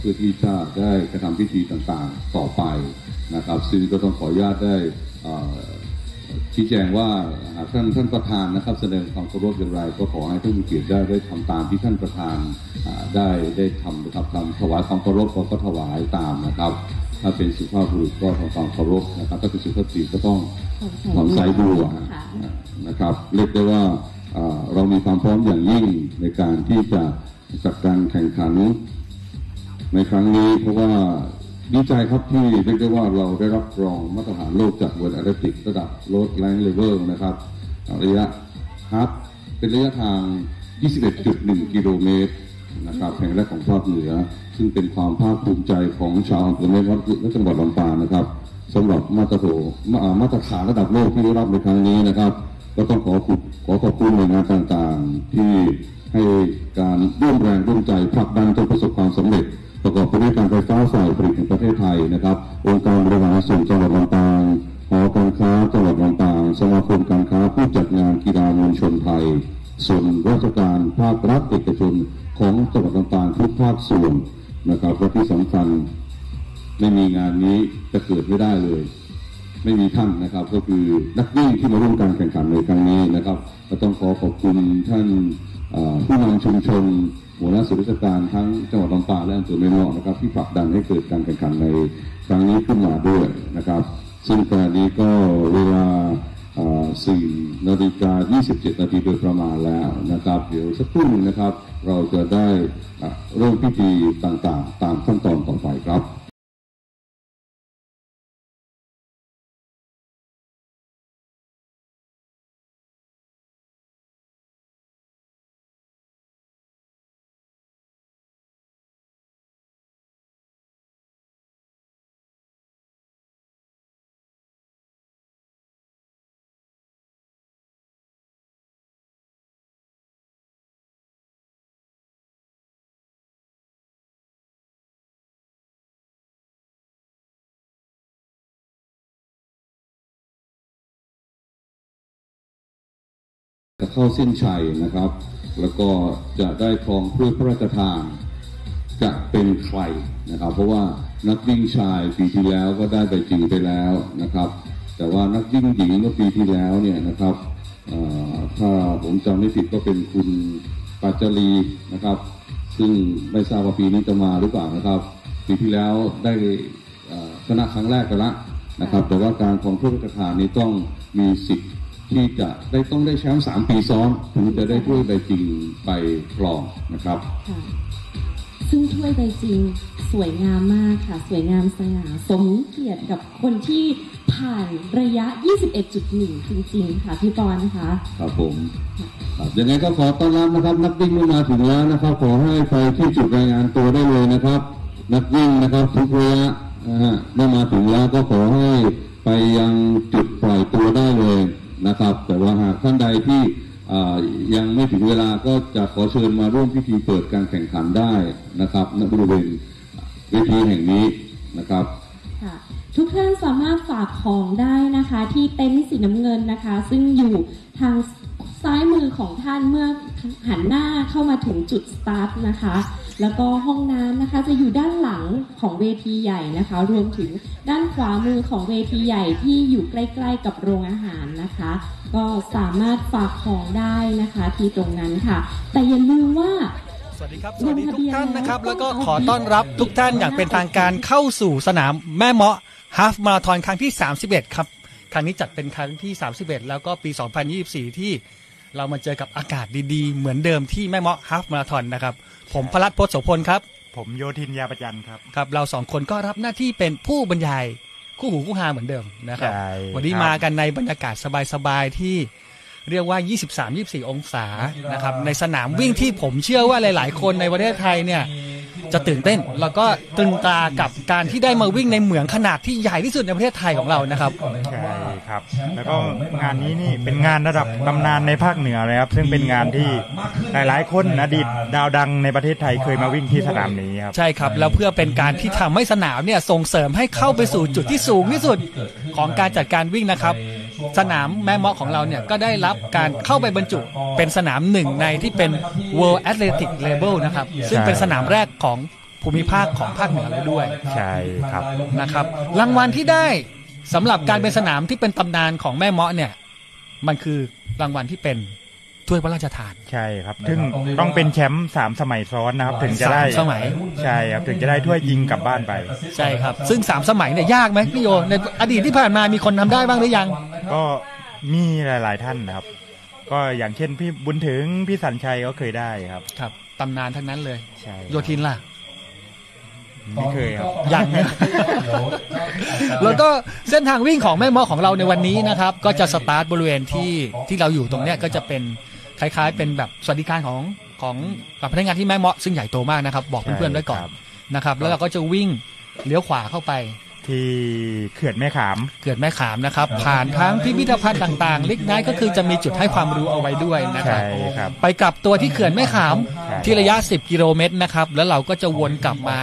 พื่อที่จะได้กระทำพิธีต่างๆต่อไปนะครับซึ่งก็ต้องขออนุญาตได้ชี้แจงว่าหากท่านประธานนะครับแสดงความเคารพอย่างไรก็ขอให้ท่านมีเกียรติได้ทำตามที่ท่านประธานได้ทำนะครับทำถวายความเคารพก็ถวายตามนะครับ ถ้าเป็นสุภาพบุรุษก็ทำความเคารพนะครับถ้าเป็นสุภาพสตรีก็ต้องถอนสายบัวนะครับเรียกได้ว่าเรามีความพร้อมอย่างยิ่งในการที่จะจัดการแข่งขันในครั้งนี้เพราะว่าดีใจครับที่เรียกได้ว่าเราได้รับรองมาตรฐานโลกจาก World Athletics ระดับ Road Rank Level นะครับระยะฮาล์ฟเป็นระยะทาง 21.1 กิโลเมตรนะครับแห่งแรกของภาคเหนือซึ่งเป็นความภาคภูมิใจของชาวอำเภอแม่วัดและจังหวัดลำปางนะครับสำหรับมาตรฐานระดับโลกที่ได้รับในครั้งนี้นะครับก็ต้องขอขอบคุณหน่วยงานต่างๆที่ให้การร่วมแรงร่วมใจผลักดันจนประสบความสำเร็จประกอบไปด้วยการไฟฟ้าฝ่ายผลิตแห่งประเทศไทยนะครับองค์การบริหารส่วนจังหวัดลำปางหอการค้าจังหวัดลำปางสมาคมการค้าผู้จัดงานกีฬามวลชนไทยส่วนราชการภาครัฐเอกชนของจังหวัดลำปางทุกภาคส่วนนะครับและที่สำคัญไม่มีงานนี้จะเกิดไม่ได้เลยไม่มีท่านนะครับก็คือนักวิ่งที่มาร่วมการแข่งขันในครั้งนี้นะครับก็ต้องขอบคุณท่านผู้นำชุมชนหัวหน้าส่วนราชการทั้งจังหวัดลำปางและอำเภอแม่เมาะนะครับที่ผลักดันให้เกิดการแข่งขันในครั้งนี้ขึ้นมาด้วยนะครับซึ่งขณะนี้ก็เวลา4:27 นาทีโดยประมาณแล้วนะครับเดี๋ยวสักครู่นึงนะครับเราจะได้เริ่มพิธีต่างๆตามขั้นตอนต่อไปครับจะเข้าเส้นชัยนะครับแล้วก็จะได้ครองถ้วยพระราชทานจะเป็นใครนะครับเพราะว่านักวิ่งชายปีที่แล้วก็ได้ใบจริงไปแล้วนะครับแต่ว่านักวิ่งหญิงเมื่อปีที่แล้วเนี่ยนะครับถ้าผมจำไม่ผิดก็เป็นคุณปัจจรีนะครับซึ่งไม่ทราบว่าปีนี้จะมาหรือเปล่านะครับปีที่แล้วได้ชนะครั้งแรกกันละนะครับแต่ว่าการครองถ้วยพระราชทานนี้ต้องมีสิทธิ์ที่จะต้องได้แชมป์3 ปีซ้อนถึงจะได้ถ้วยใบจริงไปครองนะครับซึ่งถ้วยใบจริงสวยงามมากค่ะสวยงามสง่าสมเกียรติกับคนที่ผ่านระยะ 21.1 จริงๆค่ะพี่ปอนนะคะครับผมยังไงก็ขอต้อนรับนะครับนักวิ่งเมื่อมาถึงแล้วนะครับขอให้ไปที่จุดรายงานตัวได้เลยนะครับนักวิ่งนะครับทุกระยะเมื่อมาถึงแล้วก็ขอให้ไปยังจุดปล่อยตัวได้เลยนะครับแต่ว่าหากท่านใดที่ยังไม่ถึงเวลาก็จะขอเชิญมาร่วมพิธีเปิดการแข่งขันได้นะครับณบริเวณเวทีแห่งนี้นะครับทุกท่านสามารถฝากของได้นะคะที่เต็นท์สีน้ำเงินนะคะซึ่งอยู่ทางซ้ายมือของท่านเมื่อหันหน้าเข้ามาถึงจุดสตาร์ทนะคะแล้วก็ห้องน้ำนะคะจะอยู่ด้านหลังของเวทีใหญ่นะคะรวมถึงด้านขวามือของเวทีใหญ่ที่อยู่ใกล้ๆกับโรงอาหารนะคะก็สามารถฝากของได้นะคะที่ตรงนั้นค่ะแต่อย่าลืมว่าสวัสดีครับสวัสดีทุกท่านนะครับแล้วก็ขอต้อนรับทุกท่านอย่างเป็นทางการเข้าสู่สนามแม่เมาะฮาล์ฟมาราธอนครั้งที่31ครับครั้งนี้จัดเป็นครั้งที่31แล้วก็ปี2024ที่เรามาเจอกับอากาศดีๆเหมือนเดิมที่แม่เมาะฮาล์ฟมาราธอนนะครับผมพลัดพจน์โสพลครับผมโยธินยาประจันครับครับเรา2คนก็รับหน้าที่เป็นผู้บรรยายคู่หูคู่หาเหมือนเดิมนะครับวันนี้มากันในบรรยากาศสบายๆที่เรียกว่า 23-24 องศานะครับในสนามวิ่งที่ผมเชื่อว่าหลายๆคนในประเทศไทยเนี่ยจะตื่นเต้นแล้วก็ตรึงตากับการที่ได้มาวิ่งในเหมืองขนาดที่ใหญ่ที่สุดในประเทศไทยของเรานะครับใช่ครับแล้วก็งานนี้นี่เป็นงานระดับตำนานในภาคเหนือเลยครับซึ่งเป็นงานที่หลายๆคนอดีตดาวดังในประเทศไทยเคยมาวิ่งที่สนามนี้ครับใช่ครับแล้วเพื่อเป็นการที่ทำให้สนามเนี่ยส่งเสริมให้เข้าไปสู่จุดที่สูงที่สุดของการจัดการวิ่งนะครับสนามแม่เมาะของเราเนี่ยก็ได้รับการเข้าไปบรรจุเป็นสนามหนึ่งในที่เป็น World Athletic Label นะครับซึ่งเป็นสนามแรกของภูมิภาคของภาคเหนือเลยด้วยใช่ครับนะครับรางวัลที่ได้สำหรับการเป็นสนามที่เป็นตำนานของแม่เมาะเนี่ยมันคือรางวัลที่เป็น ถ้วยพระราชทานใช่ครับถึงต้องเป็นแชมป์3 สมัยซ้อนนะครับถึงจะได้3 สมัยใช่ครับถึงจะได้ถ้วยยิงกลับบ้านไปใช่ครับซึ่ง3 สมัยเนี่ยยากไหมพี่โยในอดีตที่ผ่านมามีคนทำได้บ้างหรือยังก็มีหลายๆท่านนะครับก็อย่างเช่นพี่บุญถึงพี่สัญชัยก็เคยได้ครับครับตำนานทั้งนั้นเลยใช่โยทินล่ะไม่เคยครับยังแล้วก็เส้นทางวิ่งของแม่ม้อของเราในวันนี้นะครับก็จะสตาร์ทบริเวณที่เราอยู่ตรงเนี้ยก็จะเป็นคล้ายๆเป็นแบบสวัสดิการของพนักงานที่แม่ม้อซึ่งใหญ่โตมากนะครับบอกเพื่อนๆไว้ก่อนนะครับแล้วเราก็จะวิ่งเลี้ยวขวาเข้าไปที่เขื่อนแม่ขามนะครับผ่านทั้งพิพิธภัณฑ์ต่างๆเล็กน้อยก็คือจะมีจุดให้ความรู้เอาไว้ด้วยนะครับไปกลับตัวที่เขื่อนแม่ขามที่ระยะ10 กิโลเมตรนะครับแล้วเราก็จะวนกลับมา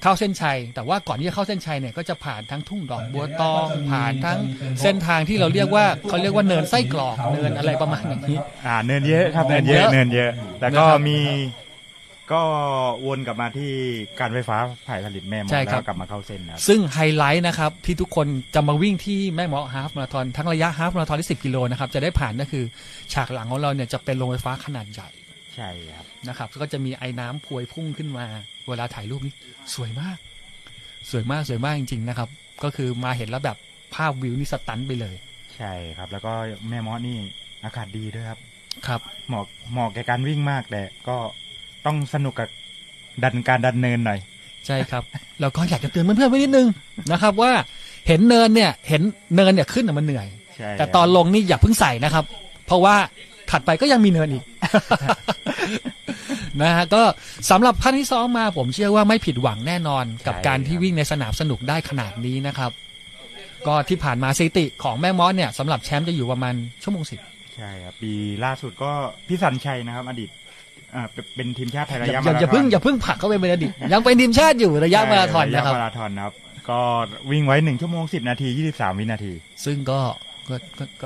เข้าเส้นชัยแต่ว่าก่อนที่จะเข้าเส้นชัยเนี่ยก็จะผ่านทั้งทุ่งดอกบัวตองผ่านทั้งเส้นทางที่เราเรียกว่าเขาเรียกว่าเนินไส้กรอกเนินอะไรประมาณอย่างนี้เนินเยอะครับเนินเยอะแล้วก็มีก็วนกลับมาที่การไฟฟ้าฝ่ายผลิตแม่หมอแล้วกลับมาเข้าเส้นนะซึ่งไฮไลท์นะครับที่ทุกคนจะมาวิ่งที่แม่หมอฮาล์ฟมาราธอนทั้งระยะฮาล์ฟมาราธอนที่10 กิโลนะครับจะได้ผ่านก็คือฉากหลังของเราเนี่ยจะเป็นโรงไฟฟ้าขนาดใหญ่ใช่ครับนะครับก็จะมีไอ้น้ำพวยพุ่งขึ้นมาเวลาถ่ายรูปนี้สวยมากจริงๆนะครับก็คือมาเห็นแล้วแบบภาพวิวนี่สตันไปเลยใช่ครับแล้วก็แม่หมอนี่อากาศดีด้วยครับครับเหมาะแก่การวิ่งมากแต่ก็ต้องสนุกกับการดันเนินหน่อยใช่ครับเราก็อยากจะเตือนเพื่อนๆไว้นิดนึงนะครับว่าเห็นเนินเนี่ยขึ้นมันเหนื่อยแต่ตอนลงนี่อย่าเพิ่งใส่นะครับเพราะว่าถัดไปก็ยังมีเนินอีก นะฮะก็สำหรับท่านที่ซ้อมมาผมเชื่อว่าไม่ผิดหวังแน่นอนกับการที่วิ่งในสนามสนุกได้ขนาดนี้นะครับก็ที่ผ่านมาสถิติของแม่มอสเนี่ยสำหรับแชมป์จะอยู่ประมาณ1 ชั่วโมง 10ใช่ครับปีล่าสุดก็พี่สัญชัยนะครับอดีตเป็นทีมชาติไทยระยะมาราธอนอย่าเพิ่งผลักเข้าไปเป็นอดีตยังเป็นทีมชาติอยู่ระยะมาราธอนนะครับระยะมาราธอนครับก็วิ่งไว้1 ชั่วโมง 10 นาที 23 วินาทีซึ่งก็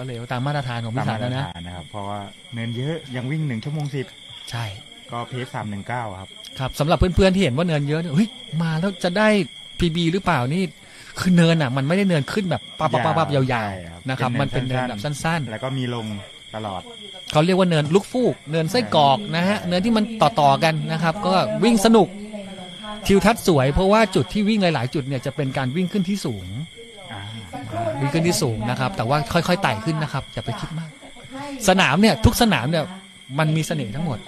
เร็วตามมาตรฐานของพิสารนะครับเพราะว่าเนินเยอะยังวิ่ง1 ชั่วโมง 10ใช่ก็เพจ319ครับครับสำหรับเพื่อนๆที่เห็นว่าเนินเยอะเฮ้ยมาแล้วจะได้ PB หรือเปล่านี่คือเนินมันไม่ได้เนินขึ้นแบบปั๊บยาวๆนะครับมันเป็นเนินแบบสั้นๆแล้วก็มีลงตลอดเขาเรียกว่าเนินลูกฟูกเนินไส้กรอกนะฮะเนินที่มันต่อกันนะครับก็วิ่งสนุกทิวทัศน์สวยเพราะว่าจุดที่วิ่งหลายๆจุดเนี่ยจะเป็นการวิ่งขึ้นที่สูงนะครับแต่ว่าค่อยๆไต่ขึ้นนะครับอย่าไปคิดมากสนามเนี่ยทุกสนามเนี่ยมันมีเสน่ห์ทั้งหมด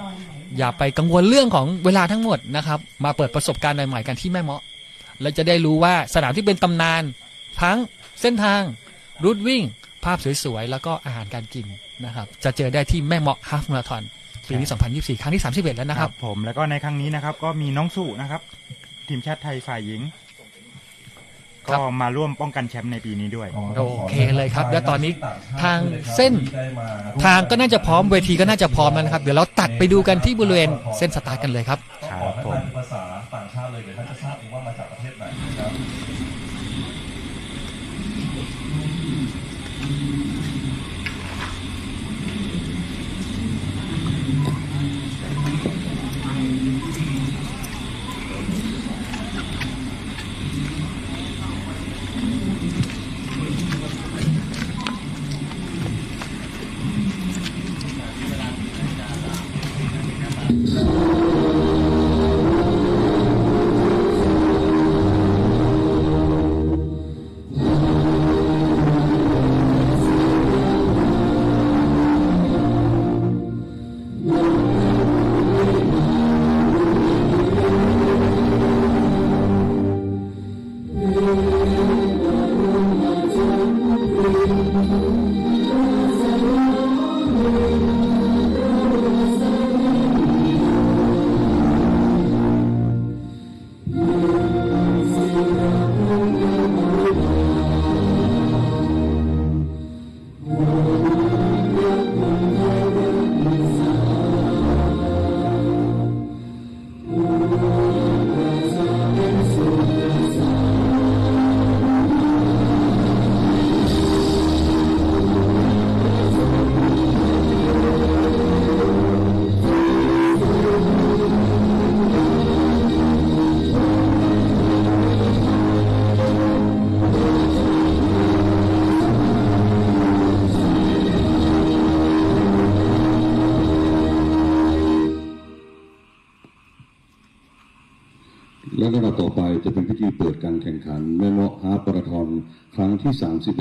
อย่าไปกังวลเรื่องของเวลาทั้งหมดนะครับมาเปิดประสบการณ์ใหม่ๆกันที่แม่เมาะแล้วจะได้รู้ว่าสนามที่เป็นตำนานทั้งเส้นทางรูทวิ่งภาพสวยๆแล้วก็อาหารการกินนะครับจะเจอได้ที่แม่เมาะฮาล์ฟมาราธอนปีนี้2024ครั้งที่31แล้วนะครับผมแล้วก็ในครั้งนี้นะครับก็มีน้องสุนะครับทีมชาติไทยฝ่ายหญิงก็มาร่วมป้องกันแชมป์ในปีนี้ด้วยโอเคเลยครับแล้วตอนนี้ทางเส้นทางก็น่าจะพร้อมเวทีก็น่าจะพร้อมแล้วนะครับเดี๋ยวเราตัดไปดูกันที่บริเวณเส้นสตาร์ทกันเลยครับครับผมภาษาต่างชาติเลยเดี๋ยวท่านจะทราบว่ามาจากประเทศไหนนะครับ และลำดับต่อไปจะเป็นพิธีเปิดการแข่งขันแม่เมาะฮาล์ฟมาราธอนครั้งที่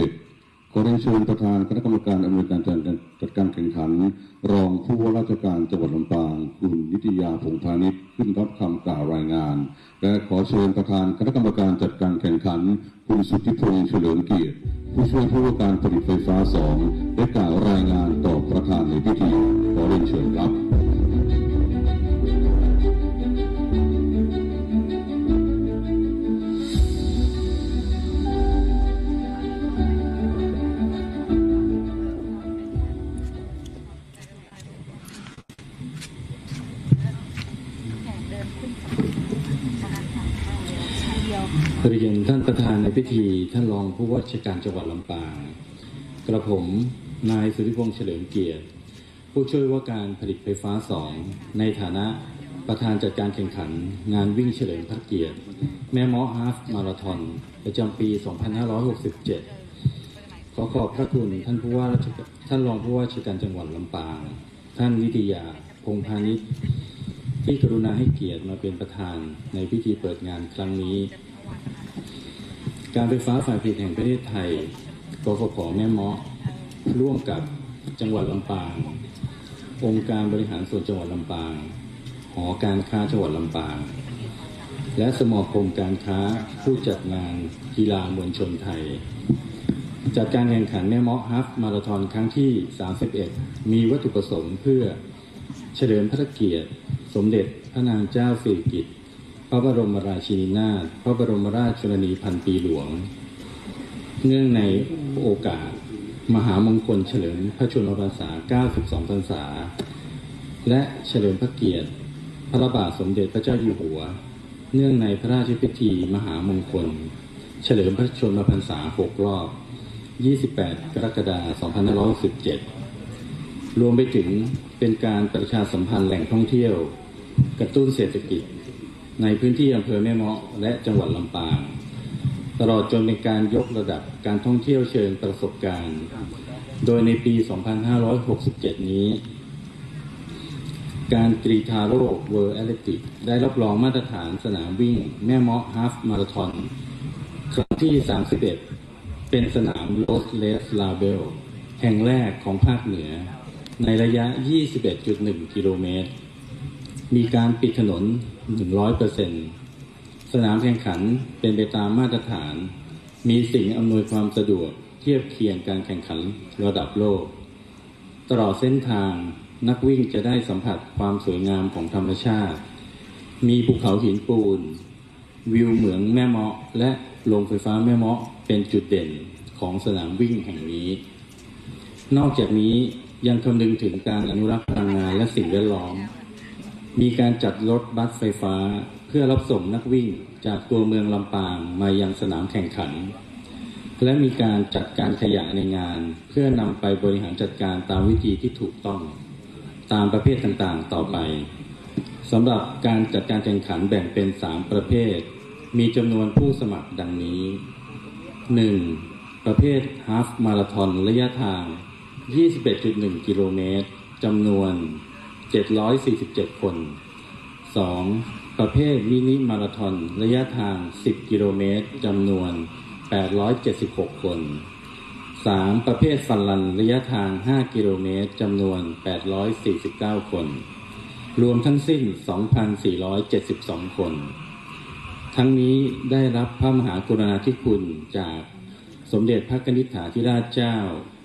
31 ขอเรียนเชิญประธานคณะกรรมการอำนวยการจัดการแข่งขันรองผู้ว่าราชการจังหวัดลำปางคุณนิตยาพงษ์พาณิชย์ขึ้นรับคำกล่าวรายงานและขอเชิญประธานคณะกรรมการจัดการแข่งขันคุณสุทธิพงษ์เฉลิมเกียรติผู้ช่วยผู้ว่าการผลิตไฟฟ้า2ได้กล่าวรายงานต่อประธานในพิธีขอเรียนเชิญครับเรียนท่านประธานในพิธีท่านรองผู้ว่าราชการจังหวัดลำปางกระผมนายสุทธิพงษ์เฉลิมเกียรติผู้ช่วยว่าการผลิตไฟฟ้า2ในฐานะประธานจัดการแข่งขันงานวิ่งเฉลิมพระเกียรติแม่เมาะฮาล์ฟมาราธอนประจำปี 2567 ขอขอบพระคุณท่านรองผู้ว่าราชการจังหวัดลำปางท่านนิตยาพงษ์พาณิชย์ที่กรุณาให้เกียรติมาเป็นประธานในพิธีเปิดงานครั้งนี้การไฟฟ้าฝ่ายผลิตแห่งประเทศไทยกฟผ.แม่เมาะร่วมกับจังหวัดลำปางองค์การบริหารส่วนจังหวัดลำปางหอการค้าจังหวัดลำปางและสมาคมการค้าผู้จัดงานกีฬามวลชนไทยจัดการแข่งขันแม่เมาะฮาล์ฟมาราธอนครั้งที่ 31 มีวัตถุประสงค์เพื่อเฉลิมพระเกียรติสมเด็จพระนางเจ้าสิริกิติ์พระบรมราชินีนาถพระบรมราชชนนีพันปีหลวงเนื่องในโอกาสมหามงคลเฉลิมพระชนมพรรษา 92 พรรษาและเฉลิมพระเกียรติพระบาทสมเด็จพระเจ้าอยู่หัวเนื่องในพระราชพิธีมหามงคลเฉลิมพระชนมพรรษา 6 รอบ 28 กรกฎาคม 2567 รวมไปถึงเป็นการประชาสัมพันธ์แหล่งท่องเที่ยวกระตุ้นเศรษฐกิจในพื้นที่อำเภอแม่เมาะและจังหวัดลำปางตลอดจนเป็นการยกระดับการท่องเที่ยวเชิงประสบการณ์โดยในปี 2567 นี้การกรีฑาโลก World Athletics ได้รับรองมาตรฐานสนามวิ่งแม่เมาะฮาล์ฟมาราธอนครั้งที่ 31 เป็นสนาม Road Race Label แห่งแรกของภาคเหนือในระยะ 21.1 กิโลเมตรมีการปิดถนน 100% สนามแข่งขันเป็นไปตามมาตรฐานมีสิ่งอำนวยความสะดวกเทียบเคียงการแข่งขันระดับโลกตลอดเส้นทางนักวิ่งจะได้สัมผัสความสวยงามของธรรมชาติมีภูเขาหินปูนวิวเหมืองแม่เมาะและโรงไฟฟ้าแม่เมาะเป็นจุดเด่นของสนามวิ่งแห่งนี้นอกจากนี้ยังคำนึงถึงการอนุรักษ์พลังงานและสิ่งแวดล้อมมีการจัดรถบัสไฟฟ้าเพื่อรับส่งนักวิ่งจากตัวเมืองลำปางมายังสนามแข่งขันและมีการจัดการขยะในงานเพื่อนำไปบริหารจัดการตามวิธีที่ถูกต้องตามประเภทต่างๆต่อไปสำหรับการจัดการแข่งขันแบ่งเป็น3ประเภทมีจำนวนผู้สมัครดังนี้ 1. ประเภทฮาล์ฟมาราธอนระยะทาง 21.1 กิโลเมตรจำนวน747 คน 2. ประเภทมินิมาราธอนระยะทาง 10 กิโลเมตรจำนวน876 คน 3. ประเภทฟันรันระยะทาง 5 กิโลเมตรจำนวน849 คนรวมทั้งสิ้น 2,472 คนทั้งนี้ได้รับพระมหากรุณาธิคุณจากสมเด็จพระนิธิธิราชเจ้า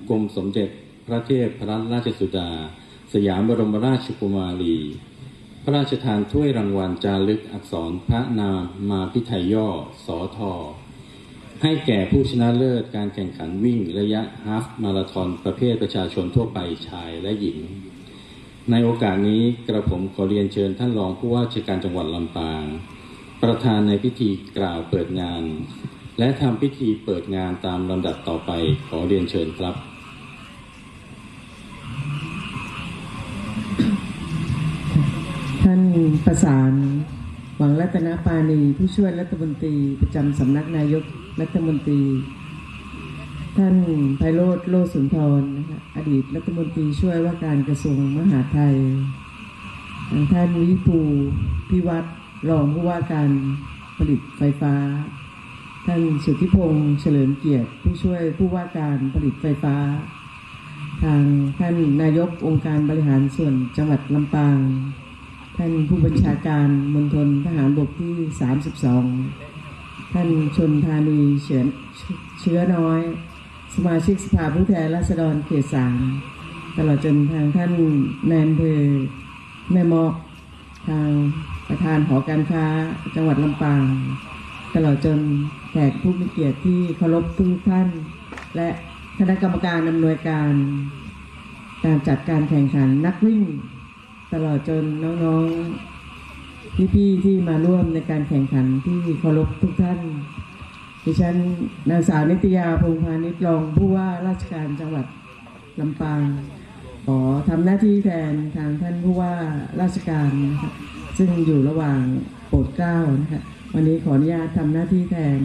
กรมสมเด็จพระเทพรัตนราชสุดาสยามบรมราชกุมารีพระราชทานถ้วยรางวัลจารึกอักษรพระนามมาพิไทยย่อสทให้แก่ผู้ชนะเลิศการแข่งขันวิ่งระยะฮาล์ฟมาราธอนประเภทประชาชนทั่วไปชายและหญิงในโอกาสนี้กระผมขอเรียนเชิญท่านรองผู้ว่าราชการจังหวัดลำปางประธานในพิธีกล่าวเปิดงานและทำพิธีเปิดงานตามลำดับต่อไปขอเรียนเชิญครับท่านประสานหวังรัตนปานีผู้ช่วยรัฐมนตรีประจำสำนักนายกรัฐมนตรีท่านไพโรจน์ โลสุนทรนะคะอดีตรัฐมนตรีช่วยว่าการกระทรวงมหาดไทยท่านวิภูพิวัตรรองผู้ว่าการ ผลิตไฟฟ้าท่านสุทธิพงษ์เฉลิมเกียรติผู้ช่วยผู้ว่าการผลิตไฟฟ้าทางท่านนายกองค์การบริหารส่วนจังหวัดลำปางท่านผู้บัญชาการมณฑลทหารบกที่32ท่านชนธานีเชื้อน้อยสมาชิกสภาผู้แทนราษฎรเขต3ตลอดจนทางท่านนายอำเภอแม่เมาะทางประธานหอการค้าจังหวัดลำปางตลอดจนแขกผู้มีเกียรติที่เคารพทุกท่านและคณะกรรมการอำนวยการจัดการแข่งขันนักวิ่งตลอดจนน้องๆพี่ๆที่มาร่วมในการแข่งขันที่เคารพทุกท่านดิฉันนางสาวนิตยาพงษ์พานิชรองผู้ว่าราชการจังหวัดลำปางขอทำหน้าที่แทนทางท่านผู้ว่าราชการนะคะซึ่งอยู่ระหว่างโปรดเกล้านะคะวันนี้ขออนุญาตทำหน้าที่แทน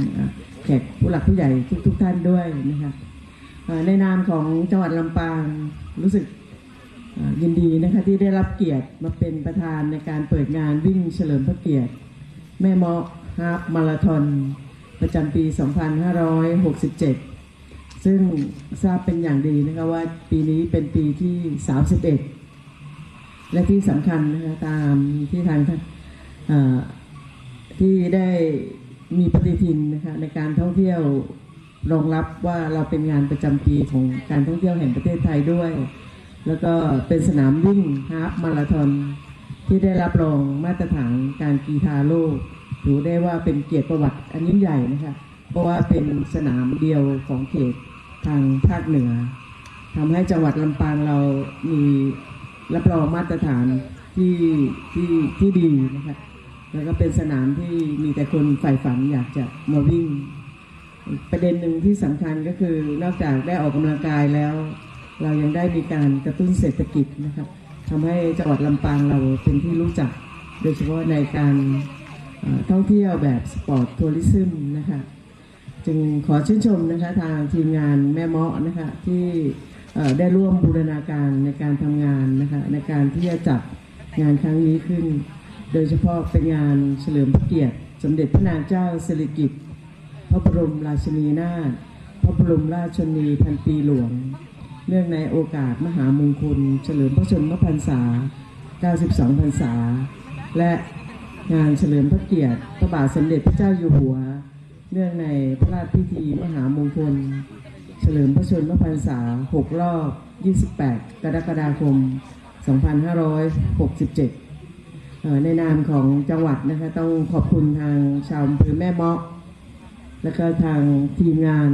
แขกผู้หลักผู้ใหญ่ทุกท่านด้วยนะคะในนามของจังหวัดลำปางรู้สึกยินดีนะคะที่ได้รับเกียรติมาเป็นประธานในการเปิดงานวิ่งเฉลิมพระเกียรติแม่เมาะฮาล์ฟมาราธอนประจำปี 2567 ซึ่งทราบเป็นอย่างดีนะคะว่าปีนี้เป็นปีที่ 31 และที่สำคัญนะคะตามที่ทางที่ได้มีปฏิทินนะคะในการท่องเที่ยวรองรับว่าเราเป็นงานประจำปีของการท่องเที่ยวแห่งประเทศไทยด้วยแล้วก็เป็นสนามวิ่งฮาล์ฟมาราธอนที่ได้รับรองมาตรฐานการกีฬาโลกถือได้ว่าเป็นเกียรติประวัติอันยิ่งใหญ่นะคะเพราะว่าเป็นสนามเดียวของเขตทางภาคเหนือทำให้จังหวัดลำปางเรามีรับรองมาตรฐานที่ดีนะคะแล้วก็เป็นสนามที่มีแต่คนใฝ่ฝันอยากจะมาวิ่งประเด็นหนึ่งที่สำคัญก็คือนอกจากได้ออกกำลังกายแล้วเรายังได้มีการกระตุ้นเศรษฐกิจนะครับทำให้จังหวัดลำปางเราเป็นที่รู้จักโดยเฉพาะในการท่องเที่ยวแบบสปอร์ตทัวริซึมนะคะจึงขอชื่นชมนะคะทางทีมงานแม่เมาะนะคะที่ได้ร่วมบูรณาการในการทำงานนะคะในการที่จะจัดงานครั้งนี้ขึ้นโดยเฉพาะเป็นงานเฉลิมพระเกียรติสมเด็จพระนางเจ้าสิริกิติ์พระบรมราชินีนาถพระบรมราชชนนีพันปีหลวงเนื่องในโอกาสมหามงคลเฉลิมพระชนมพรรษา 92 พรรษาและงานเฉลิมพระเกียรติพระบาทสมเด็จพระเจ้าอยู่หัวเนื่องในพระราชพิธีมหามงคลเฉลิมพระชนมพรรษา 6 รอบ 28 กรกฎาคม 2567 ในนามของจังหวัดนะคะต้องขอบคุณทางชาวอำเภอแม่เมาะและก็ทางทีมงาน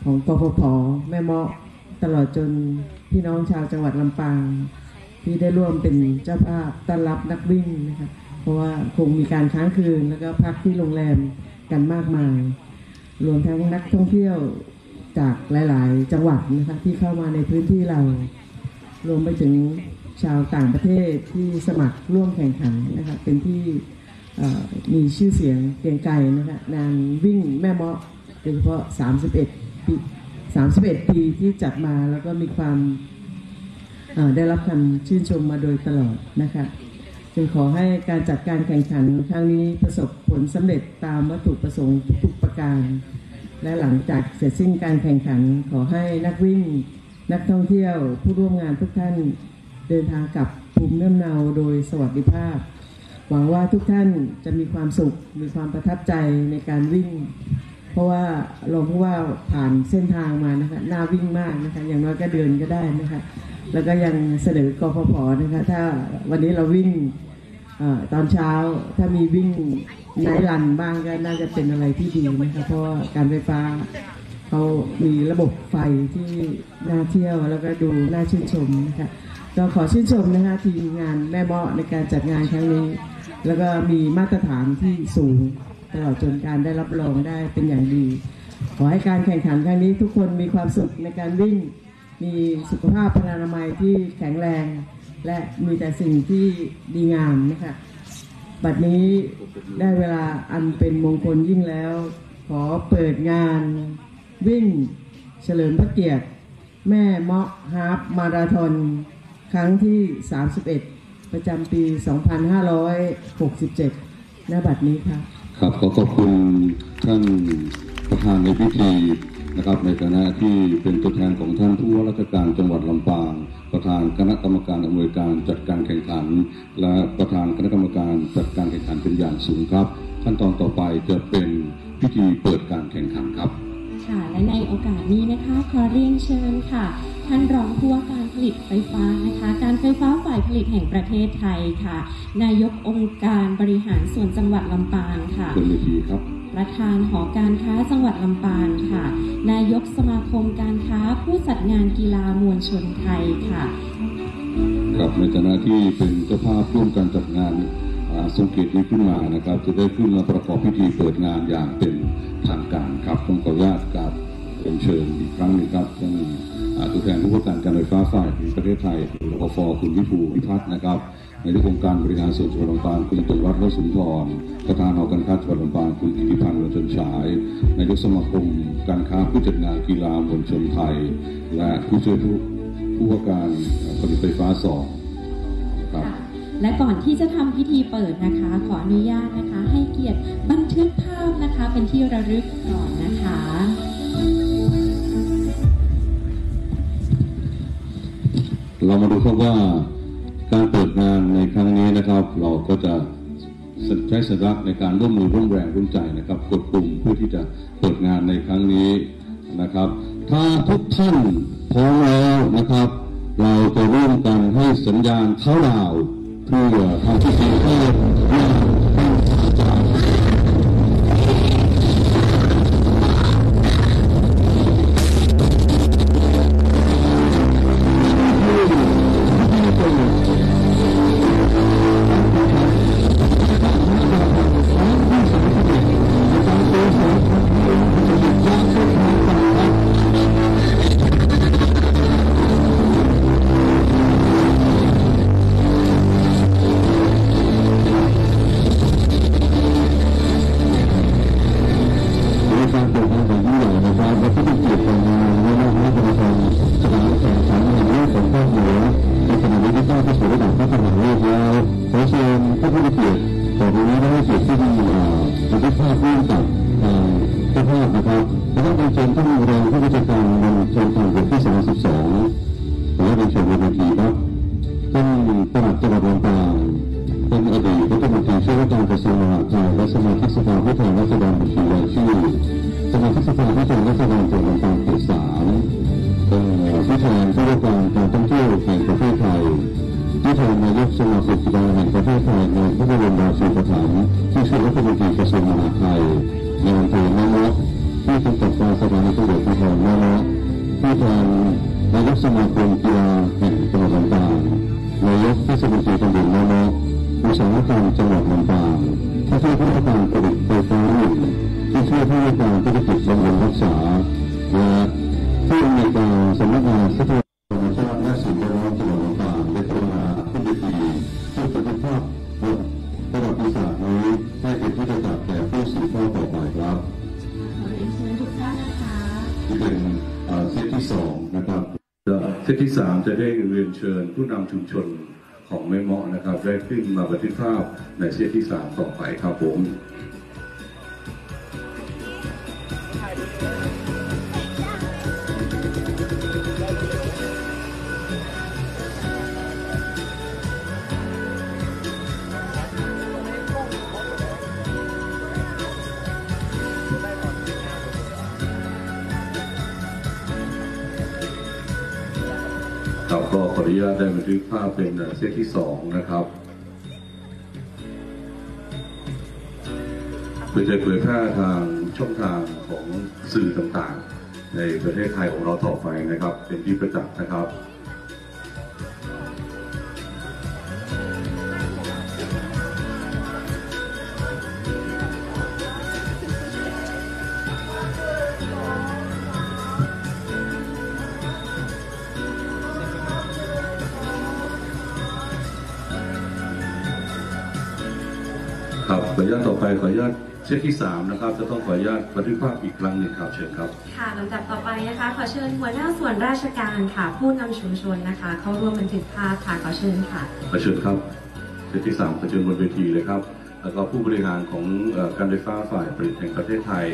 ของกฟผ.แม่เมาะตลอดจนพี่น้องชาวจังหวัดลำปางที่ได้ร่วมเป็นเจ้าภาพต้อนรับนักวิ่งนะคะเพราะว่าคงมีการค้างคืนแล้วก็พักที่โรงแรมกันมากมายรวมทั้งนักท่องเที่ยวจากหลายๆจังหวัดนะคะที่เข้ามาในพื้นที่เรารวมไปถึงชาวต่างประเทศที่สมัครร่วมแข่งขันนะคะเป็นที่มีชื่อเสียงเกรียงไกรนะคะงานวิ่งแม่เมาะโดยเฉพาะ31 ปีที่จัดมาแล้วก็มีความได้รับคำชื่นชมมาโดยตลอดนะคะจึงขอให้การจัดการแข่งขันครั้งนี้ประสบผลสำเร็จตามวัตถุประสงค์ทุกประการและหลังจากเสร็จสิ้นการแข่งขันขอให้นักวิ่งนักท่องเที่ยวผู้ร่วมงานทุกท่านเดินทางกลับภูมิลำเนาโดยสวัสดิภาพหวังว่าทุกท่านจะมีความสุขมีความประทับใจในการวิ่งเพราะว่าเราพูดว่าผ่านเส้นทางมานะคะน่าวิ่งมากนะคะอย่างน้อยก็เดินก็ได้นะคะแล้วก็ยังเสนอกฟผ.นะคะถ้าวันนี้เราวิ่งตอนเช้าถ้ามีวิ่งไนท์รันบ้างก็น่าจะเป็นอะไรที่ดีนะคะเพราะว่าการไฟฟ้าเขามีระบบไฟที่น่าเที่ยวแล้วก็ดูน่าชื่นชมนะคะก็ขอชื่นชมนะคะทีมงานแม่เมาะในการจัดงานครั้งนี้แล้วก็มีมาตรฐานที่สูงตลอดจนการได้รับรองได้เป็นอย่างดีขอให้การแข่งขันครั้งนี้ทุกคนมีความสุขในการวิ่งมีสุขภาพพลานามัยที่แข็งแรงและมีแต่สิ่งที่ดีงามนะคะบัดนี้ได้เวลาอันเป็นมงคลยิ่งแล้วขอเปิดงานวิ่งเฉลิมพระเกียรติแม่เมาะฮาล์ฟมาราธอนครั้งที่ 31 ประจำปี 2567 ณ บัดนี้ค่ะ ครับขอบคุณท่านประธานในพิธีนะครับในฐานะที่เป็นตัวแทนของท่านผู้ว่าราชการจังหวัดลำปางประธานคณะกรรมการอำนวยการจัดการแข่งขันและประธานคณะกรรมการจัดการแข่งขันเป็นอย่างสูงครับขั้นตอนต่อไปจะเป็นพิธีเปิดการแข่งขันครับค่ะและในโอกาสนี้นะคะขอเรียนเชิญค่ะท่านรองผู้ว่าการผลิตไฟฟ้านะคะการไฟฟ้าฝ่ายผลิตแห่งประเทศไทยค่ะนายกองค์การบริหารส่วนจังหวัดลำปางค่ะเป็นเวทีครับประธานหอการค้าจังหวัดลำปางค่ะนายกสมาคมการค้าผู้จัดงานกีฬามวลชนไทยค่ะครับในฐานะที่เป็นเจ้าภาพร่วมกันจัดงานทรงเกียรตินี้ขึ้นมานะครับจะได้ขึ้นมาประกอบพิธีเปิดงานอย่างเป็นทางการครับต้องขออนุญาตกับเชิญอีกครั้งหนึ่งครับท่านตัวแทนผู้ว่าการไฟฟ้าฝ่ายประเทศไทยรปภ.คุณวิภูพิพัฒน์นะครับนายกองค์การบริหารส่วนจังหวัดลำปางคุณตงรัตน์ วสุนทรประธานหอการค้าจังหวัดลำปางคุณอิทธิพันธ์ วงศ์ชนฉายนายกสมาคมการค้าผู้จัดงานกีฬามวลชนไทยและผู้ช่วยผู้ว่าการผลิตไฟฟ้า2ครับและก่อนที่จะทำพิธีเปิดนะคะขออนุญาตนะคะให้เกียรติบันทึกภาพนะคะเป็นที่ระลึกก่อนนะคะเรามาดูครับว่าการเปิดงานในครั้งนี้นะครับเราก็จะใช้สัญลักษณ์ในการร่วมมือร่วมแรงร่วมใจนะครับกดปุ่มเพื่อที่จะเปิดงานในครั้งนี้นะครับถ้าทุกท่านพร้อมแล้วนะครับเราจะร่วมกันให้สัญญาณเข้าดาวเพื่อทำพิธีเปิดงานเซตที่3จะได้เรียนเชิญผู้นำชุมชนของแม่เมาะนะครับได้ขึ้นมาบันทึกภาพในเซตที่3ต่อไปครับผมก็ขออนุญาตได้บันทึกภาพเป็นเซตที่2นะครับเพื่อจะเผยแพร่ทางช่องทางของสื่อต่างๆในประเทศไทยของเราต่อไปนะครับเป็นที่ประจักษ์นะครับขออนุญาตต่อไปขออนุญาตเซตที่3นะครับจะต้องขออนุญาตบันทึกภาพอีกครั้งหนึ่งครับเชิญครับค่ะลำดับต่อไปนะคะขอเชิญหัวหน้าส่วนราชการค่ะผู้นำชุมชนนะคะเข้าร่วมบันทึกภาพค่ะขอเชิญค่ะขอเชิญครับเซตที่3ขอเชิญบนเวทีเลยครับ แล้วก็ผู้บริหารของการไฟฟ้าฝ่ายผลิตแห่งประเทศไทย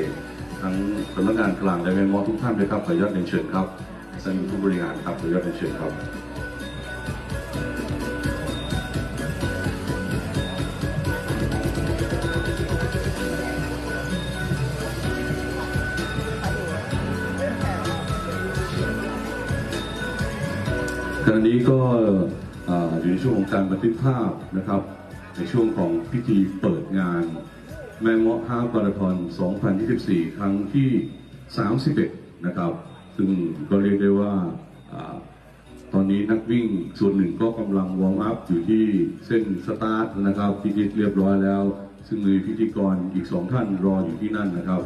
ทั้งสำนักงานกลางและแม่มอทุกท่านเลยครับขออนุญาตเรียนเชิญครับท่านผู้บริหารครับขออนุญาตเรียนเชิญครับขณะนี้ก็อยู่ในช่วงของการบันทึกภาพนะครับในช่วงของพิธีเปิดงานแม่เมาะฮาล์ฟมาราธอน 2024 ครั้งที่ 31 นะครับซึ่งก็เรียกได้ว่าตอนนี้นักวิ่งส่วนหนึ่งก็กำลังวอร์มอัพอยู่ที่เส้นสตาร์ทนะครับพิธีเรียบร้อยแล้วซึ่งมีพิธีกรอีก2ท่านรออยู่ที่นั่นนะครับ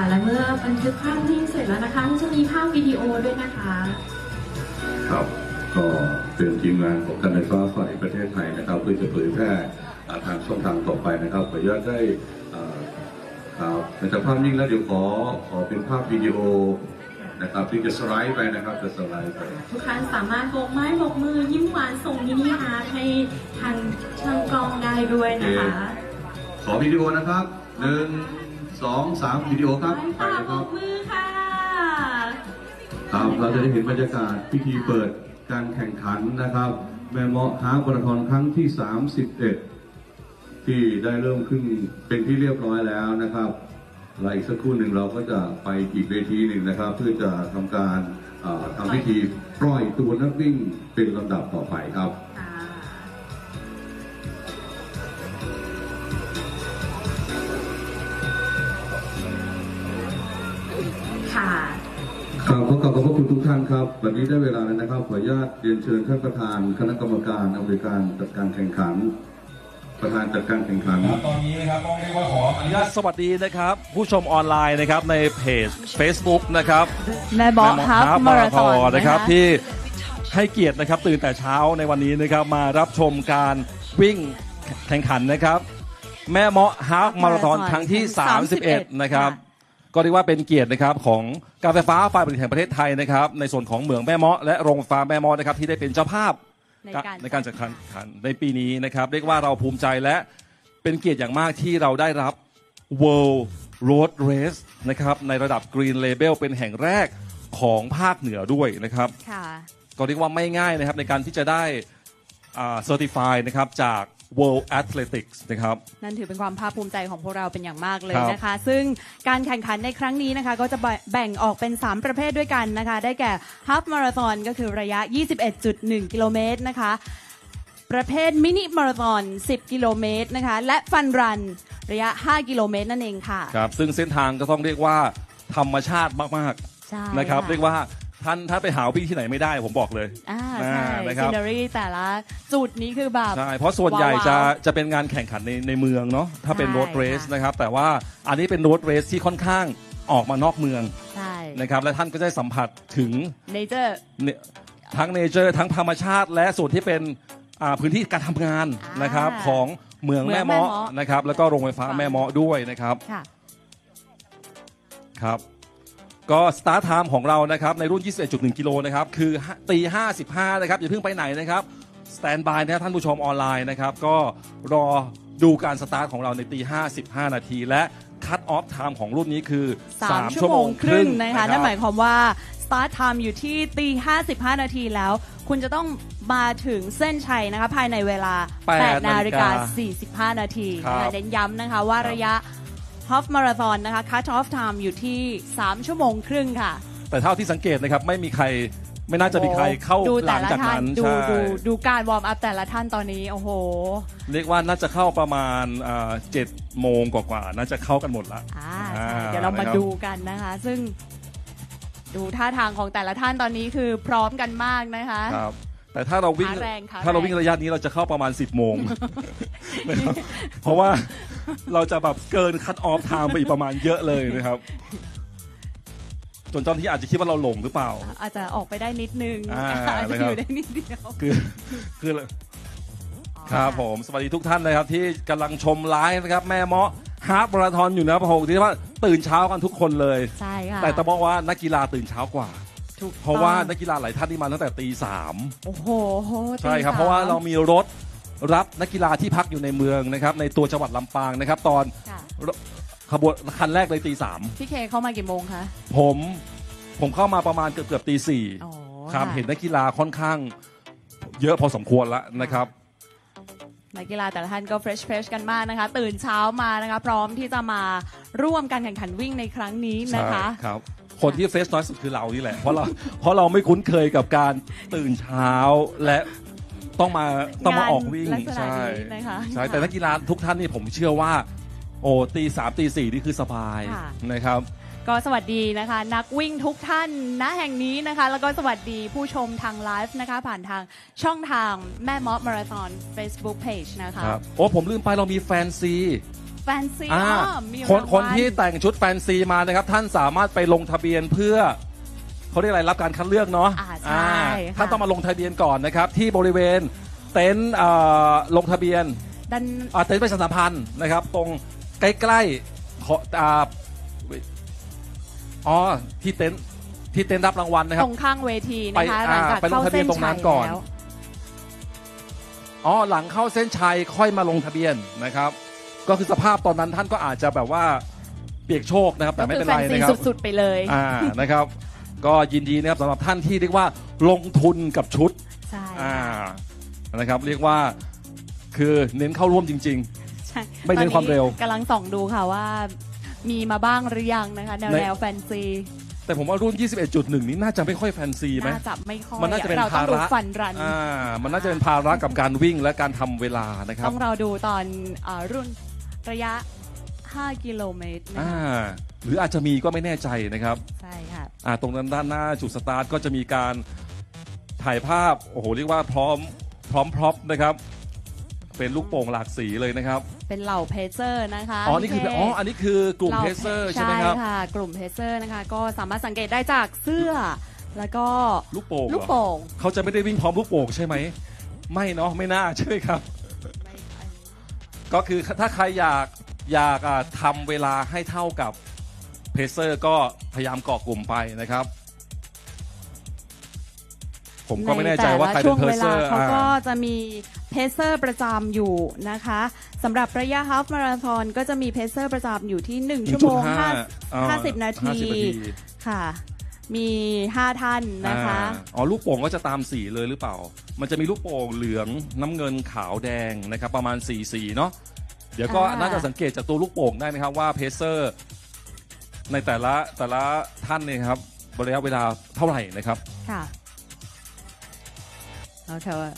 และเมื่อบันทึกภาพนิ่งเสร็จแล้วนะคะจะมีภาพวิดีโอด้วยนะคะครับก็เป็นทีมงานของการไฟฟ้าฝ่ายประเทศไทยนะครับเพื่อจะเผยแพร่ทางช่องทางต่อไปนะครับขออนุญาตได้ครับจากภาพนิ่งแล้วเดี๋ยวขอเป็นภาพวิดีโอนะครับที่จะสไลด์ไปนะครับจะสไลด์ไปทุกท่านสามารถโบกไม้โบกมือยิ้มหวานส่งมินิฮาร์ทให้ทางช่างกล้องได้ด้วยนะคะขอวิดีโอนะครับ1-2-3 วิดีโอครับไปเลยครับมือค่ะครับเราจะได้เห็นบรรยากาศพิธีเปิดการแข่งขันนะครับแม่เมาะฮาล์ฟมาราธอนครั้งที่ 31 ที่ได้เริ่มขึ้นเป็นที่เรียบร้อยแล้วนะครับอีกสักครู่หนึ่งเราก็จะไปอีกเวทีหนึ่งนะครับเพื่อจะทำการทำพิธีปล่อยตัวนักวิ่งเป็นลำดับต่อไปครับขอกราบขอบพระคุณทุกท่านครับวันนี้ได้เวลาแล้วนะครับขออนุญาตเรียนเชิญท่านประธานคณะกรรมการอำนวยการจัดการแข่งขันประธานจัดการแข่งขันตอนนี้นะครับต้องเรียกว่าขออนุญาตสวัสดีนะครับผู้ชมออนไลน์นะครับในเพจ Facebook นะครับแม่เมาะฮาล์ฟมาราธอนนะครับที่ให้เกียรตินะครับตื่นแต่เช้าในวันนี้นะครับมารับชมการวิ่งแข่งขันนะครับแม่เมาะฮาล์ฟมาราธอนครั้งที่ 31 นะครับก็เรียกว่าเป็นเกียรตินะครับของการไฟฟ้าฝ่ายผลิตแห่งประเทศไทยนะครับในส่วนของเหมืองแม่เมาะและโรงไฟฟ้าแม่เมาะนะครับที่ได้เป็นเจ้าภาพในการจัดการแข่งขันในปีนี้นะครับเรียกว่าเราภูมิใจและเป็นเกียรติอย่างมากที่เราได้รับ World Road Race นะครับในระดับ Green Label เป็นแห่งแรกของภาคเหนือด้วยนะครับก็เรียกว่าไม่ง่ายนะครับในการที่จะได้Certify นะครับจาก World Athletics นะครับนั่นถือเป็นความภาคภูมิใจของพวกเราเป็นอย่างมากเลยนะคะซึ่งการแข่งขันในครั้งนี้นะคะก็จะแบ่งออกเป็น3ประเภทด้วยกันนะคะได้แก่ Half Marathon ก็คือระยะ 21.1 กิโลเมตรนะคะประเภทมินิมาราธอน10 กิโลเมตรนะคะและฟันรันระยะ5 กิโลเมตรนั่นเองค่ะครับซึ่งเส้นทางก็ต้องเรียกว่าธรรมชาติมากๆนะครับเรียกว่าท่านไปหาวิ่งที่ไหนไม่ได้ผมบอกเลยใช่ซีนารีแต่ละจุดนี้คือแบบใช่เพราะส่วนใหญ่จะเป็นงานแข่งขันในเมืองเนาะถ้าเป็นโรดเรสนะครับแต่ว่าอันนี้เป็นโรดเรสที่ค่อนข้างออกมานอกเมืองนะครับและท่านก็ได้สัมผัสถึงเนเจอร์ทั้งเนเจอร์ทั้งธรรมชาติและส่วนที่เป็นพื้นที่การทำงานนะครับของเมืองแม่เมาะนะครับแล้วก็โรงไฟฟ้าแม่เมาะด้วยนะครับครับก็สตาร์ทไทม์ของเรานะครับในรุ่น 21.1 กิโลนะครับคือ ตี55นะครับอย่าเพิ่งไปไหนนะครับสแตนบายนะท่านผู้ชมออนไลน์นะครับก็รอดูการสตาร์ทของเราในตี55 นาทีและคัตออฟไทม์ของรุ่นนี้คือ3 ชั่วโมงครึ่งนะคะนั่นหมายความว่าสตาร์ทไทม์อยู่ที่ตี55 นาทีแล้วคุณจะต้องมาถึงเส้นชัยนะคะภายในเวลา 8:45 นาทีเน้นย้ำนะคะว่าระยะฮาล์ฟมาราธอนนะคะคัตออฟไทม์อยู่ที่3 ชั่วโมงครึ่งค่ะแต่เท่าที่สังเกตนะครับไม่น่าจะมีใครเข้าหลังจากนั้นดูการวอร์มอัพแต่ละท่านตอนนี้โอ้โหเรียกว่าน่าจะเข้าประมาณ7 โมงกว่าน่าจะเข้ากันหมดละเดี๋ยวเรามาดูกันนะคะซึ่งดูท่าทางของแต่ละท่านตอนนี้คือพร้อมกันมากนะคะครับแต่ถ้าเราวิ่งระยะนี้เราจะเข้าประมาณ10 โมงนะครับเพราะว่าเราจะแบบเกินคัตออฟไทม์ไปอีกประมาณเยอะเลยนะครับจนเจ้าหน้าที่อาจจะคิดว่าเราหลงหรือเปล่าอาจจะออกไปได้นิดนึงอาจจะอยู่ได้นิดเดียวคือ ครับผมสวัสดีทุกท่านนะครับที่กำลังชมไลฟ์นะครับแม่เมาะฮาล์ฟมาราธอนอยู่นะผมที่ว่าตื่นเช้ากันทุกคนเลยใช่ค่ะแต่ต้องบอกว่านักกีฬาตื่นเช้ากว่าเพราะว่านักกีฬาหลายท่านที่มาตั้งแต่ตี 3โอ้โหใช่ครับเพราะว่าเรามีรถรับนักกีฬาที่พักอยู่ในเมืองนะครับในตัวจังหวัดลำปางนะครับตอนขบวนคันแรกเลยตี 3พี่เคเข้ามากี่โมงคะผมเข้ามาประมาณเกือบตี 4ครับเห็นนักกีฬาค่อนข้างเยอะพอสมควรแล้วนะครับนักกีฬาแต่ละท่านก็เฟรชกันมากนะคะตื่นเช้ามานะคะพร้อมที่จะมาร่วมการแข่งขันวิ่งในครั้งนี้นะคะครับคนที่เฟรชน้อยสุดคือเรานี่แหละเพราะเราไม่คุ้นเคยกับการตื่นเช้าและต้องมาออกวิ่งใช่ใช่แต่นักกีฬาทุกท่านนี่ผมเชื่อว่าโอ้ตี 3ตี 4นี่คือสบายนะครับก็สวัสดีนะคะนักวิ่งทุกท่านณแห่งนี้นะคะแล้วก็สวัสดีผู้ชมทางไลฟ์นะคะผ่านทางช่องทางแม่เมาะมาราธอน Facebook Page นะคะโอ้ผมลืมไปเรามีแฟนซีคนที่แต่งชุดแฟนซีมานะครับท่านสามารถไปลงทะเบียนเพื่อเขาเรียกอะไรรับการคัดเลือกเนาะท่านต้องมาลงทะเบียนก่อนนะครับที่บริเวณเต็นท์ลงทะเบียนเต็นท์ประชาสัมพันธ์นะครับตรงใกล้ๆที่เต็นท์รับรางวัลนะครับตรงข้างเวทีนะคะหลังจากเข้าเส้นชัยก่อนหลังเข้าเส้นชัยค่อยมาลงทะเบียนนะครับก็คือสภาพตอนนั้นท่านก็อาจจะแบบว่าเปียกโชกนะครับแต่ไม่เป็นไรนะครับสุดๆไปเลยนะครับก็ยินดีนะครับสำหรับท่านที่เรียกว่าลงทุนกับชุดใช่นะครับเรียกว่าคือเน้นเข้าร่วมจริงๆไม่เน้นความเร็วกำลังส่องดูค่ะว่ามีมาบ้างหรือยังนะคะแนวแฟนซีแต่ผมว่ารุ่น 21.1 นี้น่าจะไม่ค่อยแฟนซีไหมน่าจะไม่ค่อยมันน่าจะเป็นภาระมันน่าจะเป็นภาระกับการวิ่งและการทำเวลานะครับต้องเราดูตอนรุ่นระยะ5กิโลเมตรหรืออาจจะมีก็ไม่แน่ใจนะครับใช่ค่ะตรงนั้นด้านหน้าจุดสตาร์ทก็จะมีการถ่ายภาพโอ้โหเรียกว่าพร้อมนะครับเป็นลูกโป่งหลากสีเลยนะครับเป็นเหล่าเพเซอร์นะคะอันนี้คือกลุ่มเพเซอร์ใช่ไหมครับใช่ค่ะกลุ่มเพเซอร์นะคะก็สามารถสังเกตได้จากเสื้อแล้วก็ลูกโป่งเขาจะไม่ได้วิ่งพร้อมลูกโป่งใช่ไหมไม่เนาะไม่น่าใช่ไหมครับก็คือถ้าใครอยากทำเวลาให้เท่ากับเพเซอร์ก็พยายามเกาะกลุ่มไปนะครับผมก็ไม่แน่ใจว่าใครเป็นเพเซอร์เขาก็จะมีเพเซอร์ประจำอยู่นะคะสำหรับระยะฮาล์ฟมาราธอนก็จะมีเพเซอร์ประจำอยู่ที่1 ชั่วโมง50 นาทีค่ะมี5ท่านนะคะลูกโป่งก็จะตามสีเลยหรือเปล่ามันจะมีลูกโป่งเหลืองน้ำเงินขาวแดงนะครับประมาณ4 สีเนาะเดี๋ยวก็น่าจะสังเกตจากตัวลูกโป่งได้นะครับว่าเพเซอร์ในแต่ละท่านเนี่ยครับระยะเวลาเท่าไหร่นะครับค่ะเอาเถอะ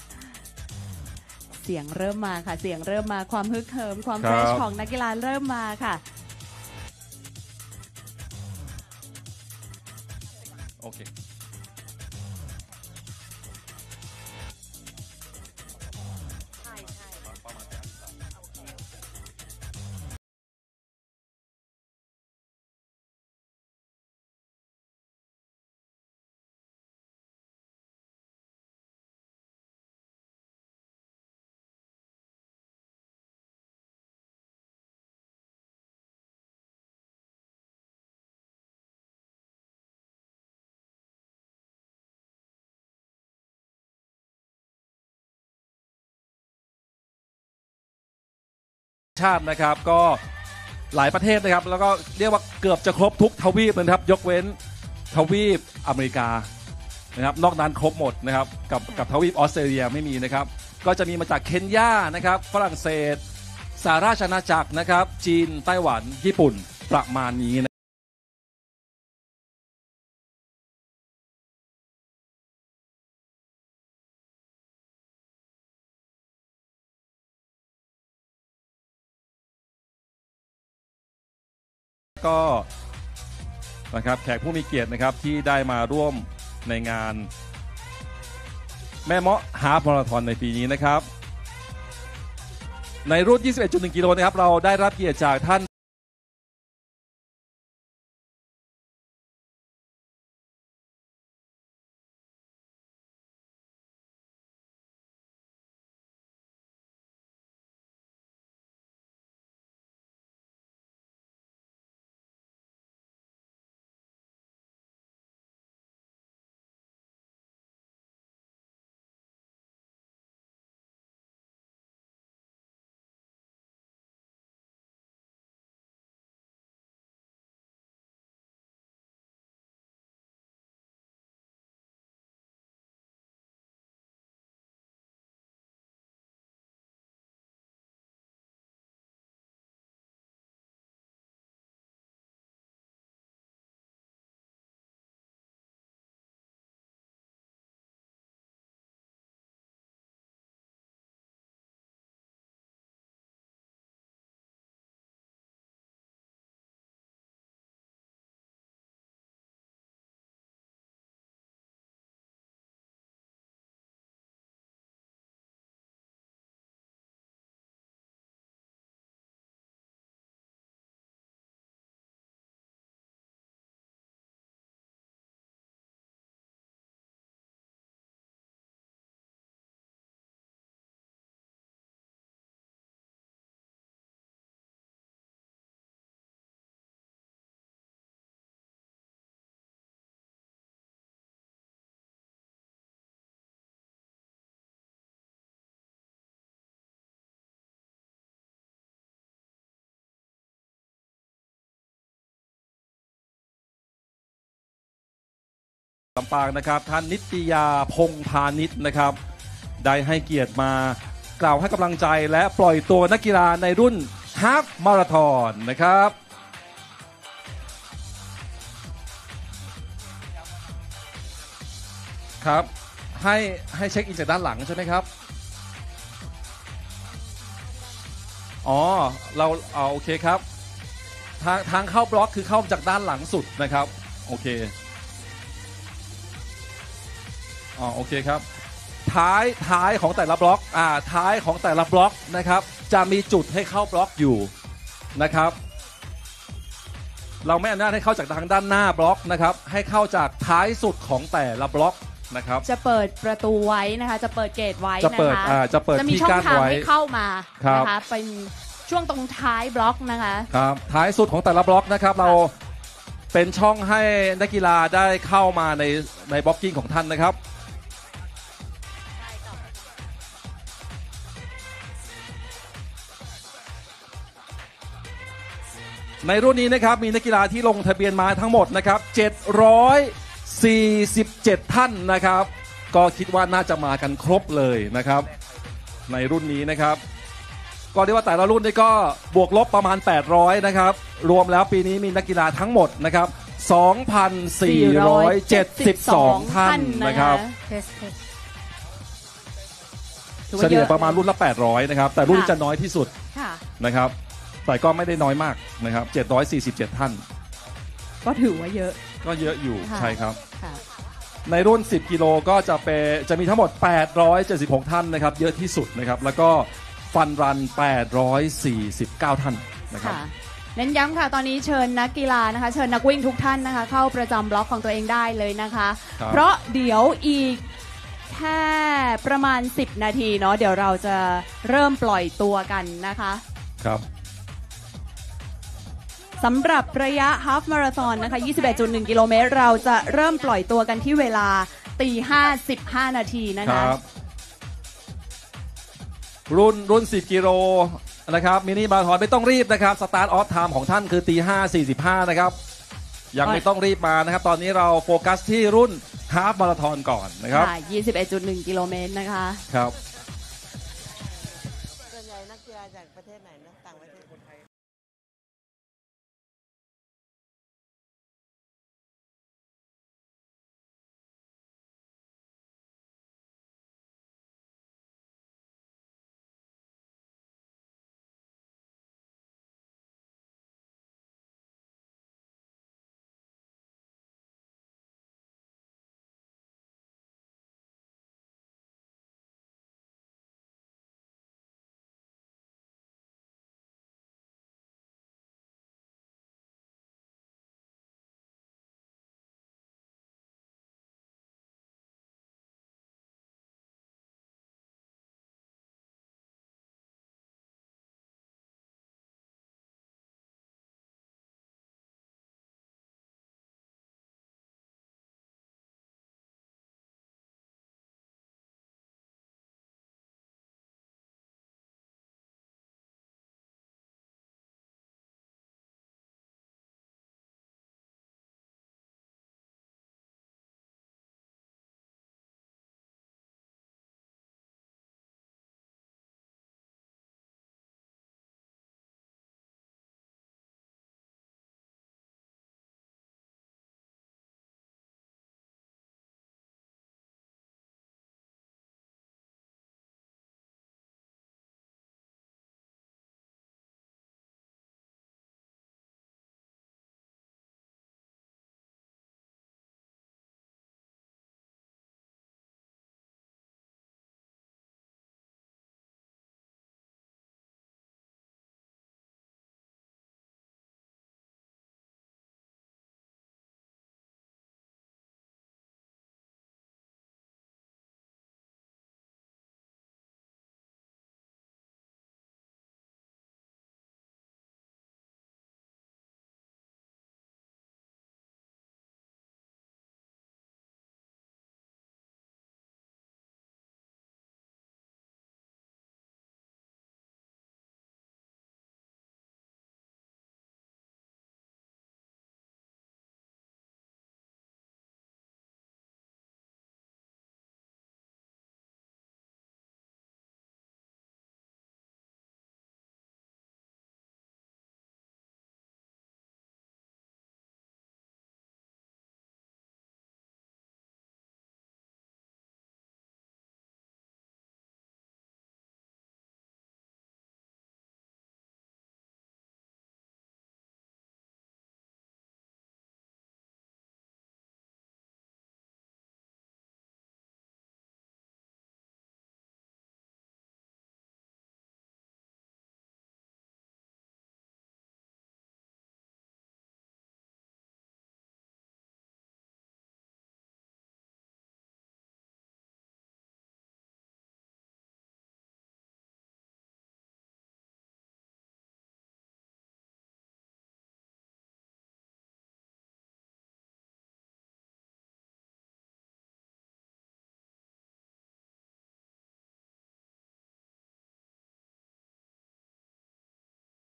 เสียงเริ่มมาค่ะเสียงเริ่มมาความฮึกเหิมความเฟรชของนักกีฬาเริ่มมาค่ะโอเคชาตินะครับก็หลายประเทศนะครับแล้วก็เรียกว่าเกือบจะครบทุกทวีปนะครับยกเว้นทวีปอเมริกานะครับนอกนั้นครบหมดนะครับกับทวีปออสเตรเลียไม่มีนะครับก็จะมีมาจากเคนยานะครับฝรั่งเศสสหราชอาณาจักรนะครับจีนไต้หวันญี่ปุ่นประมาณนี้นะก็นะครับแขกผู้มีเกียรตินะครับที่ได้มาร่วมในงานแม่เมาะฮาล์ฟมาราธอนในปีนี้นะครับในรุ่น 21.1 กิโลนะครับเราได้รับเกียรติจากท่าน ลำปางนะครับท่านนิตยาพงพาณิชย์นะครับได้ให้เกียรติมากล่าวให้กำลังใจและปล่อยตัวนักกีฬาในรุ่นฮาล์ฟมาราธอนนะครับครับให้เช็คอินจากด้านหลังใช่ไหมครับอ๋อเราเอาโอเคครับทางเข้าบล็อกคือเข้าจากด้านหลังสุดนะครับโอเคอ๋อโอเคครับท้ายของแต่ละบล็อกท้ายของแต่ละบล็อกนะครับจะมีจุดให้เข้าบล็อกอยู่นะครับเราไม่อนุญาตให้เข้าจากทางด้านหน้าบล็อกนะครับให้เข้าจากท้ายสุดของแต่ละบล็อกนะครับจะเปิดประตูไว้นะคะจะเปิดเกตไว้จะเปิดจะมีช่องทางให้เข้ามานะคะ เป็นช่วงตรงท้ายบล็อกนะคะครับท้ายสุดของแต่ละบล็อกนะครับเราเป็นช่องให้นักกีฬาได้เข้ามาในบล็อกกิ้งของท่านนะครับในรุ่นนี้นะครับมีนักกีฬาที่ลงทะเบียนมาทั้งหมดนะครับ747ท่านนะครับก็คิดว่าน่าจะมากันครบเลยนะครับในรุ่นนี้นะครับก็เรียกว่าแต่ละรุ่นนี่ก็บวกลบประมาณ800นะครับรวมแล้วปีนี้มีนักกีฬาทั้งหมดนะครับ 2,472 ท่านนะครับเฉลี่ยประมาณรุ่นละ800นะครับแต่รุ่นจะน้อยที่สุดนะครับแต่ก็ไม่ได้น้อยมากนะครับ747ท่านก็ถือว่าเยอะก็เยอะอยู่ใช่ครับในรุ่น10กิโลก็จะมีทั้งหมด876ท่านนะครับเยอะที่สุดนะครับแล้วก็ฟันรัน849ท่านนะครับเน้นย้ำค่ะตอนนี้เชิญนักกีฬานะคะเชิญนักวิ่งทุกท่านนะคะเข้าประจำบล็อกของตัวเองได้เลยนะคะเพราะเดี๋ยวอีกแค่ประมาณ10นาทีเนาะเดี๋ยวเราจะเริ่มปล่อยตัวกันนะคะครับสำหรับระยะฮาล์ฟมาราธอนนะคะ 21.1 กิโลเมตรเราจะเริ่มปล่อยตัวกันที่เวลา 5:15 นาทีนะคะรุ่น10กิโลนะครับมินิมาราธอนไม่ต้องรีบนะครับสตาร์ทออฟไทม์ของท่านคือ 5:45 นะครับยังไม่ต้องรีบมานะครับตอนนี้เราโฟกัสที่รุ่นฮาล์ฟมาราธอนก่อนนะครับ 21.1 กิโลเมตรนะคะครับส่วนใหญ่นักกีฬาจากประเทศไหนนะต่างประเทศ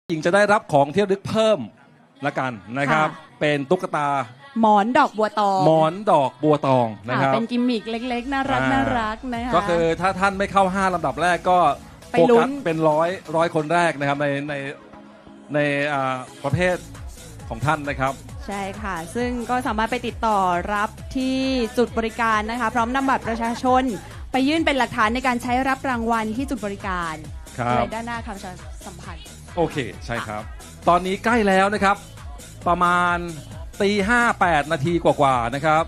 หญิงจะได้รับของที่ระลึกเพิ่มละกันนะครับ เป็นตุ๊กตาหมอนดอกบัวตองหมอนดอกบัวตองนะครับเป็นกิมมิคเล็กๆน่ารักน่ารักนะคะก็คือถ้าท่านไม่เข้า5 ลำดับแรกก็โฟกัสเป็นร้อยคนแรกนะครับในประเภทของท่านนะครับใช่ค่ะซึ่งก็สามารถไปติดต่อรับที่จุดบริการนะคะพร้อมนำบัตรประชาชนไปยื่นเป็นหลักฐานในการใช้รับรางวัลที่จุดบริการในด้านหน้าคำประชาสัมพันธ์โอเคใช่ครับตอนนี้ใกล้แล้วนะครับประมาณ8:58 นาทีกว่าๆนะครับ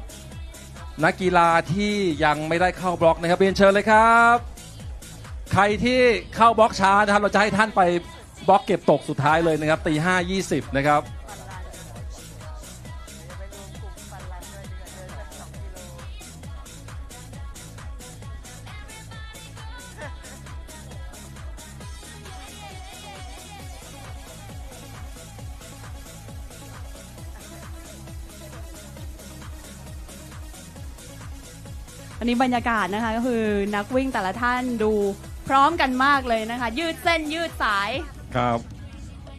นักกีฬาที่ยังไม่ได้เข้าบล็อกนะครับเรียนเชิญเลยครับใครที่เข้าบล็อกช้านะครับเราจะให้ท่านไปบล็อกเก็บตกสุดท้ายเลยนะครับ5:20 นะครับอันนี้บรรยากาศนะคะก็คือนักวิ่งแต่ละท่านดูพร้อมกันมากเลยนะคะยืดเส้นยืดสายครับ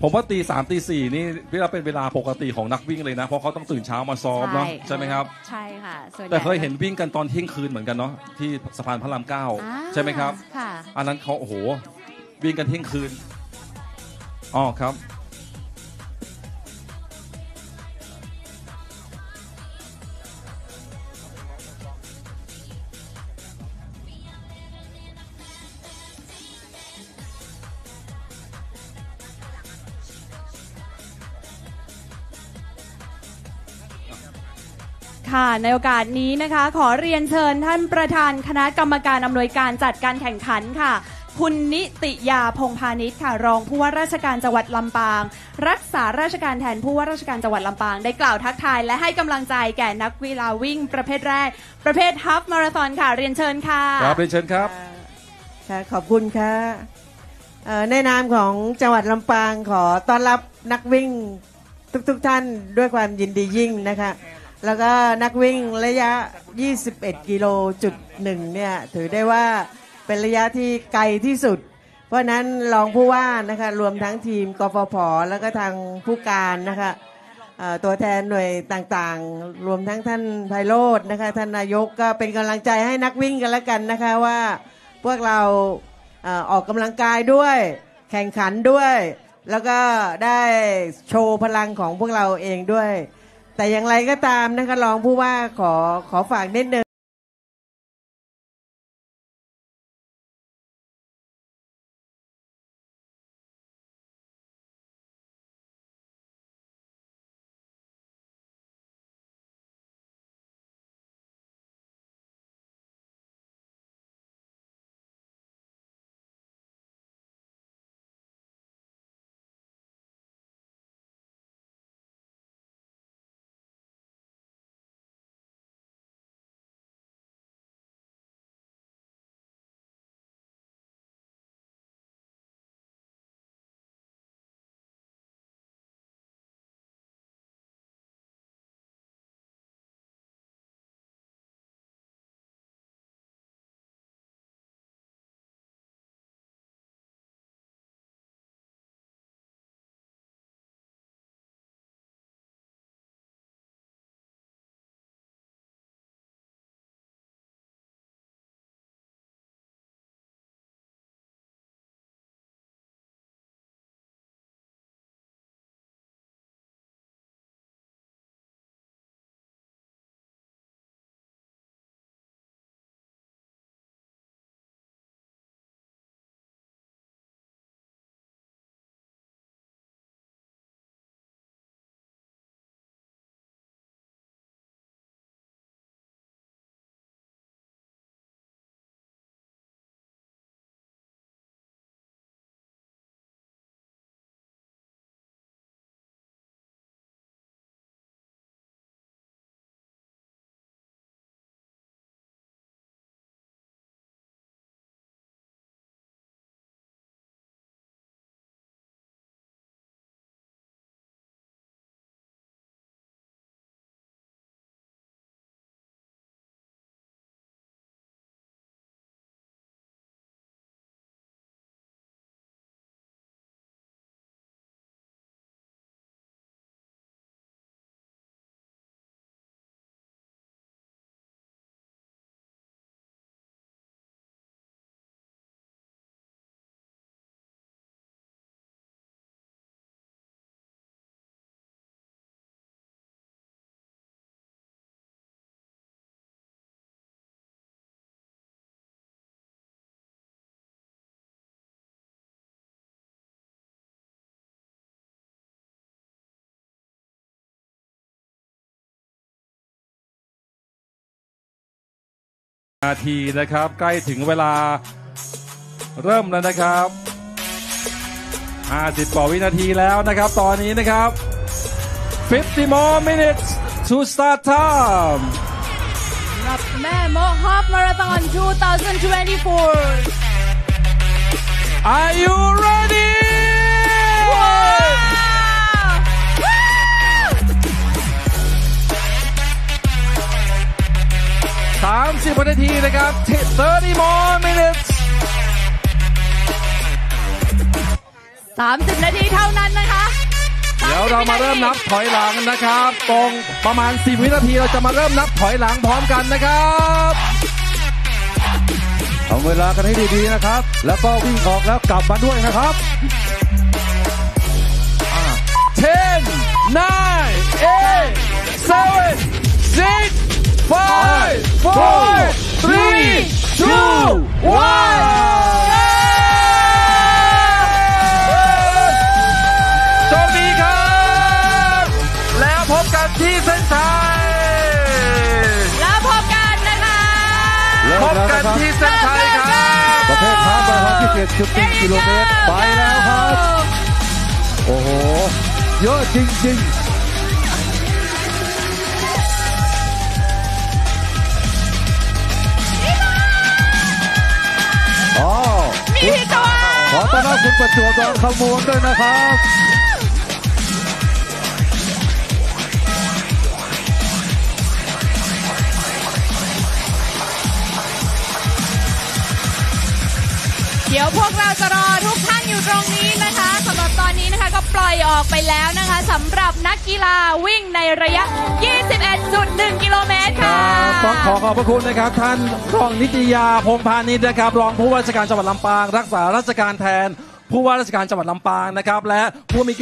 ผมว่า3 ตี 4นี่เป็นเวลาปกติของนักวิ่งเลยนะเพราะเขาต้องตื่นเช้ามาซ้อมเนาะใช่ไหมครับใช่ค่ะแต่เคยเห็นวิ่งกันตอนเที่ยงคืนเหมือนกันเนาะที่สะพานพระราม 9ใช่ไหมครับอันนั้นเขาโอ้โหวิ่งกันเที่ยงคืนอ๋อครับค่ะในโอกาสนี้นะคะขอเรียนเชิญท่านประธานคณะกรรมการอำนวยการจัดการแข่งขันค่ะคุณนิติยาพงพาณิชย์ค่ะรองผู้ว่าราชการจังหวัดลำปางรักษาราชการแทนผู้ว่าราชการจังหวัดลำปางได้กล่าวทักทายและให้กำลังใจแก่นักกีฬาวิ่งประเภทแรกประเภทฮาล์ฟมาราธอนค่ะเรียนเชิญค่ะครับเรียนเชิญครับค่ะขอบคุณค่ะในนามของจังหวัดลำปางขอต้อนรับนักวิ่งทุกท่านด้วยความยินดียิ่งนะคะแล้วก็นักวิ่งระยะ21.1 กิโลเนี่ยถือได้ว่าเป็นระยะที่ไกลที่สุดเพราะนั้นรองผู้ว่านะคะรวมทั้งทีมกฟผแล้วก็ทางผู้การนะคะตัวแทนหน่วยต่างๆรวมทั้งท่านไพโรจน์นะคะท่านนายกก็เป็นกำลังใจให้นักวิ่งกันแล้วกันนะคะว่าพวกเราออกกำลังกายด้วยแข่งขันด้วยแล้วก็ได้โชว์พลังของพวกเราเองด้วยแต่อย่างไรก็ตามนะคะรองผู้ว่าขอฝากนิดนึง นาทีนะครับใกล้ถึงเวลาเริ่มแล้วนะครับ50 กว่าวินาทีแล้วนะครับตอนนี้นะครับ50 more minutes to start time กับแม่โมฮอปมาราธอน2024 Are you ready 30 นาทีนะครับ30 more minutes 30 นาทีเท่านั้นนะคะเดี๋ยวเรามาเริ่มนับถอยหลังนะครับตรงประมาณ10 วินาทีเราจะมาเริ่มนับถอยหลังพร้อมกันนะครับทำเวลากันให้ดีๆนะครับแล้วก็วิ่งออกแล้วกลับมาด้วยนะครับ10 9 8 7 6 5 4 3 2 1โชคดีครับแล้วพบกันที่เส้นชัยแล้วพบกันนะคะพบกันที่เส้นชัยครับประเภทฮาล์ฟมาราธอนที่7.1 กิโลเมตรไปแล้วครับโอ้โหเยอะจริงๆมีพี่จวนขอต้อนรับคุณประจวบดอนคำมวลด้วยนะครับเดี๋ยวพวกเราจะรอทุกท่านอยู่ตรงนี้นะคะสำหรับตอนนี้นะคะก็ปล่อยออกไปแล้วนะคะสำหรับนักกีฬาวิ่งในระยะ 21.1 กิโลเมตรค่ะต้องขอบพระคุณนะครับท่านรองนิตยาพงพานิชนะครับรองผู้ว่าราชการจังหวัดลำปางรักษาราชการแทนผู้ว่าราชการจังหวัดลำปางนะครับและผู้มี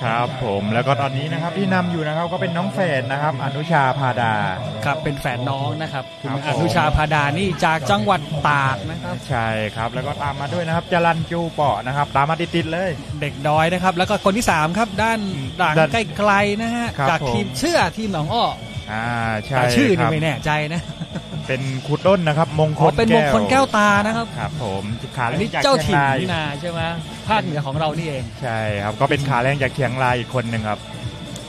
ครับผมแล้วก็ตอนนี้นะครับที่นำอยู่นะครับก็เป็นน้องแฝดนะครับอนุชาพาดาครับเป็นแฝดน้องนะครับคุณอนุชาพาดานี่จากจังหวัดตากนะครับใช่ครับแล้วก็ตามมาด้วยนะครับจรัญจูเปาะนะครับตามมาติดๆเลยเด็กน้อยนะครับแล้วก็คนที่3ครับด้านใกล้ๆนะฮะจากทีมเชื่อทีมหนองอ้อใช่ชื่อนี่ไม่แน่ใจนะเป็นครูต้นนะครับมงคลเป็นมงคลแก้วตานะครับครับผมขาแรงจากเจ้าถิ่นนี่นาใช่ไหมภาคเหนือของเรานี่เองใช่ครับก็เป็นขาแรงจากเชียงรายอีกคนหนึ่งครับ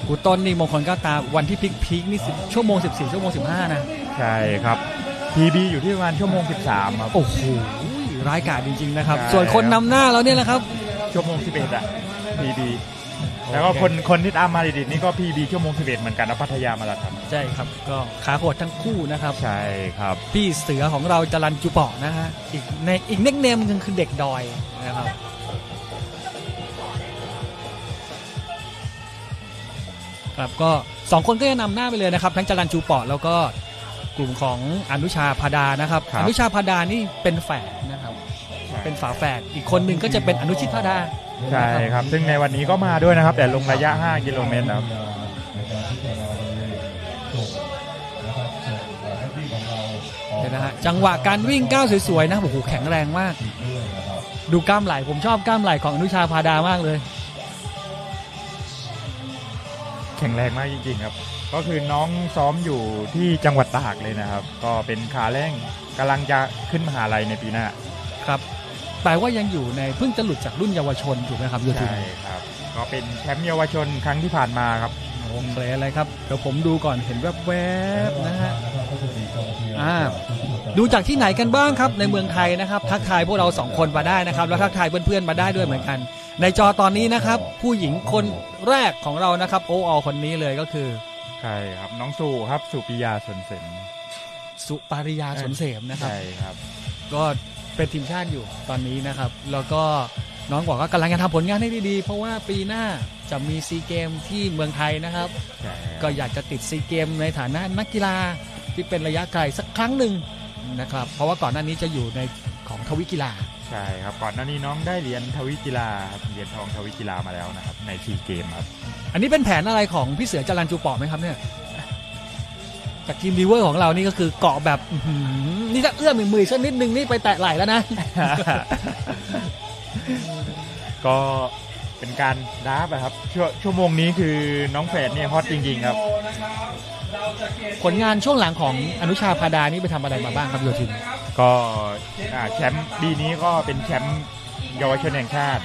ครูต้นนี่มงคลแก้วตาวันที่พีคนี่ชั่วโมง14ชั่วโมง15นะใช่ครับ PB อยู่ที่ประมาณชั่วโมง13ครับโอ้โหร้ายกาจจริงๆนะครับส่วนคนนำหน้าเราเนี่ยแหละครับชั่วโมง11อ่ะ PB แล้วก็คนที่ตามมาดิดนี่ก็ PB ชั่วโมง11เหมือนกันนะพัทยามาราธอนใช่ครับก็ขาโหดทั้งคู่นะครับใช่ครับพี่เสือของเราจรัญจูเปาะนะฮะอีกเน็กเนมนึงคือเด็กดอยนะครับครับก็2คนก็จะนำหน้าไปเลยนะครับทั้งจรัญจูเปาะแล้วก็กลุ่มของอนุชาพาดานะครับอนุชาพาดานี่เป็นแฝดนะครับเป็นฝาแฝดอีกคนหนึ่งก็จะเป็นอนุชิตพาดาใช่ครับซึ่งในวันนี้ก็มาด้วยนะครับแต่ลงระยะ5 กิโลเมตรครับเห็นนะฮะจังหวะการวิ่งก้าวสวยๆนะโอ้โหแข็งแรงมากดูกล้ามไหล่ผมชอบกล้ามไหล่ของอนุชาพาดามากเลยแข็งแรงมากจริงๆครับก็คือน้องซ้อมอยู่ที่จังหวัดตากเลยนะครับก็เป็นขาแรงกำลังจะขึ้นมหาลัยในปีหน้าครับแปลว่ายังอยู่ในเพิ่งจะหลุดจากรุ่นเยาวชนถูกไหมครับใช่ครับก็เป็นแชมป์เยาวชนครั้งที่ผ่านมาครับโอเคอะไรครับเดี๋ยวผมดูก่อนเห็นแวบๆนะฮะดูจากที่ไหนกันบ้างครับในเมืองไทยนะครับทักทายพวกเรา2คนมาได้นะครับแล้วทักทายเพื่อนๆมาได้ด้วยเหมือนกันในจอตอนนี้นะครับผู้หญิงคนแรกของเรานะครับโออคนนี้เลยก็คือใช่ครับน้องสุครับสุปิยาสนเสมสุปาริยาสนเสมนะครับใช่ครับก็เป็นทีมชาติอยู่ตอนนี้นะครับแล้วก็น้องบอกว่ากำลังจะทำผลงานให้ดีๆเพราะว่าปีหน้าจะมีซีเกมที่เมืองไทยนะครับก็อยากจะติดซีเกมในฐานะนักกีฬาที่เป็นระยะไกลสักครั้งหนึ่งนะครับเพราะว่าก่อนหน้านี้จะอยู่ในของทวิกีฬาใช่ครับก่อนหน้านี้น้องได้เหรียญทวิกีฬาเหรียญทองทวิกีฬามาแล้วนะครับในซีเกมครับอันนี้เป็นแผนอะไรของพี่เสือจรัญจูเปาะไหมครับเนี่ยจากทีมดีเวอร์ของเรานี่ก็คือเกาะแบบนี่ถ้าเอื้อมมือสักนิดนึงนี่ไปแตะไหล่แล้วนะ ก็เป็นการดราฟครับชั่วโมงนี้คือน้องแฝดเนี่ยฮอตจริงๆครับผลงานช่วงหลังของอนุชาพาดานี่ไปทำอะไรมาบ้างครับโยธินก็แชมป์ปีนี้ก็เป็นแชมป์เยาวชนแห่งชาติ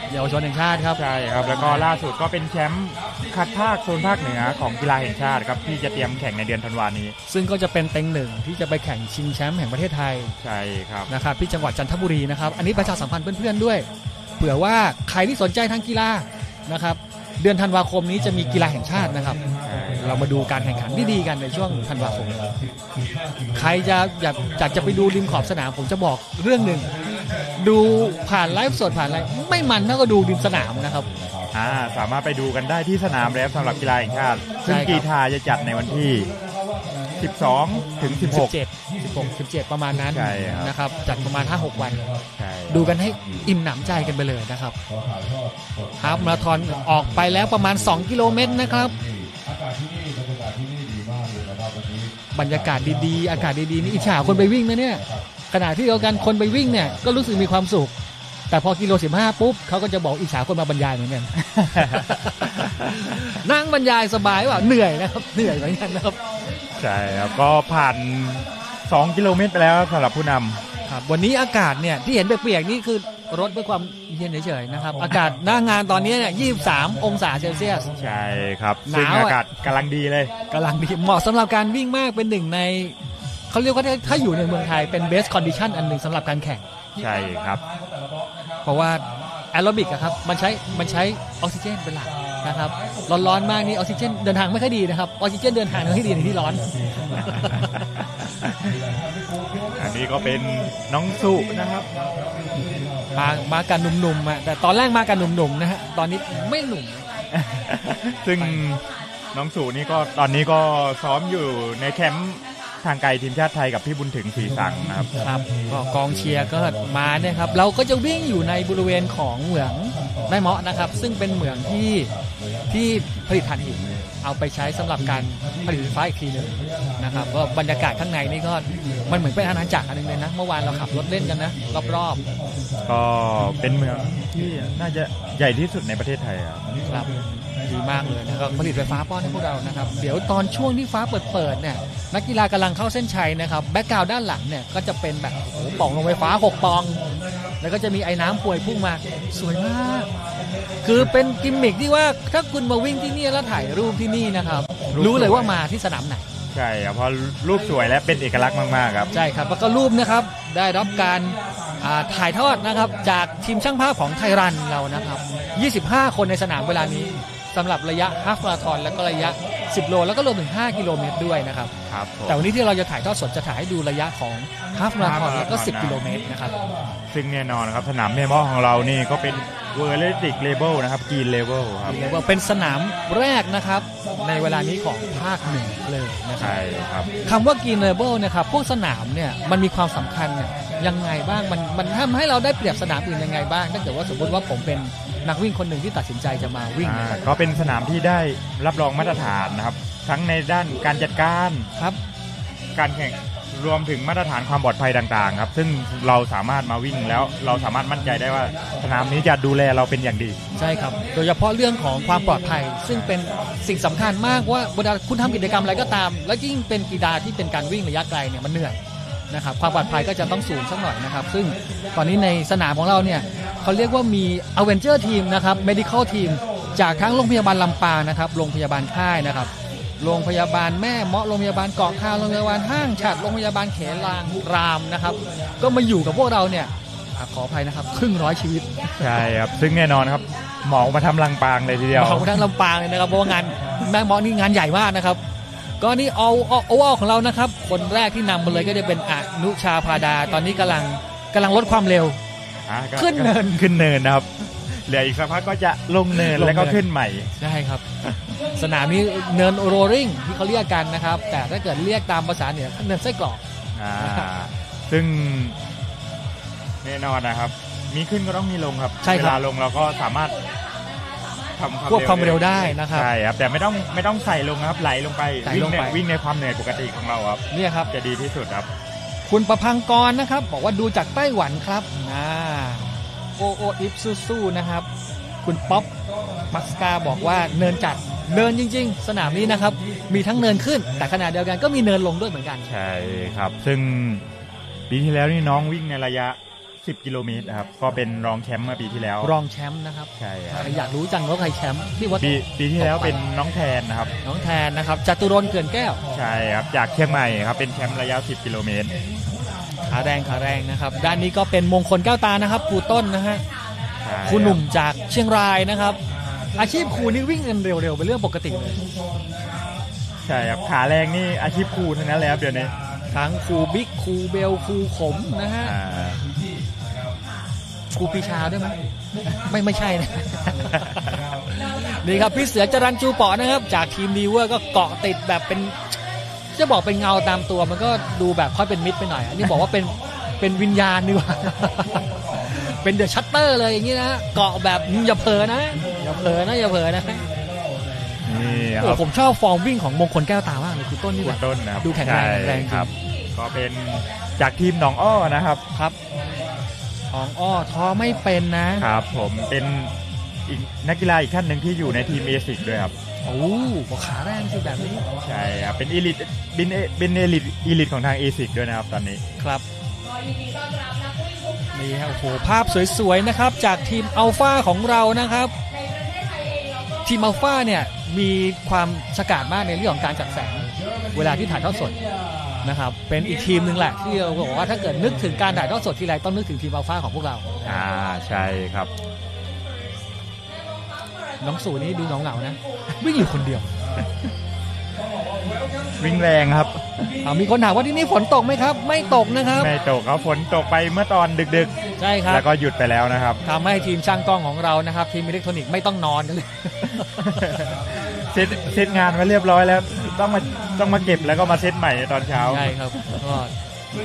ครับใช่ครับแล้วก็ล่าสุดก็เป็นแชมป์คัดภาคโซนภาคเหนือของกีฬาแห่งชาติครับที่จะเตรียมแข่งในเดือนธันวาคมนี้ซึ่งก็จะเป็นเต็งหนึ่งที่จะไปแข่งชิงแชมป์แห่งประเทศไทยใช่ครับนะครับที่จังหวัดจันทบุรีนะครับอันนี้ประชาสัมพันธ์เพื่อนๆด้วยเผื่อว่าใครที่สนใจทางกีฬานะครับเดือนธันวาคมนี้จะมีกีฬาแห่งชาตินะครับเรามาดูการแข่งขันที่ดีกันในช่วงธันวาคมใครจะอยากจะไปดูริมขอบสนามผมจะบอกเรื่องหนึ่งดูผ่านไลฟ์สดผ่านอะไรไม่มันเท่ากับดูริมสนามนะครับสามารถไปดูกันได้ที่สนามแล้วสำหรับกีฬาแห่งชาติซึ่งกีฬาจะจัดในวันที่12 ถึง 17ประมาณนั้นนะครับจัดประมาณ 5-6 วันดูกันให้อิ่มหนำใจกันไปเลยนะครับฮาล์ฟมาราธอนออกไปแล้วประมาณ2 กิโลเมตรนะครับบรรยากาศดีๆอากาศดีๆนี่อิจฉาคนไปวิ่งนะเนี่ยขณะที่เดียวกันคนไปวิ่งเนี่ยก็รู้สึกมีความสุขแต่พอกิโล15ปุ๊บเขาก็จะบอกอิจฉาคนมาบรรยายเหมือนกัน นั่งบรรยายสบายว่าเหนื่อยนะครับเหนื่อยเหมือนกันนะครับใช่ครับก็ผ่าน2 กิโลเมตรไปแล้วสำหรับผู้นำครับวันนี้อากาศเนี่ยที่เห็นเปียกๆนี่คือรถเพื่อความเย็นเฉยๆนะครับอากาศหน้างานตอนนี้เนี่ย23 องศาเซลเซียสใช่ครับซึ่งอากาศกำลังดีเลยกำลังดีเหมาะสำหรับการวิ่งมากเป็นหนึ่งในเขาเรียกว่าถ้าอยู่ในเมืองไทยเป็น best condition อันหนึ่งสำหรับการแข่งใช่ครับเพราะว่าแอโรบิกครับมันใช้ออกซิเจนเป็นหลักนะครับร้อนๆมากนี่ออกซิเจนเดินทางไม่ค่อยดีนะครับออกซิเจนเดินทางไม่ค่อยดีในที่ร้อน อันนี้ก็เป็นน้องสุนะครับมากันหนุ่มๆแต่ตอนแรกมากันหนุ่มๆนะฮะตอนนี้ไม่หนุ่ม ซึ่งน้องสุนี่ก็ตอนนี้ก็ซ้อมอยู่ในแคมป์ทางไกลทีมชาติไทยกับพี่บุญถึงศรีสังนะครับก็กองเชียร์ก็มาเนี่ยครับเราก็จะวิ่งอยู่ในบริเวณของเหมืองแม่เมาะนะครับซึ่งเป็นเหมืองที่ผลิตถ่านหินเอาไปใช้สำหรับการผลิตไฟฟ้าอีกทีนึงนะครับก็บรรยากาศข้างในนี่ก็มันเหมือนเป็นอาณาจักรอันนึงเลยนะเมื่อวานเราขับรถเล่นกันนะรอบๆก็เป็นเมืองที่น่าจะใหญ่ที่สุดในประเทศไทยครับดีมากเลยนะก็ผลิตไฟฟ้าป้อนให้พวกเรานะครับเดี๋ยวตอนช่วงที่ฟ้าเปิดเนี่ยนักกีฬากำลังเข้าเส้นชัยนะครับแบ็คกราวด์ด้านหลังเนี่ยก็จะเป็นแบบปล่องลงไฟฟ้า6 ปองแล้วก็จะมีไอ้น้ำป่วยพุ่งมาสวยมากคือเป็นกิมมิคที่ว่าถ้าคุณมาวิ่งที่นี่แล้วถ่ายรูปที่นี่นะครับรู้เลยว่ามาที่สนามไหนใช่ครับเพราะรูปสวยและเป็นเอกลักษณ์มากๆครับใช่ครับแล้วก็รูปนะครับ ได้รับการถ่ายทอดนะครับจากทีมช่างภาพของไทยรันเรานะครับ25คนในสนามเวลานี้สำหรับระยะฮาล์ฟมาราธอนแล้วก็ระยะ10โลแล้วก็รวมถึง5กิโลเมตรด้วยนะครับแต่วันนี้ที่เราจะถ่ายทอดสดจะถ่ายให้ดูระยะของฮาล์ฟมาราธอนแล้วก็10กิโลเมตรนะครับซึ่งแน่นอนครับสนามแม่เมาะของเรานี่ก็เป็น World Athletics Level นะครับ Green Level ครับเป็นสนามแรกนะครับในเวลานี้ของภาคหนึ่งเลยนะครับใช่ครับคำว่า Green Level นะครับพวกสนามเนี่ยมันมีความสำคัญยังไงบ้างมันทำให้เราได้เปรียบสนามอื่นยังไงบ้างถ้าเกิดว่าสมมติว่าผมเป็นนักวิ่งคนหนึ่งที่ตัดสินใจจะมาวิ่งก็เป็นสนามที่ได้รับรองมาตรฐานนะครับทั้งในด้านการจัดการครับการแข่งรวมถึงมาตรฐานความปลอดภัยต่างๆครับซึ่งเราสามารถมาวิ่งแล้วเราสามารถมั่นใจได้ว่าสนามนี้จะดูแลเราเป็นอย่างดีใช่ครับโดยเฉพาะเรื่องของความปลอดภัยซึ่งเป็นสิ่งสำคัญมากว่าเวลาคุณทำกิจกรรมอะไรก็ตามแล้วยิ่งเป็นกีฬาที่เป็นการวิ่งระยะไกลเนี่ยมันเหนื่อยนะครับความปลอดภัยก็จะต้องสูงสักหน่อยนะครับซึ่งตอนนี้ในสนามของเราเนี่ยเขาเรียกว่ามี Avenger Team นะครับ Medical Team จากทั้งโรงพยาบาลลำปางนะครับโรงพยาบาลค่ายนะครับโรงพยาบาลแม่เมาะโรงพยาบาลเกาะคาโรงพยาบาลห้างฉัตรโรงพยาบาลเขลางรามนะครับก็มาอยู่กับพวกเราเนี่ยขออภัยนะครับ100 ชีวิตใช่ครับซึ่งแน่นอนครับหมอมาทำลำปางเลยทีเดียวหมอมาทำลำปางเลยนะครับเพราะว่างานแม่เมาะนี่งานใหญ่มากนะครับก็นี่เอาของเรานะครับคนแรกที่นำมาเลยก็จะเป็นอนุชาพาดาตอนนี้กำลังลดความเร็วขึ้นเนินนะครับเหลืออีกสักพักก็จะลงเนินแล้วก็ขึ้นใหม่ใช่ครับสนามนี้เนินโรลลิ่งที่เขาเรียกกันนะครับแต่ถ้าเกิดเรียกตามภาษาเหนือเนินไส้กรอกซึ่งแน่นอนนะครับมีขึ้นก็ต้องมีลงครับเวลาลงเราก็สามารถควบความเร็วได้นะครับใช่ครับแต่ไม่ต้องใส่ลงครับไหลลงไปวิ่งในความเหนื่อยปกติของเราครับเนี่ยครับจะดีที่สุดครับคุณประพังกรนะครับบอกว่าดูจากไต้หวันครับโออิฟสู้ๆนะครับคุณป๊อปมัสกาบอกว่าเนินจัดเนินจริงๆสนามนี้นะครับมีทั้งเนินขึ้นแต่ขณะเดียวกันก็มีเนินลงด้วยเหมือนกันใช่ครับซึ่งปีที่แล้วนี่น้องวิ่งในระยะ10 กิโลเมตรครับก็เป็นรองแชมป์เมื่อปีที่แล้วรองแชมป์นะครับใช่ครับอยากรู้จังว่าใครแชมป์ที่วัดปีที่แล้วเป็นน้องแทนนะครับน้องแทนนะครับจตุรนต์เขื่อนแก้วใช่ครับจากเชียงใหม่ครับเป็นแชมป์ระยะ10 กิโลเมตรขาแรงนะครับด้านนี้ก็เป็นมงคลแก้วตานะครับครูต้นนะฮะครูหนุ่มจากเชียงรายนะครับอาชีพครูนี่วิ่งกันเร็วๆเป็นเรื่องปกติเลยใช่ครับขาแรงนี่อาชีพครูทั้งนั้นเลยครับเดี๋ยวนี้ทั้งครูบิ๊กครูเบลครูขมนะฮะครูปีชาด้วยไหมไม่ใช่นะ นี่ครับพี่เสือจรัญจูปอนะครับจากทีมดีเวอร์ก็เกาะติดแบบเป็นจะบอกเป็นเงาตามตัวมันก็ดูแบบค่อยเป็นมิตรไปหน่อยอันนี้บอกว่าเป็นวิญญาณดีกว่า เป็นเดอะชัตเตอร์เลยอย่างนี้นะเกาะแบบอย่าเผลอนะนี่ครับผมชอบฟอร์มวิ่งของมงคลแก้วตามากเลยคือต้นนี่แบบดูแข็งแรงครับก็เป็นจากทีมหนองอ้อนะครับครับของอ้อท้อไม่เป็นนะครับผมเป็นอีกนักกีฬาอีกท่านหนึ่งที่อยู่ในทีมเอซิกด้วยครับโอ้ขาแรงสิแบบนี้ใช่ครับเป็นอีลิทเป็นเอลิทของทางเอซิกด้วยนะครับตอนนี้ครับนี่ฮะโอ้โหภาพสวยๆนะครับจากทีมอัลฟาของเรานะครับทีมอัลฟาเนี่ยมีความฉกาจมากในเรื่องของการจัดแสงเวลาที่ถ่ายทอดสดนะครับเป็นอีกทีมนึงแหละที่เราบอกว่าถ้าเกิดนึกถึงการถ่ายทอดสดทีไรต้องนึกถึงทีมอัลฟาของพวกเราใช่ครับน้องสูนี่ดูเหงาๆนะวิ่งอยู่คนเดียววิ่งแรงครับมีคนถามว่าที่นี่ฝนตกไหมครับไม่ตกนะครับไม่ตกครับฝนตกไปเมื่อตอนดึกๆใช่ครับแล้วก็หยุดไปแล้วนะครับทำให้ทีมช่างกล้องของเรานะครับทีมอิเล็กทรอนิกส์ไม่ต้องนอนกันเลยเซตงานมาเรียบร้อยแล้วต้องมาเก็บแล้วก็มาเซตใหม่ตอนเช้าใช่ครับก็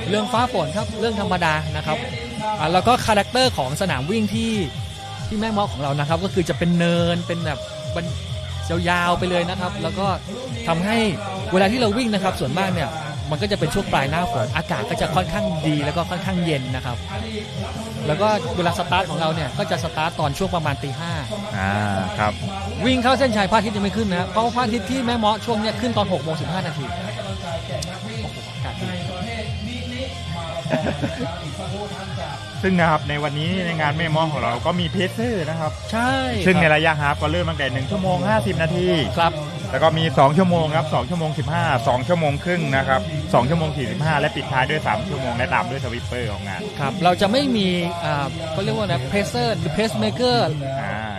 เรื่องฟ้าฝนครับเรื่องธรรมดานะครับแล้วก็คาแรคเตอร์ของสนามวิ่งที่แม่เมาะของเรานะครับก็คือจะเป็นเนินเป็นแบบยาวๆไปเลยนะครับแล้วก็ทำให้เวลาที่เราวิ่งนะครับส่วนมากเนี่ยมันก็จะเป็นช่วงปลายหน้าฝนอากาศก็จะค่อนข้างดีแล้วก็ค่อนข้างเย็นนะครับแล้วก็เวลาสตาร์ทของเราเนี่ยก็จะสตาร์ทตอนช่วงประมาณ 5:00 นครับวิ่งเข้าเส้นชัยพระอาทิตย์ยังไม่ขึ้นนะเพราะพระอาทิตย์ที่แม่เมาะช่วงนี้ขึ้นตอน 6:15 นโอ้โหอากาศดีซึ่งนะครับในวันนี้ในงานแม่เมาะของเราก็มีเพซเซอร์นะครับใช่ซึ่งในระยะฮาล์ฟก็เริ่มตั้งแต่1 ชั่วโมง 50 นาทีครับ แล้วก็มี2ชั่วโมงครับ2ชั่วโมง15 2ชั่วโมงครึ่งนะครับ2ชั่วโมง45และปิดท้ายด้วย3ชั่วโมงและตามด้วยสวิปเปอร์ของงานครับเราจะไม่มีเขาเรียกว่าเพรสเซอร์หรือเพสเมเกอร์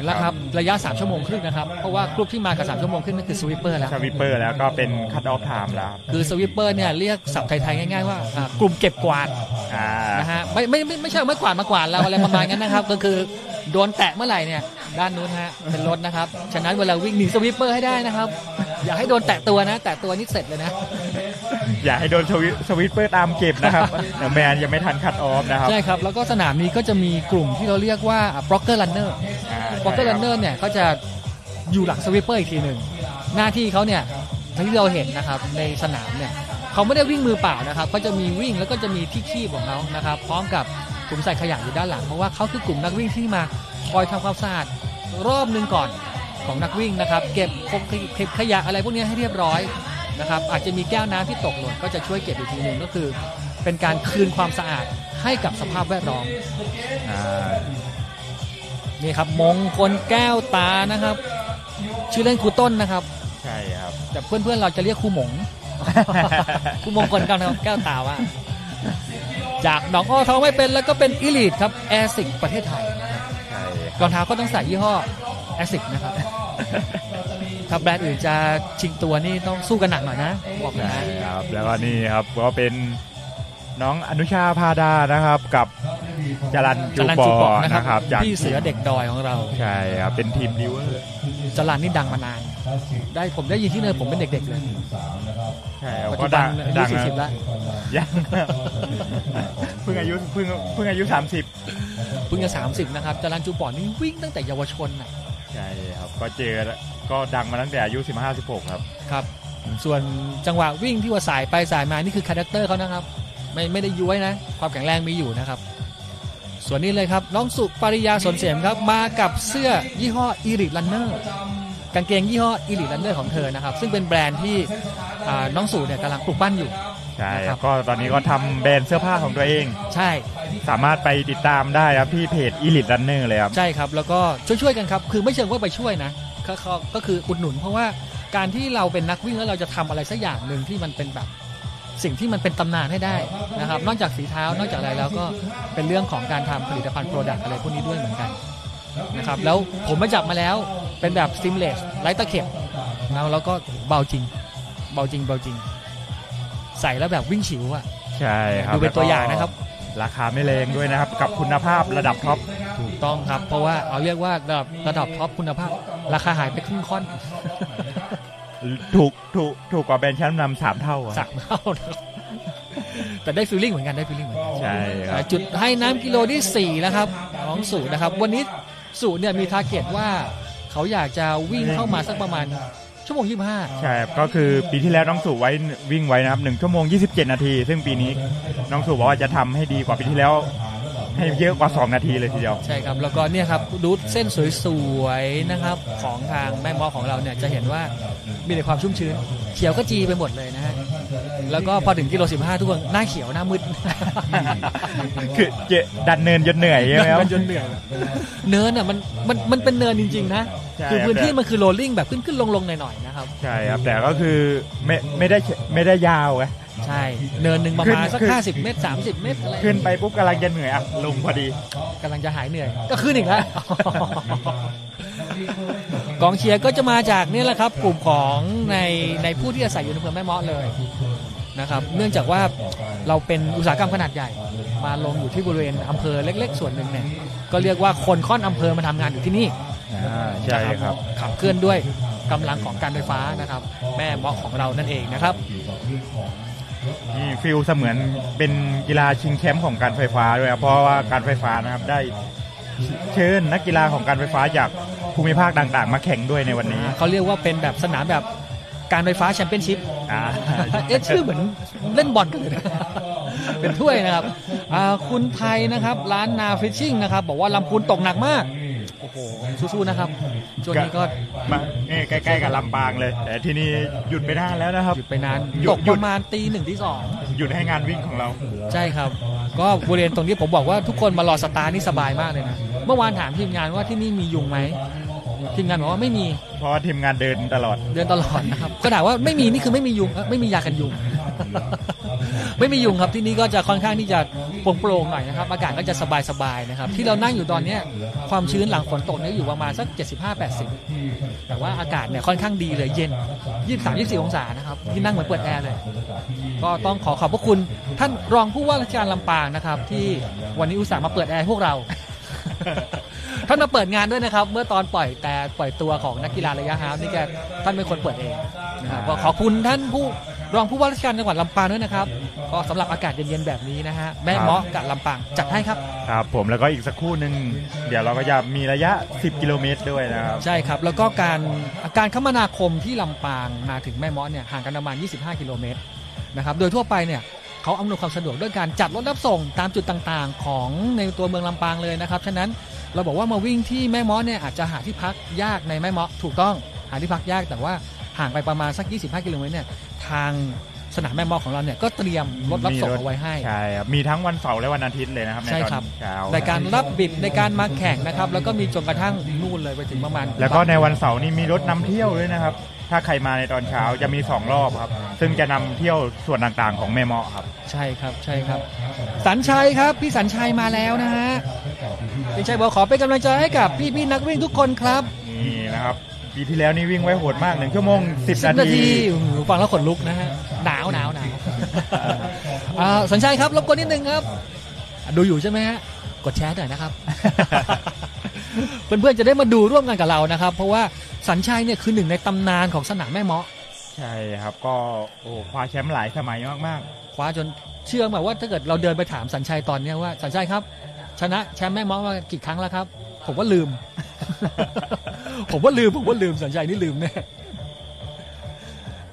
แล้วครับระยะ3ชั่วโมงครึ่งนะครับเพราะว่ากลุ่มที่มากับ3ชั่วโมงครึ่งนั่นคือสวิปเปอร์แล้วสวิปเปอร์แล้วก็เป็นคัตออฟไทม์แล้วคือสวิปเปอร์เนี่ยเรียกศัพท์ไทยๆง่ายๆว่ากลุ่มเก็บกวาดนะฮะไม่ใช่ไม่กวาดมากวาดเราอะไรประมาณนั้นนะครับก็คือโดนแตะเมื่อไหร่เนี่ยด้านนู้นฮะเป็นรถนะครับฉะนั้นเวลาวิ่งหนีสวิปเปอร์ให้ได้นะครับอย่าให้โดนแตะตัวนะแตะตัวนี่เสร็จเลยนะอย่าให้โดนสวิปเปอร์ตามเก็บนะครับแต่แมนยังไม่ทันคัตออฟนะครับใช่ครับแล้วก็สนามนี้ก็จะมีกลุ่มที่เราเรียกว่าบล็อกเกอร์รันเนอร์บล็อกเกอร์รันเนอร์เนี่ยก็จะอยู่หลังสวิปเปอร์อีกทีหนึ่งหน้าที่เขาเนี่ยที่เราเห็นนะครับในสนามเนี่ยเขาไม่ได้วิ่งมือเปล่านะครับเขาจะมีวิ่งแล้วก็จะมีที่คีบของเขานะครับพร้อมกับกลุ่มใส่ขยะอยู่ด้านหลังเพราะว่าเขาคือกลุ่มนักวิ่งที่มาคอยทำความสะอาดรอบนึงก่อนของนักวิ่งนะครับเก็บขยะอะไรพวกนี้ให้เรียบร้อยนะครับอาจจะมีแก้วน้ำที่ตกหล่นก็จะช่วยเก็บอีกทีนึงก็คือเป็นการคืนความสะอาดให้กับสภาพแวดล้อมนี่ครับมงคลแก้วตานะครับชื่อเล่นครูต้นนะครับใช่ครับแต่เพื่อนๆเราจะเรียกครูหมงครูมงคลแก้วตาว่าจากหนองอ้อท้องไม่เป็นแล้วก็เป็นอีลีทครับแอร์ซิกประเทศไทยรองเท้าก็ต้องใส่ยี่ห้อแอร์ซิกนะครับถ้าแบรนด์อื่นจะชิงตัวนี่ต้องสู้กันหนักหน่อยนะบอกนะครับแล้วก็นี่ครับก็เป็นน้องอนุชาพาดานะครับกับจรัญจูปอนะครับจากพี่เสือเด็กดอยของเราใช่ครับเป็นทีมดิวเวอร์จรัญนี่ดังมานานผมได้ยินที่เนินผมเป็นเด็กๆเลยใช่ปัจจุบันอายุ40แล้วยังเพิ่งอายุ30เพิ่งจะ30นะครับจรัญจูปอนี่วิ่งตั้งแต่เยาวชนน่ะใช่ครับก็ดังมาตั้งแต่อายุ15-16ครับครับส่วนจังหวะวิ่งที่ว่าสายไปสายมานี่คือคาแรคเตอร์เขานะครับไม่ได้ย้วยนะความแข็งแรงมีอยู่นะครับส่วนนี้เลยครับน้องสุปริยาสนเสียมครับมากับเสื้อยี่ห้อ Elite Runner กางเกงยี่ห้อ Elite Runner ของเธอนะครับซึ่งเป็นแบรนด์ที่น้องสุเนี่ยกำลังปลูกปั้นอยู่ใช่ครับก็ตอนนี้ก็ทำแบรนด์เสื้อผ้าของตัวเองใช่สามารถไปติดตามได้ครับที่เพจ Elite Runner เลยครับใช่ครับแล้วก็ช่วยกันครับคือไม่เชิงว่าไปช่วยนะก็คืออุดหนุนเพราะว่าการที่เราเป็นนักวิ่งแล้วเราจะทำอะไรสักอย่างหนึ่งที่มันเป็นแบบสิ่งที่มันเป็นตำนานให้ได้นะครับนอกจากฝีเท้านอกจากอะไรแล้วก็เป็นเรื่องของการทำผลิตภัณฑ์โปรดักต์อะไรพวกนี้ด้วยเหมือนกันนะครับแล้วผมมาจับมาแล้วเป็นแบบสติมเลสไร้ตะเข็บแล้วก็เบาจริงใส่แล้วแบบวิ่งฉิวอ่ะใช่ครับดูเป็นตัวอย่างนะครับราคาไม่แรงด้วยนะครับกับคุณภาพระดับท็อปถูกต้องครับเพราะว่าเอาเรียกว่าระดับท็อปคุณภาพราคาหายไปครึ่งค่อนถูกกว่าแบรนด์ชั้นนำ3 เท่าแต่ได้ฟีลลิ่งเหมือนกันใช่ครับจุดให้น้ำกิโลที่4แล้วครับน้องสุนะครับวันนี้สุเนี่ยมีทาร์เก็ตว่าเขาอยากจะวิ่งเข้ามาสักประมาณ1 ชั่วโมง 25ใช่ก็คือปีที่แล้วน้องสุวิ่งไว้นะครับ1 ชั่วโมง 27 นาทีซึ่งปีนี้น้องสุบอกว่าจะทำให้ดีกว่าปีที่แล้วให้เยอะกว่า2 นาทีเลยทีเดียวใช่ครับแล้วก็เนี่ยครับดูเส้นสวยๆนะครับของทางแม่มอของเราเนี่ยจะเห็นว่ามีแต่ความชุ่มชื้นเขียวก็จีไปหมดเลยนะฮะแล้วก็พอถึงกิโล15ทุกคนหน้าเขียวหน้ามืดคือดันเนินจนเหนื่อยใช่ไหมครับจนเหนื่อยเนินอ่ะมันเป็นเนินจริงๆนะคือพื้นที่มันคือโรลลิ่งแบบขึ้นลงหน่อยๆนะครับใช่ครับแต่ก็คือไม่ได้ยาวไงใช่เนินหนึ่งประมาณสัก50 เมตร30 เมตรอะไรขึ้นไปปุ๊บกำลังจะเหนื่อยอ่ะลงพอดีกำลังจะหายเหนื่อยก็ขึ้นอีกแล้วกองเชียร์ก็จะมาจากนี่แหละครับกลุ่มของในผู้ที่อาศัยอยู่ในอำเภอแม่เมาะเลยนะครับเนื่องจากว่าเราเป็นอุตสาหกรรมขนาดใหญ่มาลงอยู่ที่บริเวณอำเภอเล็กๆส่วนหนึ่งเนี่ยก็เรียกว่าคนค่อนอำเภอมาทำงานอยู่ที่นี่ใช่ครับขับเคลื่อนด้วยกำลังของการไฟฟ้านะครับแม่เมาะของเรานั่นเองนะครับนี่ฟิลเสมือนเป็นกีฬาชิงแชมป์ของการไฟฟ้าด้วยเพราะว่าการไฟฟ้านะครับได้เชิญนักกีฬาของการไฟฟ้าจากภูมิภาคต่างๆมาแข่งด้วยในวันนี้เขาเรียกว่าเป็นแบบสนามแบบการไฟฟ้าแชมเปี้ยนชิพชื่อเหมือนเล่นบอลกันเลยเป็นถ้วยนะครับคุณไทยนะครับร้านนาฟิชชิ่งนะครับบอกว่าลำพูนตกหนักมากโอ้โหสู้ๆนะครับช่วงนี้ก็มาใกล้ๆกับลำปางเลยแต่ที่นี่หยุดไปนานแล้วนะครับหยุดไปนานตกประมาณตี 1 ตี 2หยุดให้งานวิ่งของเราใช่ครับก็บริเวณตรงนี้ผมบอกว่าทุกคนมารอสตาร์นี่สบายมากเลยนะเมื่อวานถามทีมงานว่าที่นี่มียุงไหม ทีมงานบอกว่าไม่มี เพราะว่าทีมงานเดินตลอดนะครับก็ถามว่าไม่มีนี่คือไม่มียุงไม่มียากันยุง ไม่มียุงครับที่นี่ก็จะค่อนข้างที่จะโปร่งๆหน่อยนะครับอากาศก็จะสบายๆนะครับที่เรานั่งอยู่ตอนนี้ความชื้นหลังฝนตกเนี่ยอยู่ประมาณสัก 75-80 แต่ว่าอากาศเนี่ยค่อนข้างดีเลยเย็น 23-24 องศานะครับที่นั่งเหมือนเปิดแอร์เลยก็ต้องขอบพระคุณท่านรองผู้ว่าราชการลำปางนะครับที่วันนี้อุตส่าห์มาเปิดแอร์ให้พวกเรา ท่านมาเปิดงานด้วยนะครับเมื่อตอนปล่อยตัวของนักกีฬาระยะฮาล์ฟนี่แกท่านเป็นคนเปิดเองนะครับก็ขอบคุณท่านรองผู้ว่าราชการจังหวัดลำปางด้วยนะครับก็สำหรับอากาศเย็นๆแบบนี้นะฮะแม่เมาะกับลำปางจัดให้ครับครับผมแล้วก็อีกสักครู่หนึ่งเดี๋ยวเราก็จะมีระยะ10กิโลเมตรด้วยนะครับใช่ครับแล้วก็การคมนาคมที่ลำปางมาถึงแม่เมาะเนี่ยห่างกันประมาณ25กิโลเมตรนะครับโดยทั่วไปเนี่ยเขาอำนวยความสะดวกด้วยการจัดรถรับส่งตามจุดต่างๆของในตัวเมืองลำปางเลยนะครับฉะนั้นเราบอกว่ามาวิ่งที่แม่เมาะเนี่ยอาจจะหาที่พักยากในแม่เมาะถูกต้องหาที่พักยากแต่ว่าห่างไปประมาณสัก25กิโลเมตรเนี่ยทางสนามแม่เมาะของเราเนี่ยก็เตรียมรถรับส่งเอาไว้ให้ใช่ครับมีทั้งวันเสาร์และวันอาทิตย์เลยนะครับใช่ครับในการรับบิดในการมาแข่งนะครับแล้วก็มีจนกระทั่งนู่นเลยไปถึงประมาณแล้วก็ในวันเสาร์นี้มีรถนำเที่ยวด้วยนะครับถ้าใครมาในตอนเช้าจะมี2รอบครับซึ่งจะนำเที่ยวส่วนต่างๆของแม่เมาะครับใช่ครับสัญชัยครับพี่สัญชัยมาแล้วนะฮะพี่ชัยบอกขอเป็นกำลังใจให้กับพี่นักวิ่งทุกคนครับนี่นะครับปีที่แล้วนี่วิ่งไว้โหดมาก1ชั่วโมง10นาทีฟังแล้วขนลุกนะฮะหนาวสัญชัยครับรบกวนนิดนึงครับดูอยู่ใช่ไหมฮะกดแชร์หน่อยนะครับ เพื่อนๆจะได้มาดูร่วมกันกับเรานะครับเพราะว่าสัญชัยเนี่ยคือหนึ่งในตำนานของสนามแม่เมาะใช่ครับก็คว้าแชมป์หลายสมัยมากๆคว้าจนเชื่อแบบว่าถ้าเกิดเราเดินไปถามสัญชัยตอนนี้ว่าสัญชัยครับชนะแชมป์แม่เมาะมากี่ครั้งแล้วครับผมว่าลืม ผมว่าลืมสัญชัยนี่ลืมแน่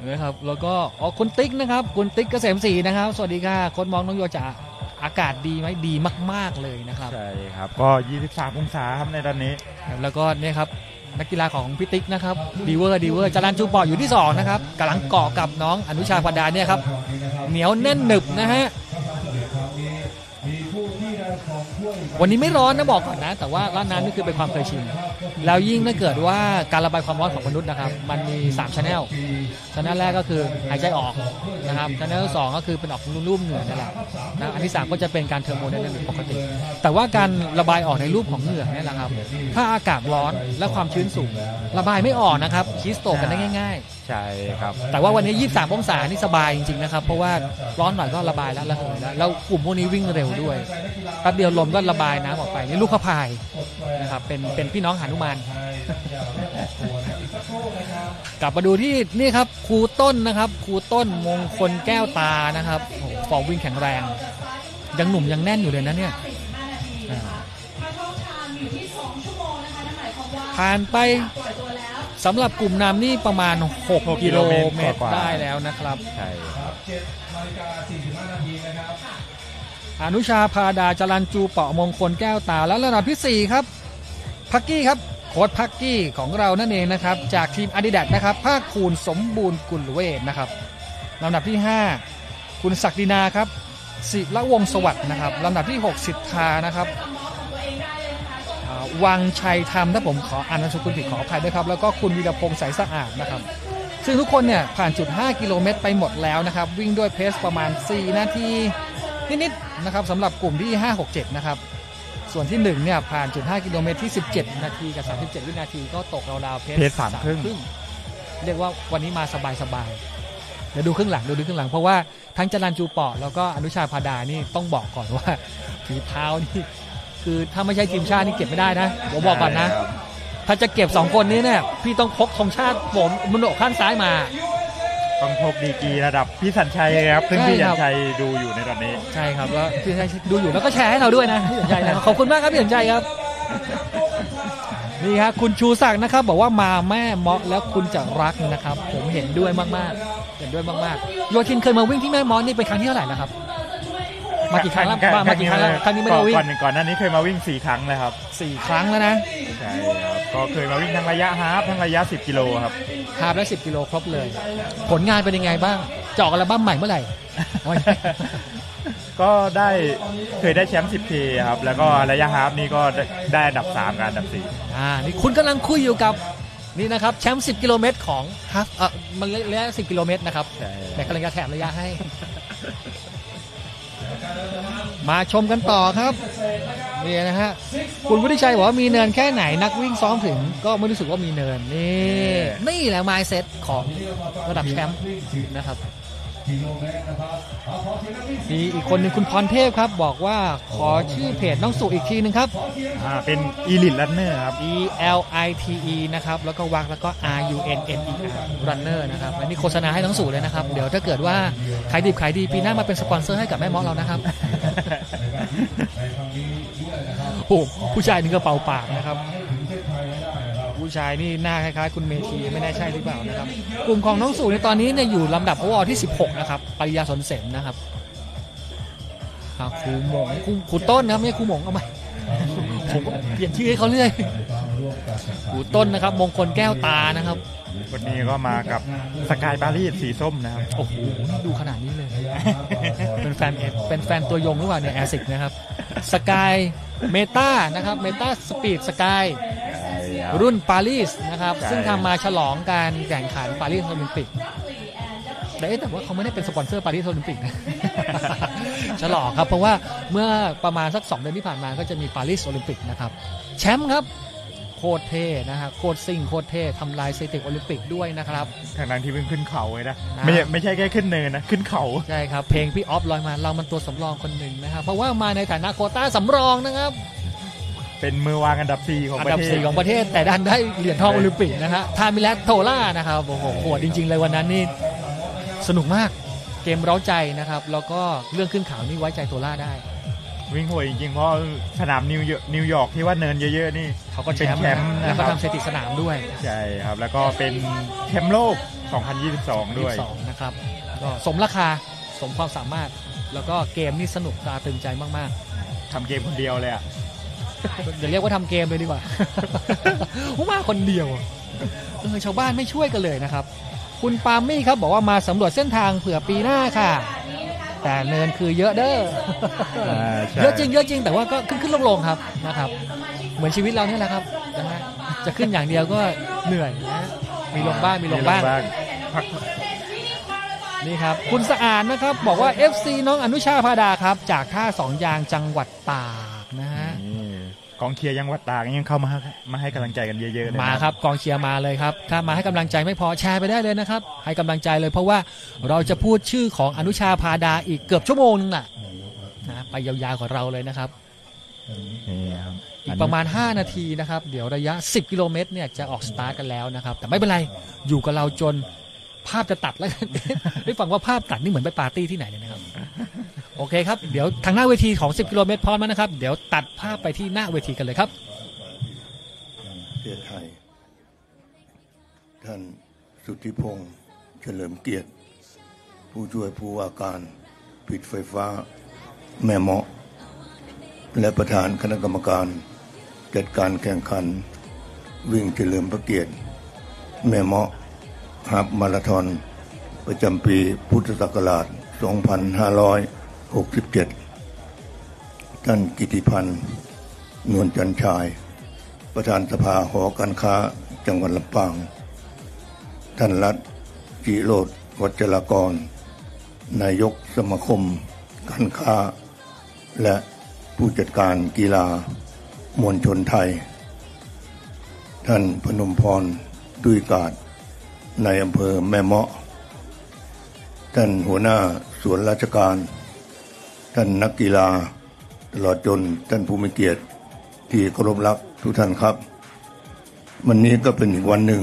นะครับแล้วก็คุณติ๊กนะครับคุณติ๊กเกษมศรีนะครับสวัสดีค่ะโค้ชมองน้องโยจะอากาศดีไหมดีมากๆเลยนะครับใช่ครับก็23องศาครับในตอนนี้แล้วก็เนี่ยครับนักกีฬาของพี่ติ๊กนะครับดีเวอร์จรัญชูปออยู่ที่2นะครับกำลังเกาะกับน้องอนุชาพดาเนี่ยครับเหนียวแน่นหนึบนะฮะวันนี้ไม่ร้อนนะบอกก่อนนะแต่ว่าร้านน้ำนี่คือเป็นความเคยชินแล้วยิ่งถ้าเกิดว่าการระบายความร้อนของมนุษย์นะครับมันมี3 channel แรกก็คือหายใจออกนะครับ channel 2ก็คือเป็นออกรูปเหงื่อนั่นแหละนะอันที่3ก็จะเป็นการเทอร์โมไดนามิกปกติแต่ว่าการระบายออกในรูปของเหงื่อนี่แหละครับถ้าอากาศร้อนและความชื้นสูงระบายไม่ออกนะครับฮีสโตกกันได้ง่ายใช่ครับแต่ว่าวันนี้23องศานี่สบายจริงๆนะครับเพราะว่าร้อนหน่อยก็ระบายแล้วระเหยแล้วกลุ่มพวกนี้วิ่งเร็วด้วยแป๊บเดียวลมก็ระบายน้ำออกไปนี่ลูกพายนะครับเป็นพี่น้องหนุมานกลับมาดูที่นี่ครับครูต้นนะครับครูต้นมงคลแก้วตานะครับฟอร์มวิ่งแข็งแรงยังหนุ่มยังแน่นอยู่เลยนะเนี่ยผ่านไปสำหรับกลุ่มนำนี่ประมาณ6กิโลเมตรได้แล้วนะครับใช่ครับอนุชาพาดาจรัญจูเปาะมงคลแก้วตาแล้วลำดับที่4ครับพักกี้ครับโค้ชพักกี้ของเรานั่นเองนะครับจากทีม Adidas นะครับภาคคูณสมบูรณ์กุลเวชนะครับลำดับที่5คุณศักดินาครับศิระวงศ์สวัสดิ์นะครับลำดับที่6สิทธานะครับวังชัยธรรมถ้าผมขออ่านนามสกุลผิดขออภัยด้วยครับแล้วก็คุณวีรพงษ์สายสะอาดนะครับซึ่งทุกคนเนี่ยผ่านจุด5กิโลเมตรไปหมดแล้วนะครับวิ่งด้วยเพสประมาณ4นาทีนิดๆนะครับสำหรับกลุ่มที่5-6-7นะครับส่วนที่1เนี่ยผ่านจุด5กิโลเมตรที่17นาทีกับ37วินาทีก็ตกราวๆเพส3ครึ่งเรียกว่าวันนี้มาสบายๆเดี๋ยวดูครึ่งหลังเพราะว่าทั้งจรัญจูเปาะแล้วก็อนุชาพาดานี่ต้องบอกก่อนว่าฝีเท้านี่คือถ้าไม่ใช่ทีมชาตินี่เก็บไม่ได้นะผมบอกก่อนนะถ้าจะเก็บ2คนนี้เนี่ยพี่ต้องพกธงชาติผมมุนโอกข้างซ้ายมาต้องพกดีกรีระดับพี่สัญชัยครับซึ่งพี่สัญชัยดูอยู่ในตอนนี้ใช่ครับแล้วพี่สัญชัยดูอยู่แล้วก็แชร์ให้เราด้วยนะพี่สัญชัยนะขอบคุณมากครับพี่สัญชัยครับนี่ครับคุณชูศักดิ์นะครับบอกว่ามาแม่เมาะแล้วคุณจะรักนะครับผมเห็นด้วยมากๆโยทินเคยมาวิ่งที่แม่เมาะนี่เป็นครั้งที่เท่าไหร่แล้วครับมากี่ครั้งแล้วมากี่ครั้งแล้วครั้งนี้ไม่ได้วิ่งก่อนหน้านี้เคยมาวิ่ง4ครั้งเลยครับ4ครั้งแล้วนะใช่ครับก็เคยมาวิ่งทั้งระยะฮาล์ฟทั้งระยะ10กิโลครับฮาล์ฟและ10กิโลครบเลยผลงานเป็นยังไงบ้างเจาะอัลบั้มใหม่เมื่อไหร่ ก็ได้เคยได้แชมป์ 10K ครับแล้วก็ระยะฮาล์ฟนี่ก็ได้อันดับ3กับอันดับ4นี่คุณกำลังคุยอยู่กับนี่นะครับแชมป์10 กิโลเมตรของฮาล์ฟมันระยะ10 กิโลเมตรนะครับแต่กำลังจะแถมระยะให้ มาชมกันต่อครับนี่นะฮะคุณวุฒิชัยบอกว่ามีเนินแค่ไหนนักวิ่งซ้อมถึงก็ไม่รู้สึกว่ามีเนินนี่แหละ mindset ของระดับแชมป์นะครับมีอีกคนหนึ่งคุณพรเทพครับบอกว่าขอชื่อเพจน้องสุอีกทีนึงครับเป็น Elite Runner ครับ ELITE นะครับแล้วก็วางแล้วก็ RUNNER Runner นะครับอันนี้โฆษณาให้น้องสุเลยนะครับเดี๋ยวถ้าเกิดว่าขายดิบขายดีปีหน้ามาเป็นสปอนเซอร์ให้กับแม่มอเรานะครับ โอ้ผู้ชายถึงกระเป๋าปากนะครับผู้ชายนี่หน้าคล้ายๆคุณเมธีไม่แน่ใช่หรือเปล่านะครับกลุ่มของน้องสู่ในตอนนี้เนี่ยอยู่ลำดับโอเวอร์ที่16นะครับปริยาสนเสนนะครับครูหมงครูต้นนะครับไม่ใช่ครูหมงเอาไหมผมก็เปลี่ยนชื่อให้เขาเรื่อยครูต้นนะครับมงคลแก้วตานะครับวันนี้ก็มากับสกายปารีสสีส้มนะครับโอ้โหดูขนาดนี้เลยเป็นแฟนตัวยงหรือเปล่าเนี่ยแอซิกนะครับสกายเมตานะครับเมตาสปีดสกายรุ่นปารีสนะครับซึ่งทำมาฉลองการแข่งขันปารีสโอลิมปิกแต่ว่าเขาไม่ได้เป็นสปอนเซอร์ปารีสโอลิมปิกนะฉลองครับเพราะว่าเมื่อประมาณสัก2 เดือนที่ผ่านมาก็จะมีปารีสโอลิมปิกนะครับแชมป์ครับโคตรเท่นะฮะโคตรซิ่งโคตรเท่ทำลายสถิติโอลิมปิกด้วยนะครับทางนั้นที่เพิ่งขึ้นเขาเลยนะไม่ใช่แค่ขึ้นเนินนะขึ้นเขาใช่ครับเพลงพี่ออฟลอยมาเรามันตัวสำรองคนหนึ่งนะครับเพราะว่ามาในฐานะโควต้าสำรองนะครับเป็นมือวางอันดับ4ของประเทศแต่ดันได้เหรียญทองโอลิมปิกนะฮะทามิเลตโทล่านะครับโอ้โหโหดจริงๆเลยวันนั้นนี่สนุกมากเกมเร้าใจนะครับแล้วก็เรื่องขึ้นเขานี่ไว้ใจโทล่าได้วิ่งโหดจริงๆเพราะสนามนิวยอร์กที่ว่าเนินเยอะๆนี่เขาก็แชมป์แล้วก็ทำสถิติสนามด้วยใช่ครับแล้วก็เป็นแชมป์โลก2022ด้วยนะครับก็สมราคาสมความสามารถแล้วก็เกมนี่สนุกตาตึงใจมากๆทำเกมคนเดียวเลยอ่ะอย่าเรียกว่าทำเกมเลยดีกว่ามาคนเดียวชาวบ้านไม่ช่วยกันเลยนะครับคุณปามี่ครับบอกว่ามาสำรวจเส้นทางเผื่อปีหน้าค่ะแต่เนินคือเยอะเด้อเยอะจริงแต่ว่าก็ขึ้นลงครับนะครับเหมือนชีวิตเราเนี่ยแหละครับนะฮะจะขึ้นอย่างเดียวก็เหนื่อยนะมีลงบ้างนี่ครับคุณสะอาดนะครับบอกว่า FC น้องอนุชาพาดาครับจากท่า2 ยางจังหวัดตากนะฮะกองเชียร์ยังวัดตากยังเข้ามาให้กำลังใจกันเยอะๆเลยมาครับกองเชียร์มาเลยครับถ้ามาให้กำลังใจไม่พอแชร์ไปได้เลยนะครับให้กำลังใจเลยเพราะว่าเราจะพูดชื่อของอนุชาพาดาอีกเกือบชั่วโมงนึงนะไปยาวๆของเราเลยนะครับอีกประมาณ5 นาทีนะครับเดี๋ยวระยะ10 กิโลเมตรเนี่ยจะออกสตาร์ทกันแล้วนะครับแต่ไม่เป็นไรอยู่กับเราจนภาพจะตัดแล้วได้ฟังว่าภาพตัดนี่เหมือนไปปาร์ตี้ที่ไหนเลยนะครับโอเคครับเดี๋ยวทางหน้าเวทีของ10 กิโลเมตรพร้อมแล้วนะครับเดี๋ยวตัดภาพไปที่หน้าเวทีกันเลยครับประเทศไทยท่านสุทธิพงษ์เฉลิมเกียรติผู้ช่วยผู้ว่าการปิดไฟฟ้าแม่เมาะและประธานคณะกรรมการจัดการแข่งขันวิ่งเฉลิมพระเกียรติแม่เมาะฮาล์ฟมาราธอนประจำปีพุทธศักราช 2567 ท่านกิติพันธ์นวลจันชายประธานสภาหอการค้าจังหวัดลำปางท่านรัฐจิโรจน์วัชรกรนายกสมาคมการค้าและผู้จัดการกีฬามวลชนไทยท่านพนมพรดุยกาศในอำเภอแม่เมาะท่านหัวหน้าส่วนราชการท่านนักกีฬาตลอดจนท่านผู้มีเกียรติที่เคารพรักทุกท่านครับวันนี้ก็เป็นอีกวันหนึ่ง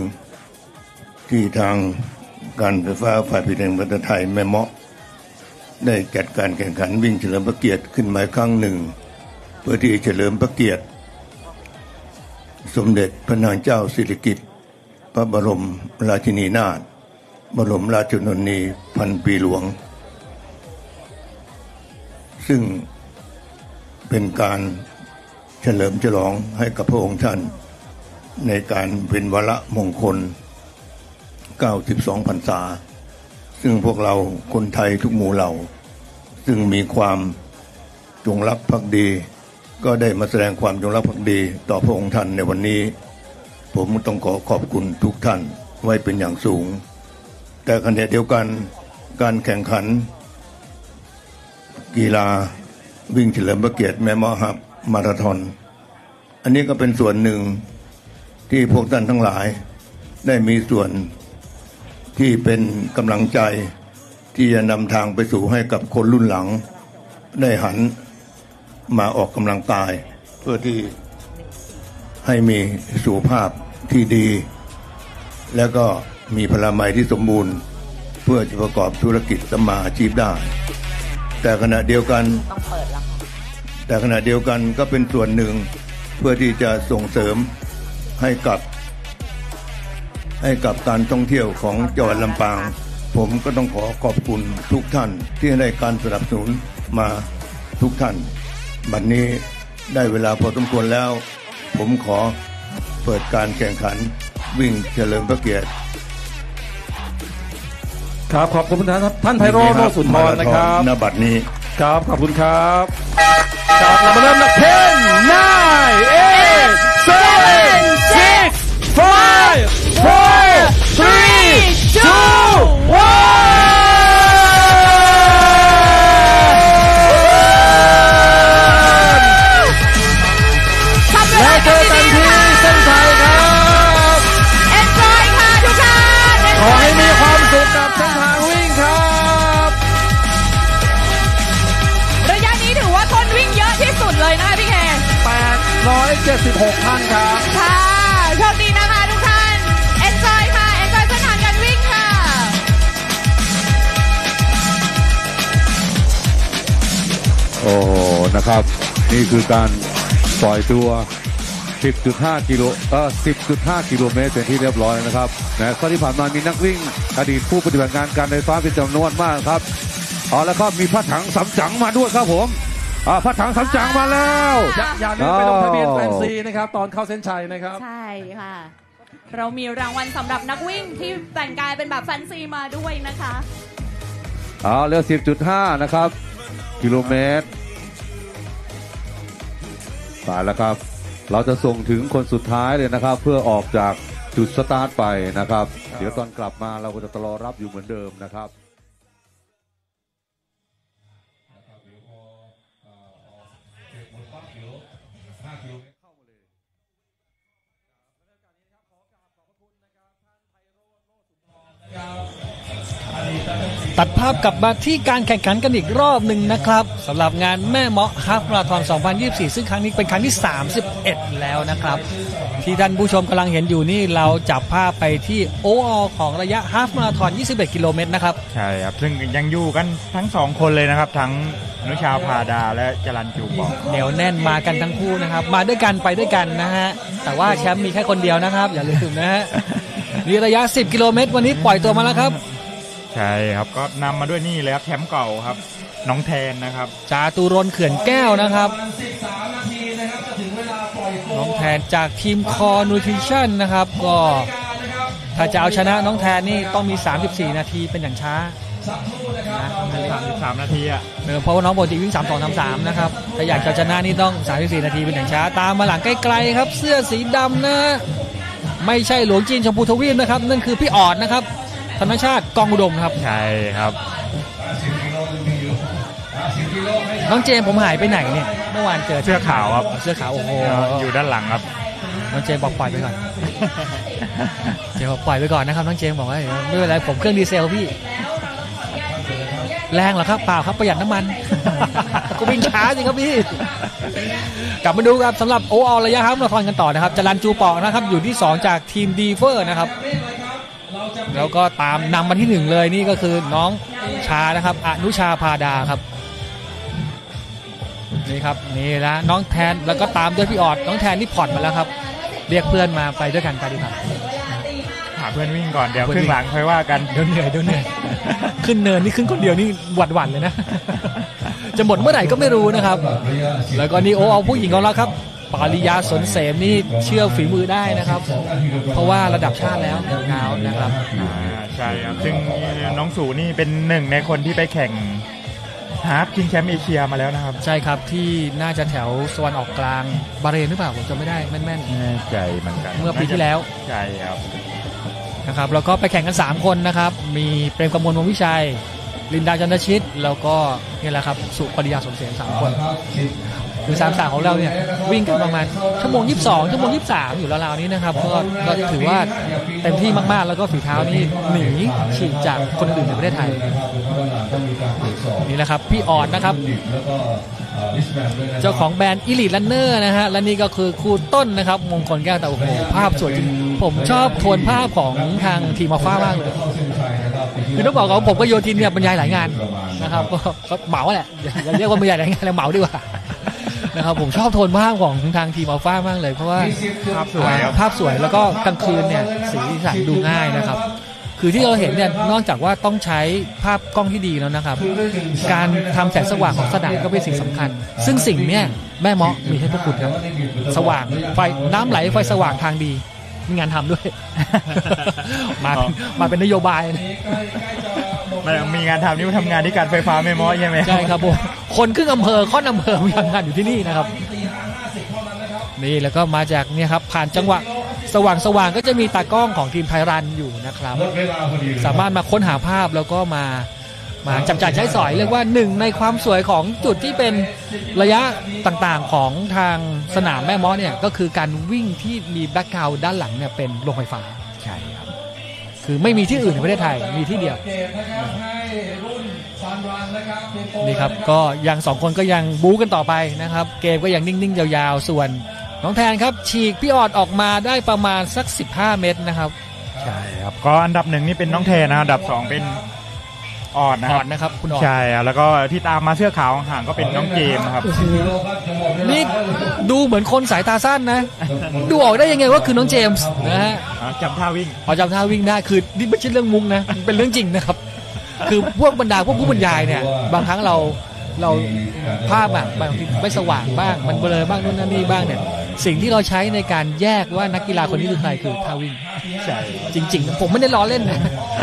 ที่ทางการไฟฟ้าฝ่ายผลิตแห่งประเทศไทยแม่เมาะได้จัดการแข่งขันวิ่งเฉลิมพระเกียรติขึ้นมาครั้งหนึ่งเพื่อที่เฉลิมพระเกียรติสมเด็จพระนางเจ้าสิริกิติ์พระบรมราชินีนาถบรมราชชนนีพันปีหลวงซึ่งเป็นการเฉลิมฉลองให้กับพระองค์ท่านในการเป็นวาระมงคล92 พรรษาซึ่งพวกเราคนไทยทุกหมู่เหล่าแส ซึ่งมีความจงรักภักดีก็ได้มาแสดงความจงรักภักดีต่อพระองค์ท่านในวันนี้ผมต้องขอขอบคุณทุกท่านไว้เป็นอย่างสูงแต่ขณะเดียวกันการแข่งขันกีฬาวิ่งเฉลิมพระเกียรติแม่เมาะฮับมาราธอนอันนี้ก็เป็นส่วนหนึ่งที่พวกท่านทั้งหลายได้มีส่วนที่เป็นกำลังใจที่จะนำทางไปสู่ให้กับคนรุ่นหลังได้หันมาออกกำลังกายเพื่อที่ให้มีสุขภาพที่ดีแล้วก็มีพลามัยที่สมบูรณ์เพื่อจะประกอบธุรกิจสัมมาอาชีพได้แต่ขณะเดียวกันก็เป็นส่วนหนึ่งเพื่อที่จะส่งเสริมให้กับการท่องเที่ยวของจังหวัดลำปางผมก็ต้องขอขอบคุณทุกท่านที่ให้การสนับสนุนมาทุกท่านบัดนี้ได้เวลาพอสมควรแล้วผมขอเปิดการแข่งขันวิ่งเฉลิมพระเกียรติครับขอบคุณท่านไพโรจน์ โลสุนทรนะครับณบัดนี้ครับขอบคุณครับครับเรามาเริ่มนับ10 9 8 7 6 5 4 3 2 1แล้วเจอกันที่เส้นชัยครับเอ็นจอยค่ะทุกท่านขอให้มีความสุขกับเส้นทางวิ่งครับระยะนี้ถือว่าคนวิ่งเยอะที่สุดเลยนะคะพี่เค876 ท่านครับค่ะโชคดีนะคะทุกท่านเอ็นจอยค่ะเอ็นจอยเส้นทางการวิ่งค่ะโอ้นะครับนี่คือการปล่อยตัว 10.5 กิโลเมตรเป็นที่เรียบร้อยนะครับนะข้อที่ผ่านมามีนักวิ่งอดีตผู้ปฏิบัติงานการไฟฟ้าเป็นจำนวนมากครับแล้วก็มีพระถังสำจั๋งมาด้วยครับผมพระถังสำจั๋งมาแล้วอย่าลืมไปลงทะเบียนแฟนซีนะครับตอนเข้าเส้นชัยนะครับใช่ค่ะเรามีรางวัลสำหรับนักวิ่งที่แต่งกายเป็นแบบแฟนซีมาด้วยนะคะเรือ 10.5 นะครับกิโลเมตรไปแล้วครับเราจะส่งถึงคนสุดท้ายเลยนะครับเพื่อออกจากจุดสตาร์ทไปนะครับเดี๋ยวตอนกลับมาเราก็จะรอรับอยู่เหมือนเดิมนะครับตัดภาพกลับมาที่การแข่งขันกันอีกรอบหนึ่งนะครับสำหรับงานแม่เมาะฮาล์ฟมาราธอน 2024 ซึ่งครั้งนี้เป็นครั้งที่ 31 แล้วนะครับที่ท่านผู้ชมกำลังเห็นอยู่นี่เราจับภาพไปที่โอเวอร์ของระยะฮาล์ฟมาราธอน 21 กิโลเมตรนะครับใช่ครับซึ่งยังอยู่กันทั้ง2คนเลยนะครับทั้งอนุชาพาดาและจรัญจูปองเหนียวแน่นมากันทั้งคู่นะครับมาด้วยกันไปด้วยกันนะฮะแต่ว่าแชมป์มีแค่คนเดียวนะครับอย่าลืมนะฮะนี่ระยะ10 กิโลเมตรวันนี้ปล่อยตัวมาแล้วครับใช่ครับก็นำมาด้วยนี่เลยครับแชมป์เก่าครับน้องแทนนะครับจาตุรนต์เขื่อนแก้วนะครับน้องแทนจากทีมคอนูทริชั่นนะครับก็ถ้าจะเอาชนะน้องแทนนี่ต้องมี34 นาทีเป็นอย่างช้า33 นาทีอ่ะเพราะว่าน้องปกติวิ่ง 32-33 นะครับถ้าอยากจะชนะนี่ต้อง34 นาทีเป็นอย่างช้าตามมาหลังใกล้ๆครับเสื้อสีดำนะไม่ใช่หลวงจีนชมพูทวีปนะครับนั่นคือพี่ออดนะครับธนชาติกองอุดมครับใช่ครับน้องเจมผมหายไปไหนเนี่ยเมื่อวานเจอเสื้อขาวครับเสื้อขาวโอ้โหอยู่ด้านหลังครับน้องเจมบอกปล่อยไปก่อนเจมบอกปล่อยไปก่อนนะครับน้องเจมบอกว่าไม่เป็นไรผมเครื่องดีเซลพี่แรงเหรอครับเปล่าครับประหยัดน้ำมันกูวิ่งช้าจริงครับพี่กลับมาดูครับสำหรับโออระยะฮาล์ฟมาราธอนกันต่อนะครับจรัญจูปองนะครับอยู่ที่2จากทีมดีเฟอร์นะครับแล้วก็ตามนำมาที่1เลยนี่ก็คือน้องชานะครับอนุชาพาดาครับนี่ครับนี่นะน้องแทนแล้วก็ตามด้วยพี่ออดน้องแทนนี่ผ่อนมาแล้วครับเรียกเพื่อนมาไปด้วยกันไปดีกว่าหาเพื่อนวิ่งก่อนเดี๋ยวขึ้นหลังค่อยว่ากันเดี๋ยวเหนื่อยขึ้นเนินนี่ขึ้นคนเดียวนี่หวั่นเลยนะจะหมดเมื่อไหร่ก็ไม่รู้นะครับแล้วก็นี่โอเอาผู้หญิงของเราครับปาริยาสนเสมนี่เชื่อฝีมือได้นะครับเพราะว่าระดับชาติแล้วนะครับใช่ครับซึ่งน้องสูนี่เป็นหนึ่งในคนที่ไปแข่ง ฮาร์ฟชิงแชมป์เอเชียมาแล้วนะครับใช่ครับที่น่าจะแถวโซนออกกลางบาเรนหรือเปล่าผมจำไม่ได้แม่นแน่ใจเหมือนกันเมื่อปีที่แล้วใช่ครับนะครับแล้วก็ไปแข่งกัน3คนนะครับมีเปรมกมลวงศ์วิชัยลินดาจันทชิตแล้วก็นี่แหละครับสุปริยาสมเสน3คนคือ3 สาวของเราเนี่ยวิ่งกันประมาณชั่วโมง22ชั่วโมง23อยู่ราวๆนี้นะครับก็ถือว่าเต็มที่มากๆแล้วก็ฝีเท้านี่หนีฉีกจากคนอื่นในประเทศไทยนี่แหละครับพี่ออดนะครับเจ้าของแบรนด์ Elite Runner นะฮะและนี่ก็คือครูต้นนะครับมงคลแก้วแต่โอ้โหภาพสวยจริงผมชอบโทนภาพของทางทีมอัลฟ่ามากเลยคือต้องบอกว่าผมก็โยทินเนี่ยบรรยายหลายงานนะครับก็เหมาแหละอย่าเรียกว่าบรรยายหลายงานแล้วเหมาดีกว่านะครับผมชอบโทนภาพของทางทีมอัลฟ่ามากเลยเพราะว่าภาพสวยแล้วก็กลางคืนเนี่ยสีสันดูง่ายนะครับคือที่เราเห็นเนี่ยนอกจากว่าต้องใช้ภาพกล้องที่ดีแล้วนะครับการทำแสงสว่างของสนามก็เป็นสิ่งสำคัญซึ่งสิ่งเนี้ยแม่เมาะมีให้พวกคุณครับสว่างไฟน้ำไหลไฟสว่างทางดีมีงานทำด้วย มาเป็นนโยบายมีงานทำนี่มาทำงานที่การไฟฟ้าแม่เมาะใช่ไหมใช่ครับผมคนครึ่งอำเภอค่อนอำเภอมีงานอยู่ที่นี่นะครับนี่แล้วก็มาจากเนี่ยครับผ่านจังหวะสว่างก็จะมีตากล้องของทีมไทยรันอยู่นะครับสามารถมาค้นหาภาพแล้วก็มาจับจ่ายใช้สอยเรียกว่าหนึ่งในความสวยของจุดที่เป็นระยะต่างๆของทางสนามแม่เมาะเนี่ยก็คือการวิ่งที่มีแบ็คกราวด์ด้านหลังเนี่ยเป็นโรงไฟฟ้าใช่ครับคือไม่มีที่อื่นในประเทศไทยมีที่เดียวนี่ครับก็ยัง2คนก็ยังบู๊กันต่อไปนะครับเกมก็ยังนิ่งๆยาวๆส่วนน้องแทนครับฉีกพี่ออดออกมาได้ประมาณสัก15 เมตรนะครับใช่ครับก็อันดับ1นี่เป็นน้องแทนนะอันดับ2เป็นออดนะครับคุณออดใช่แล้วก็ที่ตามมาเสื้อขาวห่างก็เป็นน้องเจมส์ครับนี่ดูเหมือนคนสายตาสั้นนะดูออกได้ยังไงว่าคือน้องเจมส์นะฮะจำท่าวิ่งจำท่าวิ่งได้คือนี่ไม่ใช่เรื่องมุกนะเป็นเรื่องจริงนะครับคือพวกบรรดาพวกผู้บรรยายเนี่ยบางครั้งเราภาพแบบบางทีไม่สว่างบ้างมันเบลอบ้างนู่นนั่นนี่บ้างเนี่ยสิ่งที่เราใช้ในการแยกว่านักกีฬาคนนี้คือใครคือท่าวิ่งใช่จริงๆผมไม่ได้ล้อเล่นนะ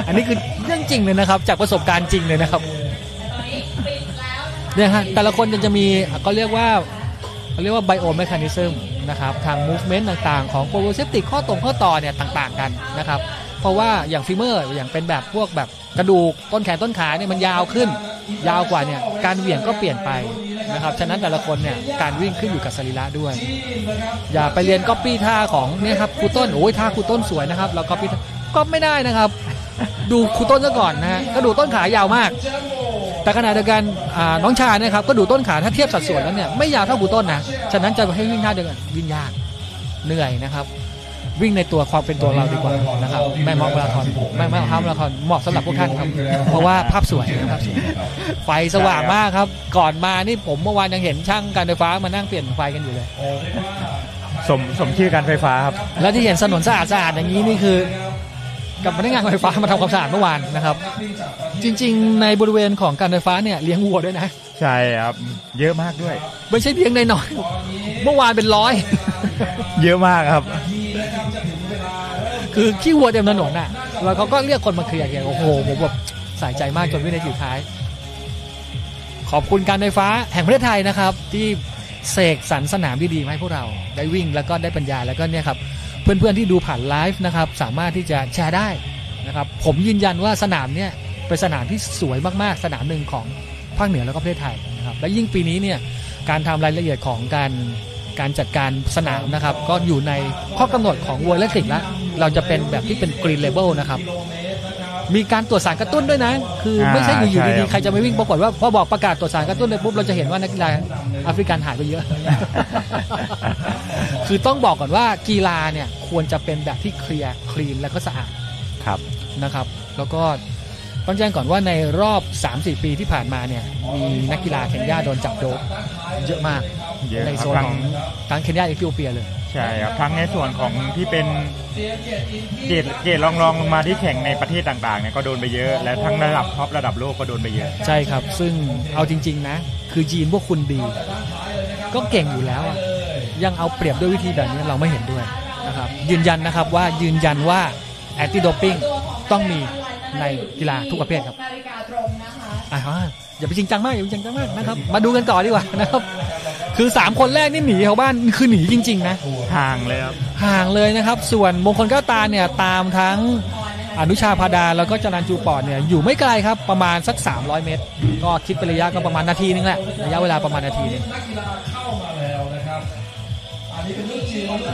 อันนี้คือเรื่องจริงเลยนะครับจากประสบการณ์จริงเลยนะครับเนี่ยฮะแต่ละคนจะมีก็เรียกว่าไบโอเมคานิซึมนะครับทางมูฟเมนต์ต่างๆของโปรโเซปติกข้อต่อเนี่ยต่างๆกันนะครับเพราะว่าอย่างฟีเมอร์อย่างเป็นแบบพวกแบบกระดูกต้นแขนต้นขาเนี่ยมันยาวขึ้นยาวกว่าเนี่ยการเหวี่ยงก็เปลี่ยนไปนะครับฉะนั้นแต่ละคนเนี่ยการวิ่งขึ้นอยู่กับสรีระด้วยอย่าไปเรียนก๊อปปี้ท่าของเนี่ยครับครูต้นโอ้ยท่าครูต้นสวยนะครับเราก๊อปปี้ก็ไม่ได้นะครับดูครูต้นซะก่อนนะฮะกระดูกต้นขายาวมากแต่ขณะเดียวกันน้องชานะครับก็ดูต้นขาถ้าเทียบสัดส่วนแล้วเนี่ยไม่ยาวเท่าครูต้นนะฉะนั้นจะให้วิ่งท่าเดียวกันวิ่งยากเหนื่อยนะครับวิ่งในตัวความเป็นตัวเราดีกว่านะครับแม่เมาะมาราธอนแม่เมาะมาราธอนเหมาะสำหรับพวกท่านครับเพราะว่าภาพสวยนะครับไฟสว่างมากครับก่อนมานี่ผมเมื่อวานยังเห็นช่างการไฟฟ้ามานั่งเปลี่ยนไฟกันอยู่เลยสมชื่อการไฟฟ้าครับแล้วที่เห็นถนนสะอาดอย่างนี้นี่คือกับพนักงานไฟฟ้ามาทำความสะอาดเมื่อวานนะครับจริงๆในบริเวณของการไฟฟ้าเนี่ยเลี้ยงวัวด้วยนะใช่ครับเยอะมากด้วยไม่ใช่เลี้ยงน้อยๆเมื่อวานเป็น100เยอะมากครับคือขี้วัวเต็มถนนน่ะแล้วเขาก็เรียกคนมาเคลียร์โอ้โหผมแบบใส่ใจมากจนวินาทีสุดท้ายขอบคุณการไฟฟ้าแห่งประเทศไทยนะครับที่เสกสรรสนามดีๆมาให้พวกเราได้วิ่งแล้วก็ได้บรรยายแล้วก็เนี่ยครับเพื่อนๆที่ดูผ่านไลฟ์นะครับสามารถที่จะแชร์ได้นะครับผมยืนยันว่าสนามเนี่ยเป็นสนามที่สวยมากๆสนามหนึ่งของภาคเหนือแล้วก็ประเทศไทยนะครับและยิ่งปีนี้เนี่ยการทำรายละเอียดของการจัดการสนามนะครับก็อยู่ในข้อกำหนดของ World Athletics แล้วเราจะเป็นแบบที่เป็น Green Label นะครับมีการตรวจสารกระตุ้นด้วยนะคือไม่ใช่อยู่ดีๆใครจะไม่วิ่งปรากฏว่าพอบอกประกาศตรวจสารกระตุ้นเลยปุ๊บเราจะเห็นว่านักกีฬาแอฟริกันหายไปเยอะ คือต้องบอกก่อนว่ากีฬาเนี่ยควรจะเป็นแบบที่เคลียร์คลีนแล้วก็สะอาดครับนะครับแล้วก็ต้องแจ้งก่อนว่าในรอบ 3-4 ปีที่ผ่านมาเนี่ยมีนักกีฬาเคนยาโดนจับโดปเยอะมากในโซนของทั้งเคนยาเอธิโอเปียเลยใช่ครับทั้งในส่วนของที่เป็นเกรดรองลงมาที่แข่งในประเทศต่างๆเนี่ยก็โดนไปเยอะและทั้งระดับท็อประดับโลกก็โดนไปเยอะใช่ครับซึ่งเอาจริงๆนะคือยีนพวกคุณดีก็เก่งอยู่แล้วยังเอาเปรียบด้วยวิธีแบบนี้เราไม่เห็นด้วยนะครับยืนยันนะครับว่ายืนยันว่าแอนตี้โดปปิ้งต้องมีในกีฬาทุกประเภทครับ อย่าไปจริงจังมากนะครับมาดูกันต่อดีกว่านะครับคือ3คนแรกนี่หนีชาวบ้านคือหนีจริงๆนะห่างเลยครับห่างเลยนะครับส่วนมงคลแก้วตาเนี่ยตามทั้งอนุชาพาดาแล้วก็จรัญจูปอดเนี่ยอยู่ไม่ไกลครับประมาณสัก300เมตรก็คิดเป็นระยะก็ประมาณนาทีนึงแหละระยะเวลาประมาณนาทีนึง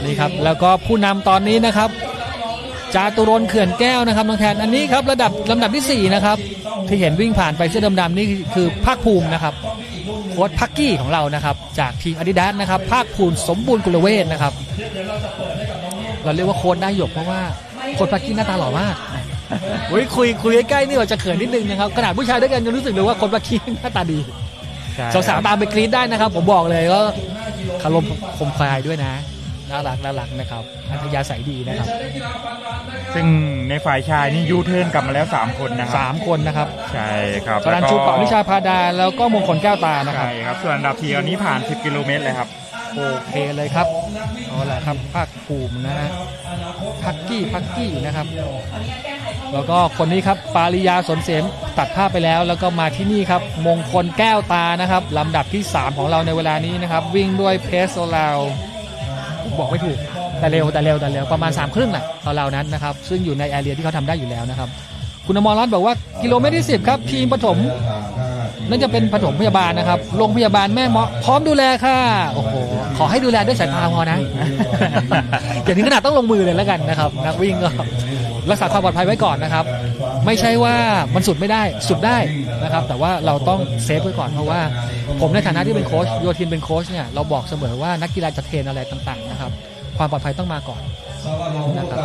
นี่ครับแล้วก็ผู้นำตอนนี้นะครับจาตุรนต์เขื่อนแก้วนะครับน้องแทนอันนี้ครับลำดับที่4นะครับที่เห็นวิ่งผ่านไปเสื้อดำๆนี่คือภาคภูมินะครับโค้ชพักกี้ของเรานะครับจากทีม Adidas นะครับภาคภูมิสมบูรณ์กุลเวชนะครับเราเรียกว่าโค้ชได้หยกเพราะว่าโค้ชพักกี้หน้าตาหล่อมากคุยใกล้ๆนี่เราจะเขินนิดนึงนะครับขนาดผู้ชายด้วยกันยังรู้สึกเลยว่าโค้ชพักกี้หน้าตาดีสาวๆตามไปกรี๊ดได้นะครับผมบอกเลยก็คารมคมคายด้วยนะน่ารักนะครับอัธยาศัยดีนะครับซึ่งในฝ่ายชายนี่ยูเทิร์นกลับมาแล้ว3คนนะครับ3คนนะครับใช่ครับจรัญชูปอนิชาพาดาแล้วก็มงคลแก้วตานะครับใช่ครับส่วนอันดับ4อันนี้ผ่าน10กิโลเมตรเลยครับโอเคเลยครับเอาล่ะครับภาคภูมินะฮะพักกี้นะครับแล้วก็คนนี้ครับปาริยาสนเสมตัดภาพไปแล้วก็มาที่นี่ครับมงคลแก้วตานะครับลำดับที่3ของเราในเวลานี้นะครับวิ่งด้วยเพสโซลาวบอกไม่ถูกแต่เร็วประมาณ3 ครึ่งแหละเรานั้นนะครับซึ่งอยู่ในแอเรียที่เขาทำได้อยู่แล้วนะครับคุณอมรรัตน์บอกว่ากิโลเมตรที่10ครับทีมปฐมนั่นจะเป็นปฐมพยาบาลนะครับโรงพยาบาลแม่เมาะพร้อมดูแลค่ะโอ้โหขอให้ดูแลด้วยสายตาพอนะ อย่างนี้ขนาดต้องลงมือเลยแล้วกันนะครับนักวิ่งก็รักษาความปลอดภัยไว้ก่อนนะครับไม่ใช่ว่ามันสุดไม่ได้สุดได้นะครับแต่ว่าเราต้องเซฟไว้ก่อนเพราะว่าผมในฐานะที่เป็นโค้ชโยทินเป็นโค้ชเนี่ยเราบอกเสมอว่านักกีฬาจะเทรนอะไรต่างๆนะครับความปลอดภัยต้องมาก่อนนะครับ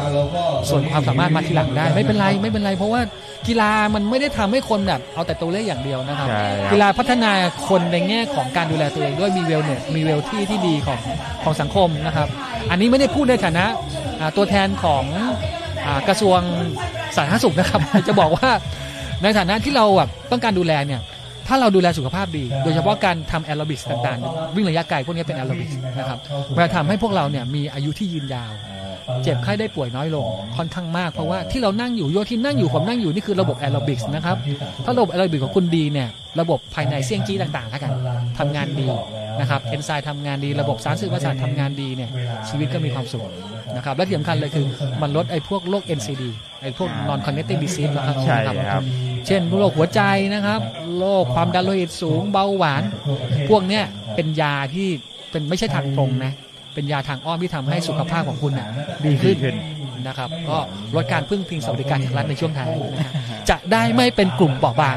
ส่วนความสามารถมาทีหลังได้ไม่เป็นไรเพราะว่ากีฬามันไม่ได้ทำให้คนแบบเอาแต่ตัวเลขอย่างเดียวนะครับกีฬาพัฒนาคนในแง่ของการดูแลตัวเองด้วยมีเวลเนสมีเวลที่ดีของสังคมนะครับอันนี้ไม่ได้พูดในฐานะตัวแทนของกระทรวงสาธารณสุขนะครับจะบอกว่าในฐานะที่เราแบบต้องการดูแลเนี่ยถ้าเราดูแลสุขภาพดีโดยเฉพาะการทำแอโรบิกต่างๆวิ่งระยะไกลพวกนี้เป็นแอโรบิกนะครับมันจะทำให้พวกเราเนี่ยมีอายุที่ยืนยาวเจ็บไข้ได้ป่วยน้อยลงค่อนข้างมากเพราะว่าที่เรานั่งอยู่โยทินนั่งอยู่ผมนั่งอยู่นี่คือระบบแอโรบิกนะครับถ้าระบบแอโรบิกของคุณดีเนี่ยระบบภายในเสี่ยงจี้ต่างๆกันทำงานดีนะครับเอนไซม์ทำงานดีระบบสารสื่อประสาททำงานดีเนี่ยชีวิตก็มีความสุขนะครับและที่สำคัญเลยคือมันลดไอ้พวกโรค NCD ไอ้พวก non connected disease นะครับใช่ครับเช่นโรคหัวใจนะครับโรคความดันโลหิตสูงเบาหวานพวกเนี้ยเป็นยาที่เป็นไม่ใช่ทางตรงนะเป็นยาทางอ้อมที่ทำให้สุขภาพของคุณดีขึ้นนะครับก็ลดการพึ่งพิงสวัสดิการของรัฐในช่วงท้ายนะครับจะได้ไม่เป็นกลุ่มเปราะบาง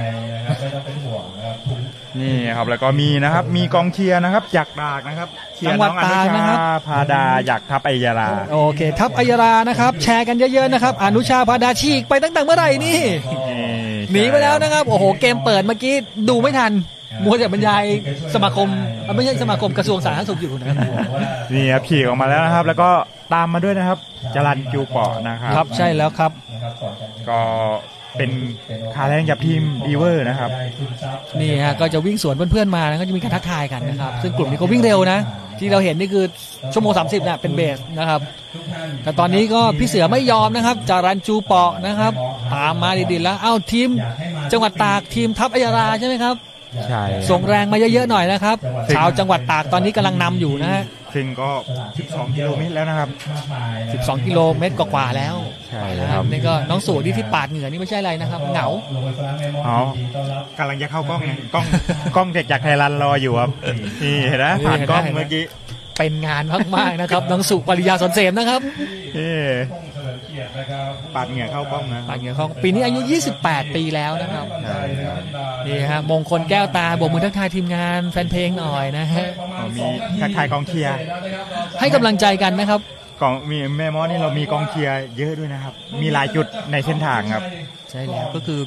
นี่ครับแล้วก็มีนะครับมีกองเชียร์นะครับจากตากนะครับจังหวัดตากนะครับพาดาอยากทัพอัยยาราโอเคทัพอัยยารานะครับแชร์กันเยอะๆนะครับอนุชาพาดาฉีกไปตั้งแต่เมื่อไหร่นี่หนีไปแล้วนะครับโอ้โหเกมเปิดเมื่อกี้ดูไม่ทันมัวแต่บรรยายสมาคมไม่ใช่สมาคมกระทรวงสาธารณสุขอยู่นะนี่ครับฉีกออกมาแล้วนะครับแล้วก็ตามมาด้วยนะครับจรัญจูปอนะครับครับใช่แล้วครับก็เป็นขาแรงจากทีมดีเวอร์นะครับนี่ฮะก็จะวิ่งสวนเพื่อนๆมานะก็จะมีการทักทายกันนะครับซึ่งกลุ่มนี้ก็วิ่งเร็วนะที่เราเห็นนี่คือชั่วโมง30เนี่ยเป็นเบสนะครับแต่ตอนนี้ก็พี่เสือไม่ยอมนะครับจรัญจูปอนะครับตามมาดีๆแล้วเอ้าทีมจังหวัดตากทีมทัพอัยยาราใช่ไหมครับใช่ส่งแรงมาเยอะๆหน่อยนะครับชาวจังหวัดตากตอนนี้กำลังนำอยู่นะฮะซึ่งก็12กิโลเมตรแล้วนะครับ12กิโลเมตรกว่าๆแล้วใช่ครับนี่ก็น้องสู่ที่ปาดเหงื่อนี่ไม่ใช่อะไรนะครับเหงาอ๋อกำลังจะเข้ากล้องกล้องเด็กจากไทยรันรออยู่ครับนี่เห็นไหมผ่านกล้องเมื่อกี้เป็นงานมากๆนะครับน้องสู่ปริยาสนเสมนะครับปาดเหงื่อเข้ากล้องนะปาดเหงื่อเข้าปีนี้อายุ28ปีแล้วนะครับนี่ฮะมงคลแก้วตาโบกมือทักทายทีมงานแฟนเพลงหน่อยนะฮะมีทักทายกองเชียร์ให้กำลังใจกันนะครับกองมีแม่มอนี่เรามีกองเชียร์เยอะด้วยนะครับมีหลายจุดในเส้นทางครับใช่แล้วก็คือ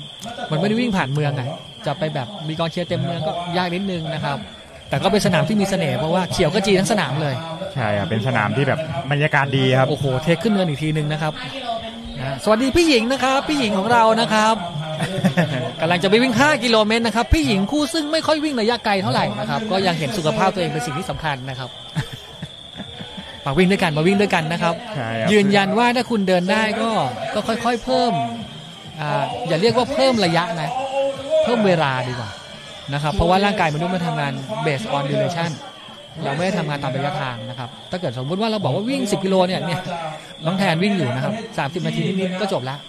มันไม่ได้วิ่งผ่านเมืองอ่ะจะไปแบบมีกองเชียร์เต็มเมืองก็ยากนิดนึงนะครับแต่ก็เป็นสนามที่มีเสน่ห์เพราะว่าเขียวกระจีทั้งสนามเลยใช่ครับเป็นสนามที่แบบบรรยากาศดีครับโอ้โหเทคขึ้นเนินอีกทีนึงนะครับสวัสดีพี่หญิงนะครับพี่หญิงของเรานะครับกำลังจะไปวิ่ง5กิโลเมตรนะครับพี่หญิงคู่ซึ่งไม่ค่อยวิ่งระยะไกลเท่าไหร่นะครับก็ยังเห็นสุขภาพตัวเองเป็นสิ่งที่สำคัญนะครับมาวิ่งด้วยกันนะครับยืนยันว่าถ้าคุณเดินได้ก็ค่อยๆเพิ่มอย่าเรียกว่าเพิ่มระยะนะเพิ่มเวลาดีกว่า นะครับเพราะว่าร่างกายมนุษย์มันทำงาน based on duration เราไม่ได้ทำงานตามระยะทางนะครับถ้าเกิดสมมติว่าเราบอกว่าวิ่ง10 กิโลเนี่ยน้องแทนวิ่งอยู่นะครับ30 นาทีนิดๆก็จบแล้ว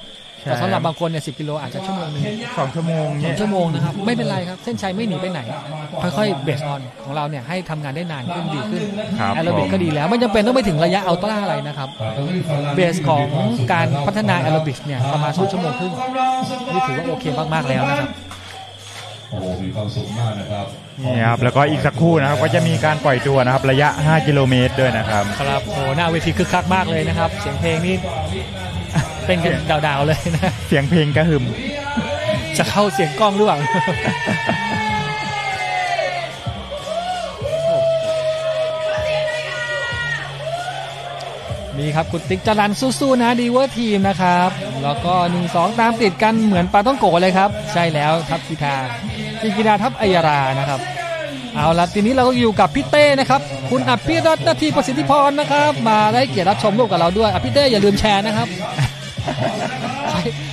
แต่สำหรับบางคนเนี่ย10 กิโลอาจจะชั่วโมงนึง2 ชั่วโมง2 ชั่วโมงนะครับไม่เป็นไรครับเส้นชัยไม่หนีไปไหนค่อยๆ based on ของเราเนี่ยให้ทำงานได้นานขึ้นดีขึ้นแอโรบิกก็ดีแล้วไม่จำเป็นต้องไปถึงระยะอัลตร้าอะไรนะครับเบสของการพัฒนาแอโรบิกเนี่ยประมาณ2 ชั่วโมงครึ่งนี่ถือว่าโอเคมากๆแล้วนะครับโอ้มีความสุขมากนะครับนี่ครับแล้วก็อีกสักครู่นะครับก็จะมีการปล่อยตัวนะครับระยะ5 กิโลเมตรด้วยนะครับครับโอ้หน้าเวทีคึกคักมากเลยนะครับเสียงเพลงนี่เป็นกันดาวๆเลยนะเสียงเพลงกระหึ่มจะเข้าเสียงกล้องหรือเปล่ามีครับคุณติ๊กจรันสู้ๆนะดีเวอร์ทีมนะครับแล้วก็1-2ตามติดกันเหมือนปลาต้องโกะเลยครับใช่แล้วทัพกีฬาทัพอัยรานะครับเอาละทีนี้เราก็อยู่กับพี่เต้นะครับคุณอภิรัตน์นาทีประสิทธิพรนะครับมาได้เกียรติรับชมร่วมกับเราด้วยพี่เต้อย่าลืมแชร์นะครับ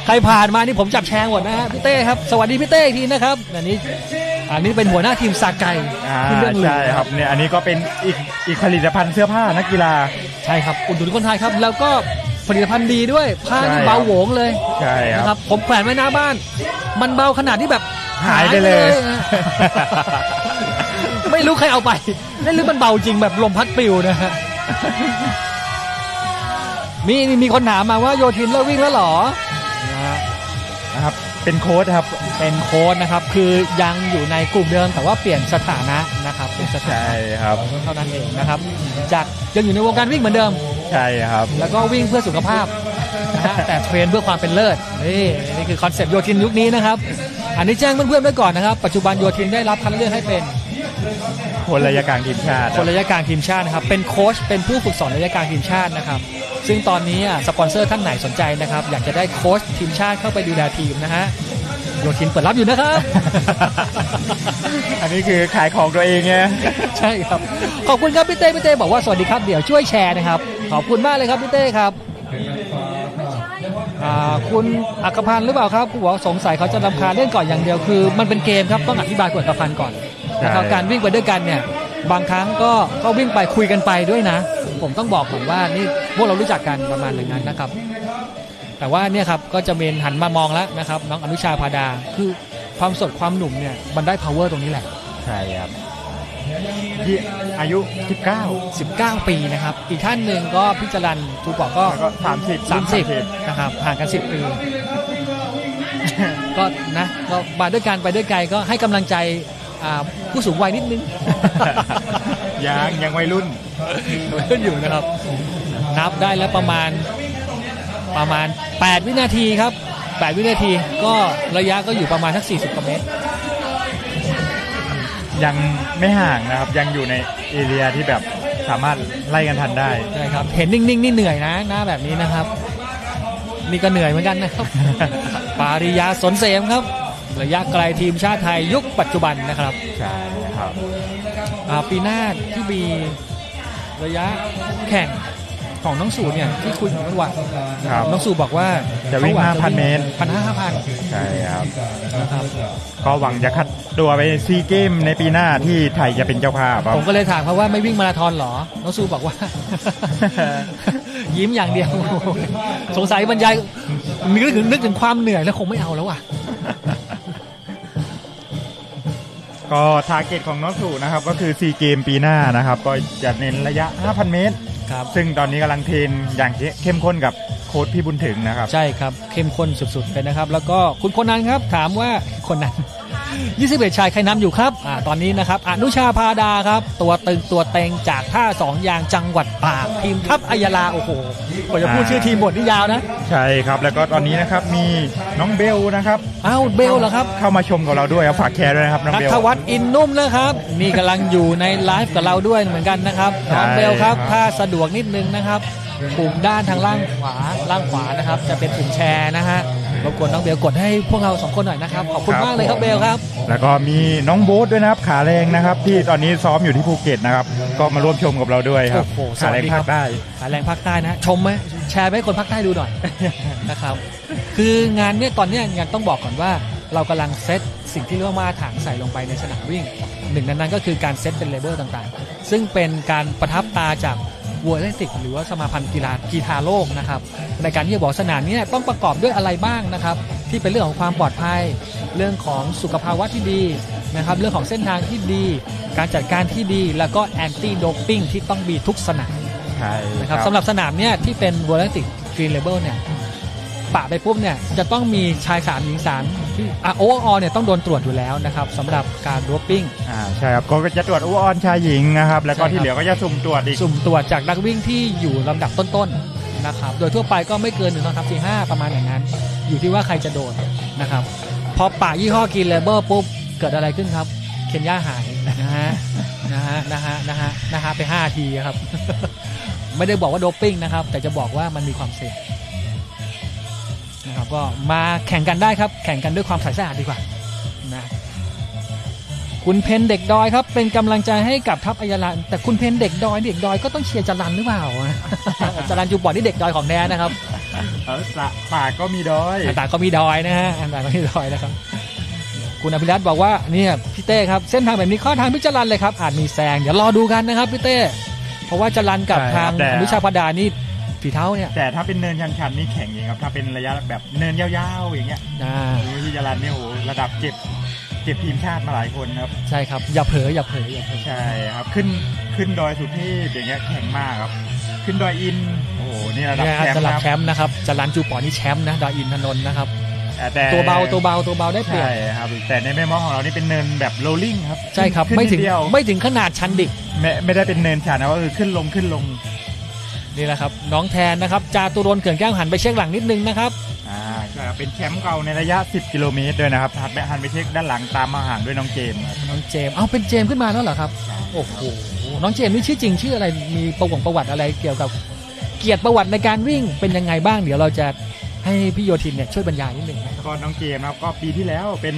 ใครผ่านมานี่ผมจับแชร์หมดนะฮะพี่เต้ครับสวัสดีพี่เต้อีกทีนะครับอันนี้เป็นหัวหน้าทีมซาไกที่เรื่องใช่ครับเนี่ยอันนี้ก็เป็นอีกผลิตภัณฑ์เสื้อผ้านักกีฬาใช่ครับอุดหนุนคนไทยครับแล้วก็ผลิตภัณฑ์ดีด้วยผ้าที่เบาโหวงเลยใช่ครับผมแขวนไว้หน้าบ้านมันเบาขนาดที่แบบหายไปเลยไม่รู้ใครเอาไปนั่นหรือมันเบาจริงแบบลมพัดปลิวนะฮะมีคนถามมาว่าโยธินเลิกวิ่งแล้วหรอนะครับเป็นโค้ดครับเป็นโค้ดนะครับคือยังอยู่ในกลุ่มเดิมแต่ว่าเปลี่ยนสถานะนะครับเป็นสถานะครับเท่านั้นเองนะครับจากยังอยู่ในวงการวิ่งเหมือนเดิมใช่ครับแล้วก็วิ่งเพื่อสุขภาพนะฮะแต่เทรนเพื่อความเป็นเลิศนี่คือคอนเซ็ปต์โยธินยุคนี้นะครับอันนี้แจ้งเพื่อนๆไว้ก่อนนะครับปัจจุบันโยธินได้รับคัดเลือกให้เป็นคนระยะกลางทีมชาติคนระยะกลางทีมชาตินะครับเป็นโค้ชเป็นผู้ฝึกสอนระยะกลางทีมชาตินะครับซึ่งตอนนี้สปอนเซอร์ท่านไหนสนใจนะครับอยากจะได้โค้ชทีมชาติเข้าไปดูแลทีมนะฮะโยธินเปิดรับอยู่นะครับ อันนี้คือขายของตัวเองไงใช่ครับขอบคุณครับพี่เต้บอกว่าสวัสดีครับเดี๋ยวช่วยแชร์นะครับขอบคุณมากเลยครับพี่เต้ครับคุณอัครพันธ์หรือเปล่าครับผู้บอกสงสัยเขาจะรำคาญเล่นก่อนอย่างเดียวคือมันเป็นเกมครับต้องอธิบายคุณอัครพันธ์ก่อนนะครับการวิ่งไปด้วยกันเนี่ยบางครั้งก็วิ่งไปคุยกันไปด้วยนะผมต้องบอกก่อนว่านี่พวกเรารู้จักกันประมาณอย่างนั้นนะครับแต่ว่าเนี่ยครับก็จะเมนหันมามองแล้วนะครับน้องอนุชาพาดาคือความสดความหนุ่มเนี่ยมันได้ power ตรงนี้แหละใช่ครับอายุ19 ปีนะครับอีกท่านหนึ่งก็พิจารณาทูบอกก็30นะครับห่างกัน10 ปีก็นะก็มาด้วยกันไปด้วยไกลก็ให้กำลังใจผู้สูงวัยนิดนึงยังวัยรุ่นอยู่นะครับนับได้แล้วประมาณ8 วินาทีครับ8 วินาทีก็ระยะก็อยู่ประมาณสัก40 กว่าเมตรยังไม่ห่างนะครับยังอยู่ในเอเรียที่แบบสามารถไล่กันทันได้ใช่ครับเห็นนิ่งๆนี่เหนื่อยนะหน้าแบบนี้นะครับนี่ก็เหนื่อยเหมือนกันนะครับปาริยาสนเสมครับระยะไกลทีมชาติไทยยุคปัจจุบันนะครับใช่ครับปีหน้าที่มีระยะแข่งของน้องสูเนี่ยที่คุยกันว่าน้องสูบอกว่าจะวิ่ง 5,000 เมตร 5,000 ใช่ครับนะครับก็หวังจะคัดตัวไปซีเกมในปีหน้าที่ไทยจะเป็นเจ้าภาพผมก็เลยถามเขาว่าไม่วิ่งมาราธอนหรอน้องสูบอกว่ายิ้มอย่างเดียวสงสัยบรรยายนึกถึงความเหนื่อยแล้วคงไม่เอาแล้วอ่ะก็ทาร์เก็ตของน้องสูนะครับก็คือซีเกมปีหน้านะครับก็จะเน้นระยะ 5,000 เมตรซึ่งตอนนี้กำลังเทรนอย่างเข้มข้นกับโค้ชพี่บุญถึงนะครับใช่ครับเข้มข้นสุดๆเลยนะครับแล้วก็คุณคนนั้นครับถามว่าคนนั้น21 ชายใครนำอยู่ครับตอนนี้นะครับอนุชาพาดาครับตัวตึงตัวเต็งจากท่า2 ยางจังหวัดตากทีมทัพอัยราโอ้โหกว่าจะพูดชื่อทีมหมดนี่ยาวนะใช่ครับแล้วก็ตอนนี้นะครับมีน้องเบลนะครับเบลเหรอครับเข้ามาชมกับเราด้วยฝากแชร์ด้วยนะครับน้องเบลณัฐวัฒน์อินนุ่มนะครับนี่กำลังอยู่ในไลฟ์กับเราด้วยเหมือนกันนะครับน้องเบลครับถ้าสะดวกนิดนึงนะครับปุ่มด้านทางล่างขวานะครับจะเป็นปุ่มแชร์นะฮะรบกวนน้องเบลกดให้พวกเรา2 คนหน่อยนะครับขอบคุณมากเลยครับเบลครับแล้วก็มีน้องโบ๊ทด้วยนะครับขาแรงนะครับที่ตอนนี้ซ้อมอยู่ที่ภูเก็ตนะครับก็มาร่วมชมกับเราด้วยครับขาแรงภาคใต้ขาแรงภาคใต้นะชมไหมแชร์ให้คนภาคใต้ดูหน่อยนะครับคืองานเนี้ยตอนเนี้ยยังต้องบอกก่อนว่า เรากำลังเซตสิ่งที่เรียกว่ามาตรฐานใส่ลงไปในสนามวิ่งหนึ่งในนั้นก็คือการเซตเป็นเลเบลต่างๆซึ่งเป็นการประทับตาจากWorld Athletics หรือว่าสมาพันธ์กีฬาโลกนะครับในการที่จะบอกสนามนี้ต้องประกอบด้วยอะไรบ้างนะครับที่เป็นเรื่องของความปลอดภัยเรื่องของสุขภาวะที่ดีนะครับเรื่องของเส้นทางที่ดีการจัดการที่ดีแล้วก็แอนตี้โดปปิ้งที่ต้องมีทุกสนามนะครับสำหรับสนามเนี้ยที่เป็น World Athletics Green Label เนี่ยปะไปปุ๊บเนี่ยจะต้องมีชาย3หญิง3ที่โอเวอร์ออลเนี่ยต้องโดนตรวจอยู่แล้วนะครับสำหรับการโดปปิ้งใช่ครับก็จะตรวจโอเวอร์ออลชายหญิงนะครับแล้วก็ที่เหลือก็จะสุ่มตรวจอีกสุ่มตรวจจากนักวิ่งที่อยู่ลำดับต้นๆนะครับโดยทั่วไปก็ไม่เกิน1 2 3 4 5ประมาณอย่างนั้นอยู่ที่ว่าใครจะโดนนะครับพอปะยี่ห้อ Green Label ปุ๊บเกิดอะไรขึ้นครับเคนย่าหายนะฮะไป5 ทีครับ ไม่ได้บอกว่าโดปปิ้งนะครับแต่จะบอกว่ามันมีความเสี่ยงนะครับก็มาแข่งกันได้ครับแข่งกันด้วยความใสสะอาดดีกว่านะคุณเพนเด็กดอยครับเป็นกำลังใจให้กับทัพอัยยาลาแต่คุณเพนเด็กดอยก็ต้องเชียร์จรัญหรือเปล่า จรัญจูบอดนี่เด็กดอยของแท้นะครับป่าก็มีดอยต่างก็มีดอยนะฮะต่างก็มีดอยนะครับคุณอภิรัตน์บอกว่าเนี่ยพี่เต้ครับเส้นทางแบบนี้ข้อทางพิจรัญเลยครับอาจมีแซงเดี๋ยวรอดูกันนะครับพี่เต้เพราะว่าจรัญกับทางอนุชาพดานี่ฝีเท้าเนี่ยแต่ถ้าเป็นเนินชันๆนี่แข็งจริงครับถ้าเป็นระยะแบบเนินยาวๆอย่างเงี้ยที่จรัญเนี่ยโอ้ระดับเก็บทีมชาติมาหลายคนครับใช่ครับอย่าเผลอใช่ครับขึ้นดอยสุเทพอย่างเงี้ยแข็งมากครับขึ้นดอยอินโอ้นี่ระดับแชมป์นะครับจรัญจูปอนี่แชมป์นะดอยอินทนนท์นะครับตัวเบาได้เปรียบใช่ครับแต่ในแม่ม้อของเรานี่เป็นเนินแบบโรลลิ่งครับใช่ครับไม่ถึงขนาดชันดิกไม่ได้เป็นเนินชันนะก็คือขึ้นลงนี่แหละครับน้องแทนนะครับจาตุรนต์เขื่อนแก้วหันไปเช็คหลังนิดนึงนะครับใช่ครับเป็นแชมป์เก่าในระยะ10 กิโลเมตรด้วยนะครับหันไปเช็คด้านหลังตามมาห่างด้วยน้องเจมส์เป็นเจมส์ขึ้นมาแล้วเหรอครับโอ้โหน้องเจมส์นี่ชื่อจริงชื่ออะไรมีประวัติอะไรเกี่ยวกับเกียรติประวัติในการวิ่งเป็นยังไงบ้างเดี๋ยวเราจะให้พี่โยธินเนี่ยช่วยบรรยายนิดนึงก็น้องเจมส์ครับก็ปีที่แล้วเป็น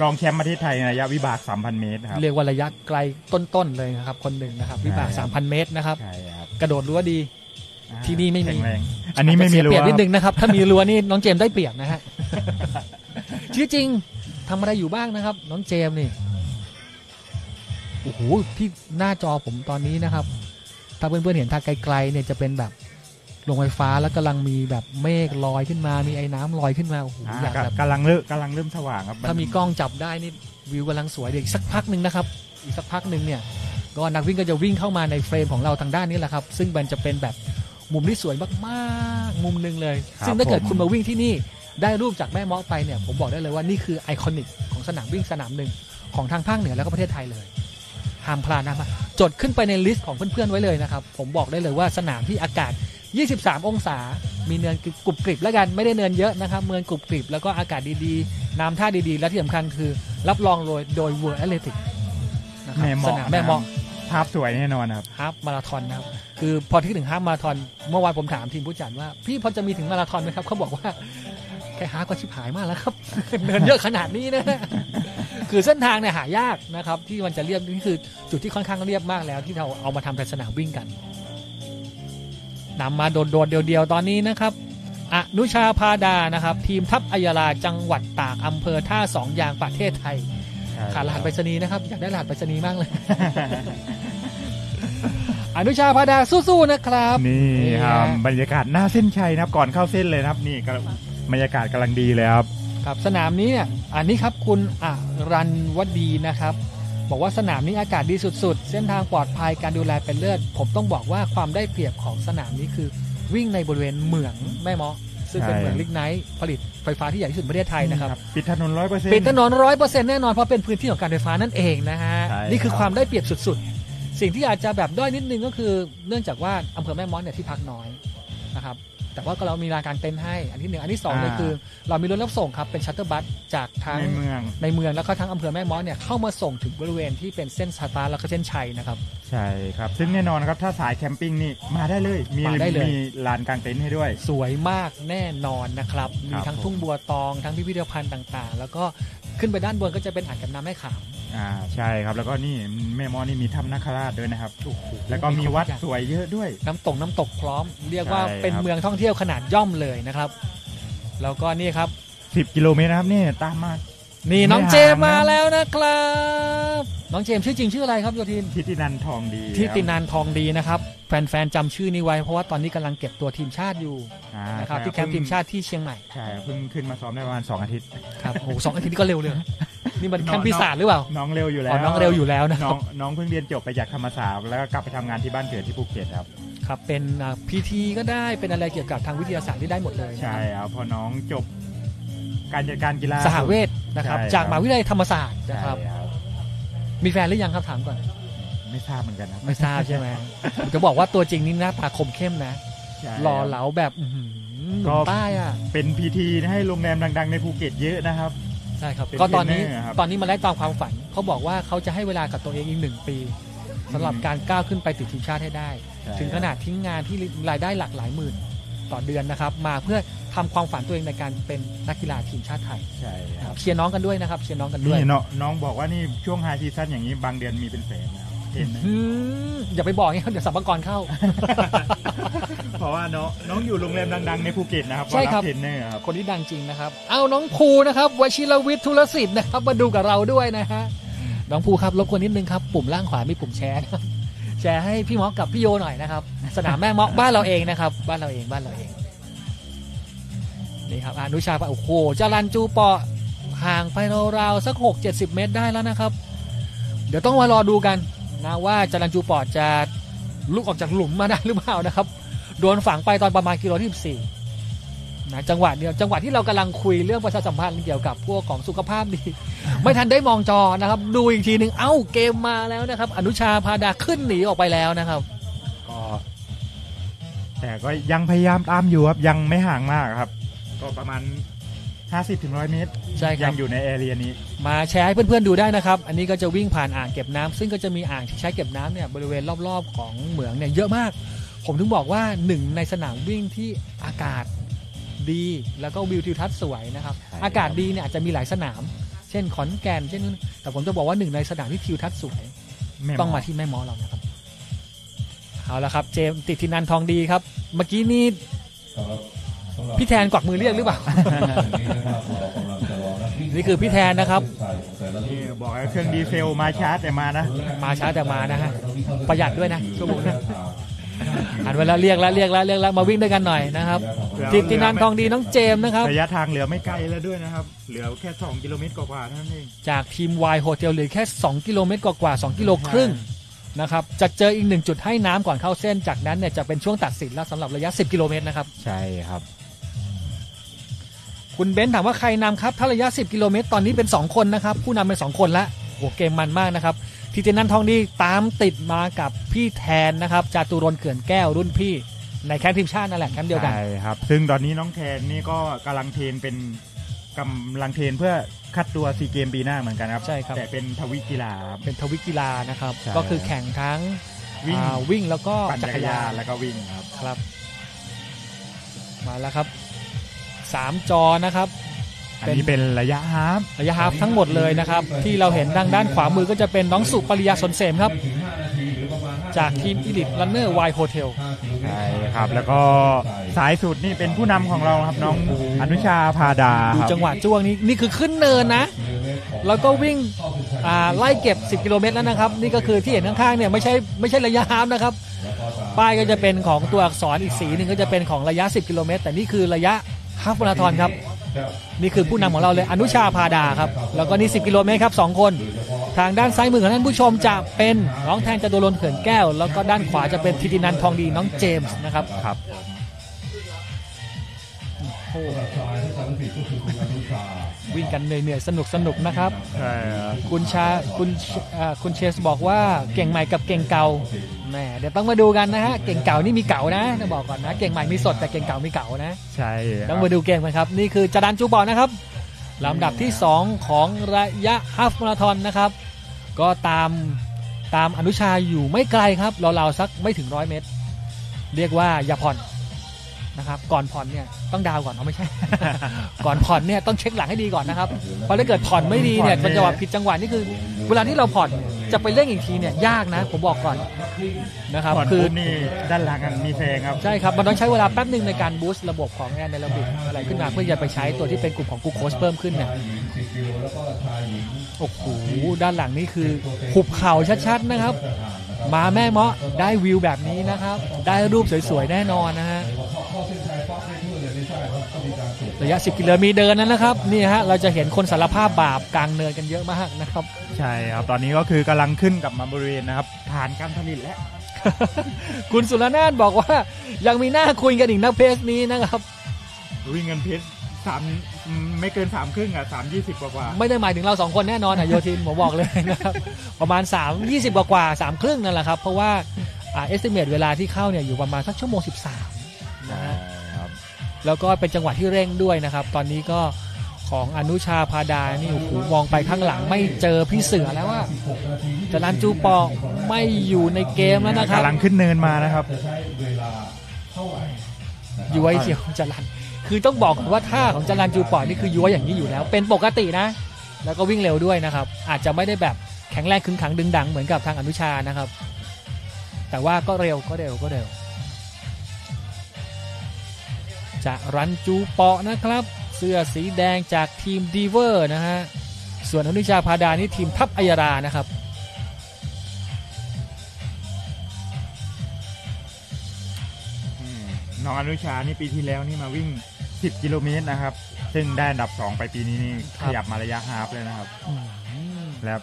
รองแชมป์ประเทศไทยในระยะวิบาก 3,000 เมตรครับเรียกว่าระยะไกลต้นๆเลยนะครับคนหนึ่งนะครับวิบาก 3,000 เมตรนะครับกระโดดรั้วดีที่นี่ไม่มีอันนี้ไม่มีรั้วเปรียบนิดนึงนะครับถ้ามีรั้วนี่น้องเจมส์ได้เปรียบนะฮะชื่อจริงทำอะไรอยู่บ้างนะครับน้องเจมส์นี่โอ้โหที่หน้าจอผมตอนนี้นะครับถ้าเพื่อนๆเห็นทางไกลๆเนี่ยจะเป็นแบบโรงไฟฟ้าแล้วกำลังมีแบบเมฆลอยขึ้นมามีไอ้น้ำลอยขึ้นมาโอ้โหอยากแบบกำลังเริ่มสว่างครับถ้ามีกล้องจับได้นี่วิวกำลังสวยเดี๋ยวอีกสักพักนึงนะครับอีกสักพักนึงเนี่ยก็นักวิ่งก็จะวิ่งเข้ามาในเฟรมของเราทางด้านนี้แหละครับซึ่งมันจะเป็นแบบมุมที่สวยมากๆมุมนึงเลยซึ่งถ้าเกิดคุณมาวิ่งที่นี่ได้รูปจากแม่เมาะไปเนี่ยผมบอกได้เลยว่านี่คือไอคอนิกของสนามวิ่งสนามหนึ่งของทางภาคเหนือแล้วก็ประเทศไทยเลยห้ามพลาดนะครับจดขึ้นไปในลิสต์ของเพื่อนๆไว้เลยนะครับผมบอกได้เลยว่าสนามที่อากาศ23 องศามีเนินกรุบกริบแล้วกันไม่ได้เนินเยอะนะครับเนินกรุบกริบแล้วก็อากาศดีๆน้ำท่าดีๆและที่สำคัญคือรับรองโดย World Athletics นะครับสนามแม่เมาะภาพสวยแน่นอนครับฮาล์ฟมาราธอนนะครับคือพอที่ถึงฮาล์ฟมาราธอนเมื่อวานผมถามทีมผู้จัดว่าพี่พอจะมีถึงมาราธอนไหมครับเขาบอกว่าแค่ฮาล์ฟก็ชิบหายมากแล้วครับ เนินเยอะขนาดนี้นะ คือเส้นทางเนี่ยหายากนะครับที่มันจะเรียบนี่คือจุดที่ค่อนข้างเรียบมากแล้วที่เราเอามาทำเป็นสนามวิ่งกันนำมาโดดๆเดียวๆตอนนี้นะครับอนุชาพาดานะครับทีมทัพอัยยาลาจังหวัดตากอำเภอท่าสองยางประเทศไทยขาดรหัสไปรษณีย์นะครับอยากได้รหัสไปรษณีย์มากเลย อนุชาพาดาสู้ๆนะครับนี่ครับบรรยากาศหน้าเส้นชัยนะครับก่อนเข้าเส้นเลยนะครับนี่บรรยากาศกำลังดีเลยครับครับสนามนี้เนี่ยอันนี้ครับคุณรันวดีนะครับบอกว่าสนามนี้อากาศดีสุดๆเส้นทางปลอดภัยการดูแลเป็นเลิศผมต้องบอกว่าความได้เปรียบของสนามนี้คือวิ่งในบริเวณเหมืองแม่เมาะซึ่งเป็นเหมืองลิกไนท์ผลิตไฟฟ้าที่ใหญ่ที่สุดในประเทศไทยนะครับปิดถนน 100% ปิดถนน 100% แน่นอนเพราะเป็นพื้นที่ของการไฟฟ้านั่นเองนะฮะนี่คือความได้เปรียบสุดๆสิ่งที่อาจจะแบบด้อยนิดนึงก็คือเนื่องจากว่าอำเภอแม่เมาะเนี่ยที่พักน้อยนะครับแต่ว่าเรามีลานกางเต็นท์ให้อันที่1อันที่2เลยคือเรามีรถรับส่งครับเป็นชัตเตอร์บัสจากทางในเมืองแล้วก็ทั้งอำเภอแม่เมาะเนี่ยเข้ามาส่งถึงบริเวณที่เป็นเส้นสตาร์แล้วก็เส้นชัยนะครับใช่ครับซึ่งแน่นอนครับถ้าสายแคมปิ้งนี่มาได้เลยมีลานกางเต็นท์ให้ด้วยสวยมากแน่นอนนะครับมีทั้งทุ่งบัวตองทั้งพิพิธภัณฑ์ต่างๆแล้วก็ขึ้นไปด้านบนก็จะเป็นอ่างเก็บน้ำแม่ขามใช่ครับแล้วก็นี่แม่เมาะนี่มีถ้ำนาคราชด้วยนะครับแล้วก็มีวัดสวยเยอะด้วยน้ำตกพร้อมเรียกว่าเป็นเมืองท่องเที่ยวขนาดย่อมเลยนะครับแล้วก็นี่ครับ 10 กิโลเมตรนะครับนี่ตามมา นี่น้องเจมมาแล้วนะครับน้องเจมชื่อจริงชื่ออะไรครับโยธินทิตินันทองดีทิตินันทองดีนะครับแฟนๆจำชื่อนี้ไว้เพราะว่าตอนนี้กำลังเก็บตัวทีมชาติอยู่นะครับที่แคมป์ทีมชาติที่เชียงใหม่ใช่เพิ่งขึ้นมาซ้อมได้ประมาณ2 อาทิตย์ครับโอ้2 อาทิตย์ก็เร็วเลยนี่มันแคมป์ปีศาจหรือเปล่าน้องเร็วอยู่แล้วน้องเร็วอยู่แล้วนะน้องเพิ่งเรียนจบไปจากธรรมศาสตร์แล้วก็กลับไปทำงานที่บ้านเกิดที่ภูเก็ตครับครับเป็นPT ก็ได้เป็นอะไรเกี่ยวกับทางวิทยาศาสตร์ที่ได้หมดเลยใช่ครับพอน้องจบการจัดการกีฬาสหเวชนะครับจากมหาวิทยาลัยธรรมศาสตร์นะครับมีแฟนหรือยังครับถามก่อนไม่ทราบเหมือนกันนะไม่ทราบใช่ไหมจะบอกว่าตัวจริงนี่หน้าตาคมเข้มนะหล่อเหลาแบบก็ป้ายอ่ะเป็นPTให้โรงแรมดังๆในภูเก็ตเยอะนะครับใช่ครับก็ตอนนี้มาไล่ตามความฝันเขาบอกว่าเขาจะให้เวลากับตัวเองอีก1 ปีสำหรับการก้าวขึ้นไปติดทีมชาติให้ได้ถึงขนาดทิ้งงานที่รายได้หลักหลายหมื่นต่อเดือนนะครับมาเพื่อทำความฝันตัวเองในการเป็นนักกีฬาทีมชาติไทยใช่ครับเชียร์น้องกันด้วยนะครับเชียร์น้องกันด้วยน้องบอกว่านี่ช่วงไฮซีซั่นอย่างนี้บางเดือนมีเป็นแสนนะเห็นไหมอย่าไปบอกอย่างนี้เดี๋ยวสัมภาระเข้าเพราะว่าน้องอยู่โรงแรมดังๆในภูเก็ตนะครับใช่ครับคนที่ดังจริงนะครับเอาน้องภูนะครับวชิรวิทย์ธุรศิษฐ์นะครับมาดูกับเราด้วยนะฮะน้องภูครับรบกวนนิดนึงครับปุ่มล่างขวามีปุ่มแชร์แชร์ให้พี่หมอกับพี่โยหน่อยนะครับสนามแม่เมาะบ้านเราเองนะครับบ้านเราเองนี่ครับอนุชาโอ้โหจรัญจูปอห่างไปราวๆสัก60-70 เมตรได้แล้วนะครับเดี๋ยวต้องมารอดูกันนะว่าจรัญจูปอจะลุกออกจากหลุมมาได้หรือเปล่านะครับโดนฝังไปตอนประมาณกิโลที่14นะจังหวะที่เรากำลังคุยเรื่องประชาสัมพันธ์เกี่ยวกับพวกของสุขภาพดีไม่ทันได้มองจอนะครับดูอีกทีนึงเกมมาแล้วนะครับอนุชาพาดาขึ้นหนีออกไปแล้วนะครับแต่ก็ยังพยายามตามอยู่ครับยังไม่ห่างมากครับก็ประมาณ50-100 เมตรใช่ครับยังอยู่ในแอเรียนี้มาแชร์ให้เพื่อนๆดูได้นะครับอันนี้ก็จะวิ่งผ่านอ่างเก็บน้ำซึ่งก็จะมีอ่างที่ใช้เก็บน้ำเนี่ยบริเวณรอบๆของเหมืองเนี่ยเยอะมากผมถึงบอกว่า1ในสนามวิ่งที่อากาศดีแล้วก็วิวทิวทัศน์สวยนะครับอากาศดีเนี่ยอาจจะมีหลายสนามเช่นขอนแก่นเช่นแต่ผมจะบอกว่า1ในสนามที่ทิวทัศน์สวยต้องมาที่แม่ม้อเรานะครับเอาละครับเจมติดทินันทองดีครับเมื่อกี้นี่พี่แทนกวักมือเรียกหรือเปล่า นี่คือพี่แทนนะครับนี่บอกเครื่องดีเซลมาช้าแต่มานะฮะประหยัดด้วยนะชั่วโมงนะหันเวลาเรียกแล้วมาวิ่งด้วยกันหน่อยนะครับตินันทองดีน้องเจมนะครับระยะทางเหลือไม่ไกลแล้วด้วยนะครับเหลือแค่2 กิโลเมตรกว่าๆเท่านั้นเองจากทีม Y Hotel เหลือแค่2 กิโลเมตรกว่า2 กิโลครึ่งนะครับจะเจออีก1 จุดให้น้ำก่อนเข้าเส้นจากนั้นเนี่ยจะเป็นช่วงตัดสินแล้วสำหรับระยะ10 กิโลเมตรนะครับใช่ครับคุณเบนซ์ถามว่าใครนำครับถ้าระยะ10 กิโลเมตรตอนนี้เป็น2 คนนะครับผู้นำเป็น2 คนละโหเกมมันมากนะครับทีเจนันทองดีตามติดมากับพี่แทนนะครับจาตุรนต์เขื่อนแก้วรุ่นพี่ในแคมป์ทีมชาตินั่นแหละแคมป์เดียวกันใช่ครับซึ่งตอนนี้น้องแทนนี่ก็กำลังเทรนเพื่อคัดตัวซีเกมปีหน้าเหมือนกันครับใช่ครับแต่เป็นทวิกีฬานะครับก็คือแข่งทั้งวิ่งแล้วก็จักรยานแล้วก็วิ่งครับมาแล้วครับ3 จอนะครับอันนี้เป็นระยะฮาฟทั้งหมดเลยนะครับที่เราเห็นด้านขวามือก็จะเป็นน้องสุปริยาสนเสมครับจากทีม Elite Runner Y Hotel ใช่ครับแล้วก็สายสุดนี่เป็นผู้นำของเราครับน้องอนุชาพาดาดูจังหวะจ้วงนี้นี่คือขึ้นเนินนะแล้วก็วิ่งไล่เก็บ10 กิโลเมตรแล้วนะครับนี่ก็คือที่เห็นข้างๆเนี่ยไม่ใช่ระยะฮาฟนะครับป้ายก็จะเป็นของตัวอักษรอีกสีนึงก็จะเป็นของระยะ10 กิโลเมตรแต่นี่คือระยะฮาฟมาราธอนครับนี่คือผู้นำของเราเลยอนุชาพาดาครับแล้วก็นี่10 กิโลเมตรครับ2 คนทางด้านซ้ายมือของท่านผู้ชมจะเป็นน้องแทนจตุรนต์เขื่อนแก้วแล้วก็ด้านขวาจะเป็นทิตินันทองดีน้องเจมส์นะครับครับวิ่งกันเหนื่อยๆสนุกนะครับคุณเชสบอกว่าเก่งใหม่กับเก่งเก่าแหมเดี๋ยวต้องมาดูกันนะฮะเก่งเก่านี่มีเก่านะต้องบอกก่อนนะเก่งใหม่มีสดแต่เก่งเก่ามีเก่านะใช่ต้องมาดูเกมกันครับนี่คือจรัญจูปอนะครับลำดับที่2ของระยะฮาฟมาราธอนนะครับก็ตามอนุชาอยู่ไม่ไกลครับเราสักไม่ถึง100 เมตรเรียกว่าอย่าผ่อนนะครับก่อนผ่อนเนี่ยต้องดาวก่อนไม่ใช่ ก่อนผ่อนเนี่ยต้องเช็คหลังให้ดีก่อนนะครับเพราะถ้าเกิดผ่อนไม่ดีเนี่ยมันจะผิดจังหวะนี่คือเวลาที่เราผ่อน จะไปเร่งอีกทีเนี่ยยากนะผมบอกก่อนนะครับคือนี่ด้านหลังมีแซงครับใช่ครับมันต้องใช้เวลาแป๊บนึงในการบูสต์ระบบของแอโรบิกอะไรขึ้นมาเพื่อจะไปใช้ตัวที่เป็นกลุ่มของกลูโคสเพิ่มขึ้นเนี่ยโอ้โหด้านหลังนี่คือหุบเข่าชัดๆนะครับมาแม่เมาะได้วิวแบบนี้นะครับได้รูปสวยๆแน่นอนนะฮะระยะ10 กิโลเมตรเดินนั้นนะครับนี่ฮะเราจะเห็นคนสารภาพบาปกลางเนินกันเยอะมากนะครับใช่ครับตอนนี้ก็คือกำลังขึ้นกับมาบริเวณนะครับฐานการผลิตแล้ว คุณสุรนาถบอกว่ายังมีหน้าคุยกันอีกนะเพจนี้นะครับวิ่งเงินเพจ3ไม่เกิน3ครึ่งอ่ะ3:20กว่าไม่ได้หมายถึงเรา2คนแน่นอนโยทินผมบอกเลยนะครับประมาณ3:20กว่า3ครึ่งนั่นแหละครับเพราะว่าestimate เวลาที่เข้าเนี่ยอยู่ประมาณสัก1:13 นะครับแล้วก็เป็นจังหวะที่เร่งด้วยนะครับตอนนี้ก็ของอนุชาพาดานี่โอ้โหมองไปข้างหลังไม่เจอพี่เสือแล้วว่าจรัญจูปอไม่อยู่ในเกมแล้วนะครับกำลังขึ้นเนินมานะครับย้วยเดียวจรัญคือต้องบอกว่าท่าของจรัญจูปอนี่คือย้วยอย่างนี้อยู่แล้วเป็นปกตินะแล้วก็วิ่งเร็วด้วยนะครับอาจจะไม่ได้แบบแข็งแรงขึงขังดึงดังเหมือนกับทางอนุชานะครับแต่ว่าก็เร็วจรัญจูปอนะครับเสื้อสีแดงจากทีมดีเวอร์นะฮะส่วนอนุชาพาดานี่ทีมทัพอัยรานะครับน้องอนุชานี่ปีที่แล้วนี่มาวิ่ง10 กิโลเมตรนะครับซึ่งได้อันดับ2ไปปีนี้นี่ขยับมาระยะฮาล์ฟเลยนะครับและ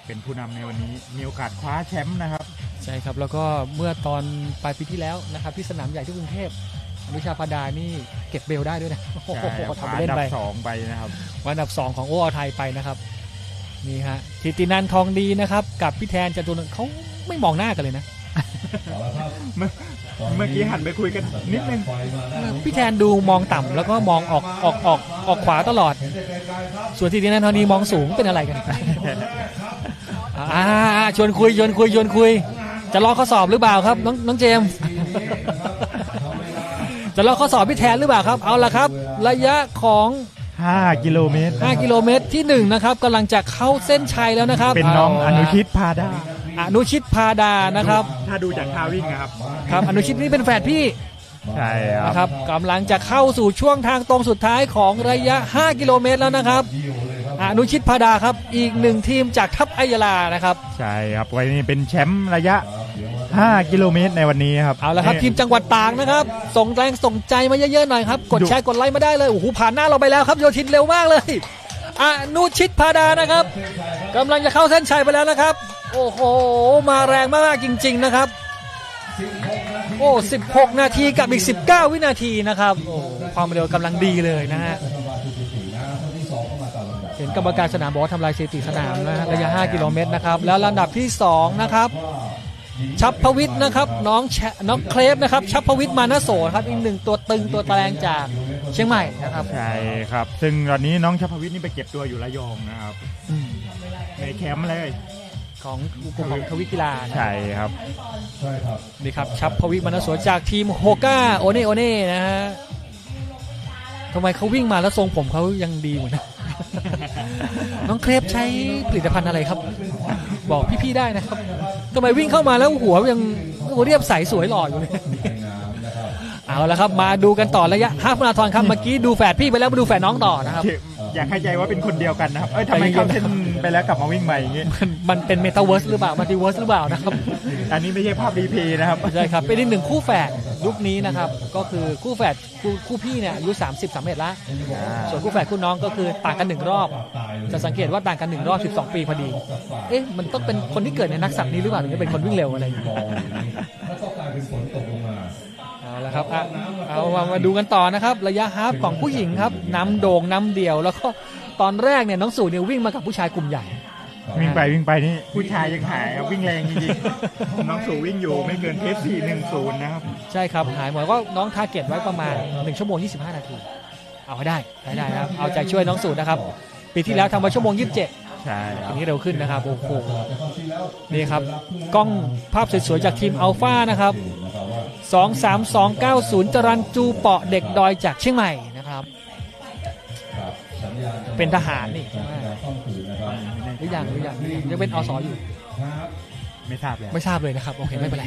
เป็นผู้นำในวันนี้มีโอกาสคว้าแชมป์นะครับใช่ครับแล้วก็เมื่อตอนปลายปีที่แล้วนะครับที่สนามใหญ่ที่กรุงเทพอนุชาพาดานี่เก็บเบลได้ด้วยนะทำไปเล่นไป2ไปนะครับวันอันดับ2ของโอไทยไปนะครับนี่ฮะธิตินันท์ทองดีนะครับกับพี่แทนจตุรนต์เขาไม่มองหน้ากันเลยนะเมื่อกี้หันไปคุยกันนิดนึงพี่แทนดูมองต่ำแล้วก็มองออกขวาตลอดส่วนธิตินันท์ทองดีมองสูงเป็นอะไรกันชวนคุยจะลอกข้อสอบหรือเปล่าครับน้องเจมส์จะลอกข้อสอบพี่แทนหรือเปล่าครับเอาละครับระยะของ5 กิโลเมตร5 กิโลเมตรที่1นะครับกำลังจะเข้าเส้นชัยแล้วนะครับเป็นน้องอนุชิตพาดานะครับถ้าดูจากท่าวิ่งครับอนุชิตนี่เป็นแฝดพี่ใช่ครับกำลังจะเข้าสู่ช่วงทางตรงสุดท้ายของระยะ5 กิโลเมตรแล้วนะครับอนุชิตพาดาครับอีก1ทีมจากทัพอัยรานะครับใช่ครับวันนี้เป็นแชมป์ระยะ5 กิโลเมตรในวันนี้ครับเอาละครับทีมจังหวัดตากนะครับส่งแรงส่งใจมาเยอะๆหน่อยครับกดแชร์กดไลค์มาได้เลยโอ้โหผ่านหน้าเราไปแล้วครับโยทินเร็วมากเลยอนุชิตพาดานะครับกำลังจะเข้าเส้นชัยไปแล้วนะครับโอ้โหมาแรงมากจริงๆนะครับ16 นาทีกับอีก19 วินาทีนะครับโอ้ความเร็วกำลังดีเลยนะฮะเห็นกรรมการสนามบอกว่าทำลายสถิติสนามนะฮะระยะ5 กิโลเมตรนะครับแล้วลำดับที่2นะครับชัพพวิทย์นะครับน้องเคลฟนะครับชัพพวิทย์มานะโสครับอีก1ตัวตึงตัวแตงจากเชียงใหม่นะครับใช่ครับซึ่งตอนนี้น้องชัพพวิทย์นี่ไปเก็บตัวอยู่ระยองนะครับในแคมป์เลยของกลุ่มของทวิกีฬาใช่ครับนี่ครับชัพพวิทย์มานะโสจากทีมโฮก้าโอเน่นะฮะทำไมเขาวิ่งมาแล้วทรงผมเขายังดีเหมือนกันน้องเคลฟใช้ผลิตภัณฑ์อะไรครับบอกพี่ๆได้นะครับทำไมวิ่งเข้ามาแล้วหัวยังเรียบใสสวยหล่ออยู่เลยเอาละครับมาดูกันต่อระยะฮาล์ฟมาราธอนครับเมื่อกี้ดูแฝดพี่ไปแล้วมาดูแฝดน้องต่อนะครับอยากให้ใจว่าเป็นคนเดียวกันนะครับทำไมเข้าเส้นไปแล้วกลับมาวิ่งใหม่อย่างงี้มันเป็นเมตาเวิร์สหรือเปล่ามัลติเวิร์สหรือเปล่านะครับอันนี้ไม่ใช่ภาพรีเพย์นะครับใช่ครับเป็นอีก1คู่แฝดยุคนี้นะครับก็คือคู่แฝดคู่พี่เนี่ยอายุ30-31แล้วส่วนคู่แฝดคู่น้องก็คือต่างกัน1รอบจะสังเกตว่าต่างกัน1รอบ12 ปีพอดีมันต้องเป็นคนที่เกิดในนักสัตว์นี้หรือเปล่าถึงจะเป็นคนวิ่งเร็วอะไรอย่างเงี้ยเอาละครับเอามาดูกันต่อนะครับระยะฮาล์ฟของผู้หญิงครับน้ำโด่งน้ำเดี่ยวแล้วก็ตอนแรกเนี่ยน้องสู่เนี่ยวิ่งมากับผู้ชายกลุ่มใหญ่วิ่งไปนี่ผู้ชายยังหายวิ่งแรงจริงๆน้องสู่วิ่งอยู่ไม่เกินเพจ4:10นะครับใช่ครับหายหมดก็น้องทาร์เก็ตไว้ประมาณ1 ชั่วโมง 25 นาทีเอาให้ได้ครับเอาใจช่วยน้องสู่นะครับปีที่แล้วทำไว้1 ชั่วโมง 27ใช่ทีนี้เร็วขึ้นนะครับโอ้โหนี่ครับกล้องภาพสวยๆจากทีมอัลฟานะครับ23290จรัญจูเปาะเด็กดอยจากเชียงใหม่นะครับเป็นทหารนี่หรือยังเป็นอสอยู่ ไม่ทราบเลย ไม่ทราบเลยนะครับโอเคไม่เป็นไร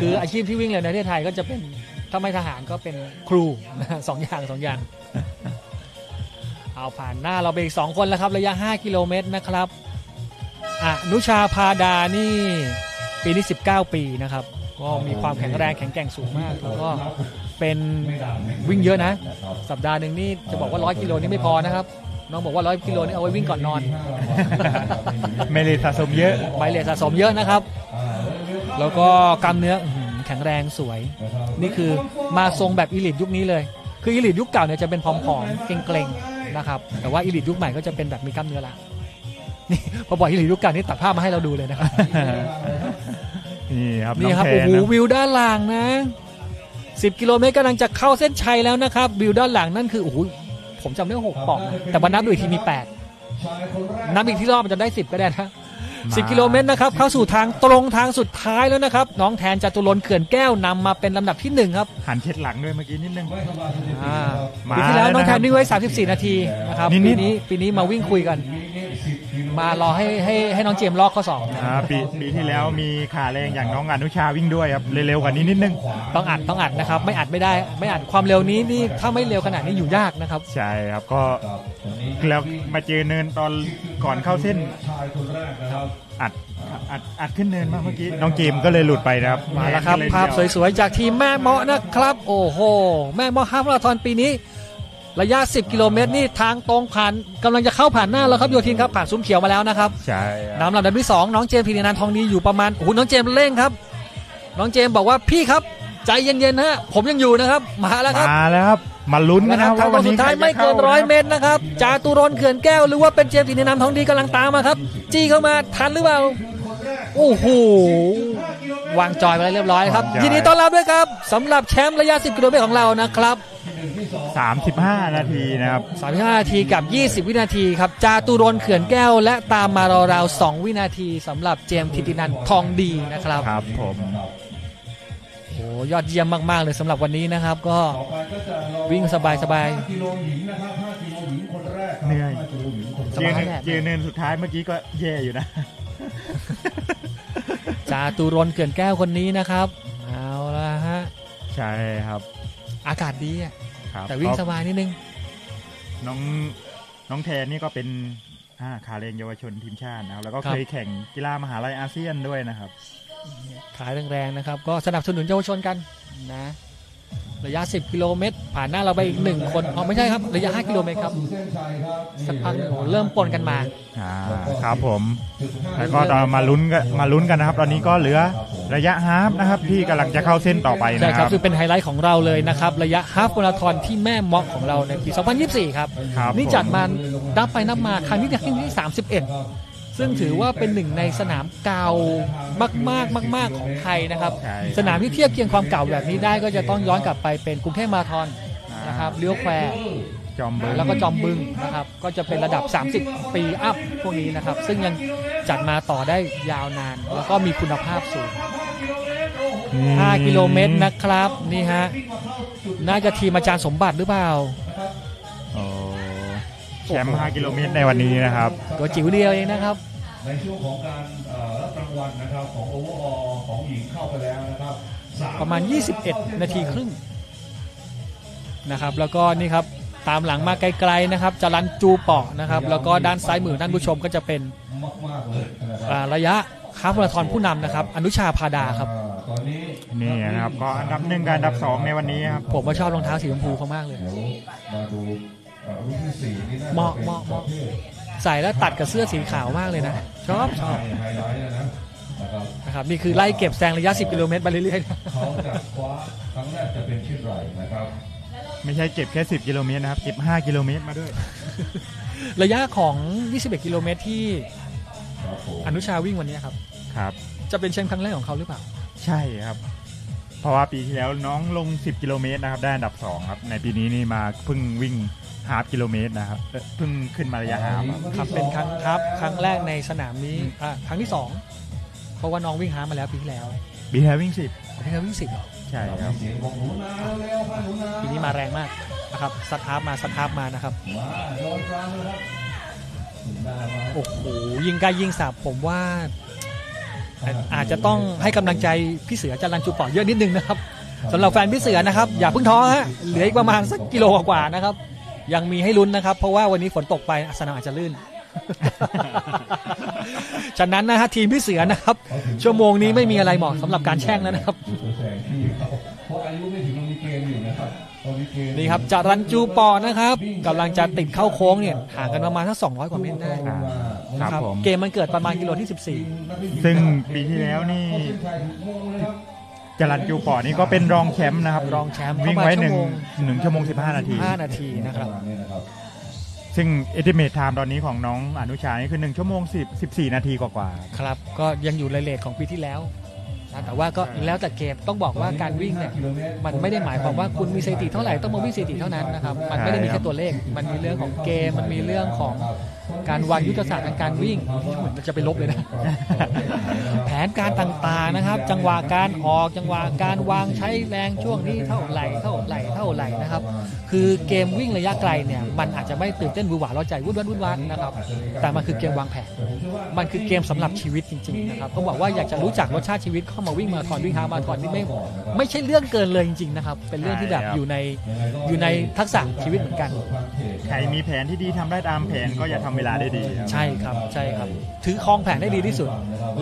คืออาชีพที่วิ่งเลยในประเทศไทยก็จะเป็นถ้าไม่ทหารก็เป็นครูนะสองอย่างเอาผ่านหน้าเราไปอีก2คนแล้วครับระยะ5กิโลเมตรนะครับอนุชาพาดานี่ปีนี้19ปีนะครับก็มีความแข็งแรงแข็งแกร่งสูงมากแล้วก็เป็นวิ่งเยอะนะสัปดาห์หนึ่งนี่จะบอกว่า100กิโลนี่ไม่พอนะครับน้องบอกว่า100กิโลนี่เอาไว้วิ่งก่อนนอน ไม่เลยสะสมเยอะไม่เลยสะสมเยอะนะครับแล้วก็กล้ามเนื้อแข็งแรงสวยนี่คือมาทรงแบบอีลิทยุคนี้เลยคืออีลิทยุคเก่าเนี่ยจะเป็นผอมๆเกร็งๆนะครับแต่ว่าอีลิทยุคใหม่ก็จะเป็นแบบมีกล้ามเนื้อละนี่พอบอกอีลิทยุคเก่านี่ตัดภาพมาให้เราดูเลยนะครับ นี่ครับโอ้โหวิวด้านหลังนะ10กิโลเมตรกำลังจะเข้าเส้นชัยแล้วนะครับวิวด้านหลังนั่นคือโอ้โหผมจำได้ว่า6 ปองแต่วันนับดูอีกทีมี8นับอีกที่รอบมันจะได้10ก็ได้นะ10กิโลเมตรนะครับเข้าสู่ทางตรงทางสุดท้ายแล้วนะครับน้องแทนจตุรนต์เขื่อนแก้วนำมาเป็นลำดับที่1ครับหันเช็ดหลังด้วยเมื่อกี้นิดนึงปีที่แล้วน้องแทนวิ่งไว้34นาทีนะครับปีนี้มาวิ่งคุยกันมารอให้น้องเจมส์ลอกข้อสอบปีที่แล้วมีขาแรงอย่างน้องอนุชาวิ่งด้วยครับเร็วกว่านี้นิดนึงต้องอัดนะครับไม่อัดไม่ได้ไม่อัดความเร็วนี้นี่ถ้าไม่เร็วขนาดนี้อยู่ยากนะครับใช่ครับก็แล้วมาเจอเนินตอนก่อนเข้าเส้นอัดขึ้นเนินมากเมื่อกี้น้องเจมส์ก็เลยหลุดไปนะครับมาแล้วครับภาพสวยๆจากทีมแม่เมาะนะครับโอ้โหแม่เมาะฮาล์ฟมาราธอนปีนี้ระยะ10กิโลเมตรนี่ทางตรงผ่านกำลังจะเข้าผ่านหน้าแล้วครับโยทินครับผ่านซุ้มเขียวมาแล้วนะครับใช่นำลำดับที่2น้องเจมส์พินีนันท์ทองดีอยู่ประมาณโอ้โหน้องเจมส์เร่งครับน้องเจมส์บอกว่าพี่ครับใจเย็นๆฮะผมยังอยู่นะครับมาแล้วครับมาลุ้นนะครับทางตรงสุดท้ายไม่เกิน100 เมตรนะครับจาตุรนต์เขื่อนแก้วหรือว่าเป็นเจมส์พินีนันท์ทองดีกำลังตามมาครับจี้เข้ามาทันหรือเปล่าโอ้โหวางจอยไปเรียบร้อยครับยินดีต้อนรับด้วยครับสำหรับแชมป์ระยะ10กิโลเมตรของเรานะครับ35นาทีนะครับ35นาทีกับ20วินาทีครับจาตุรนต์เขื่อนแก้วและตามมาราวๆ2วินาทีสำหรับเจมส์พินีนันท์ทองดีนะครับครับผมโอ้ยอดเยี่ยมมากๆเลยสำหรับวันนี้นะครับก็วิ่งสบายๆเหนื่อยเจอเนินสุดท้ายเมื่อกี้ก็แย่อยู่นะจาตุรนต์เขื่อนแก้วคนนี้นะครับเอาละฮะใช่ครับอากาศดีแต่วิ่งสบายนิดนึงน้องแทนนี่ก็เป็นขาแรงเยาวชนทีมชาตินะครับแล้วก็เคยแข่งกีฬามหาลัยอาเซียนด้วยนะครับขาแรงๆนะครับก็สนับสนุนเยาวชนกันนะระยะ10กิโลเมตรผ่านหน้าเราไปอีก1คนไม่ใช่ครับระยะ5กิโลเมตรครับสักพักเริ่มปนกันมาครับผมแล้วก็มาลุ้นกันนะครับตอนนี้ก็เหลือระยะฮาล์ฟนะครับที่กำลังจะเข้าเส้นต่อไปนะครับใช่ครับคือเป็นไฮไลท์ของเราเลยนะครับระยะฮาล์ฟมาราธอนที่แม่เมาะของเราในปี2024ครับนี่จัดมานับไปนับมาครั้งที่31ซึ่งถือว่าเป็นหนึ่งในสนามเก่ามากของไทยนะครับสนามที่เทียบเคียงความเก่าแบบนี้ได้ก็จะต้องย้อนกลับไปเป็นกรุงเทพมาราธอนนะครับเลี้ยวแควแล้วก็จอมบึงนะครับก็จะเป็นระดับ30ปีอัพพวกนี้นะครับซึ่งยังจัดมาต่อได้ยาวนานแล้วก็มีคุณภาพสูง5กิโลเมตรนะครับนี่ฮะน่าจะทีมอาจารย์สมบัติหรือเปล่าแชมป์5กิโลเมตรในวันนี้นะครับตัวจิ๋วเดียวเองนะครับในช่วงของการรับรางวัลนะครับของโอเวอร์ออลของหญิงเข้าไปแล้วนะครับประมาณ21นาทีครึ่งนะครับแล้วก็นี่ครับตามหลังมาไกลๆนะครับจรัญจูเปาะนะครับแล้วก็ด้านซ้ายมือท่านผู้ชมก็จะเป็นระยะฮาล์ฟมาราธอนผู้นำนะครับอนุชาพาดาครับนี่นะครับก็อันดับ1กับอันดับ2ในวันนี้ครับผมก็ชอบรองเท้าสีชมพูเขามากเลยเหมาะใส่แล้วตัดกับเสื้อสีขาวมากเลยนะชอบนะครับนี่คือไล่เก็บแซงระยะ10กิโลเมตรไปเรื่อยๆเขาจะคว้าครั้งแรกจะเป็นเช่นไรนะครับไม่ใช่เก็บแค่10กิโลเมตรนะครับเก็บ5กิโลเมตรมาด้วยระยะของ21กิโลเมตรที่อนุชาวิ่งวันนี้ครับจะเป็นแชมป์ครั้งแรกของเขาหรือเปล่าใช่ครับเพราะว่าปีที่แล้วน้องลง10กิโลเมตรนะครับได้อันดับ2ครับในปีนี้นี่มาเพิ่งวิ่งฮาล์ฟกิโลเมตรนะครับเพิ่งขึ้นมาระยะฮาล์ฟครับเป็นครั้งแรกในสนามนี้ครั้งที่2เพราะว่าน้องวิ่งฮาล์ฟมาแล้วปีที่แล้ววิ่ง10ปีที่แล้ววิ่ง10เหรอใช่ครับปีนี้มาแรงมากนะครับสตาร์ทมานะครับ โอ้โหยิงไกลยิงสับผมว่าอาจจะต้องให้กำลังใจพี่เสือจรัญจูป่อเยอะนิดนึงนะครับสำหรับแฟนพี่เสือนะครับอย่าเพิ่งท้อฮะเหลืออีกประมาณสักกิโลกว่านะครับยังมีให้ลุ้นนะครับเพราะว่าวันนี้ฝนตกไปสนามอาจจะลื่น ฉะนั้นนะฮะทีมพี่เสือนะครับชั่วโมงนี้ไม่มีอะไรเหมาะสำหรับการแช่งแล้วนะครับนี่ครับจรัญจูป่อนะครับกำลังจะติดเข้าโค้งเนี่ยห่างกันประมาณสัก200 กว่าเมตรได้ครับเกมมันเกิดประมาณกิโลที่14ซึ่งปีที่แล้วนี่จรัญจูป่อนี่ก็เป็นรองแชมป์นะครับรองแชมป์วิ่งไว้1 ชั่วโมง 15 นาทีนะครับซึ่งestimate time ตอนนี้ของน้องอนุชานี่คือ1 ชั่วโมง 14 นาทีกว่าๆครับก็ยังอยู่ในเรทของปีที่แล้วแต่ว่าก็แล้วแต่เกมต้องบอกว่าการวิ่งเนี่ยมันไม่ได้หมายความว่าคุณมีสถิติเท่าไหร่ต้องมาวิ่งสถิติเท่านั้นนะครับมันไม่ได้มีแค่ตัวเลขมันมีเรื่องของเกมมันมีเรื่องของการวางยุทธศาสตร์การวิ่งเหมือนจะไปลบเลยนะ แผนการต่างๆนะครับจังหวะการออกจังหวะการวางใช้แรงช่วงนี้เท่าไหร่นะครับคือเกมวิ่งระยะไกลเนี่ยมันอาจจะไม่ตื่นเต้นวุ่นวายร้อนใจวุ่นวายนะครับแต่มันคือเกมวางแผนมันคือเกมสำหรับชีวิตจริงๆนะครับเขาบอกว่าอยากจะรู้จักรสชาติชีวิตเข้ามาวิ่งมาราธอนวิ่งฮาล์ฟมาราธอนนี่ไม่ใช่เรื่องเกินเลยจริงๆนะครับเป็นเรื่องที่แบบอยู่ในทักษะชีวิตเหมือนกันใครมีแผนที่ดีทำได้ตามแผนก็จะทำเวลาได้ดีใช่ครับถือครองแผนได้ดีที่สุด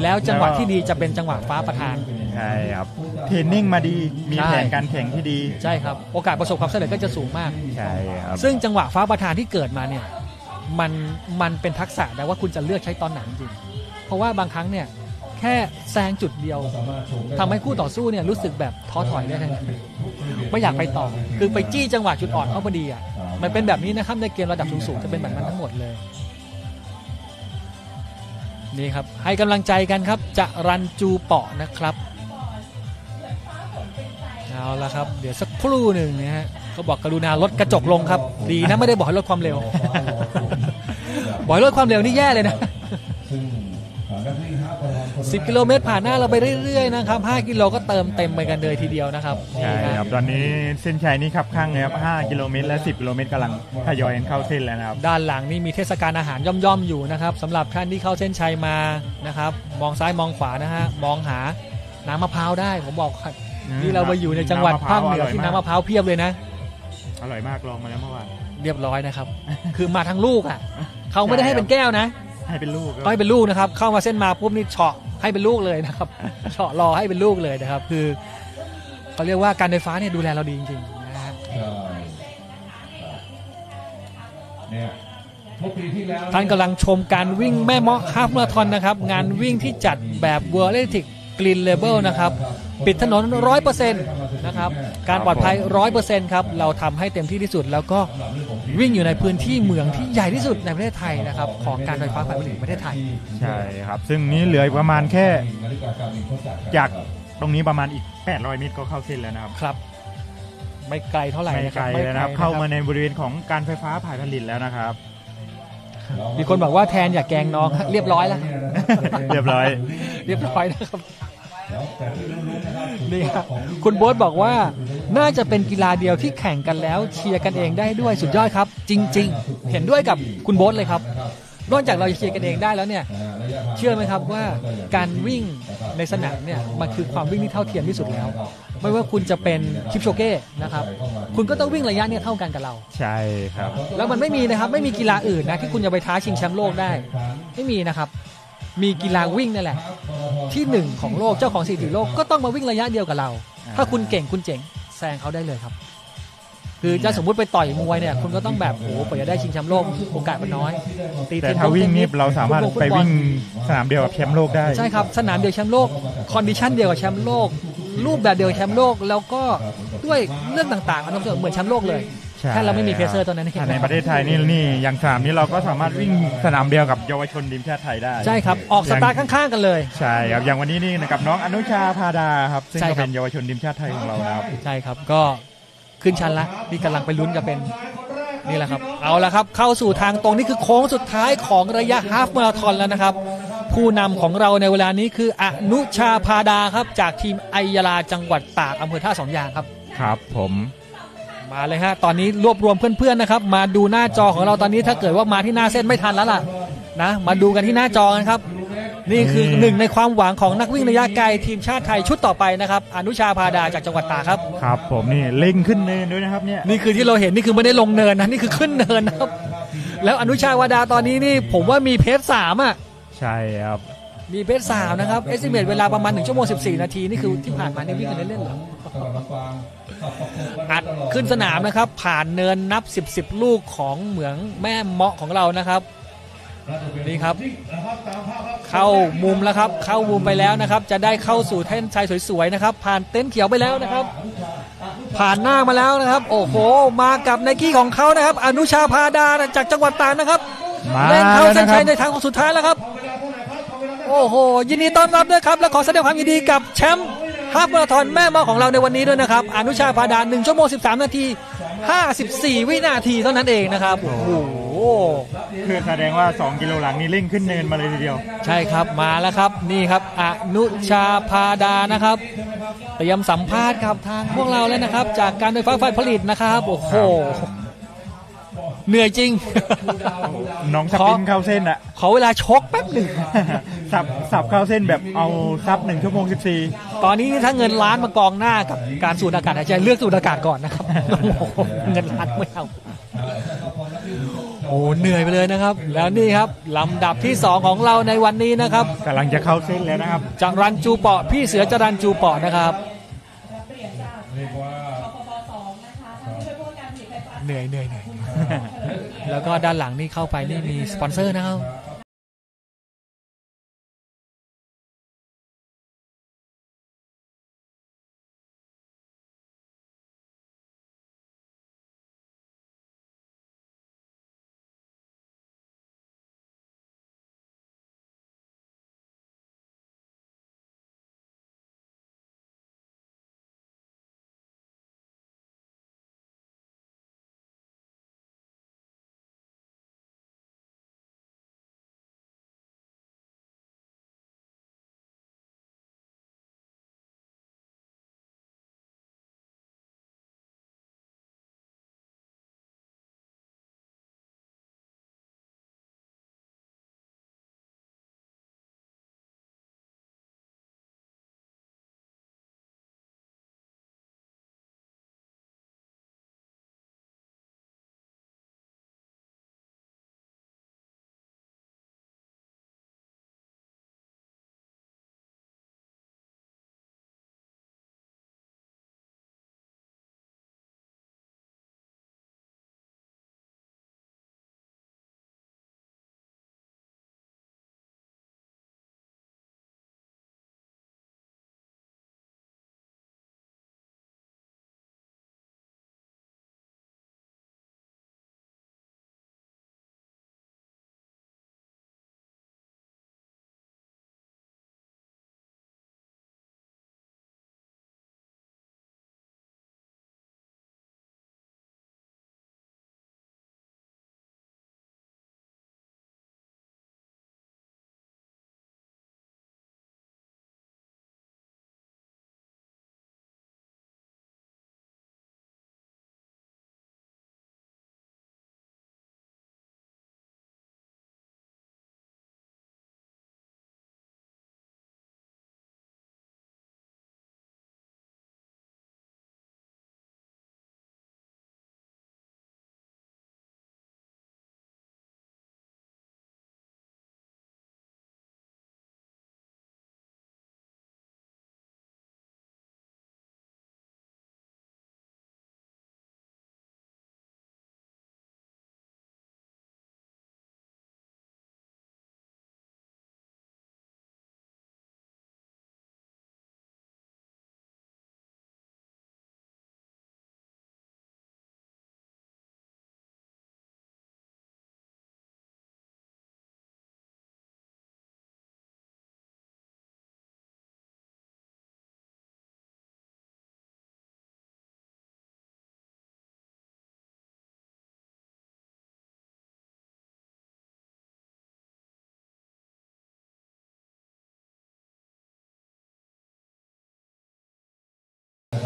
แล้วจังหวะที่ดีจะเป็นจังหวะฟ้าประทานใช่ครับเทรนนิ่งมาดีมีแผนการแข่งที่ดีใช่ครับโอกาสประสบความสำเร็จก็จะสูงมากใช่ครับซึ่งจังหวะฟ้าประทานที่เกิดมาเนี่ยมันเป็นทักษะแต่ว่าคุณจะเลือกใช้ตอนไหนจริงเพราะว่าบางครั้งเนี่ยแค่แซงจุดเดียวทำให้คู่ต่อสู้เนี่ยรู้สึกแบบท้อถอยได้เลยไม่อยากไปต่อคือไปจี้จังหวะจุดอ่อนเขาพอดีอ่ะมันเป็นแบบนี้นะครับในเกมระดับสูงๆจะเป็นแบบนั้นทั้งหมดเลยนี่ครับให้กำลังใจกันครับจรัญจูป่อนะครับเอาละครับเดี๋ยวสักครู่หนึ่งนะฮะเขาบอกกรุณาลดกระจกลงครับดีนะไม่ได้บอกให้ลดความเร็ว บอกให้ลดความเร็วนี่แย่เลยนะ10 กิโลเมตรผ่านหน้าเราไปเรื่อยๆนะครับ5 กิโลก็เติมเต็มไปกันเลยทีเดียวนะครับใช่ครับตอนนี้เส้นชัยนี่ครับข้างนะครับ5 กิโลเมตรและ10 กิโลเมตรกำลังทยอยเข้าเส้นแล้วนะครับด้านหลังนี่มีเทศกาลอาหารย่อมๆอยู่นะครับสำหรับท่านที่เข้าเส้นชัยมานะครับมองซ้ายมองขวานะฮะมองหาน้ำมะพร้าวได้ผมบอกนี่เราไปอยู่ในจังหวัดภาคเหนือที่น้ำมะพร้าวเพียบเลยนะอร่อยมากลองมาแล้วเมื่อวานเรียบร้อยนะครับคือมาทั้งลูกอ่ะเขาไม่ได้ให้เป็นแก้วนะให้เป็นลูกให้เป็นลูกนะครับเข้ามาเส้นมาปุ๊บนี่เฉาะให้เป็นลูกเลยนะครับเฉาะรอให้เป็นลูกเลยนะครับคือเขาเรียกว่าการไฟฟ้าเนี่ยดูแลเราดีจริงๆนะฮะท่านกำลังชมการวิ่งแม่เมาะฮาล์ฟมาราธอนนะครับงานวิ่งที่จัดแบบ World Athletics Green Label นะครับปิดถนน 100% นะครับการปลอดภัย 100% ครับเราทำให้เต็มที่ที่สุดแล้วก็วิ่งอยู่ในพื้นที่เมืองที่ใหญ่ที่สุดในประเทศไทยนะครับของการไฟฟ้าฝ่ายผลิตประเทศไทยใช่ครับซึ่งนี้เหลือประมาณแค่จากตรงนี้ประมาณอีก800 เมตรก็เข้าเส้นแล้วนะครับครับไม่ไกลเท่าไหร่ไม่ไกลเลยนะครับเข้ามาในบริเวณของการไฟฟ้าฝ่ายผลิตแล้วนะครับมีคนบอกว่าแทนอย่าแกล้งน้องเรียบร้อยแล้วเรียบร้อยนะครับนี่ครับคุณโบ๊ทบอกว่าน่าจะเป็นกีฬาเดียวที่แข่งกันแล้วเชียร์กันเองได้ด้วยสุดยอดครับจริงๆเห็นด้วยกับคุณโบ๊ทเลยครับนอกจากเราจะเชียร์กันเองได้แล้วเนี่ยเชื่อไหมครับว่าการวิ่งในสนามเนี่ยมันคือความวิ่งที่เท่าเทียมที่สุดแล้วไม่ว่าคุณจะเป็นคิปโชเก้นะครับคุณก็ต้องวิ่งระยะเนี่ยเท่ากันกับเราใช่ครับแล้วมันไม่มีนะครับไม่มีกีฬาอื่นนะที่คุณจะไปท้าชิงแชมป์โลกได้ไม่มีนะครับมีกีฬาวิ่งนั่นแหละที่1ของโลกเจ้าของสถิติโลกก็ต้องมาวิ่งระยะเดียวกับเราถ้าคุณเก่งคุณเจ๋งแซงเขาได้เลยครับคือจะสมมุติไปต่อยมวยเนี่ยคุณก็ต้องแบบโอ้โหกว่าจะได้ชิงแชมป์โลกโอกาสมันน้อยแต่ถ้าวิ่งนี่เราสามารถไปวิ่งสนามเดียวกับแชมป์โลกได้ใช่ครับสนามเดียวแชมป์โลกคอนดิชันเดียวกับแชมป์โลกรูปแบบเดียวกับแชมป์โลกแล้วก็ด้วยเรื่องต่างๆเหมือนแชมป์โลกเลยแค่เราไม่มีเพเซอร์ตัวนั้นในประเทศไทยนี่อย่างสนามนี้เราก็สามารถวิ่งสนามเดียวกับเยาวชนทีมชาติไทยได้ใช่ครับออกสตาร์ทข้างๆกันเลยใช่ครับอย่างวันนี้นี่กับน้องอนุชาพาดาครับซึ่งก็เป็นเยาวชนทีมชาติไทยของเราครับใช่ครับก็ขึ้นชั้นละนี่กำลังไปลุ้นกับเป็นนี่แหละครับเอาละครับเข้าสู่ทางตรงนี้คือโค้งสุดท้ายของระยะฮาล์ฟมาราธอนแล้วนะครับผู้นำของเราในเวลานี้คืออนุชาพาดาครับจากทีมไอยาลาจังหวัดตากอำเภอท่าสองยางครับครับผมมาเลยฮะตอนนี้รวบรวมเพื่อนๆนะครับมาดูหน้าจอของเราตอนนี้ถ้าเกิดว่ามาที่หน้าเส้นไม่ทันแล้วล่ะ นะมาดูกันที่หน้าจอกันครับนี่คือหนึ่งในความหวังของนักวิ่งระยะไกลทีมชาติไทยชุดต่อไปนะครับอนุชาพาดาจากจังหวัดตากครับครับผมนี่เล็งขึ้นเนินด้วยนะครับเนี่ยนี่คือที่เราเห็นนี่คือไม่ได้ลงเนินนะนี่คือขึ้นเนินนะครับแล้วอนุชาวาดาตอนนี้นี่ผมว่ามีเพจ3อ่ะใช่ครับมีเพจ3นะครับเอสติเมตเวลาประมาณ1 ชั่วโมง 14 นาทีนี่คือที่ผ่านมาเนี่ยวิ่งกันเล่นๆเหรออัดขึ้นสนามนะครับผ่านเนินนับ10ลูกของเหมืองแม่เมาะของเรานะครับนี่ครับเข้ามุมแล้วครับเข้ามุมไปแล้วนะครับจะได้เข้าสู่เส้นชัยสวยๆนะครับผ่านเต็นท์เขียวไปแล้วนะครับผ่านหน้ามาแล้วนะครับโอ้โหมากับไนกี้ของเขานะครับอนุชาพาดาจากจังหวัดตากนะครับเล่นเข้าเส้นชัยในทางสุดท้ายแล้วครับโอ้โหยินดีต้อนรับด้วยครับและขอแสดงความยินดีกับแชมป์ฮาล์ฟมาราธอนแม่เมาะของเราในวันนี้ด้วยนะครับอนุชาพาดา1 ชั่วโมง 13 นาที 54 วินาทีเท่านั้นเองนะครับโอ้โหคือแสดงว่า2 กิโลหลังนี่เร่งขึ้นเนินมาเลยทีเดียวใช่ครับมาแล้วครับนี่ครับอนุชาพาดานะครับเตรียมสัมภาษณ์กับทางพวกเราแล้วนะครับจากการไฟฟ้าฝ่ายผลิตนะครับโอ้โหเหนื่อยจริงน้องสปรินเข้าเส้นอ่ะขอเวลาชกแป๊บหนึ่งสับเข้าเส้นแบบเอาซับ1 ชั่วโมง 14ตอนนี้ถ้าเงินล้านมากองหน้ากับการสูดอากาศหายใจเลือกสูดอากาศก่อนนะครับเงินล้านไม่เอาโอ้เหนื่อยไปเลยนะครับแล้วนี่ครับลำดับที่2ของเราในวันนี้นะครับกำลังจะเข้าเส้นแล้วนะครับจรัญจูเปาะพี่เสือจรัญจูเปาะนะครับเหนื่อยแล้วก็ด้านหลังนี่เข้าไปนี่มีสปอนเซอร์นะครับ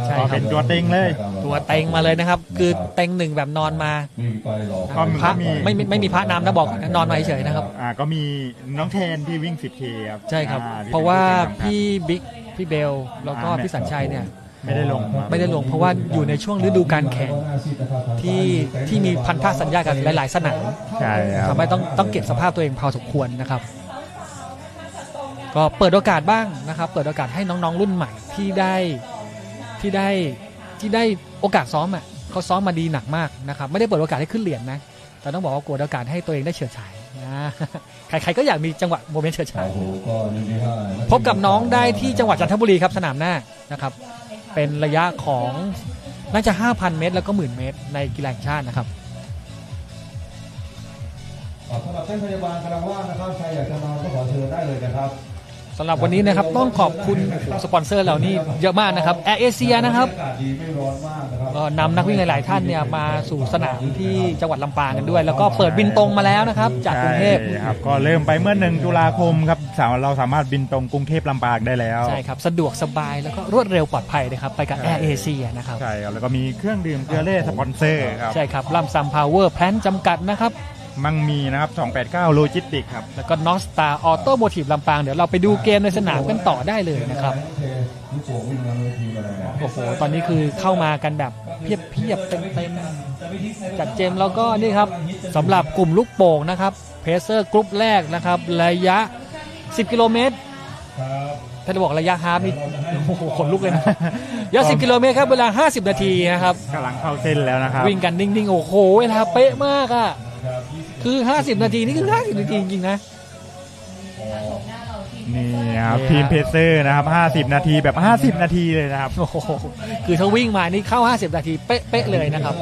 ใช่ครับ เป็นตัวเต็งเลย ตัวเต็งมาเลยนะครับ คือเต็งหนึ่งแบบนอนมา ก็ พระ มี ไม่มีพระนำนะบอกก่อนนะนอนมาเฉยๆนะครับ ก็มีน้องแทนที่วิ่ง 10K ครับ ใช่ครับ ที่ เพราะว่า เป็น พี่บิ๊กพี่เบลแล้วก็พี่สัญชัยเนี่ย ไม่ได้ลง ไม่ได้ลงเพราะว่าอยู่ในช่วงฤดูการแข่งที่มีพันธสัญญากันหลายๆสนาม ใช่ครับ ทำให้ต้องเก็บสภาพตัวเองพอสมควรนะครับ ก็เปิดโอกาสบ้างนะครับ เปิดโอกาสให้น้องๆรุ่นใหม่ที่ได้โอกาสซ้อมอ่ะเขาซ้อมมาดีหนักมากนะครับไม่ได้เปิดโอกาสให้ขึ้นเหรียญนะแต่ต้องบอกว่าเปิดโอกาสให้ตัวเองได้เฉิดฉายนะใครๆก็อยากมีจังหวะโมเมนต์เฉิดฉายพบกับน้องได้ที่จังหวัดจันทบุรีครับสนามหน้านะครับเป็นระยะของน่าจะ 5,000 เมตรแล้วก็ 10,000 เมตรในกีฬาแห่งชาตินะครับ สำหรับเส้นพยาบาลกำลังว่างนะครับใครอยากจะมาก็ขอเชิญได้เลยนะครับ สำหรับวันนี้นะครับต้องขอบคุณสปอนเซอร์เรานี่เยอะมากนะครับแอร์เอเชียนะครับก็นำนักวิ่งหลายๆท่านเนี่ยมาสู่สนามที่จังหวัดลำปางกันด้วยแล้วก็เปิดบินตรงมาแล้วนะครับจากกรุงเทพ ใช่ครับก็เริ่มไปเมื่อ1 ตุลาคมครับเราสามารถบินตรงกรุงเทพลำปางได้แล้วใช่ครับสะดวกสบายแล้วก็รวดเร็วปลอดภัยนะครับไปกับแอร์เอเชียนะครับใช่ครับแล้วก็มีเครื่องดื่มเกลือแร่สปอนเซอร์ครับใช่ครับลัมซัมพาวเวอร์แพลนจำกัดนะครับมั่งมีนะครับ289โลจิสติกครับแล้วก็นอสตาออโตโมทีฟลำปางเดี๋ยวเราไปดูเกมในสนามกันต่อได้เลยนะครับโอ้โหตอนนี้คือเข้ามากันแบบเพียบเต็มจัดเจมแล้วก็นี่ครับสำหรับกลุ่มลูกโป่งนะครับเพเซอร์กรุ๊ปแรกนะครับระยะ10 กิโลเมตรถ้าจะบอกระยะฮาล์ฟนี่โอ้โหขนลุกเลยนะระยะ10 กิโลเมตรครับเวลา50 นาทีนะครับกำลังเข้าเส้นแล้วนะครับวิ่งกันนิ่งๆโอ้โหเวลาเป๊ะมากอ่ะคือ50 นาทีนี่คือ50 นาทีจริงๆนะนี่ครับทีมเพเซอร์นะครับ50 นาทีแบบ50 นาทีเลยนะครับโอ้โหคือถ้าวิ่งมานี่เข้า50 นาทีเป๊ะๆเลยนะครับ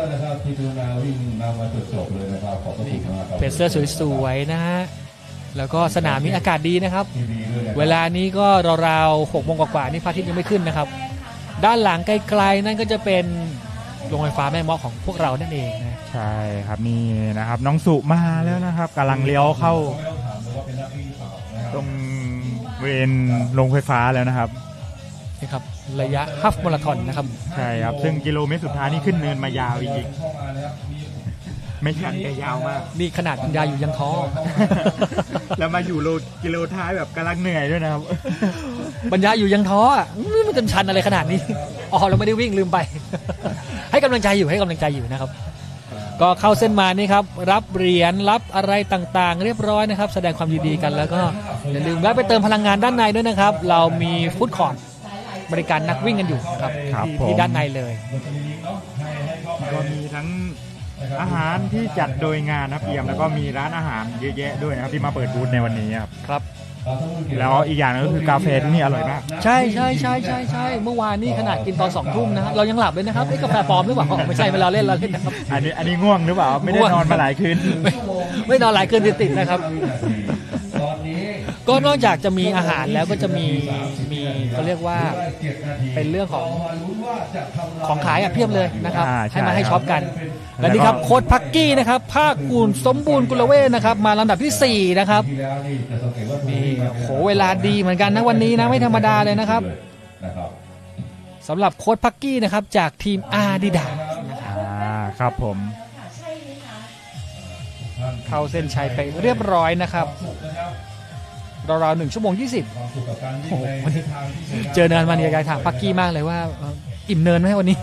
เพเซอร์สวยๆนะฮะแล้วก็สนามนี้อากาศดีนะครับเวลานี้ก็ราวๆ 6 โมงกว่าๆนี่พระอาทิตย์ยังไม่ขึ้นนะครับด้านหลังไกลๆนั่นก็จะเป็นโรงไฟฟ้าแม่เมาะของพวกเรานั่นเองนะใช่ครับนี่นะครับน้องสุมาแล้วนะครับกำลังเลี้ยวเข้าตรงบริเวณโรงไฟฟ้าแล้วนะครับนี่ครับระยะฮาล์ฟมาราธอนนะครับใช่ครับซึ่งกิโลเมตรสุดท้ายนี่ขึ้นเนินมายาวจริงๆไม่ชันแต่ยาวมากนี่ขนาดยาวอยู่ยังท้อ แล้วมาอยู่กิโลท้ายแบบกำลังเหนื่อยด้วยนะครับบรรยายอยู่ยังท้ออ่ะมันจะชันอะไรขนาดนี้อ๋อเราไม่ได้วิ่งลืมไป ให้กำลังใจอยู่นะครับก็เข้าเส้นมานี่ครับรับเหรียญรับอะไรต่างๆเรียบร้อยนะครับแสดงความยินดีกันแล้วก็อย่าลืมแวะไปเติมพลังงานด้านในด้วยนะครับเรามีฟู้ดคอร์ทบริการนักวิ่งกันอยู่ครับที่ด้านในเลยก็มีทั้งอาหารที่จัดโดยงานนะเพียมแล้วก็มีร้านอาหารเยอะแยะด้วยนะครับที่มาเปิดบูธในวันนี้ครับแล้วอีกอย่างนึงก็คือกาแฟที่นี่อร่อยมากใช่เมื่อวานนี่ขนาดกินตอน2 ทุ่มนะเรายังหลับเลยนะครับกาแฟปลอมหรือเปล่าไม่ใช่เวลาเล่นนะครับอันนี้ง่วงหรือเปล่าไม่ได้นอนมาหลายคืนไม่นอนหลายคืนติดๆนะครับก็นอกจากจะมีอาหารแล้วก็จะมีเขาเรียกว่าเป็นเรื่องของขายเพียบเลยนะครับให้มาให้ช็อปกันและนี่ครับโค้ชพักกี้นะครับภาคกูลสมบูรณ์กุลเวชนะครับมาลำดับที่4นะครับนี่โหเวลาดีเหมือนกันนะวันนี้นะไม่ธรรมดาเลยนะครับสำหรับโค้ชพักกี้นะครับจากทีมอาดิดาสครับผมเข้าเส้นชัยไปเรียบร้อยนะครับราวๆ1 ชั่วโมง 20โอ้โหวันนี้เจอเนินมาเนี่ยยายถามพักกี้มากเลยว่าอิ่มเนินไหมวันนี้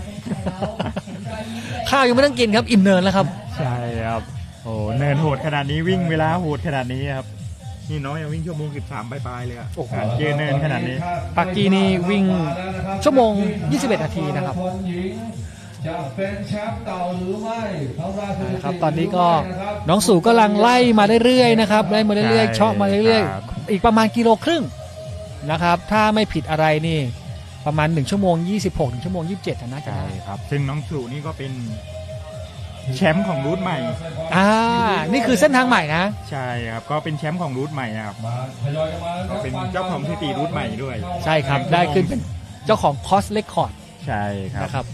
ข้าวยังไม่ต้องกินครับอิ่มเนินแล้วครับใช่ครับโอ้เนินโหดขนาดนี้วิ่งเวลาโหดขนาดนี้ครับนี่น้องยังวิ่ง1 ชั่วโมง 13ปลายๆเลยอ่ะเจอเนินขนาดนี้พักกี้นี่วิ่ง1 ชั่วโมง 21 นาทีนะครับจะเป็นแชมป์เก่าหรือไม่ครับตอนนี้ก็น้องสู่กำลังไล่มาเรื่อยๆนะครับไล่มาเรื่อยๆเชาะมาเรื่อยๆอีกประมาณ1.5 กิโลนะครับถ้าไม่ผิดอะไรนี่ประมาณ1 ชั่วโมง 26 ถึง1 ชั่วโมง 27นะจ๊ะครับซึ่งน้องสู่นี่ก็เป็นแชมป์ของรูทใหม่นี่คือเส้นทางใหม่นะใช่ครับก็เป็นแชมป์ของรูทใหม่นะครับก็เป็นเจ้าของสถิติรูทใหม่ด้วยใช่ครับได้ขึ้นเป็นเจ้าของคอสเรคคอร์ดใช่ครับนะครับ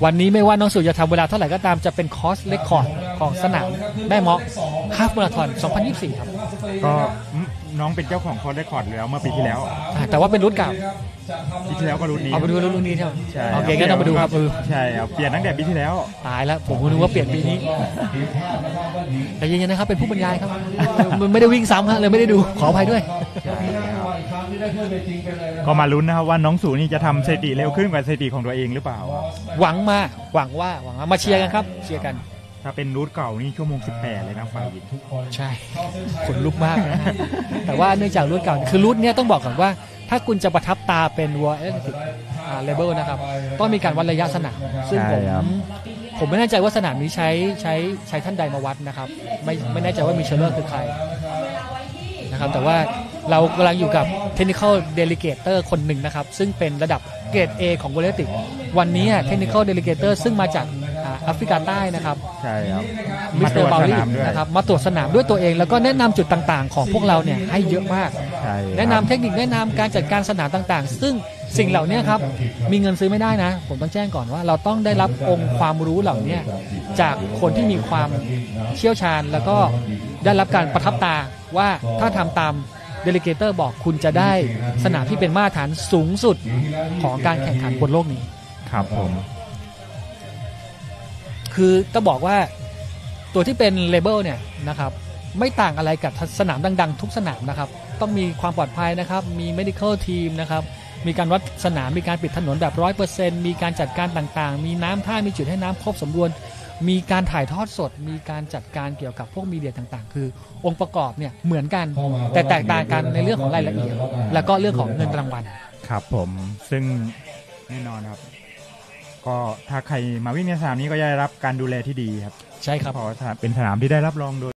วันนี้ไม่ว่าน้องสู่จะทำเวลาเท่าไหร่ก็ตามจะเป็นคอสเรคคอร์ดของสนามแม่เมาะฮาล์ฟมาราธอน 2024 ครับก็ น้องเป็นเจ้าของคอร์ดเรคคอร์ดแล้วเมื่อปีที่แล้ว แต่ว่าเป็นรุ่นเก่า ปีที่แล้วก็รุ่นนี้ เอาไปดูรุ่นนี้ใช่ไหม ใช่ โอเคงั้นเรามาดูครับ ใช่ครับเปลี่ยนตั้งแต่ปีที่แล้ว ตายแล้วผมก็นึกว่าเปลี่ยนปีนี้แต่ยังนะครับเป็นผู้บรรยายครับมันไม่ได้วิ่งซ้ำฮะเลยไม่ได้ดูขออภัยด้วย ก็มาลุ้นนะครับว่าน้องสูนี่จะทำสถิติเร็วขึ้นกว่าสถิติของตัวเองหรือเปล่า หวังว่ามาเชียร์กันครับเชียร์กัน ถ้าเป็นรูทเก่านี่ชั่วโมง18เลยนะฝ่ายหญิง ใช่ขนลุกมากนะแต่ว่าเนื่องจากรุ่นเก่าคือรุ่นเนี้ยต้องบอกก่อนว่าถ้าคุณจะประทับตาเป็น World Athletic Level นะครับต้องมีการวัดระยะสนามซึ่งผมไม่แน่ใจว่าสนามนี้ใช้ท่านใดมาวัดนะครับไม่แน่ใจว่ามีเชลเลอร์คือใครนะครับแต่ว่าเรากำลังอยู่กับ Technical Delegator คนหนึ่งนะครับซึ่งเป็นระดับเกรด A ของ World Athletic วันนี้ Technical Delegator ซึ่งมาจากแอฟริกาใต้นะครับใช่ครับมิสเตอร์บาลีนะครับมาตรวจสนามด้วยตัวเองแล้วก็แนะนำจุดต่างๆของพวกเราเนี่ยให้เยอะมากแนะนำเทคนิคแนะนำการจัดการสนามต่างๆซึ่งสิ่งเหล่านี้ครับมีเงินซื้อไม่ได้นะผมต้องแจ้งก่อนว่าเราต้องได้รับองค์ความรู้เหล่านี้จากคนที่มีความเชี่ยวชาญแล้วก็ได้รับการประทับตาว่าถ้าทำตามเดลิเกเตอร์บอกคุณจะได้สนามที่เป็นมาตรฐานสูงสุดของการแข่งขันบนโลกนี้ครับผมคือต้องบอกว่าตัวที่เป็นเลเบลเนี่ยนะครับไม่ต่างอะไรกับสนามดังๆทุกสนามนะครับต้องมีความปลอดภัยนะครับมี medical team นะครับมีการวัดสนามมีการปิดถนนแบบ 100% มีการจัดการต่างๆมีน้ำท่ามีจุดให้น้ำครบสมบูรณ์มีการถ่ายทอดสดมีการจัดการเกี่ยวกับพวกมีเดียต่างๆคือองค์ประกอบเนี่ยเหมือนกันแต่แตกต่างกันในเรื่องของรายละเอียดแล้วก็เรื่องของเงินรางวัลครับผมซึ่งแน่นอนครับก็ถ้าใครมาวิ่งในสนามนี้ก็จะได้รับการดูแลที่ดีครับใช่ครับเพราะเป็นสนามที่ได้รับรองโดย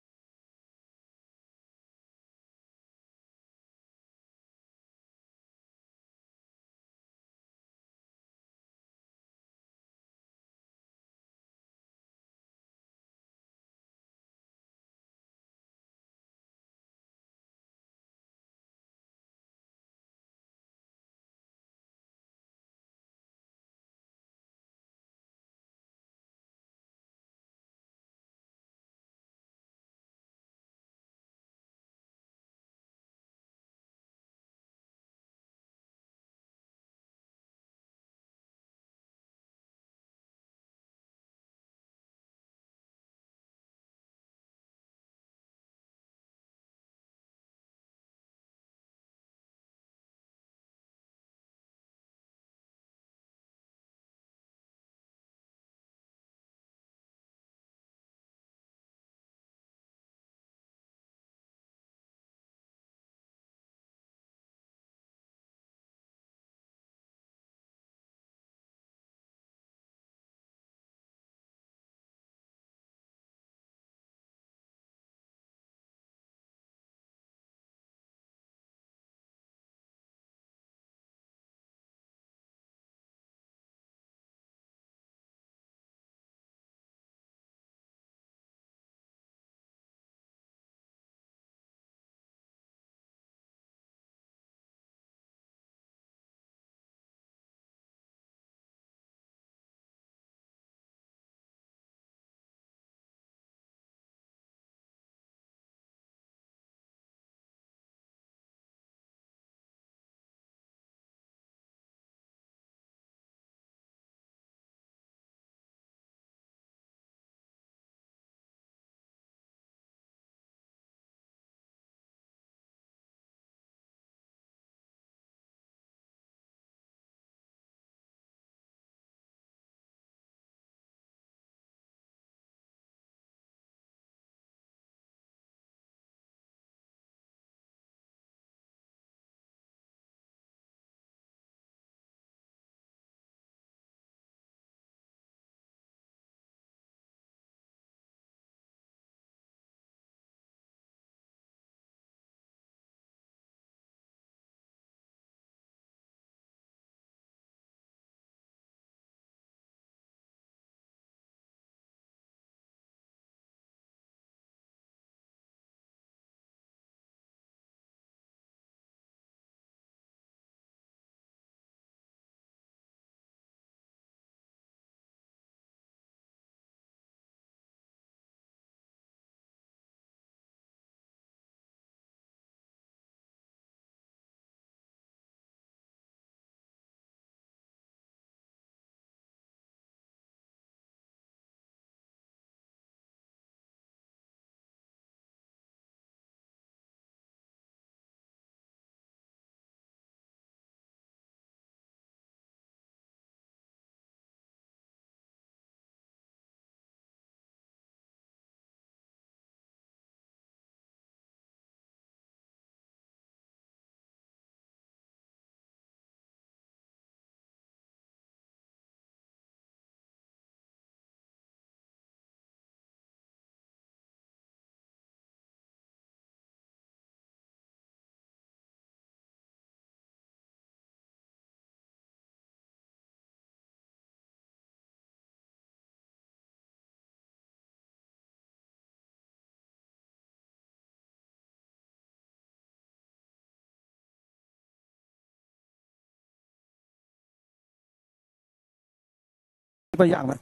ตัวอย่างไหม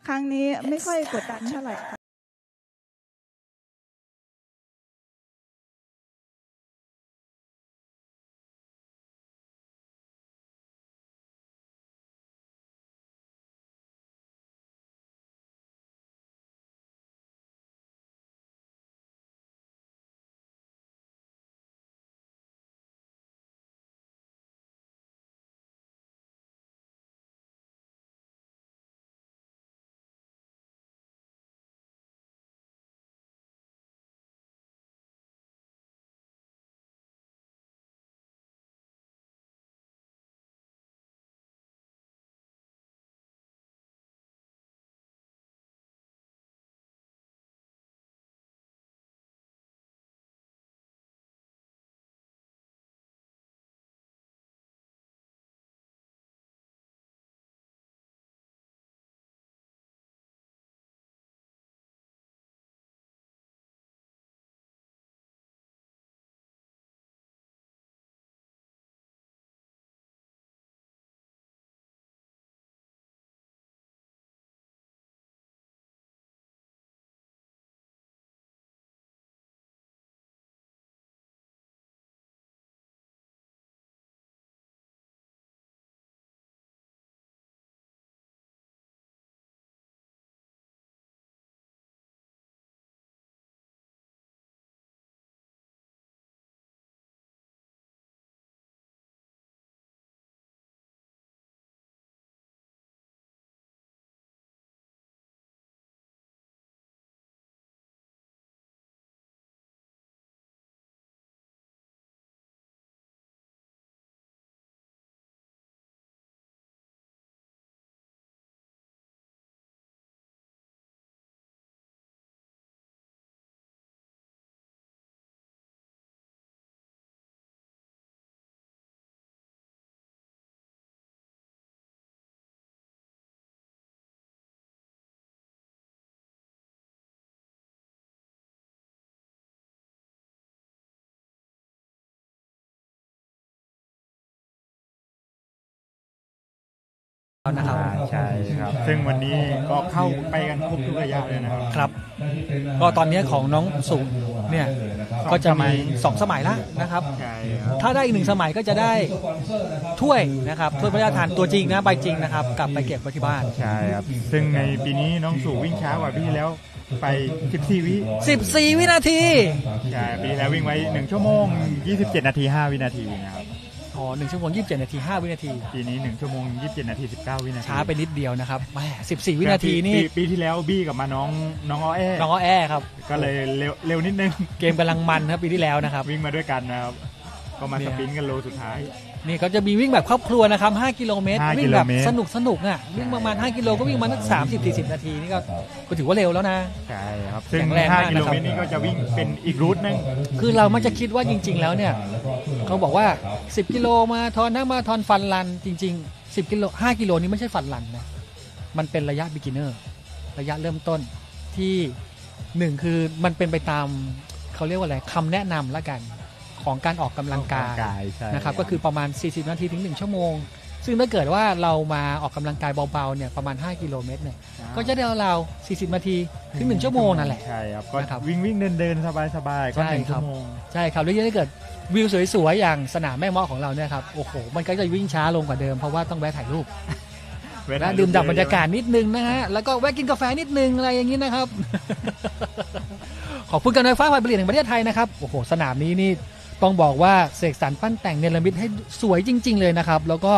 ครั้งนี้ไม่ค่อยกดดันเท่าไหร่ค่ะนะครับใช่ครับซึ่งวันนี้ก็เข้าไปกันครบทุกระยะเลยนะครับครับก็ตอนนี้ของน้องสุเนี่ยก็จะมี2สมัยแล้วนะครับถ้าได้อีก1สมัยก็จะได้ถ้วยนะครับถ้วยพระราชทานตัวจริงนะใบจริงนะครับกลับไปเก็บไว้ที่บ้านใช่ครับซึ่งในปีนี้น้องสุวิ่งช้ากว่าปีแล้วไป14 วินาทีใช่ปีแล้ววิ่งไว้1ชั่วโมง27นาที5วินาทีนะครับอ๋อ1ชั่วโมง27นาที5วินาทีปีนี้1ชั่วโมง27นาที19วินาทีช้าไปนิดเดียวนะครับแหม14วินาทีนี่ปีที่แล้วบี้กับมาน้องอ้อแอครับก็เลยเร็วนิดนึงเกมกำลังมันครับปีที่แล้วนะครับวิ่งมาด้วยกันนะครับก็มาสปรินต์กันโลสุดท้ายนี่ก็จะมีวิ่งแบบครอบครัวนะครับ5กิโลเมตรวิ่งแบบสนุกอ่ะวิ่งประมาณ5กิโลก็วิ่งมาสัก30-40นาทีนี่ก็ถือว่าเร็วแล้วนะใช่ครับซึ่ง5กิโลเมตรนี่ก็จะวิ่งเป็นอีกรูทนึงคือเรามันจะคิดว่าจริงๆแล้วเนี่ยเขาบอกว่า10กิโลมาทอนนะมาทอนฟันรันจริงๆ10กิโล5กิโลนี้ไม่ใช่ฟันรันนะมันเป็นระยะบิ๊กินเนอร์ระยะเริ่มต้นที่1คือมันเป็นไปตามเขาเรียกว่าอะไรคำแนะนำละกันของการออกกำลังกายนะครับก็คือประมาณ40นาทีถึง1ชั่วโมงซึ่งถ้าเกิดว่าเรามาออกกำลังกายเบาๆเนี่ยประมาณ5กิโลเมตรเนี่ยก็จะได้เรา40นาทีถึง1ชั่วโมงนั่นแหละใช่ครับก็วิ่งเดินสบายๆก็1ชั่วโมงใช่ครับแล้วถ้าเกิดวิวสวยๆอย่างสนามแม่เมาะของเราเนี่ยครับโอ้โหมันก็จะวิ่งช้าลงกว่าเดิมเพราะว่าต้องแวะถ่ายรูปและดื่มด่ำบรรยากาศนิดนึงนะฮะแล้วก็แวะกินกาแฟนิดนึงอะไรอย่างนี้นะครับขอบคุณการไฟฟ้าฝ่ายผลิตแห่งประเทศไทยนะครับโอ้โหสนามนี้นี่ต้องบอกว่าเสกสรรปั้นแต่งเนรมิตให้สวยจริงๆเลยนะครับแล้วก็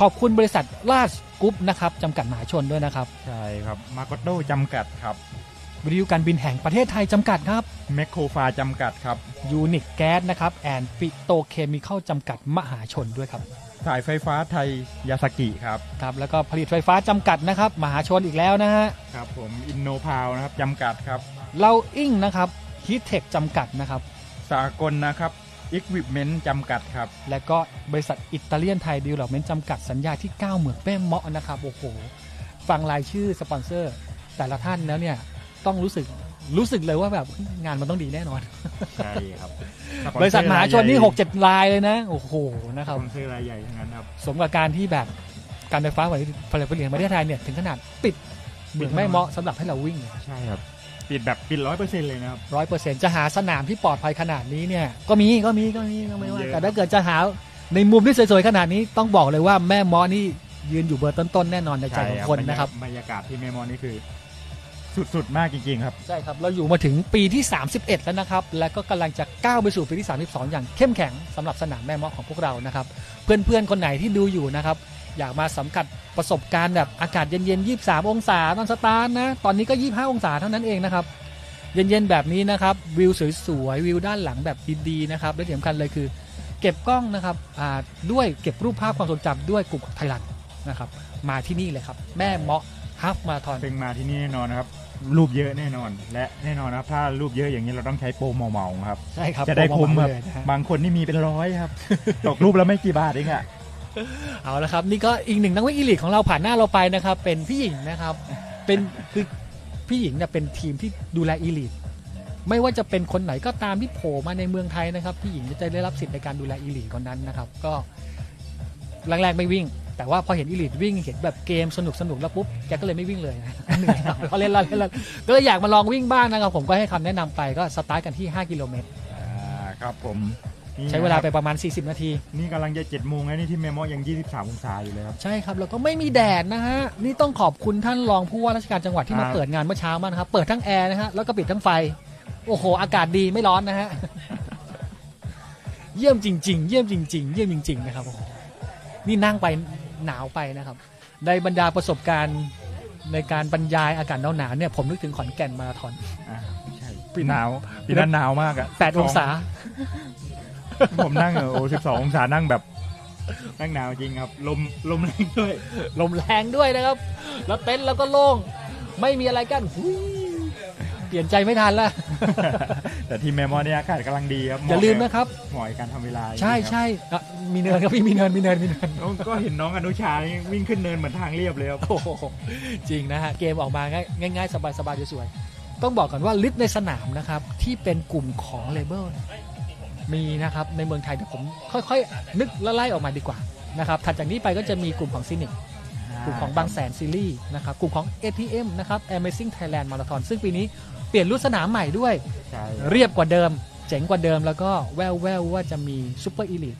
ขอบคุณบริษัทราชกรุ๊ปนะครับจำกัดมหาชนด้วยนะครับใช่ครับมาโกโต้จำกัดครับวิทยุการบินแห่งประเทศไทยจำกัดครับแมคโครฟาจำกัดครับยูนิคแก๊สนะครับแอนปิโตเคมีคอลจำกัดมหาชนด้วยครับสายไฟฟ้าไทยยาสกิครับครับแล้วก็ผลิตไฟฟ้าจำกัดนะครับมหาชนอีกแล้วนะฮะครับผมอินโนพาวนะครับจำกัดครับเราอิงนะครับฮีทเทคจำกัดนะครับสากลนะครับEquipment จำกัดครับและก็บริษัทอิตาเลียนไทยดีเวลลอปเมนต์จำกัดสัญญาที่9เหมืองแม่เมาะนะครับโอ้โหฟังรายชื่อสปอนเซอร์แต่ละท่านแล้วเนี่ยต้องรู้สึกเลยว่าแบบงานมันต้องดีแน่นอนใช่ครับบริษัทมหาชนนี่ 6-7 รายเลยนะโอ้โหนะครับสปอนเซอร์รายใหญ่ทั้งนั้นครับสมกับการที่แบบ การไฟฟ้าผลิตแห่งประเทศไทยเนี่ยถึงขนาดปิดเมืองแม่เมาะสำหรับให้เราวิ่งใช่ครับปิดแบบปิด100%เลยนะครับ100%จะหาสนามที่ปลอดภัยขนาดนี้เนี่ยก็มีไม่ว่าแต่ถ้าเกิดจะหาในมุมที่สวยๆขนาดนี้ต้องบอกเลยว่าแม่เมาะนี่ยืนอยู่เบอร์ต้นๆแน่นอนในใจของคนนะครับบรรยากาศที่แม่เมาะนี่คือสุดๆมากจริงๆครับใช่ครับเราอยู่มาถึงปีที่31แล้วนะครับและก็กำลังจะก้าวไปสู่ปีที่32อย่างเข้มแข็งสำหรับสนามแม่เมาะของพวกเรานะครับเพื่อนๆคนไหนที่ดูอยู่นะครับอยากมาสัมผัสประสบการณ์แบบอากาศเย็นๆ23องศาตอนสตาร์ทนะตอนนี้ก็25องศาเท่านั้นเองนะครับเย็นๆแบบนี้นะครับวิวสวยๆวิวด้านหลังแบบดีๆนะครับและที่สำคัญเลยคือเก็บกล้องนะครับด้วยเก็บรูปภาพความทรงจำด้วยกลุ่มไทยรัฐนะครับมาที่นี่เลยครับแม่เมาะฮาล์ฟมาราธอนเป็นมาที่นี่แน่นอนนะครับรูปเยอะแน่นอนและแน่นอนนะครับถ้ารูปเยอะอย่างนี้เราต้องใช้โปรเมาๆครับใช่ครับจะได้คุ้มครับบางคนนี่มีเป็นร้อยครับตกรูปแล้วไม่กี่บาทเองอะเอาละครับนี่ก็อีกหนึ่งนักวิ่งอีลิทของเราผ่านหน้าเราไปนะครับเป็นพี่หญิงนะครับเป็นคือพี่หญิงเนี่ยเป็นทีมที่ดูแลอีลิทไม่ว่าจะเป็นคนไหนก็ตามที่โผล่มาในเมืองไทยนะครับพี่หญิงจะได้รับสิทธิ์ในการดูแลอีลิทคนนั้นนะครับก็แรกๆไม่วิ่งแต่ว่าพอเห็นอีลิทวิ่งเห็นแบบเกมสนุกแล้วปุ๊บแกก็เลยไม่วิ่งเลยเขาเล่นก็เลยอยากมาลองวิ่งบ้างนะครับผมก็ให้คำแนะนำไปก็สตาร์ทกันที่5กิโลเมตรครับผมใช้เวลาไปประมาณ40นาทีนี่กำลังจะ7 โมงแล้วนี่ที่แม่เมาะยัง23องศาอยู่เลยครับใช่ครับแล้วก็ไม่มีแดดนะฮะนี่ต้องขอบคุณท่านรองผู้ว่าราชการจังหวัดที่มาเปิดงานเมื่อเช้ามากนะครับเปิดทั้งแอร์นะฮะแล้วก็ปิดทั้งไฟโอ้โหอากาศดีไม่ร้อนนะฮะเยี่ยมจริงๆเยี่ยมจริงๆนะครับนี่นั่งไปหนาวไปนะครับในบรรดาประสบการณ์ในการบรรยายอากาศหนาวๆเนี่ยผมนึกถึงขอนแก่นมาราธอนใช่ปีหนาวปีนั้นหนาวมากอ่ะ8องศาผมนั่ง12องศานั่งแบบนั่งหนาวจริงครับลมแรงด้วยนะครับแล้วเต็นท์แล้วก็โล่งไม่มีอะไรกั้นเปลี่ยนใจไม่ทันละแต่ที่แม่เมาะเนี่ยอากาศกำลังดีครับอย่าลืมนะครับเหมาะการทำเวลาใช่มีเนินครับพี่มีเนินก็เห็นน้องอนุชาวิ่งขึ้นเนินเหมือนทางเรียบเลยครับจริงนะฮะเกมออกมาง่ายๆสบายๆสวยๆต้องบอกก่อนว่าลิสต์ในสนามนะครับที่เป็นกลุ่มของเลเบลมีนะครับในเมืองไทยเดี๋ยวผมค่อยๆนึกไล่ออกมาดีกว่านะครับถัดจากนี้ไปก็จะมีกลุ่มของซินิกกลุ่มของบางแสนซีรีส์นะครับกลุ่มของ ATM นะครับ Amazing Thailand Marathon ซึ่งปีนี้เปลี่ยนรูปสนามใหม่ด้วยเรียบกว่าเดิมเจ๋งกว่าเดิมแล้วก็แว่วๆว่าจะมีซุปเปอร์อีลิท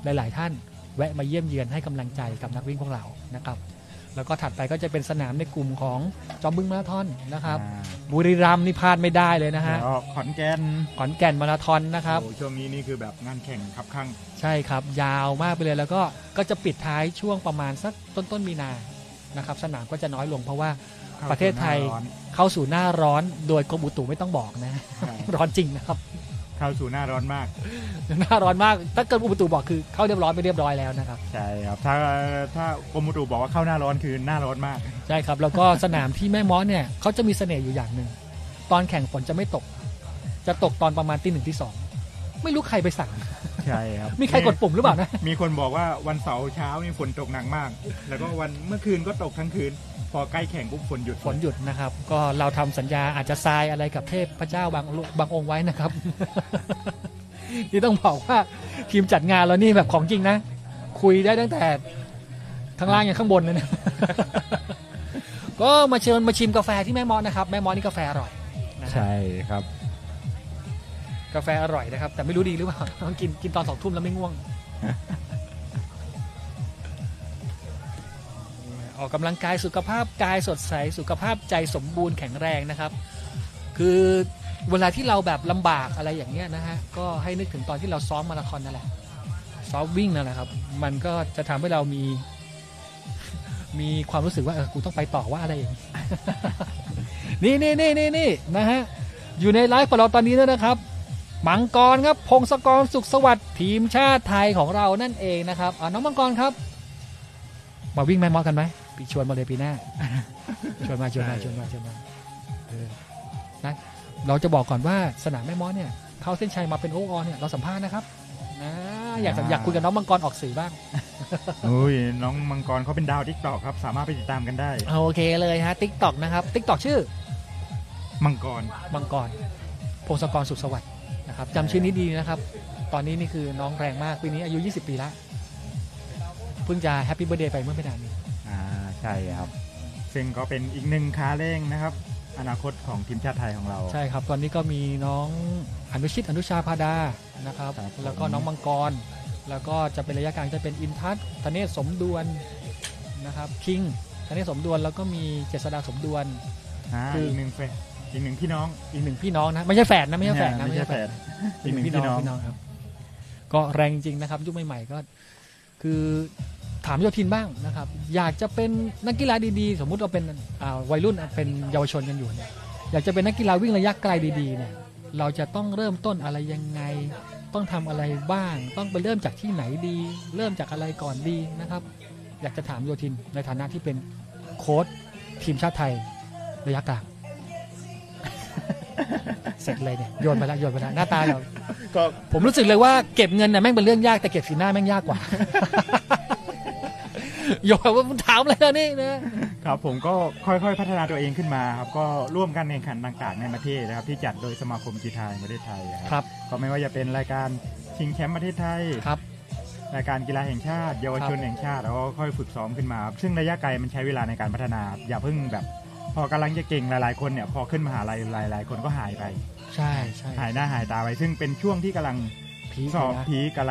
หลายๆท่านแวะมาเยี่ยมเยือนให้กำลังใจกับนักวิ่งของเรานะครับแล้วก็ถัดไปก็จะเป็นสนามในกลุ่มของจอมบึงมาราธอนนะครับบุรีรัมย์นี่พลาดไม่ได้เลยนะฮะขอนแก่นมาราธอนนะครับช่วงนี้นี่คือแบบงานแข่งขับข้างใช่ครับยาวมากไปเลยแล้วก็จะปิดท้ายช่วงประมาณสักต้นมีนานะครับสนามก็จะน้อยลงเพราะว่าประเทศไทยเข้าสู่หน้าร้อนโดยกรมอุตุไม่ต้องบอกนะร้อนจริงนะครับเข้าสู่หน้าร้อนมากถ้าเกิดอุตุบอกคือเข้าเรียบร้อยไปเรียบร้อยแล้วนะครับใช่ครับถ้ากรมอุตุบอกว่าเข้าหน้าร้อนคือหน้าร้อนมากใช่ครับแล้วก็สนามที่แม่ม้อเนี่ยเขาจะมีเสน่ห์อยู่อย่างหนึ่งตอนแข่งฝนจะไม่ตกจะตกตอนประมาณตี 1 ตี 2ไม่รู้ใครไปสั่งใช่ครับมีใครกดปุ่มหรือเปล่านะมีคนบอกว่าวันเสาร์เช้านี่ฝนตกหนักมากแล้วก็วันเมื่อคืนก็ตกทั้งคืนพอใกล้แข่งปุ๊บฝนหยุดนะครับก็เราทำสัญญาอาจจะทรายอะไรกับเทพพระเจ้าบางองค์ไว้นะครับ ที่ต้องบอกว่าทีมจัดงานเรานี่แบบของจริงนะคุยได้ตั้งแต่ข้างล่างอย่างข้างบนเลยนะ ก็มาเชิญมาชิมกาแฟที่แม่เมาะนะครับแม่เมาะนี่กาแฟอร่อยใช่ครับกาแฟอร่อยนะครับแต่ไม่รู้ดีหรือเปล่าต้องกินตอน20:00 นแล้วไม่ง่วง ออกกำลังกายสุขภาพกายสดใสสุขภาพใจสมบูรณ์แข็งแรงนะครับคือเวลาที่เราแบบลำบากอะไรอย่างเงี้ยนะฮะก็ให้นึกถึงตอนที่เราซ้อมมาราธอนนั่นแหละซ้อมวิ่งนั่นแหละครับมันก็จะทำให้เรามีความรู้สึกว่ากูต้องไปต่อว่าอะไรอย่างนี้นี่นะฮะอยู่ในไลฟ์ของเราตอนนี้นะครับมังกรครับพงศกรสุขสวัสดิ์ทีมชาติไทยของเรานั่นเองนะครับน้องมังกรครับมาวิ่งแม่เมาะกันไหมปีชวนมาเลยปีหน้าชวนมานะเราจะบอกก่อนว่าสนามแม่เมาะเนี่ยเข้าเส้นชัยมาเป็นโออเนี่ยเราสัมภาษณ์นะครับนะอยากคุยกับน้องมังกรออกสื่อบ้างโอ้ยน้องมังกรเขาเป็นดาว TikTok ครับสามารถไปติดตามกันได้โอเคเลยฮะ TikTok นะครับ TikTok ชื่อมังกรพงศกรสุขสวัสดิ์นะครับจำชื่อนี้ดีนะครับตอนนี้นี่คือน้องแรงมากปีนี้อายุ20 ปีแล้วเพิ่งจะแฮปปี้เบิร์ธเดย์ไปเมื่อไม่นานนี้ ใช่ครับซึ่งก็เป็นอีกหนึ่งขาเร่งนะครับอนาคตของทีมชาติไทยของเราใช่ครับตอนนี้ก็มีน้องอนุชิตอนุชาพาดานะครับแล้วก็น้องมังกรแล้วก็จะเป็นระยะกลางจะเป็นอินทัศน์ธเนศสมดวนนะครับคิงธเนศสมดวนแล้วก็มีเจษฎาสมดวนคืออีกหนึ่งพี่น้องนะไม่ใช่แฝดนะไม่ใช่แฝดอีกหนึ่งพี่น้องครับก็แรงจริงนะครับยุคใหม่ๆก็คือถามโยธินบ้างนะครับอยากจะเป็นนักกีฬาดีๆสมมุติเราเป็นวัยรุ่นเป็นเยาวชนกันอยู่เนี่ยอยากจะเป็นนักกีฬาวิ่งระยะไกลดีๆเนี่ยเราจะต้องเริ่มต้นอะไรยังไงต้องทำอะไรบ้างต้องไปเริ่มจากที่ไหนดีเริ่มจากอะไรก่อนดีนะครับอยากจะถามโยธินในฐานะที่เป็นโค้ชทีมชาติไทยระยะกลางเสร็จเลยเนี่ยโยนไปแล้วหน้าตาเราก็ผมรู้สึกเลยว่าเก็บเงินเนี่ยแม่งเป็นเรื่องยากแต่เก็บสีหน้าแม่งยากกว่าโยนว่าถามอะไรแล้วนี่นะครับผมก็ค่อยๆพัฒนาตัวเองขึ้นมาครับก็ร่วมกันแข่งขันต่างๆในประเทศนะครับที่จัดโดยสมาคมกีฬาแห่งประเทศไทยครับก็ไม่ว่าจะเป็นรายการชิงแชมป์ประเทศไทยครับรายการกีฬาแห่งชาติเยาวชนแห่งชาติแล้วก็ค่อยฝึกซ้อมขึ้นมาซึ่งระยะไกลมันใช้เวลาในการพัฒนาอย่าเพิ่งแบบพอกำลังจะเก่งหลายๆคนเนี่ยพอขึ้นมหาลัยหลายๆคนก็หายไปใช่หายหน้าหายตาไปซึ่งเป็นช่วงที่กำลังซ้อมกำ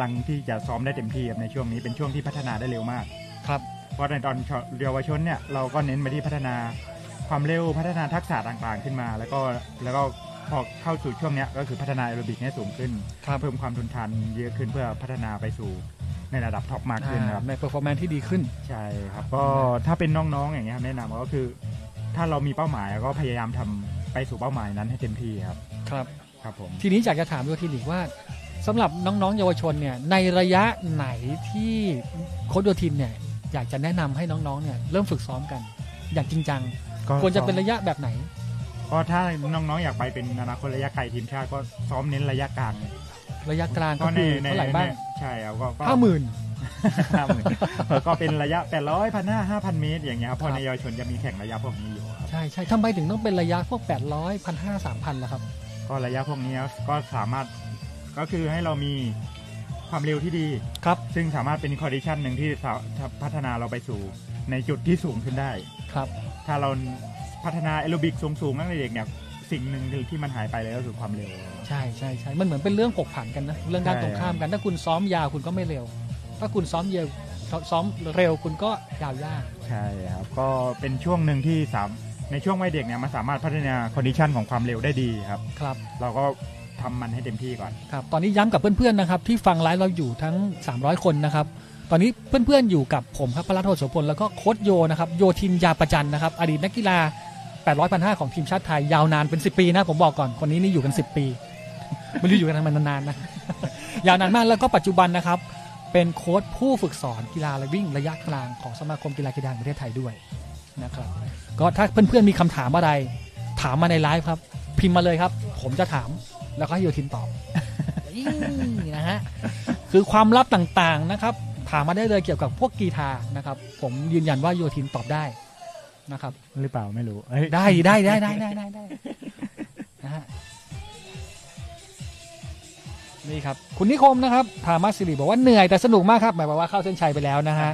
ลังที่จะซ้อมได้เต็มที่ในช่วงนี้เป็นช่วงที่พัฒนาได้เร็วมากครับเพราะในตอนเยาวชนเนี่ยเราก็เน้นไปที่พัฒนาความเร็วพัฒนาทักษะต่างๆขึ้นมาแล้วก็พอเข้าสู่ช่วงนี้ก็คือพัฒนาแอโรบิกให้สูงขึ้นเพิ่มความทนทานเยอะขึ้นเพื่อพัฒนาไปสู่ในระดับท็อปมากขึ้นครับในเปอร์ฟอร์แมนซ์ที่ดีขึ้นใช่ครับก็ถ้าเป็นน้องๆอย่างเงี้ยแนะนำก็คือถ้าเรามีเป้าหมายก็พยายามทำไปสู่เป้าหมายนั้นให้เต็มที่ครับครับผมทีนี้อยากจะถามโยธินอีกว่าสำหรับน้องๆเยาวชนเนี่ยในระยะไหนที่โค้ชโยธินเนี่ยอยากจะแนะนำให้น้องๆเนี่ยเริ่มฝึกซ้อมกันอย่างจริงจังควรจะเป็นระยะแบบไหนก็ถ้าน้องๆอยากไปเป็นอนาคตระยะไกลทีมชาติก็ซ้อมเน้นระยะกลางระยะกลางก็คือเท่าไหร่บ้างใช่ครับก็ 50,000 ก็เป็นระยะ800 1,500 5,000 เมตรอย่างเงี้ยครับพอในเยาวชนจะมีแข่งระยะพวกนี้อยู่ใช่ทำไมถึงต้องเป็นระยะพวก800 1,500 3,000ล่ะครับก็ระยะพวกนี้ก็สามารถก็คือให้เรามีความเร็วที่ดีครับซึ่งสามารถเป็นคอนดิชันหนึ่งที่พัฒนาเราไปสู่ในจุดที่สูงขึ้นได้ครับถ้าเราพัฒนาแอโรบิกสูงๆตั้งแต่เด็กเนี่ยสิ่งหนึ่งที่มันหายไปเลยก็คือความเร็วใช่มันเหมือนเป็นเรื่องผกผันกันนะเรื่องด้านตรงข้ามกันถ้าคุณซ้อมยาวคุณก็ไม่เร็วถ้าคุณซ้อมเร็วคุณก็ยาวยากใช่ครับก็เป็นช่วงหนึ่งที่ในช่วงวัยเด็กเนี่ยมันสามารถพัฒนาคอนดิชันของความเร็วได้ดีครับเราก็ทำมันให้เต็มที่ก่อนครับตอนนี้ย้ำกับเพื่อนๆนะครับที่ฟังไลฟ์เราอยู่ทั้ง300คนนะครับตอนนี้เพื่อนๆอยู่กับผมครับพระรัตน์ โหติโสพลแล้วก็โค้ชโยนะครับโยธินยาประจันนะครับอดีตนักกีฬา800 1,500ของทีมชาติไทยยาวนานเป็น10 ปีนะผมบอกก่อนคนนี้นี่อยู่กัน10 ปีไม่รู้อยู่กันมานานๆนะยาวนานมากแล้วก็ปัจจุบันนะครับเป็นโค้ชผู้ฝึกสอนกีฬาวิ่งระยะกลางของสมาคมกีฬาแห่งประเทศไทยด้วยนะครับก็ถ้าเพื่อนๆมีคำถามอะไรถามมาในไลฟ์ครับพิมพ์มาเลยครับผมจะถามแล้วก็ให้โยธินตอบนะฮะคือความลับต่างๆนะครับถามมาได้เลยเกี่ยวกับพวกกีฬานะครับผมยืนยันว่าโยธินตอบได้นะครับหรือเปล่าไม่รู้ได้นะฮะนี่ครับคุณนิคมนะครับธามาสิริบอกว่าเหนื่อยแต่สนุกมากครับหมายความว่าเข้าเส้นชัยไปแล้วนะฮะ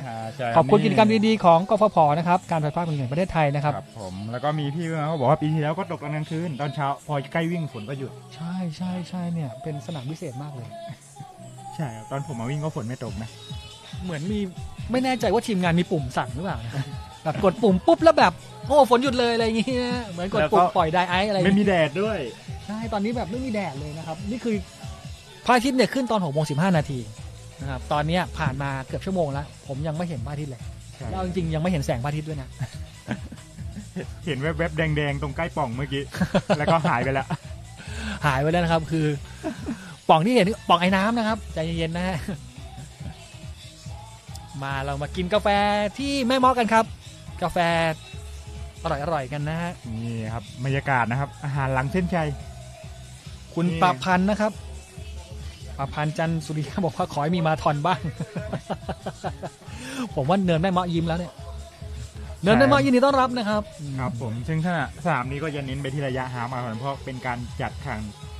ขอบคุณกิจกรรมดีๆของกฟผนะครับการไฟฟ้าแห่งประเทศไทยนะครับผมแล้วก็มีพี่เขาบอกว่าปีที่แล้วก็ตกตอนกลางคืนตอนเช้าพอใกล้วิ่งฝนก็หยุดใช่เนี่ยเป็นสนามพิเศษมากเลยใช่ตอนผมมาวิ่งก็ฝนไม่ตกนะเหมือนมีไม่แน่ใจว่าทีมงานมีปุ่มสั่งหรือเปล่าแบบกดปุ่มปุ๊บแล้วแบบโอ้ฝนหยุดเลยอะไรอย่างเงี้ยเหมือนกดปุ่มปล่อยไดไอซ์อะไรไม่มีแดดด้วยใช่ตอนนี้แบบไม่มีแดดเลยนะครับนี่คือพระอาทิตย์เนี่ยขึ้นตอน 6:15 นาทีนะครับตอนนี้ผ่านมาเกือบชั่วโมงแล้วผมยังไม่เห็นพระอาทิตย์เลยแล้วจริงๆยังไม่เห็นแสงพระอาทิตย์ด้วยนะเห็นแวบๆแดงๆตรงใกล้ป่องเมื่อกี้แล้วก็หายไปแล้วนะครับคือป่องที่เห็นป่องไอ้น้ำนะครับใจเย็นๆนะฮะมาเรามากินกาแฟที่แม่เมาะกันครับกาแฟอร่อยๆกันนะฮะนี่ครับบรรยากาศนะครับอาหารหลังเส้นชัยคุณประพันธ์นะครับประพันธ์จันทร์สุริยะบอกว่าขอให้มีมาทอนบ้างผมว่าเนินแม่เมาะยิ้มแล้วเนี่ยเนินแม่เมาะยินดีต้อนรับนะครับครับผมซึ่งสนามนี้ก็จะเน้นไปที่ระยะฮาล์ฟมาราธอนเพราะเป็นการจัดก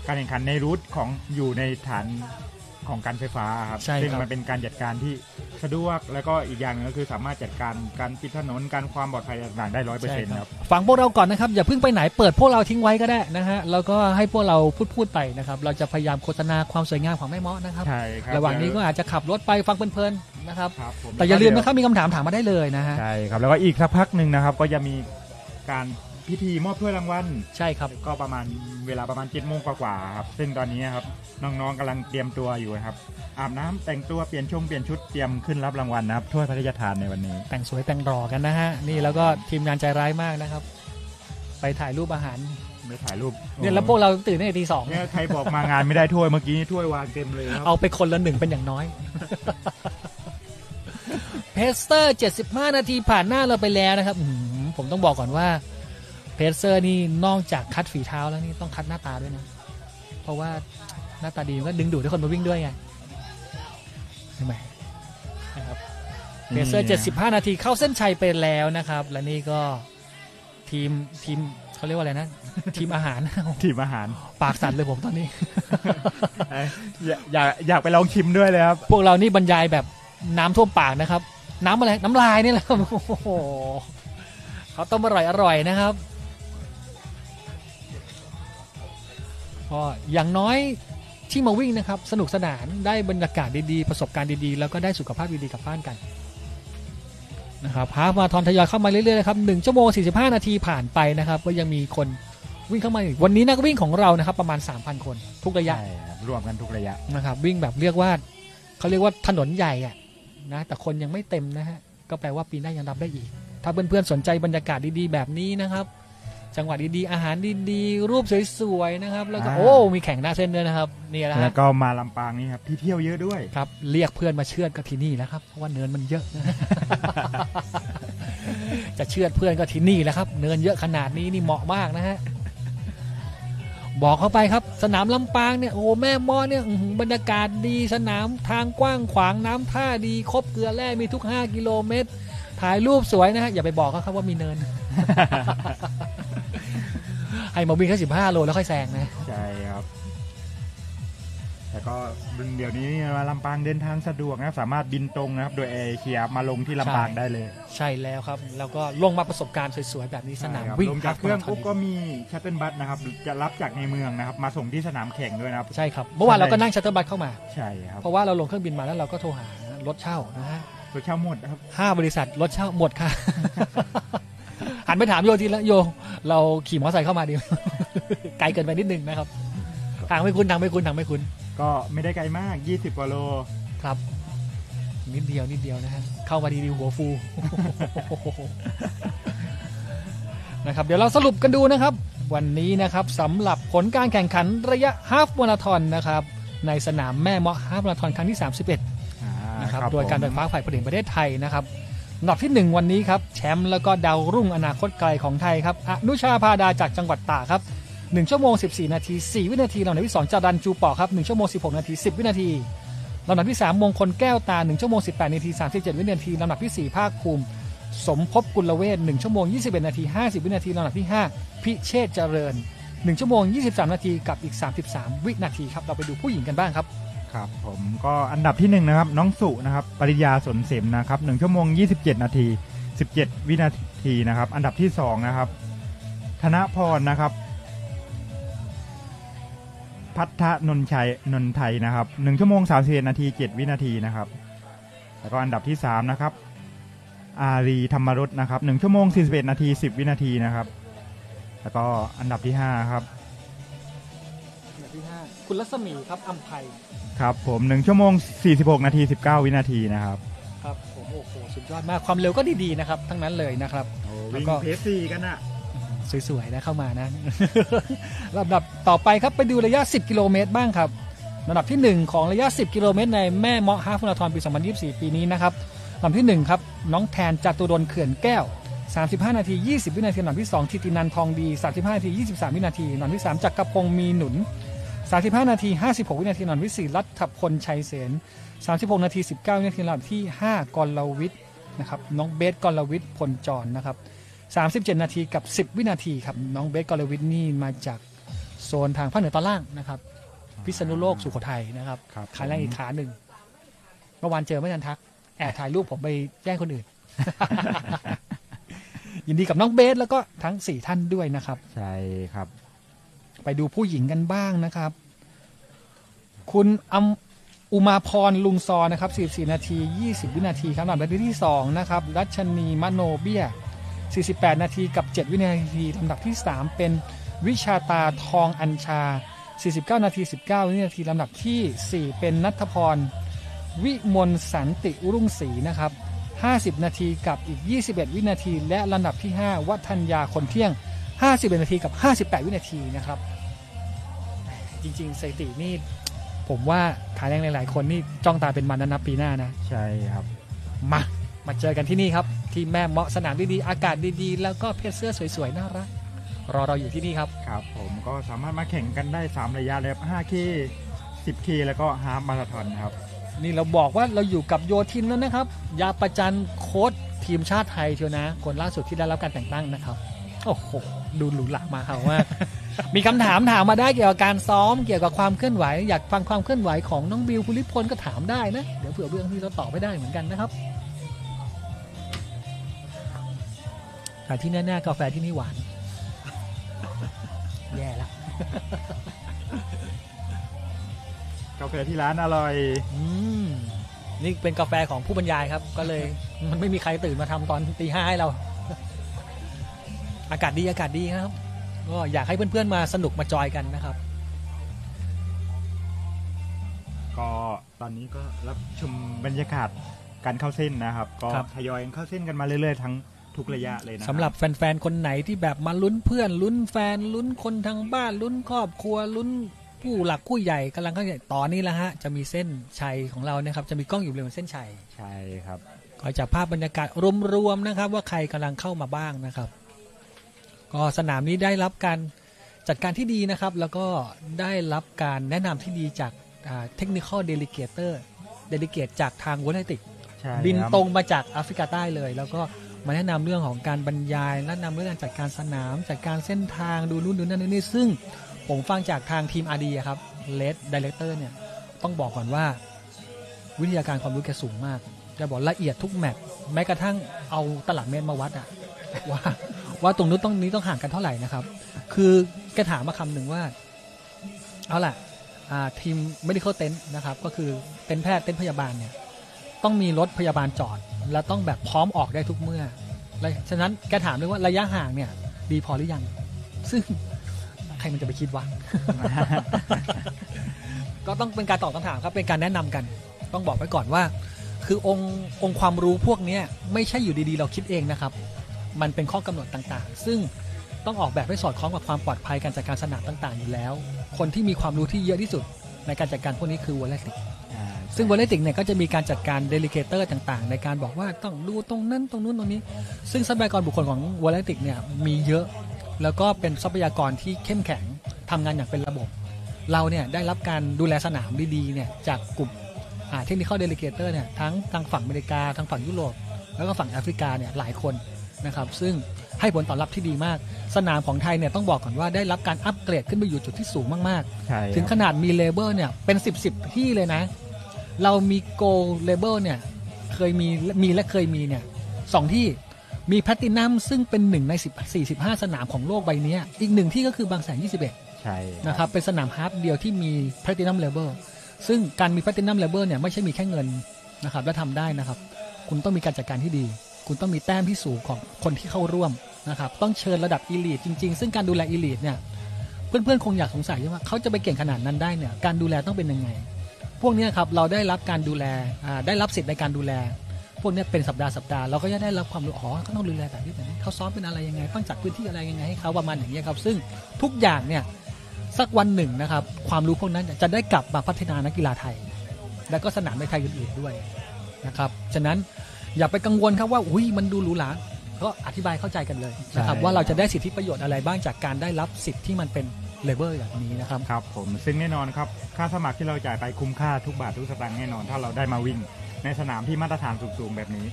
ารแข่งขันในรูทของอยู่ในฐาน ของการไฟฟ้าครับ ใช่ครับ ซึ่งมันเป็นการจัดการที่สะดวกแล้วก็อีกอย่างนึงก็คือสามารถจัดการการปิดถนนการความปลอดภัยต่างๆได้ 100% ครับ ฟังพวกเราก่อนนะครับอย่าเพิ่งไปไหนเปิดพวกเราทิ้งไว้ก็ได้นะฮะแล้วก็ให้พวกเราพูดไปนะครับเราจะพยายามโฆษณาความสวยงามของแม่เมาะนะครับ ใช่ครับ ระหว่างนี้ก็อาจจะขับรถไปฟังเพลินๆนะครับ ครับผม แต่อย่าลืมนะครับมีคำถามถามมาได้เลยนะฮะ ใช่ครับแล้วก็อีกสักพักหนึ่งนะครับก็จะมีการพิธีมอบถ้วยรางวัล ใช่ครับก็ประมาณเวลาประมาณ7 โมงกว่าๆครับซึ่งตอนนี้ครับน้องๆกำลังเตรียมตัวอยู่ครับอาบน้ำแต่งตัวเปลี่ยนชุดเตรียมขึ้นรับรางวัลนะครับถ้วยพระราชทานในวันนี้แต่งสวยแต่งรอกันนะฮะนี่แล้วก็ทีมงานใจร้ายมากนะครับไปถ่ายรูปอาหารไม่ถ่ายรูปเนี่ยแล้วพวกเราตื่นตั้งแต่ตี 2เนี่ยใครบอกมางานไม่ได้ถ้วยเมื่อกี้ถ้วยวางเต็มเลยครับเอาไปคนละ1เป็นอย่างน้อยเพสเตอร์75 นาทีผ่านหน้าเราไปแล้วนะครับผมต้องบอกก่อนว่าเพสเซอร์นี่นอกจากคัดฝีเท้าแล้วนี่ต้องคัดหน้าตาด้วยนะเพราะว่าหน้าตาดีมันก็ดึงดูดให้คนมาวิ่งด้วยไงใช่ไหมนะครับเพสเซอร์75 นาทีเข้าเส้นชัยไปแล้วนะครับและนี่ก็ทีมเขาเรียกว่าอะไรนะทีมอาหารปากสั่นเลยผมตอนนี้ อยากไปลองชิมด้วยเลยครับพวกเรานี่บรรยายแบบน้ำท่วมปากนะครับน้ำอะไรน้ำลายนี่แหละโอ้โหเขาต้มอร่อยนะครับก็อย่างน้อยที่มาวิ่งนะครับสนุกสนานได้บรรยากาศดีๆประสบการณ์ดีๆแล้วก็ได้สุขภาพดีๆกลับบ้านกันนะครับฮาล์ฟมาราธอนทยอยเข้ามาเรื่อยๆนะครับ1 ชั่วโมง 45 นาทีผ่านไปนะครับก็ยังมีคนวิ่งเข้ามาอีกวันนี้นักวิ่งของเรานะครับประมาณ 3,000 คนทุกระยะรวมกันทุกระยะนะครับวิ่งแบบเรียกว่าเขาเรียกว่าถนนใหญ่อะนะแต่คนยังไม่เต็มนะฮะก็แปลว่าปีหน้ายังรับได้อีกถ้าเพื่อนๆสนใจบรรยากาศดีๆแบบนี้นะครับจังหวัดดีๆอาหารดีๆรูปสวยๆนะครับแล้วก็มีแข่งหน้าเส้นด้วยนะครับนี่แหละแล้วก็มาลำปางนี่ครับที่เที่ยวเยอะด้วยครับเรียกเพื่อนมาเชือดก็ที่นี่แล้วครับเพราะว่าเนินมันเยอะนะจะเชือดเพื่อนก็ที่นี่แหละครับเนินเยอะขนาดนี้นี่เหมาะมากนะฮะบอกเข้าไปครับสนามลำปางเนี่ยโอ้แม่มอเนี่ยบรรยากาศดีสนามทางกว้างขวางน้ำท่าดีครบเกลือแร่มีทุก5 กิโลเมตรถ่ายรูปสวยนะฮะอย่าไปบอกเขาครับว่ามีเนิน ให้มาวิ่งแค่15 โลแล้วค่อยแซงนะใช่ครับแต่ก็เดี๋ยวนี้มาลำปางเดินทางสะดวกนะสามารถบินตรงนะครับโดยแอร์เอเชียมาลงที่ลำปางได้เลยใช่แล้วครับแล้วก็ลงมาประสบการณ์สวยๆแบบนี้สนามวิ่งลงจากเครื่องปุ๊บก็มีชัตเติลบัสนะครับจะรับจากในเมืองนะครับมาส่งที่สนามแข่งด้วยนะครับใช่ครับเมื่อวานเราก็นั่งชัตเติลบัสเข้ามาใช่ครับเพราะว่าเราลงเครื่องบินมาแล้วเราก็โทรหารถเช่านะฮะรถเช่าหมดครับ5 บริษัทรถเช่าหมดค่ะ หันไปถามโยทีแล้วโยเราขี่มอเตอร์ไซค์เข้ามาดี ไกลเกินไปนิดนึงนะครับทางไม่คุ้นก็ไม่ได้ไกลมาก20 กว่าโลครับนิดเดียวนะฮะเข้ามาดีๆหัวฟู นะครับเดี๋ยวเราสรุปกันดูนะครับวันนี้นะครับสำหรับผลการแข่งขันระยะฮาล์ฟมาราธอนนะครับในสนามแม่เมาะฮาล์ฟมาราธอนครั้งที่31นะครับโดยการไฟฟ้าฝ่ายผลิตประเทศไทยนะครับอันดับที่1วันนี้ครับแชมป์แล้วก็ดาวรุ่งอนาคตไกลของไทยครับอนุชาพาดาจากจังหวัดตากครับ1 ชั่วโมง 14 นาที 4 วินาทีลำดับที่2จารันจูปอครับ1 ชั่วโมง 16 นาที 10 วินาทีลำดับที่3มงคลแก้วตา1 ชั่วโมง 18 นาที 37 วินาทีลำดับที่4ภาคภูมิสมภพกุลเวช1 ชั่วโมง 21 นาที 50 วินาทีลำดับที่5พิเชษเจริญ1 ชั่วโมง 23 นาทีกับอีก33 วินาทีครับเราไปดูผู้หญิงกันบ้างครับครับผมก็อันดับที่1นะครับน้องสุนะครับปริยาสนเสมนะครับ1 ชั่วโมง 27 นาที 17 วินาทีนะครับอันดับที่2นะครับธนพรนะครับพัฒนนท์ไทยนะครับ1 ชั่วโมง 31 นาที 7 วินาทีนะครับแล้วก็อันดับที่3นะครับอารีธรรมรสนะครับ1 ชั่วโมง 41 นาที 10 วินาทีนะครับแล้วก็อันดับที่5ครับคุณรัศมีครับอัมไพครับผม1 ชั่วโมง 46 นาที 19 วินาทีนะครับครับผมโอ้โหสุดยอดมากความเร็วก็ดีๆนะครับทั้งนั้นเลยนะครับแล้วก็เพส4กันอะสวยๆนะเข้ามานะ ลำดับต่อไปครับไปดูระยะ10 กิโลเมตรบ้างครับลำดับที่1ของระยะ10 กิโลเมตรในแม่เมาะฮาล์ฟมาราธอนปี 2024 ปีนี้นะครับลำดับที่1ครับน้องแทนจตุรนต์เขื่อนแก้ว35 นาที 20 วินาทีลำดับที่2ทิตินันทองดี35 นาที 23 วินาทีลำดับที่3จักรพงศ์มีหนุน35 นาที 56 วินาทีลำดับที่4รัฐพลชัยเสน36 นาที 19 วินาทีลำดับที่5กรวิทย์นะครับน้องเบสกรวิทย์พลจรนะครับ37 นาทีกับ10 วินาทีครับน้องเบสกรวิทย์นี่มาจากโซนทางภาคเหนือตอนล่างนะครับ พิษณุโลกสุโขทัยนะครับขาแรงอีกขาหนึ่งเมื่อวานเจอไม่ทันทักแอบถ่ายรูปผมไปแจ้งคนอื่น ยินดีกับน้องเบสแล้วก็ทั้ง4ท่านด้วยนะครับใช่ครับไปดูผู้หญิงกันบ้างนะครับคุณอุมาพรลุงซอนะครับ44 นาที 20 วินาทีครับลำดับที่2นะครับรัชนีมโนเบี้ย48 นาทีกับ7 วินาทีลำดับที่3เป็นวิชาตาทองอัญชา49 นาที 19 วินาทีลำดับที่4เป็นณัฐพรวิมลสันติรุ่งศรีนะครับ50 นาทีกับอีก21 วินาทีและลำดับที่5วัฒนยาคนเที่ยง51 นาทีกับ58 วินาทีนะครับจริงๆสถิตินี่ผมว่าขาแรงหลายๆคนนี่จ้องตาเป็นมันนับปีหน้านะใช่ครับมาเจอกันที่นี่ครับที่แม่เมาะสนามดีๆอากาศดีๆแล้วก็เพชรเสื้อสวยๆน่ารักรอเราอยู่ที่นี่ครับครับผมก็สามารถมาแข่งกันได้3ระยะเลย 5K 10K แล้วก็ฮาล์ฟมาราธอนครับนี่เราบอกว่าเราอยู่กับโยธินแล้วนะครับยาประจันโค้ชทีมชาติไทยเชียวนะคนล่าสุดที่ได้รับการแต่งตั้งนะครับโอ้โหดูหรูหรามาครับว่า มีคำถามมาได้เกี่ยวกับการซ้อมเกี่ยวกับความเคลื่อนไหวอยากฟังความเคลื่อนไหวของน้องบิวภูริพลก็ถามได้นะเดี๋ยวเผื่อเรื่องที่เราตอบไม่ได้เหมือนกันนะครับแต่ที่แน่ๆกาแฟที่นี่หวานแย่ละกาแฟที่ร้านอร่อยนี่เป็นกาแฟของผู้บรรยายครับก็เลยมันไม่มีใครตื่นมาทำตอนตี 5ให้เราอากาศดีครับก็อยากให้เพื่อนๆมาสนุกมาจอยกันนะครับก็ตอนนี้ก็รับชมบรรยากาศการเข้าเส้นนะครับก็ทยอยเข้าเส้นกันมาเรื่อยๆทั้งทุกระยะเลยนะสำหรับแฟนๆคนไหนที่แบบมาลุ้นเพื่อนลุ้นแฟนลุ้นคนทางบ้านลุ้นครอบครัวลุ้นผู้หลักผู้ใหญ่กำลังเข้าตอนนี้แล้วฮะจะมีเส้นชัยของเรานะครับจะมีกล้องอยู่บนเส้นชัยใช่ครับก็จะภาพบรรยากาศรวมๆนะครับว่าใครกำลังเข้ามาบ้างนะครับก็สนามนี้ได้รับการจัดการที่ดีนะครับแล้วก็ได้รับการแนะนำที่ดีจากTechnical Delegate จากทางวอลเลติกบินตรงมาจากแอฟริกาใต้เลยแล้วก็มาแนะนำเรื่องของการบรรยายแนะนำเรื่องการจัดการสนามจัดการเส้นทางดูนู่นดูนั่นนี่ซึ่งผมฟังจากทางทีม RD ครับ Lead Director เนี่ยต้องบอกก่อนว่าวิทยาการความรู้แกสูงมากจะบอกละเอียดทุกแมตช์แม้กระทั่งเอาตลับเมตรมาวัดอะว่าตรงนู้นต้องนี้ต้องห่างกันเท่าไหร่นะครับคือแกถามมาคำหนึ่งว่าเอาล่ะทีม medical tent นะครับก็คือเต็นท์แพทย์เต็นท์พยาบาลเนี่ยต้องมีรถพยาบาลจอดแล้วต้องแบบพร้อมออกได้ทุกเมื่อฉะนั้นแกถามด้วยว่าระยะห่างเนี่ยดีพอหรือยังซึ่งใครมันจะไปคิดวะ ก็ต้องเป็นการตอบคำถามครับเป็นการแนะนำกันต้องบอกไว้ก่อนว่าคือองค์ความรู้พวกนี้ไม่ใช่อยู่ดีๆเราคิดเองนะครับมันเป็นข้อกำหนดต่างๆซึ่งต้องออกแบบให้สอดคล้องกับความปลอดภัยการจัดการสนามต่างๆอยู่แล้วคนที่มีความรู้ที่เยอะที่สุดในการจัดการพวกนี้คือวอลเลติกซึ่งวอลเลติกเนี่ยก็จะมีการจัดการเดลิเกเตอร์ต่างๆในการบอกว่าต้องดูตรงนั้นตรงนู้นตรงนี้ซึ่งทรัพยากรบุคคลของวอลเลติกเนี่ยมีเยอะแล้วก็เป็นทรัพยากรที่เข้มแข็งทำงานอย่างเป็นระบบเราเนี่ยได้รับการดูแลสนามดีๆเนี่ยจากกลุ่มเทคนิคอลเดลิเกเตอร์เนี่ยทั้งทางฝั่งอเมริกาทางฝั่งยุโรปแล้วก็ฝั่งแอฟริกาเนี่ยหลายคนนะครับซึ่งให้ผลตอบรับที่ดีมากสนามของไทยเนี่ยต้องบอกก่อนว่าได้รับการอัปเกรดขึ้นไปอยู่จุดที่สูงมากๆถึงขนาดมีเลเบลเนี่ยเป็น10ที่เลยนะเรามีโกลเลเบลเนี่ยเคยมีและเคยมีเนี่ย2ที่มีแพลตินัมซึ่งเป็น1ใน45สนามของโลกใบนี้อีก1ที่ก็คือบางแสน21ใช่นะครับเป็นสนามฮาล์ฟเดียวที่มีแพลตินัมเลเบลซึ่งการมีแพลตินัมเลเบลเนี่ยไม่ใช่มีแค่เงินนะครับและทำได้นะครับคุณต้องมีการจัดการที่ดีคุณต้องมีแต้มที่สูงของคนที่เข้าร่วมนะครับต้องเชิญระดับอีลีทจริงๆซึ่งการดูแลอีลีทเนี่ยเพื่อนๆคงอยากสงสัยว่าเขาจะไปเก่งขนาดนั้นได้เนี่ยการดูแลต้องเป็นยังไงพวกนี้ครับเราได้รับการดูแลได้รับสิทธิ์ในการดูแลพวกนี้เป็นสัปดาห์เราก็จะได้รับความรู้เขาต้องดูแลแบบนี้เขาซ้อมเป็นอะไรยังไงต้องจัดพื้นที่อะไรยังไงให้เขาประมาณอย่างนี้ครับซึ่งทุกอย่างเนี่ยสักวันหนึ่งนะครับความรู้พวกนั้นจะได้กลับมาพัฒนานักกีฬาไทยและก็สนามในไทยอื่นๆด้วยนะครับฉะนั้นอย่าไปกังวลครับว่าอุ้ยมันดูหรูหราก็อธิบายเข้าใจกันเลยนะครับว่าเราจะได้สิทธิประโยชน์อะไรบ้างจากการได้รับสิทธิ์ที่มันเป็นเลเวลแบบนี้นะครับครับผมซึ่งแน่นอนครับค่าสมัครที่เราจ่ายไปคุ้มค่าทุกบาททุกสตางค์แน่นอนถ้าเราได้มาวิ่งในสนามที่มาตรฐานสูงๆแบบนี้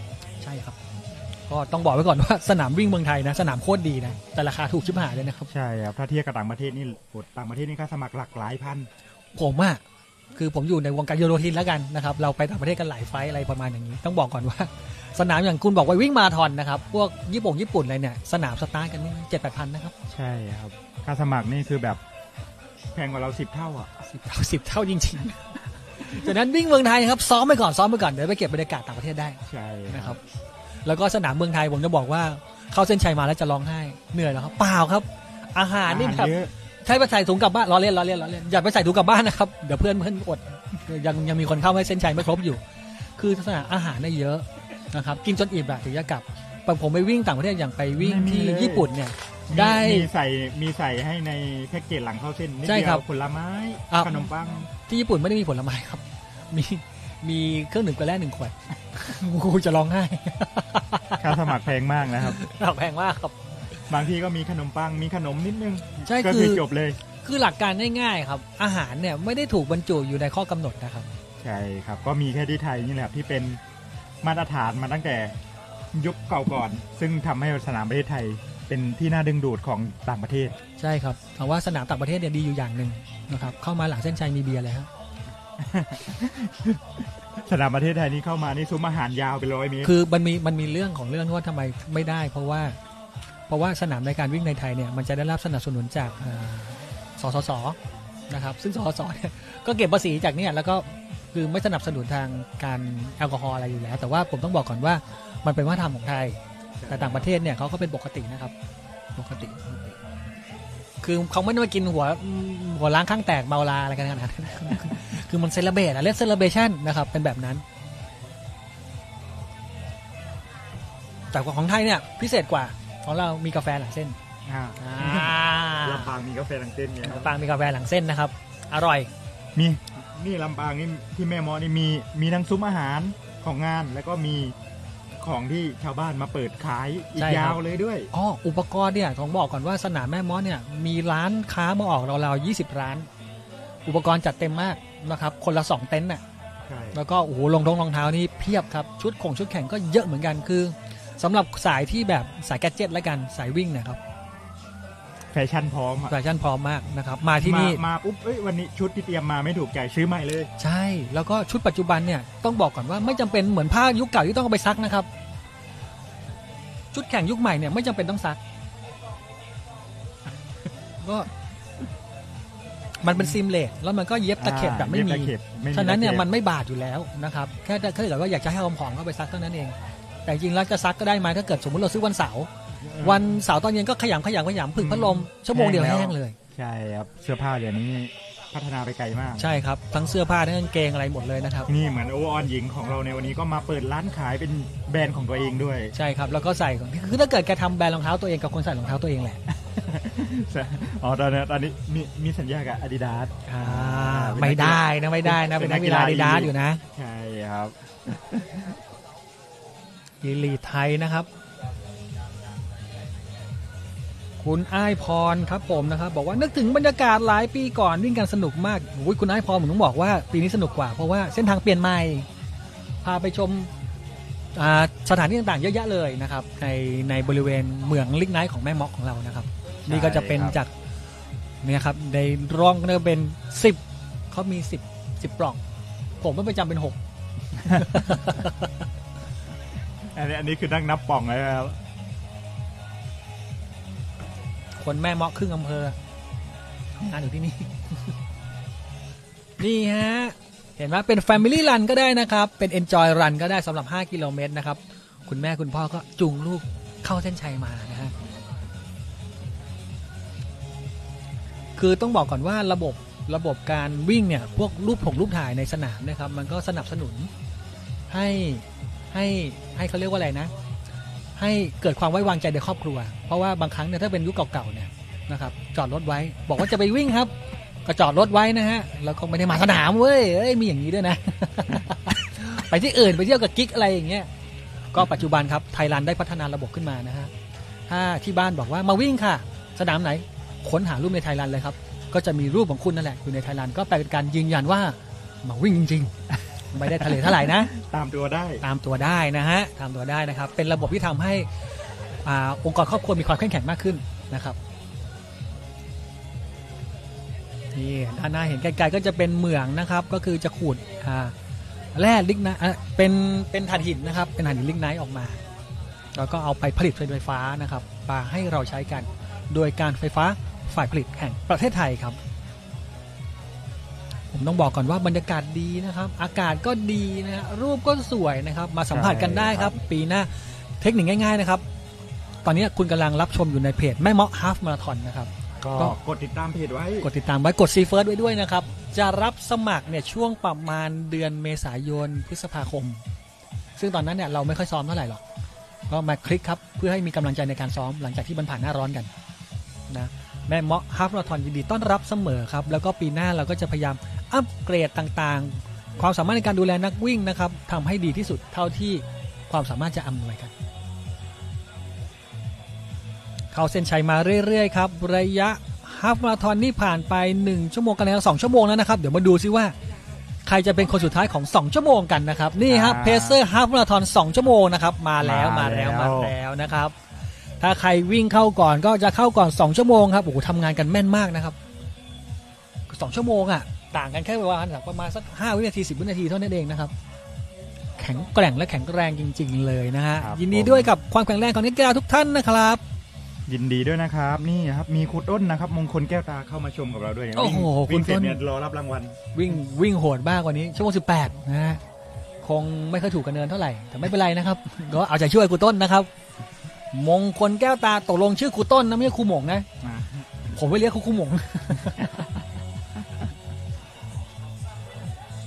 ใช่ครับก็ต้องบอกไว้ก่อนว่าสนามวิ่งเมืองไทยนะสนามโคตรดีนะแต่ราคาถูกชิบหายเลยนะครับใช่ครับถ้าเทียบกับต่างประเทศนี่ต่างประเทศนี่ค่าสมัครหลักหลายพัน ผมอะคือผมอยู่ในวงการโยโรทินแล้วกันนะครับเราไปต่างประเทศกันหลายไฟท์อะไรประมาณอย่างนี้ต้องบอกก่อนว่าสนามอย่างคุณบอกว่าวิ่งมาราธอนนะครับพวกญี่ปุ่นอะไรเนี่ยสนามสตาร์ทกันนี่7-8 พันนะครับใช่ครับค่าสมัครนี่คือแบบแพงกว่าเรา10 เท่าอ่ะ10 เท่าจริงๆจากนั้นวิ่งเมืองไทยครับซ้อมไปก่อนเดี๋ยวไปเก็บบรรยากาศต่างประเทศได้ใช่นะครับแล้วก็สนามเมืองไทยผมจะบอกว่าเข้าเส้นชัยมาแล้วจะร้องไห้เหนื่อยแล้วครับเปล่าครับอาหารนี่ครับใช้ไปใส่ถุงกลับบ้านล้อเล่นอย่าไปใส่ถุงกลับบ้านนะครับเดี๋ยวเพื่อนอดยังมีคนเข้าให้เส้นชัยไม่ครบอยู่คือสนามอาหารได้เยอะนะครับกินจนอิ่มแบบถึงจะกลับผมไปวิ่งต่างประเทศอย่างไปวิ่งที่ญี่ปุ่นเนี่ยได้มีใส่ให้ในแพ็กเกจหลังเข้าเส้นนิดเดียวผลไม้ขนมปังที่ญี่ปุ่นไม่ได้มีผลไม้ครับมีเครื่องดื่มกระแล1 ขวดกูจะร้องไห้ค่าสมัครแพงมากนะครับแพงมากครับบางทีก็มีขนมปังมีขนมนิดนึงใช่ก็คือจบเลยคือหลักการง่ายๆครับอาหารเนี่ยไม่ได้ถูกบรรจุอยู่ในข้อกำหนดนะครับใช่ครับก็มีแค่ที่ไทยนี่แหละที่เป็นมาตรฐานมาตั้งแต่ยุคเก่าก่อนซึ่งทำให้สนามประเทศไทยเป็นที่น่าดึงดูดของต่างประเทศใช่ครับแต่ว่าสนามต่างประเทศเนี่ยดีอยู่อย่างหนึ่งนะครับเข้ามาหลังเส้นชัยมีเบียร์เลยครับสนามประเทศไทยนี่เข้ามานี่ซุ้มอาหารยาวเป็น100 เมตรคือมันมีเรื่องของเรื่องว่าทำไมไม่ได้เพราะว่าสนามในการวิ่งในไทยเนี่ยมันจะได้รับสนับสนุนจากสสสนะครับซึ่งสสสเนี่ยก็เก็บภาษีจากเนี่ยแล้วก็คือไม่สนับสนุนทางการแอลกอฮอล์อะไรอยู่แล้วแต่ว่าผมต้องบอกก่อนว่ามันเป็นวัฒนธรรมของไทยแต่ต่างประเทศเนี่ยเขาก็เป็นปกตินะครับปกติคือเขาไม่ได้มากินหัวล้างข้างแตกเมาลาอะไรกันขนาดนั้นคือมันเซเลเบรตเรียกเซเลเบรชั่นนะครับเป็นแบบนั้นแต่ของไทยเนี่ยพิเศษกว่าของเรามีกาแฟหลังเส้นลำปางมีกาแฟหลังเส้นเนี่ยลำปางมีกาแฟหลังเส้นนะครับอร่อยนี่ลำปางนี่ที่แม่มอนี่มีทั้งซุ้มอาหารของงานแล้วก็มีของที่ชาวบ้านมาเปิดขายอีกยาวเลยด้วยอุปกรณ์เนี่ยต้องบอกก่อนว่าสนามแม่มอเนี่ยมีร้านค้ามาออกเรา20 ร้านอุปกรณ์จัดเต็มมากนะครับคนละ2 เต็นท์น่ะแล้วก็โอ้โหรองเท้านี่เพียบครับชุดแข่งก็เยอะเหมือนกันคือสำหรับสายที่แบบสายแกดเจ็ตและกันสายวิ่งนะครับแฟชั่นพร้อมมากนะครับมาที่นี่มาปุ๊บวันนี้ชุดที่เตรียมมาไม่ถูกใจซื้อใหม่เลยใช่แล้วก็ชุดปัจจุบันเนี่ยต้องบอกก่อนว่าไม่จำเป็นเหมือนผ้ายุคเก่าที่ต้องเอาไปซักนะครับชุดแข่งยุคใหม่เนี่ยไม่จำเป็นต้องซักก็มันเป็นซิมเลสแล้วมันก็เย็บตะเข็บแบบไม่มีฉะนั้นเนี่ยมันไม่บาดอยู่แล้วนะครับแค่ถ้าเกิดว่าอยากจะให้หอมๆก็ไปซักเท่านั้นเองแต่จริงแล้วจะซักก็ได้ไหมถ้าเกิดสมมติเราซื้อวันเสาร์ตอนเย็นก็ขยำพึ่งพัดลมชั่วโมงเดียวแห้งเลยใช่ครับเสื้อผ้าเดี๋ยวนี้พัฒนาไปไกลมากใช่ครับทั้งเสื้อผ้าทั้งกางเกงอะไรหมดเลยนะครับนี่เหมือนโอเวอร์ออนหญิงของเราในวันนี้ก็มาเปิดร้านขายเป็นแบรนด์ของตัวเองด้วยใช่ครับแล้วก็ใส่คือถ้าเกิดแกทำแบรนด์รองเท้าตัวเองกับคนใส่รองเท้าตัวเองแหละตอนนี้มีสัญญากับ Adidas ไม่ได้นะเป็นนักกีฬา Adidas อยู่นะใช่ครับยีรีไทยนะครับคุณอ้ายพรครับผมนะครับบอกว่านึกถึงบรรยากาศหลายปีก่อนวิ่งกันสนุกมากคุณอ้ายพรผมต้องบอกว่าปีนี้สนุกกว่าเพราะว่าเส้นทางเปลี่ยนใหม่พาไปชมสถานที่ต่างๆเยอะแยะเลยนะครับในบริเวณเมืองลิกไนท์ของแม่เมาะของเรานะครับนี่ก็จะเป็นจากเนี่ยครับในร่องก็เป็น10เขามี10ปล่องผมไม่ไปจำเป็น6อันนี้คือนั่งนับปล่องเลยครับคนแม่เมาะครึ่งอำเภองานอยู่ที่นี่ นี่ฮะเห็นไหมเป็น Family Run ก็ได้นะครับเป็น Enjoy Run ก็ได้สำหรับ5 กิโลเมตรนะครับคุณแม่คุณพ่อก็จูงลูกเข้าเส้นชัยมานะฮะคือต้องบอกก่อนว่าระบบการวิ่งเนี่ยพวกรูปถ่ายในสนามนะครับมันก็สนับสนุนให้เขาเรียกว่าอะไรนะให้เกิดความไว้วางใจในครอบครัวเพราะว่าบางครั้งเนี่ยถ้าเป็นยุคเก่าๆเนี่ยนะครับจอดรถไว้บอกว่าจะไปวิ่งครับก็จอดรถไว้นะฮะแล้วก็ไม่ได้มาสนามเว้ยมีอย่างนี้ด้วยนะ ไปที่อื่นไปเที่ยวกับกิ๊กอะไรอย่างเงี้ยก็ปัจจุบันครับไทยรันได้พัฒนาระบบขึ้นมานะฮะถ้าที่บ้านบอกว่ามาวิ่งค่ะสนามไหนค้นหารูปในไทยรันเลยครับก็จะมีรูปของคุณนั่นแหละอยู่ในไทยรันก็เป็นการยืนยันว่ามาวิ่งจริงๆไม่ได้ทะเลเท่าไหร่นะตามตัวได้นะฮะตามตัวได้นะครับเป็นระบบที่ทำให้องค์กรครอบครัวมีความเข้มแข็งมากขึ้นนะครับ นี่ด้านหน้าเห็นไกลๆก็จะเป็นเหมืองนะครับก็คือจะขูดแร่ลิกไนท์เป็นถ่านหินนะครับเป็นถ่านหินลิกไนท์ออกมาแล้วก็เอาไปผลิตไฟฟ้านะครับมาให้เราใช้กันโดยการไฟฟ้าฝ่ายผลิตแห่งประเทศไทยครับผมต้องบอกก่อนว่าบรรยากาศดีนะครับอากาศก็ดีนะฮะรูปก็สวยนะครับมาสัมผัสกันได้ครับปีหน้าเทคนิคง่ายๆนะครับตอนนี้คุณกำลังรับชมอยู่ในเพจแม่เมาะฮาล์ฟมาราธอนนะครับก็กดติดตามเพจไว้กดติดตามไว้กดซีเฟิร์สไว้ด้วยนะครับจะรับสมัครเนี่ยช่วงประมาณเดือนเมษายนพฤษภาคมซึ่งตอนนั้นเนี่ยเราไม่ค่อยซ้อมเท่าไหร่หรอกก็มาคลิกครับเพื่อให้มีกำลังใจในการซ้อมหลังจากที่มันผ่านหน้าร้อนกันนะแม่เมาะฮาล์ฟมาราธอนยินดีต้อนรับเสมอครับแล้วก็ปีหน้าเราก็จะพยายามอัปเกรดต่างๆความสามารถในการดูแลนักวิ่งนะครับทำให้ดีที่สุดเท่าที่ความสามารถจะอำนวยกันเข้าเส้นชัยมาเรื่อยๆครับระยะฮาล์ฟมาราธอนนี่ผ่านไป1ชั่วโมงกันแล้ว2ชั่วโมงแล้วนะครับเดี๋ยวมาดูซิว่าใครจะเป็นคนสุดท้ายของ2ชั่วโมงกันนะครับนี่ครับเพเซอร์ฮาล์ฟมาราธอน2ชั่วโมงนะครับมาแล้วนะครับถ้าใครวิ่งเข้าก่อนก็จะเข้าก่อน2ชั่วโมงครับโอ้โหทำงานกันแม่นมากนะครับ2ชั่วโมงอ่ะต่างกันแค่ประมาณสัก5วินาที10วินาทีเท่านั้นเองนะครับแข็งแกร่งและแข็งแรงจริงๆเลยนะฮะยินดีด้วยกับความแข็งแรงของนักกีฬาทุกท่านนะครับยินดีด้วยนะครับนี่ครับมีครูต้นนะครับมงคลแก้วตาเข้ามาชมกับเราด้วยโอ้โหคุณต้นรอรับรางวัลวิ่งโหดมากกว่านี้ชั่วโมง18นะฮะคงไม่เคยถูกกันเนินเท่าไหร่แต่ไม่เป็นไรนะครับก็เอาใจช่วยครูต้นนะครับมงคลแก้วตาตกลงชื่อครูต้นนะไม่ใช่ครูหมงนะผมไม่เรียกครูหมง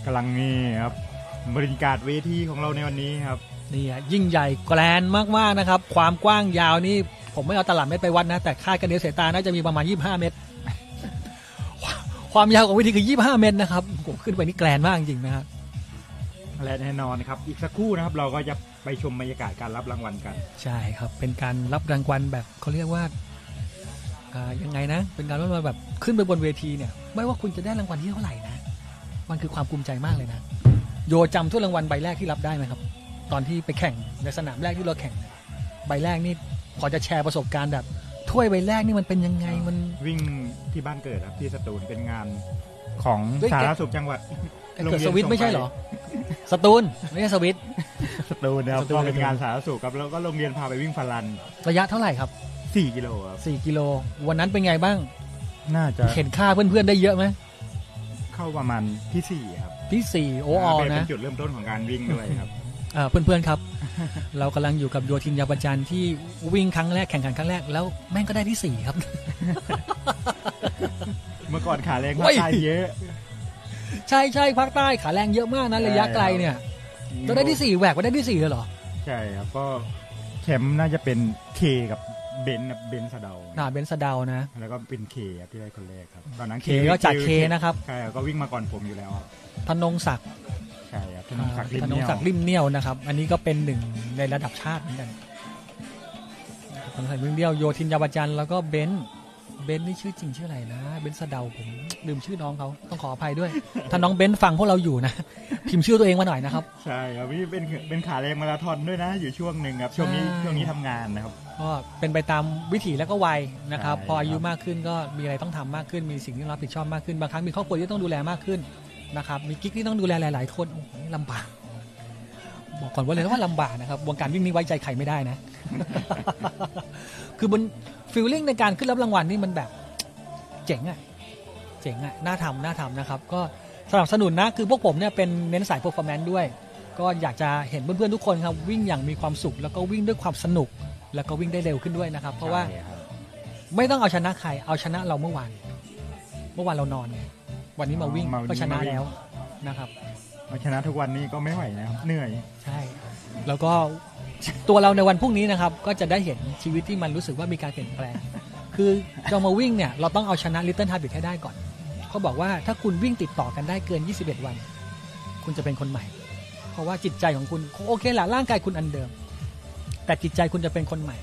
กำลังนี่ครับบรรยากาศเวทีของเราในวันนี้ครับนี่ยิ่งใหญ่แกรนด์มากๆนะครับความกว้างยาวนี่ผมไม่เอาตลับเมตรไปวัดนะแต่คาดกันเดียวสายตาน่าจะมีประมาณ25เมตรความยาวของเวทีคือ25เมตรนะครับผมขึ้นไปนี่แกรนด์มากจริงๆนะครับและแน่นอนครับอีกสักครู่นะครับเราก็จะไปชมบรรยากาศการรับรางวัลกันใช่ครับเป็นการรับรางวัลแบบเขาเรียกว่ายังไงนะเป็นการรับรางวัลแบบขึ้นไปบนเวทีเนี่ยไม่ว่าคุณจะได้รางวัลที่เท่าไหร่นะมันคือความภูมิใจมากเลยนะโยจำถ้วยรางวัลใบแรกที่รับได้ไหมครับตอนที่ไปแข่งในสนามแรกที่เราแข่งใบแรกนี่พอจะแชร์ประสบการณ์แบบถ้วยใบแรกนี่มันเป็นยังไงมันวิ่งที่บ้านเกิดครับที่สตูลเป็นงานของสาธารณสุขจังหวัดเกิดสวิตไม่ใช่เหรอสตูลไม่ใช่สวิตสตูลนะครับก็เป็นงานสาธารณสุขครับแล้วก็โรงเรียนพาไปวิ่งฟารันระยะเท่าไหร่ครับ4 กิโลครับ4 กิโลวันนั้นเป็นไงบ้างน่าจะเห็นค่าเพื่อนๆได้เยอะไหมเข้าประมาณที่4ครับที่4โอ้อนะเป็นจุดเริ่มต้นของการวิ่งด้วยครับเพื่อนๆครับเรากำลังอยู่กับโยธินยาประจันที่วิ่งครั้งแรกแข่งขันครั้งแรกแล้วแม่งก็ได้ที่4ครับเมื่อก่อนขาแรงภาคใต้เยอะใช่ภาคใต้ขาแรงเยอะมากนะระยะไกลเนี่ยเราได้ที่4แหวกมาได้ที่4เลยเหรอใช่ครับก็แชมป์น่าจะเป็นเคกับเบนสะเดาเบนสะเดานะแล้วก็เป็นเคที่ได้คนแรกครับตอนนั้นเคก็จากเคนะครับใช่ก็วิ่งมาก่อนผมอยู่แล้วธนงศักดิ์ใช่ครับธนงศักดิ์ริมเนี่ยวนะครับอันนี้ก็เป็นหนึ่งในระดับชาติเหมือนกันธนงศักดิ์ริมเนี่ยวโยธินยาประจันแล้วก็เบนนี่ชื่อจริงชื่ออะไรนะเบนสะเดาผมลืมชื่อน้องเขาต้องขออภัยด้วยถ้าน้องเบนฟังพวกเราอยู่นะพิมพ์ชื่อตัวเองมาหน่อยนะครับใช่ครับนี่เป็นขาแรงมาราธอนด้วยนะอยู่ช่วงหนึ่งครับช่วงนี้ทำงานนะครับก็เป็นไปตามวิถีและก็วัยนะครับพออายุมากขึ้นก็มีอะไรต้องทำมากขึ้นมีสิ่งที่รับผิดชอบมากขึ้นบางครั้งมีครอบครัวที่ต้องดูแลมากขึ้นนะครับมีกิ๊กที่ต้องดูแลหลายๆคนลำบากบอกก่อนว่าเลยว่าลำบากนะครับวงการวิ่งนี้ไว้ใจใครไม่ได้นะคือบนฟีลลิ่งในการขึ้นรับรางวัลนี่มันแบบเจ๋งอ่ะน่าทำนะครับก็สนับสนุนนะคือพวกผมเนี่ยเป็นเน้นสายเพอร์ฟอร์แมนซ์ด้วยก็อยากจะเห็นเพื่อนๆทุกคนครับวิ่งอย่างมีความสุขแล้วก็วิ่งด้วยความสนุกแล้วก็วิ่งได้เร็วขึ้นด้วยนะครับเพราะว่าไม่ต้องเอาชนะใครเอาชนะเราเมื่อวานเรานอนไงวันนี้มาวิ่งก็ชนะแล้วนะครับเอาชนะทุกวันนี้ก็ไม่ไหวนะครับเหนื่อยใช่แล้วก็ตัวเราในวันพรุ่งนี้นะครับก็จะได้เห็นชีวิตที่มันรู้สึกว่ามีการเปลี่ยนแปลงคือจะมาวิ่งเนี่ยเราต้องเอาชนะ Little Habit ให้ได้ก่อนเขาบอกว่าถ้าคุณวิ่งติดต่อกันได้เกิน21วันคุณจะเป็นคนใหม่เพราะว่าจิตใจของคุณโอเคแหละร่างกายคุณอันเดิมแต่จิตใจคุณจะเป็นคนใหม่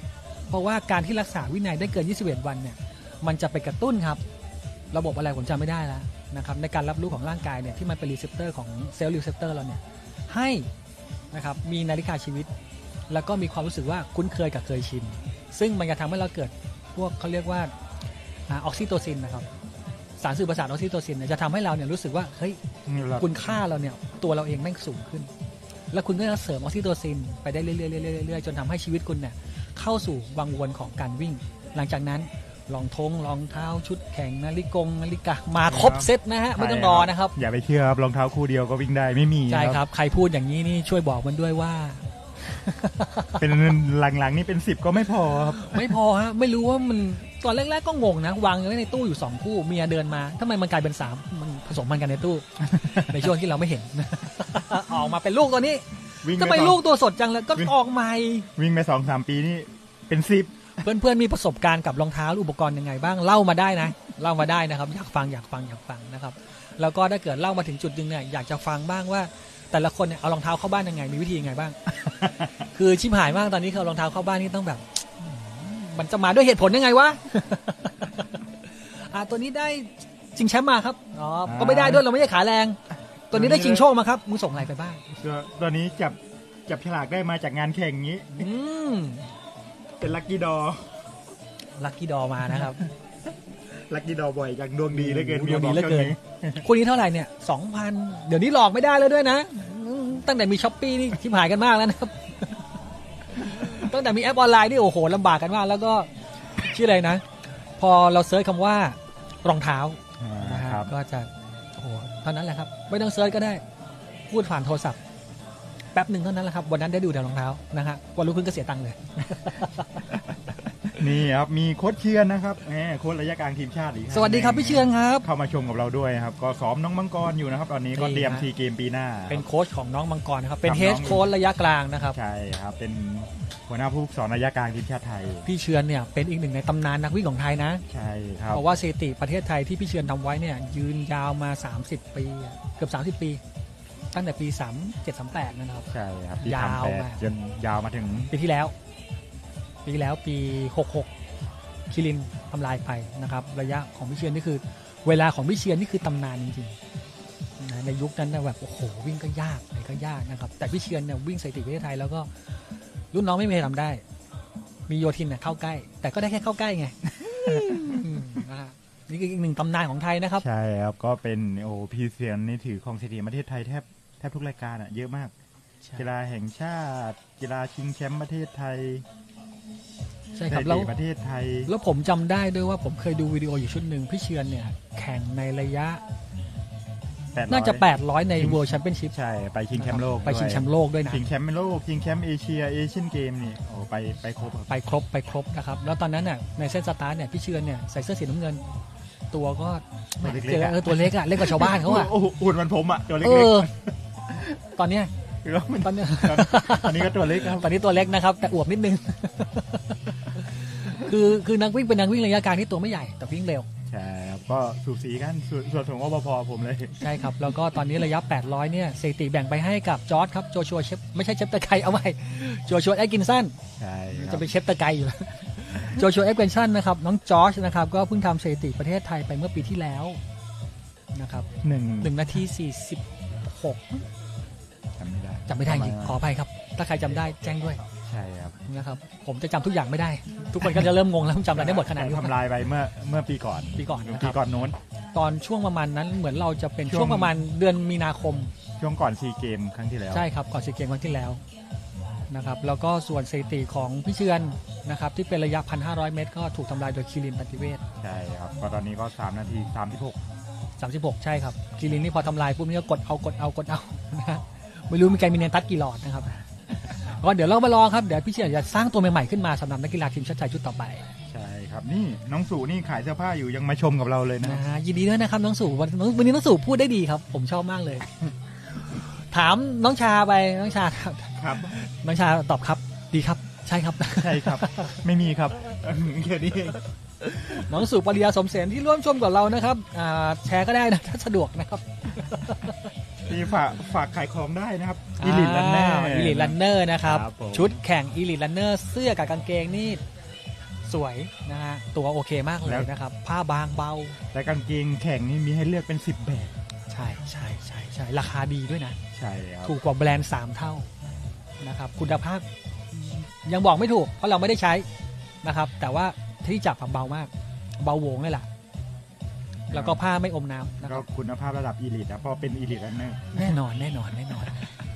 เพราะว่าการที่รักษาวินัยได้เกิน21วันเนี่ยมันจะไปกระตุ้นครับระบบอะไรผมจำไม่ได้แล้วนะครับในการรับรู้ของร่างกายเนี่ยที่มันเป็นรีเซพเตอร์ของเซลล์รีเซพเตอร์เราเนี่ยให้นะครับมีนาฬิกาชีวิตแล้วก็มีความรู้สึกว่าคุ้นเคยกับเคยชินซึ่งมันจะทำให้เราเกิดพวกเขาเรียกว่าออกซิโตซินนะครับ สารสื่อประสาทออกซิโทซินเนี่ยจะทำให้เราเนี่ยรู้สึกว่าเฮ้ยคุณค่าเราเนี่ยตัวเราเองแม่งสูงขึ้นแล้วคุณก็จะเสริมออกซิโทซินไปได้เรื่อยๆจนทำให้ชีวิตคุณเนี่ยเข้าสู่วังวนของการวิ่งหลังจากนั้นรองเท้าชุดแข่งนาฬิกามาครบเซตนะฮะไม่ต้องรอนะครับอย่าไปเชื่อครับรองเท้าคู่เดียวก็วิ่งได้ไม่มีใช่ครับใครพูดอย่างนี้นี่ช่วยบอกมันด้วยว่าเป็นหลังๆนี่เป็น10ก็ไม่พอครับไม่พอฮะไม่รู้ว่ามันตอนแรกๆก็งงนะวางไว้ในตู้อยู่2คู่เมียเดินมาทำไมมันกลายเป็น3มันผสมมันกันในตู้ ในช่วงที่เราไม่เห็น ออกมาเป็นลูกตัวนี้ทำไมลูกตัวสดจังเลยก็ออกใหม่วิ่งไป 2-3 ปีนี่เป็น10เพื่อนๆมีประสบการณ์กับรองเท้าอุปกรณ์ยังไงบ้างเล่ามาได้นะเล่ามาได้นะครับอยากฟังนะครับแล้วก็ถ้าเกิดเล่ามาถึงจุดนึงเนี่ยอยากจะฟังบ้างว่าแต่ละคนเนี่ยเอารองเท้าเข้าบ้านยังไงมีวิธียังไงบ้าง คือชิบหายมากตอนนี้เขารองเท้าเข้าบ้านนี่ต้องแบบมันจะมาด้วยเหตุผลยังไงวะ ตัวนี้ได้ชิงแชมป์มาครับก็ไม่ได้ด้วยเราไม่ใช่ขาแรงตัวนี้ได้ชิงโชคมาครับมึงส่งอะไรไปบ้างตัวนี้จับฉลากได้มาจากงานแข่งนี้เป็นลัคกี้ดอมานะครับลัคกี้ดอบ่อยอย่างดวงดีเหลือเกินดวงดีเหลือเกินคู่นี้เท่าไหร่เนี่ย 2,000 เดี๋ยวนี้หลอกไม่ได้แล้วด้วยนะตั้งแต่มี Shopee นี่ชิบหายกันมากแล้วนะครับตั้งแต่มีแอปออนไลน์นี่โอ้โหลำบากกันมากแล้วก็ชื่ออะไรนะพอเราเซิร์ชคำว่ารองเท้านะครับก็จะโอ้โหเท่านั้นแหละครับไม่ต้องเซิร์ชก็ได้พูดผ่านโทรศัพท์แป๊บหนึ่งเท่านั้นแหละครับวันนั้นได้ดูแต่รองเท้านะฮะวันรุ่งขึ้นก็เสียตังค์เลยนี่ครับมีโค้ชเชือนนะครับโค้ชระยะกลางทีมชาติอีกสวัสดีครับพี่เชือนครับเข้ามาชมกับเราด้วยครับก็ซ้อมน้องมังกรอยู่นะครับตอนนี้ก็เตรียมซีเกมปีหน้าเป็นโค้ชของน้องมังกรนะครับเป็นเฮดโค้ชระยะกลางนะครับใช่ครับเป็นหัวหน้าผู้ฝึกสอนระยะกลางทีมชาติไทยพี่เชือนเนี่ยเป็นอีกหนึ่งในตำนานนักวิ่งของไทยนะใช่ครับเพราะว่าสถิติประเทศไทยที่พี่เชือนทำไว้เนี่ยยืนยาวมา30ปีเกือบ30ปีตั้งแต่ปี37-38นะครับใช่ครับยาวมาจนยาวมาถึงปีที่แล้วปี66คิรินทำลายไปนะครับระยะของพี่เชียนนี่คือเวลาของพี่เชียนนี่คือตำนานจริงๆในยุคนั้นนะแบบโอ้โหวิ่งก็ยากอะไรก็ยากนะครับแต่พี่เชียนเนี่ยวิ่งสถิติประเทศไทยแล้วก็รุ่นน้องไม่มีใครทำได้มีโยธินเนี่ยเข้าใกล้แต่ก็ได้แค่เข้าใกล้ไง นี่คืออีกหนึ่งตำนานของไทยนะครับใช่ครับก็เป็นพี่เชียนนี่ถือของสถิติประเทศไทยแทบทุกรายการเยอะมากกีฬาแห่งชาติกีฬาชิงแชมป์ประเทศไทยใช่ครับแล้วประเทศไทยแล้วผมจำได้ด้วยว่าผมเคยดูวิดีโออยู่ชุดหนึ่งพี่เชือนเนี่ยแข่งในระยะน่าจะ800ใน World Championship ใช่ไปชิงแชมป์โลกไปชิงแชมป์โลกด้วยนะชิงแชมป์โลกชิงแชมป์เอเชียเอเชียนเกมนี่ไปครบนะครับแล้วตอนนั้นน่ะในเส้นสตาร์ทเนี่ยพี่เชือนเนี่ยใส่เสื้อสีน้ำเงินตัวก็ตัวเล็กเล็กกว่าชาวบ้านเขาอุ่นมันผมตัวเล็กตอนเนี้ยตอนนี้ก็ตัวเล็กครับตอนนี้ตัวเล็กนะครับแต่อวบนิดนึงคือนักวิ่งเป็นนักวิ่งระยะกลางที่ตัวไม่ใหญ่แต่วิ่งเร็วใช่ครับก็สูสีกันส่วนของพอผมเลยใช่ครับแล้วก็ตอนนี้ระยะ800เนี่ยสถิติแบ่งไปให้กับจอร์จครับโจชัวเชฟไม่ใช่เชฟตะไคเอาไว้โจชัวแอตกินสันใช่จะเป็นเชฟตะไคอยู่โจชัวแอตกินสันนะครับน้องจอร์จนะครับก็เพิ่งทำสถิติประเทศไทยไปเมื่อปีที่แล้วนะครับ1 นาที 46จำไม่ได้จริงขออภัยครับถ้าใครจำได้แจ้งด้วยใช่ครับนะครับผมจะจำทุกอย่างไม่ได้ทุกคนก็จะเริ่มงงแล้วจำอะไรได้หมดขนาดนี้ทำลายไปเมื่อปีก่อนโน้นตอนช่วงประมาณนั้นเหมือนเราจะเป็นช่วงประมาณเดือนมีนาคมช่วงก่อนซีเกมครั้งที่แล้วใช่ครับก่อนซีเกมครั้งที่แล้วนะครับแล้วก็ส่วนสถิติของพี่เชือนนะครับที่เป็นระยะ 1,500 เมตรก็ถูกทำลายโดยคิรินปฏิเวศใช่ครับก็ตอนนี้ก็3 นาที 36ใช่ครับคิรินนี่พอทำลายปุ๊บนี่ก็กดเอานะไม่รู้มีใครมีเนตัสกี่หลอดนะครับก็เดี๋ยวเรามาลองครับเดี๋ยวพี่เชียร์จะสร้างตัวใหม่ๆขึ้นมาสำหรับนักกีฬาทีมชาติไทยชุดต่อไปใช่ครับนี่น้องสู่นี่ขายเสื้อผ้าอยู่ยังมาชมกับเราเลยนะยินดีด้วยนะครับน้องสู่วันนี้น้องสู่พูดได้ดีครับผมชอบมากเลยถามน้องชาไปน้องชาครับน้องชาตอบครับดีครับใช่ครับไม่มีครับแค่นี้น้องสู่ปริยาสมเสนที่ร่วมชมกับเรานะครับแชร์ก็ได้นะถ้าสะดวกนะครับที่ฝากขายของได้นะครับอีลิทรันเนอร์นะครับชุดแข่งอีลิทรันเนอร์เสื้อกับกางเกงนี่สวยนะฮะตัวโอเคมากเลยนะครับผ้าบางเบาและกางเกงแข่งนี่มีให้เลือกเป็น10แบบใช่ราคาดีด้วยนะใช่ครับถูกกว่าแบรนด์3เท่านะครับคุณภาพยังบอกไม่ถูกเพราะเราไม่ได้ใช้นะครับแต่ว่าที่จับเบามากเบาโหวงเลยล่ะ แล้วก็ผ้าไม่อมน้ำนะค ก็ รับ คุณภาพระดับอีลิทนะเพราะเป็นอีลิทแล้วเนี่ย แน่นอน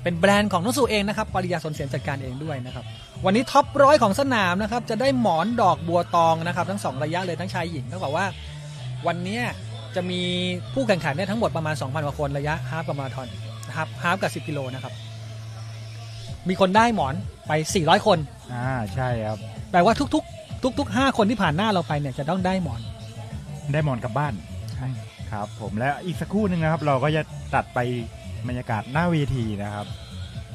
เป็นแบรนด์ของน้องสู่เองนะครับปริยาสนเสียนจัดการเองด้วยนะครับวันนี้ท็อป100ของสนามนะครับจะได้หมอนดอกบัวตองนะครับทั้ง2ระยะเลยทั้งชายหญิงก็บอกว่าวันนี้จะมีผู้แข่งขันได้ทั้งหมดประมาณ 2,000 กว่าคนระยะฮาล์ฟกับมาราธอนนะครับฮาล์ฟกับ10 กิโลนะครับมีคนได้หมอนไป400 คนใช่ครับแปลว่าทุก5 คนที่ผ่านหน้าเราไปเนี่ยจะต้องได้หมอนกลับบ้านใช่ครับผมและอีกสักครู่นึงนะครับเราก็จะตัดไปบรรยากาศหน้าเวทีนะครับ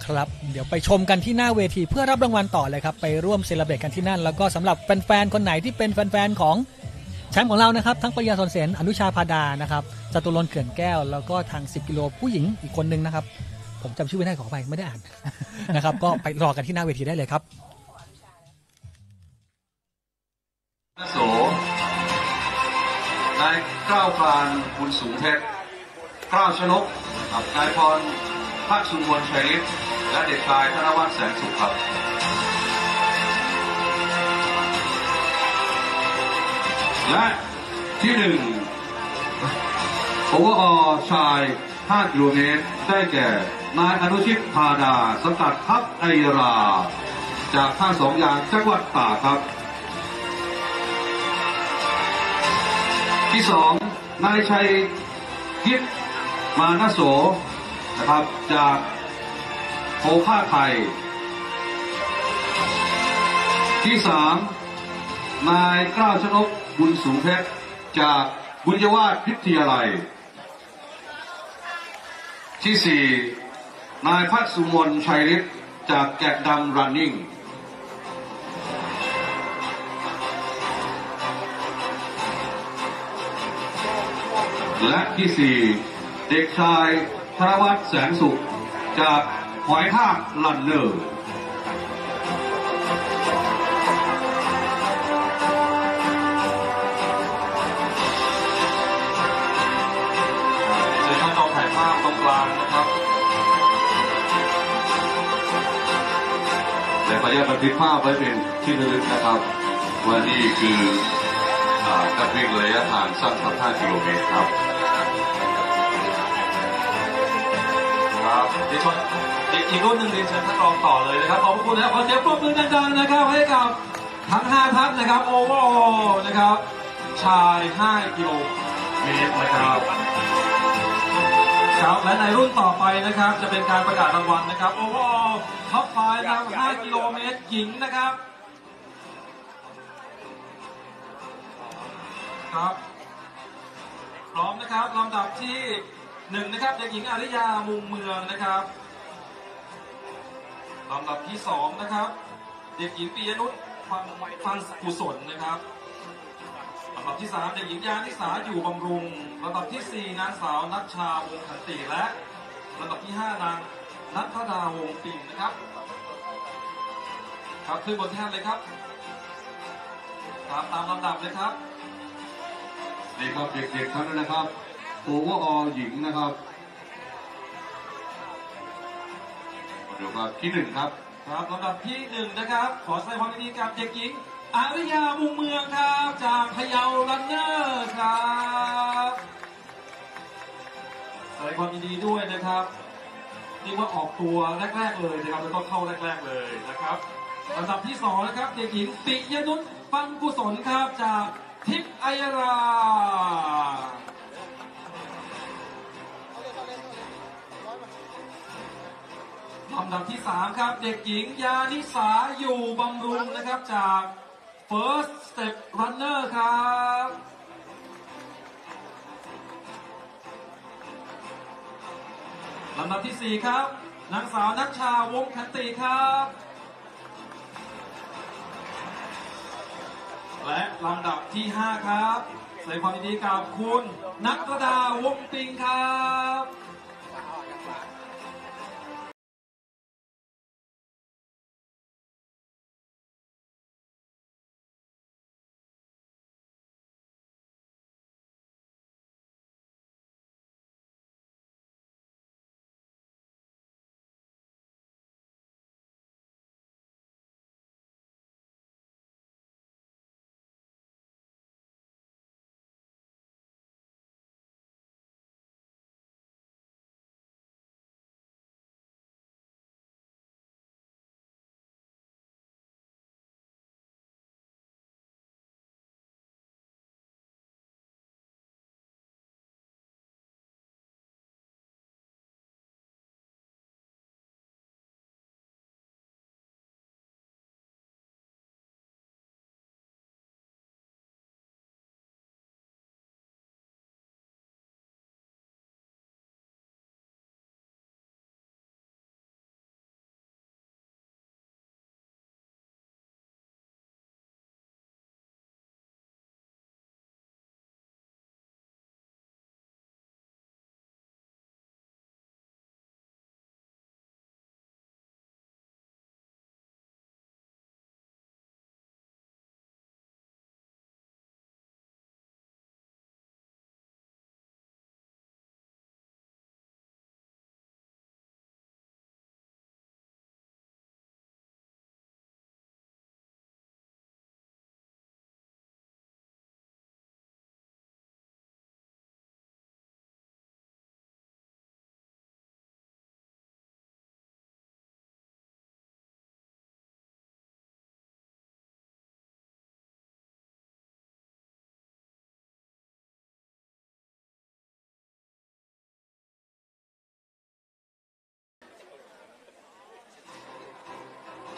ครับเดี๋ยวไปชมกันที่หน้าเวทีเพื่อรับรางวัลต่อเลยครับไปร่วมเซเลบเรตกันที่นั่นแล้วก็สำหรับแฟนๆคนไหนที่เป็นแฟนๆของแชมป์ของเรานะครับทั้งปริยาสนเสนอนุชาพาดานะครับจตุรนต์เขื่อนแก้วแล้วก็ทาง10 กิโลผู้หญิงอีกคนนึงนะครับผมจำชื่อไม่ได้ขออภัยไม่ได้อ่าน นะครับก็ไปรอกันที่หน้าเวทีได้เลยครับโสนายกล้าวพานบุญสูงเพชรกล้าวชนกกับนายพรภาคสุวรรณชัยฤทธิ์และเด็กชายธนวัฒน์แสนสุขครับและที่1โอเวอร์ออลชาย5 กิโลเมตรได้แก่นายอนุชิตพาดาสังกัดทัพไอราจากท่าสองยางจังหวัดตากครับที่2นายชัยยิปมานโสนะครับจากโคค่าไทยที่3นายกล้าวชนกบุญสูงเพชรจากบุญยวาสพิทยาลัยที่4นายพัฒสุมนชัยฤทธิ์จากแกะดำรันนิ่งและที่4เด็กชายธนวัฒน์แสนสุขจากหอยทากลันเนอร์เชิญท่านลองถ่ายภาพตรงกลางนะครับแต่ขออนุญาตบันทึกภาพไว้เป็นที่ระลึกนะครับว่านี่คือการวิ่งระยะทางสั้นครับ5 กิโลเมตรครับเดี๋ยวชนอีกรุ่นหนึ่งเรียนเชิญท่านรองต่อเลยนะครับขอบคุณนะครับขอเสียงปรบมือดังๆนะครับให้กับทั้ง5 ท่านนะครับโอเวอร์ออลนะครับชาย5 กิโลเมตรนะครับครับและในรุ่นต่อไปนะครับจะเป็นการประกาศรางวัลนะครับโอเวอร์ออลท็อป5นะครับ5 กิโลเมตรหญิงนะครับครับพร้อมนะครับลำดับที่1นะครับเด็กหญิงอาริยามุงเมืองนะครับลำดับที่2นะครับเด็กหญิงปิยนุชฟังกุศลนะครับลำดับที่3เด็กหญิงยานิสาอยู่บำรุงลำดับที่4นางสาวนัชชาวงขันติและลำดับที่5นางนัทดาวงปิ่นนะครับครับขึ้นบนแท่นเลยครับตามลำดับเลยครับนี่ครับเด็กๆทั้งนั้นนะครับโอเวอร์ออลหญิงนะครับเดี๋ยวครับที่1ครับครับลำดับที่1นะครับขอแสดงความยินดีกับเด็กหญิงอาริยามุงเมืองครับจากพะเยารันเนอร์ครับแสดงความยินดีด้วยนะครับนี่ว่าออกตัวแรกๆเลยนะครับแล้วก็เข้าแรกๆเลยนะครับลำดับที่2นะครับเด็กหญิงปิยนุชฟังกุศลครับจากทิพย์ไอยราลำดับที่3ครับเด็กหญิงยานิสาอยู่บำรุงนะครับจาก First Step Runner ครับลำดับที่4ครับนางสาวนัชชาวงขันติครับและลำดับที่5ครับแสดงความยินดีกับคุณนัทดาวงปิงครับ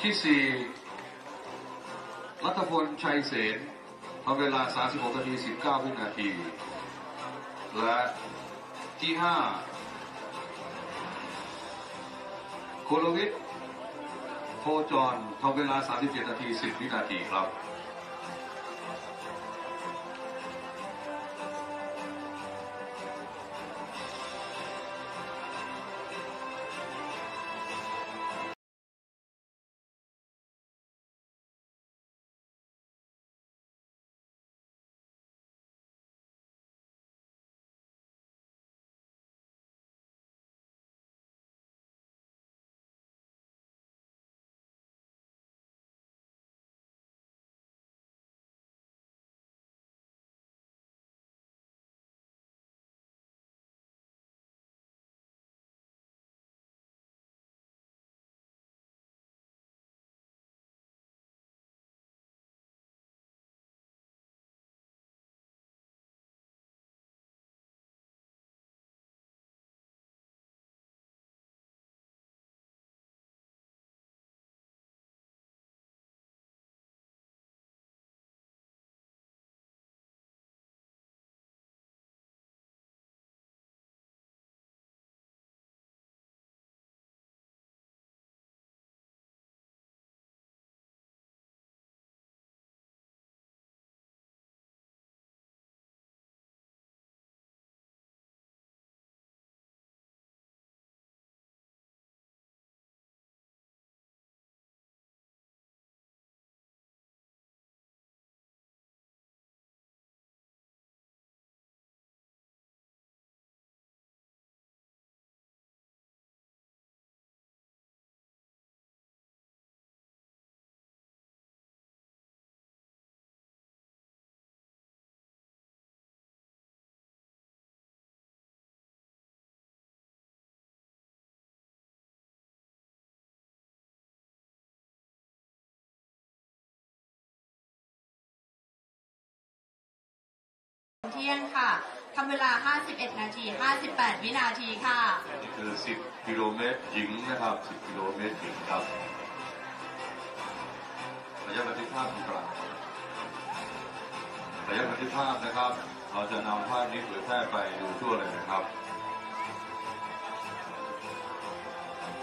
ที่4รัตพลชัยเสนทำเวลา36 นาที 19 วินาทีและที่5โคลวิทโคจรทำเวลา37 นาที 10 วินาทีครับเที่ยงค่ะทำเวลา51 นาที 58 วินาทีค่ะนี่คือ10 กิโลเมตรหญิงนะครับ10 กิโลเมตรหญิงครับระยะบันทึกภาพกลางระยะบันทึกภาพนะครับเราจะนำภาพนี้เผยแพร่ไปดูทั่วเลยนะครับ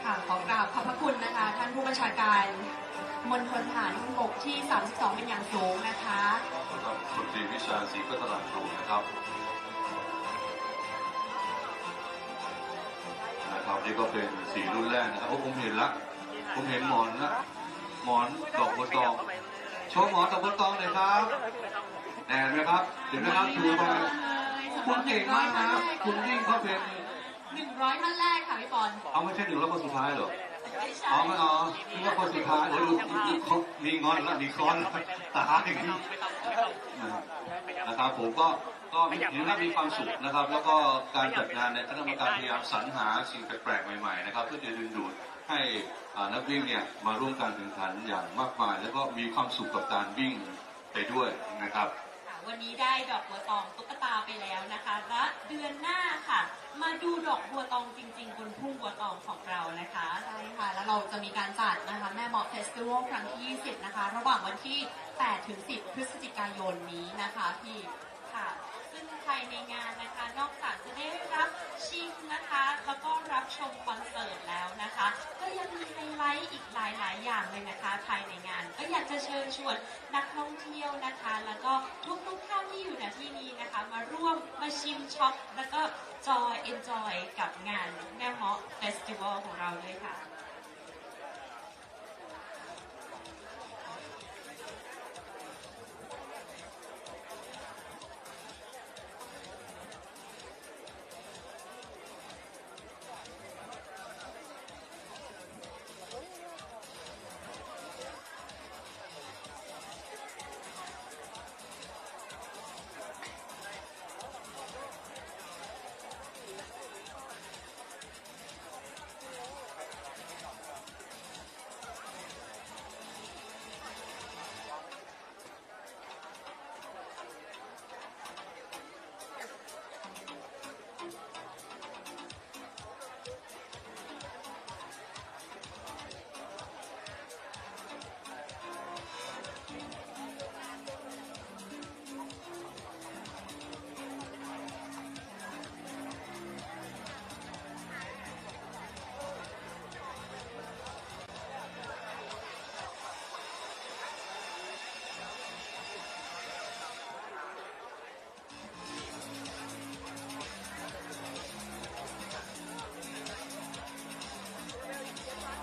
ค่ะขอกราบขอบพระคุณนะคะท่านผู้บัญชาการมณฑลทหารบกที่ 32 เป็นอย่างสูงนะคะครับพลตรีวิชาศรีพัฒนาสูงนะครับนี่ก็เป็นสีรุ่นแรกนะครับผมเห็นละผมเห็นหมอนนะหมอนดอกบัวตองโชว์หมอนดอกบัวตองเลยครับแน่ไหมครับเห็นไหมครับชูมาคุณเก่งมากนะคุณยิ่งเขาเป็น100 ท่านแรกค่ะพี่บอลเอาไม่ใช่100 คนสุดท้ายเหรอไม่อ๋อคือว่าคนสุดท้ายเดี๋ยวดูเขามีงอนแล้วมีคอนตาอย่างนี้นะครับผมก็ถือว่ามีความสุขนะครับแล้วก็การจัดงานในคณะกรรมการพยายามสรรหาสิ่งแปลกๆใหม่ๆนะครับเพื่อจะดึงดูดให้นักวิ่งเนี่ยมาร่วมการแข่งขันอย่างมากมายแล้วก็มีความสุขกับการวิ่งไปด้วยนะครับวันนี้ได้ดอกบัวตองตุ๊กตาไปแล้วนะคะและเดือนหน้าค่ะมาดูดอกบัวตองจริงๆบนทุ่งบัวตองของเรานะคะใช่ค่ะแล้วเราจะมีการจัดนะคะแม่บอกเฟสติวัลครั้งที่20นะคะระหว่างวันที่8 ถึง 10 พฤศจิกายนนี้นะคะที่ค่ะซึ่งภายในงานนะคะนอกจากจะได้รับชิมนะคะแล้วก็รับชมคอนเสิร์ตแล้วนะคะก็ยังมีไฮไลท์อีกหลายๆอย่างเลยนะคะภายในงานก็อยากจะเชิญชวนนักท่องเที่ยวนะคะแล้วก็ทุกท่านที่อยู่ในที่นี้นะคะมาร่วมมาชิมช็อปแล้วก็เอนจอยกับงานแม่เมาะเฟสติวัลของเราด้วยค่ะ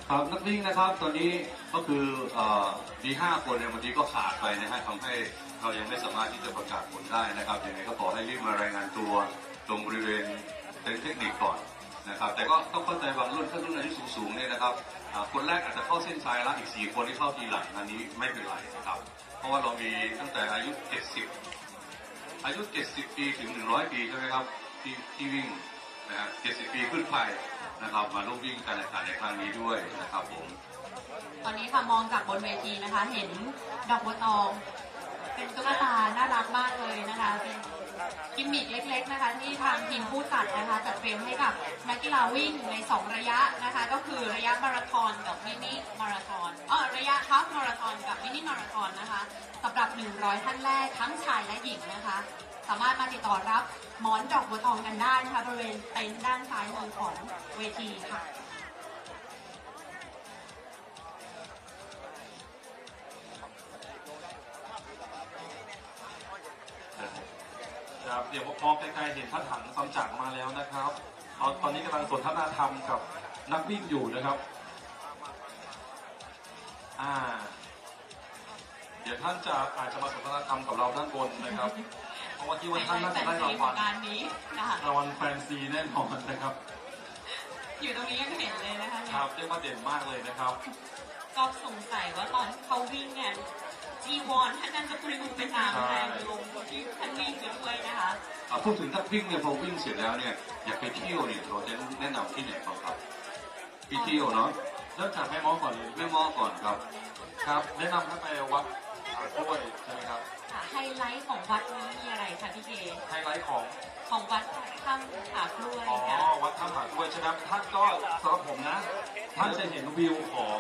ครับนักวิ่งนะครับตอนนี้ก็คือมี5 คนในวันนี้ก็ขาดไปนะฮะทำให้เรายังไม่สามารถที่จะประกาศผลได้นะครับยังไงก็ขอให้รีบมารายงานตัวตรงบริเวณเต็นท์เทคนิคก่อนนะครับแต่ก็ต้องเข้าใจบางรุ่นถ้ารุ่นอายุสูงๆเนี่ยนะครับคนแรกอาจจะเข้าเส้นชัยแล้วอีก4 คนที่เข้าทีหลังอันนี้ไม่เป็นไรนะครับเพราะว่าเรามีตั้งแต่อายุ70ปีถึง100ปีใช่ไหมครับที่วิ่งนะฮะ70 ปีขึ้นไปนะครับมาร่วมวิ่งการแข่งขันในครั้งนี้ด้วยนะครับผมตอนนี้ค่ะมองจากบนเวทีนะคะเห็นดอกบัวตองเป็นตุ๊กตาน่ารักมากเลยนะคะเป็นกิมมิคเล็กๆนะคะที่ทางทีมผู้จัดนะคะจัดเตรียมให้กับนักกีฬาวิ่งใน2 ระยะนะคะก็คือระยะมาราธอนกับมินิมาราธอนระยะฮาล์ฟมาราธอนกับมินิมาราธอนนะคะสำหรับ100 ท่านแรกทั้งชายและหญิงนะคะสามารถมาติดต่อรับหมอนดอกบัวทองกันได้นะคะบริเวณเต็นท์ด้านซ้ายมือของเวทีค่ะครับเดี๋ยวมองไกลๆเห็นพระถังซัมจั๋งมาแล้วนะครับตอนนี้กำลังสนทนาธรรมกับนักวิ่งอยู่นะครับเดี๋ยวท่านอาจจะมาสนทนาธรรมกับเราด้านบนนะครับเพราะว่าที่วันท่านน่าจะได้รางวัลแฟนซีแน่นอนนะครับอยู่ตรงนี้ยังเห็นเลยนะคะครับเรียกว่าเด่นมากเลยนะครับก็สงสัยว่าตอนเขาวิ่งเนี่ยจีวรท่านนั้นจะปลิวไปตามแรงลมที่ท่านวิ่งด้วยนะคะพูดถึงถ้าวิ่งเนี่ยพอวิ่งเสร็จแล้วเนี่ยอยากไปเที่ยวเนี่ยเราจะแนะนำที่ไหนครับไปเที่ยวเนาะเริ่มจากแม่ม้อก่อนเลยแม่ม้อก่อนครับครับแนะนำให้ไปวัดผากล้วยใช่ไหมครับไฮไลท์ของวัดนี้มีอะไรคะพี่เคไฮไลท์ของวัดถ้ำผากล้วยวัดถ้ำผากล้วยใช่ไหมท่านก็สำหรับผมนะท่านจะเห็นวิวของ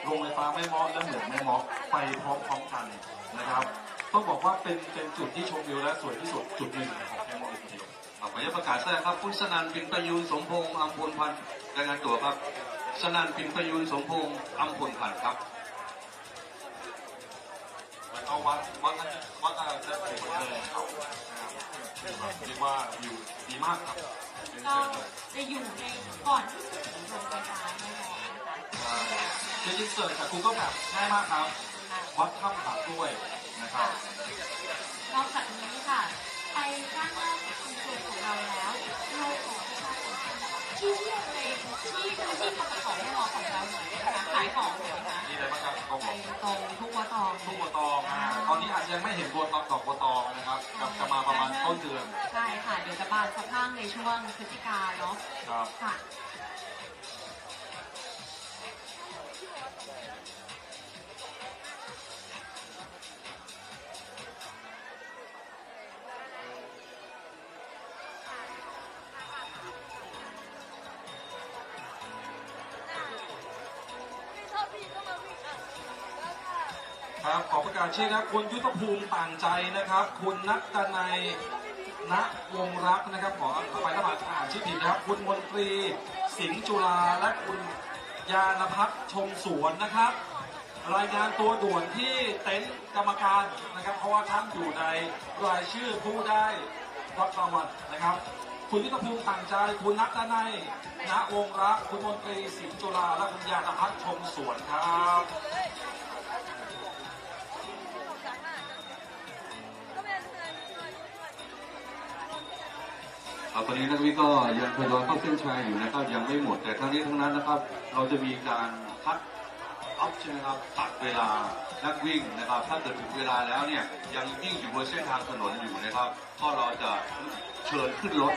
โรงไฟฟ้าแม่ม้อและเหมืองแม่ม้อไปพร้อมๆกันนะครับต้องบอกว่าเป็นจุดที่ชมวิวและสวยที่สุดจุดหนึ่งของแม่ม้อทีเดียวขออนุญาตประกาศแทรกครับคุณสนั่นปิ่นประยูนสมพงษ์อัมพลพันธ์รายงานตัวครับสนั่นปิ่นประยูนสมพงษ์อัมพลพันธ์ครับแล้วก็วัดอะไรจะเป็นเลยเขาเรียกว่าวิวดีมากครับก็จะอยู่ในก่อนที่จะถึงโรงไฟฟ้าแม่ม้อจริงๆเสิร์ชจากGoogleแบบง่ายมากครับวัดถ้ำผากล้วยนะครับนอกจากนี้ค่ะไปด้านหน้าชุมชนของเราแล้วเราขอที่เที่ยวในที่พื้นที่ปตท.แม่ม้อของเราหน่อยนะคะขายของหน่อยนะคะนี่อะไรบ้างครับไปตรงทุกบัวตองตอนนี้อาจจะยังไม่เห็นบัวตองดอกบัวตองนะครับจะมาประมาณต้นเดือนใช่ค่ะเดี๋ยวจะบานสะพรั่งในช่วงพฤศจิกาเนาะค่ะครับขอประกาศชื่อนะคุณยุทธภูมิต่างใจนะครับคุณนัทดนัยณวงรักนะครับขอไประบาดอ่านชื่อผิดนะครับคุณมนตรีสิงห์จุฬาและคุณยานพัฒน์ชมสวนนะครับรายงานตัวด่วนที่เต็นท์กรรมการนะครับเพราะว่าท่านอยู่ในรายชื่อผู้ได้รับรางวัลนะครับคุณยุทธภูมิต่างใจคุณนัทดนัยณวงรักคุณมนตรีสิงห์จุฬาและคุณยานพัฒน์ชมสวนครับตอนนี้นักวิ่งก็ยังทยอยเข้าเส้นชัยอยู่นะครับยังไม่หมดแต่ทั้งนี้ทั้งนั้นนะครับเราจะมีการคัดออฟใช่ไหมครับตัดเวลานักวิ่งนะครับถ้าเกิดถึงเวลาแล้วเนี่ยยังวิ่งอยู่บนเส้นทางถนนอยู่นะครับก็เราจะเชิญขึ้นรถ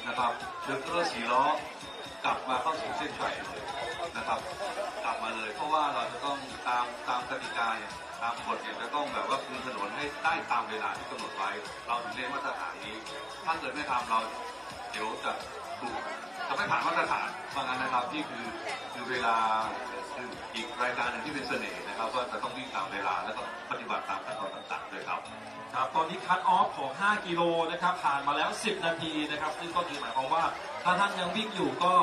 นะครับเชิญรถ4 ล้อกลับมาเข้าสู่เส้นชัยนะครับกลับมาเลยเพราะว่าเราจะต้องตามกติกาตามกฎเนี่ยจะต้องแบบว่าคืนถนนให้ได้ตามเวลาที่กำหนดไว้เราถึงเรียนมาตรฐานนี้ถ้าเกิดไม่ทำเราเดี๋ยวจะไม่ผ่านมาตรฐานเพราะงั้นนะครับนี่คือเวลาคืออีกรายการหนึ่งที่เป็นเสน่ห์นะครับว่าจะต้องวิ่งตามเวลาแล้วก็ปฏิบัติตามขั้นตอนต่างๆเลยครับครับตอนนี้คัทออฟของ5 กิโลนะครับผ่านมาแล้ว10 นาทีนะครับซึ่งก็คือหมายความว่าถ้าท่านยังวิ่งอยู่ก็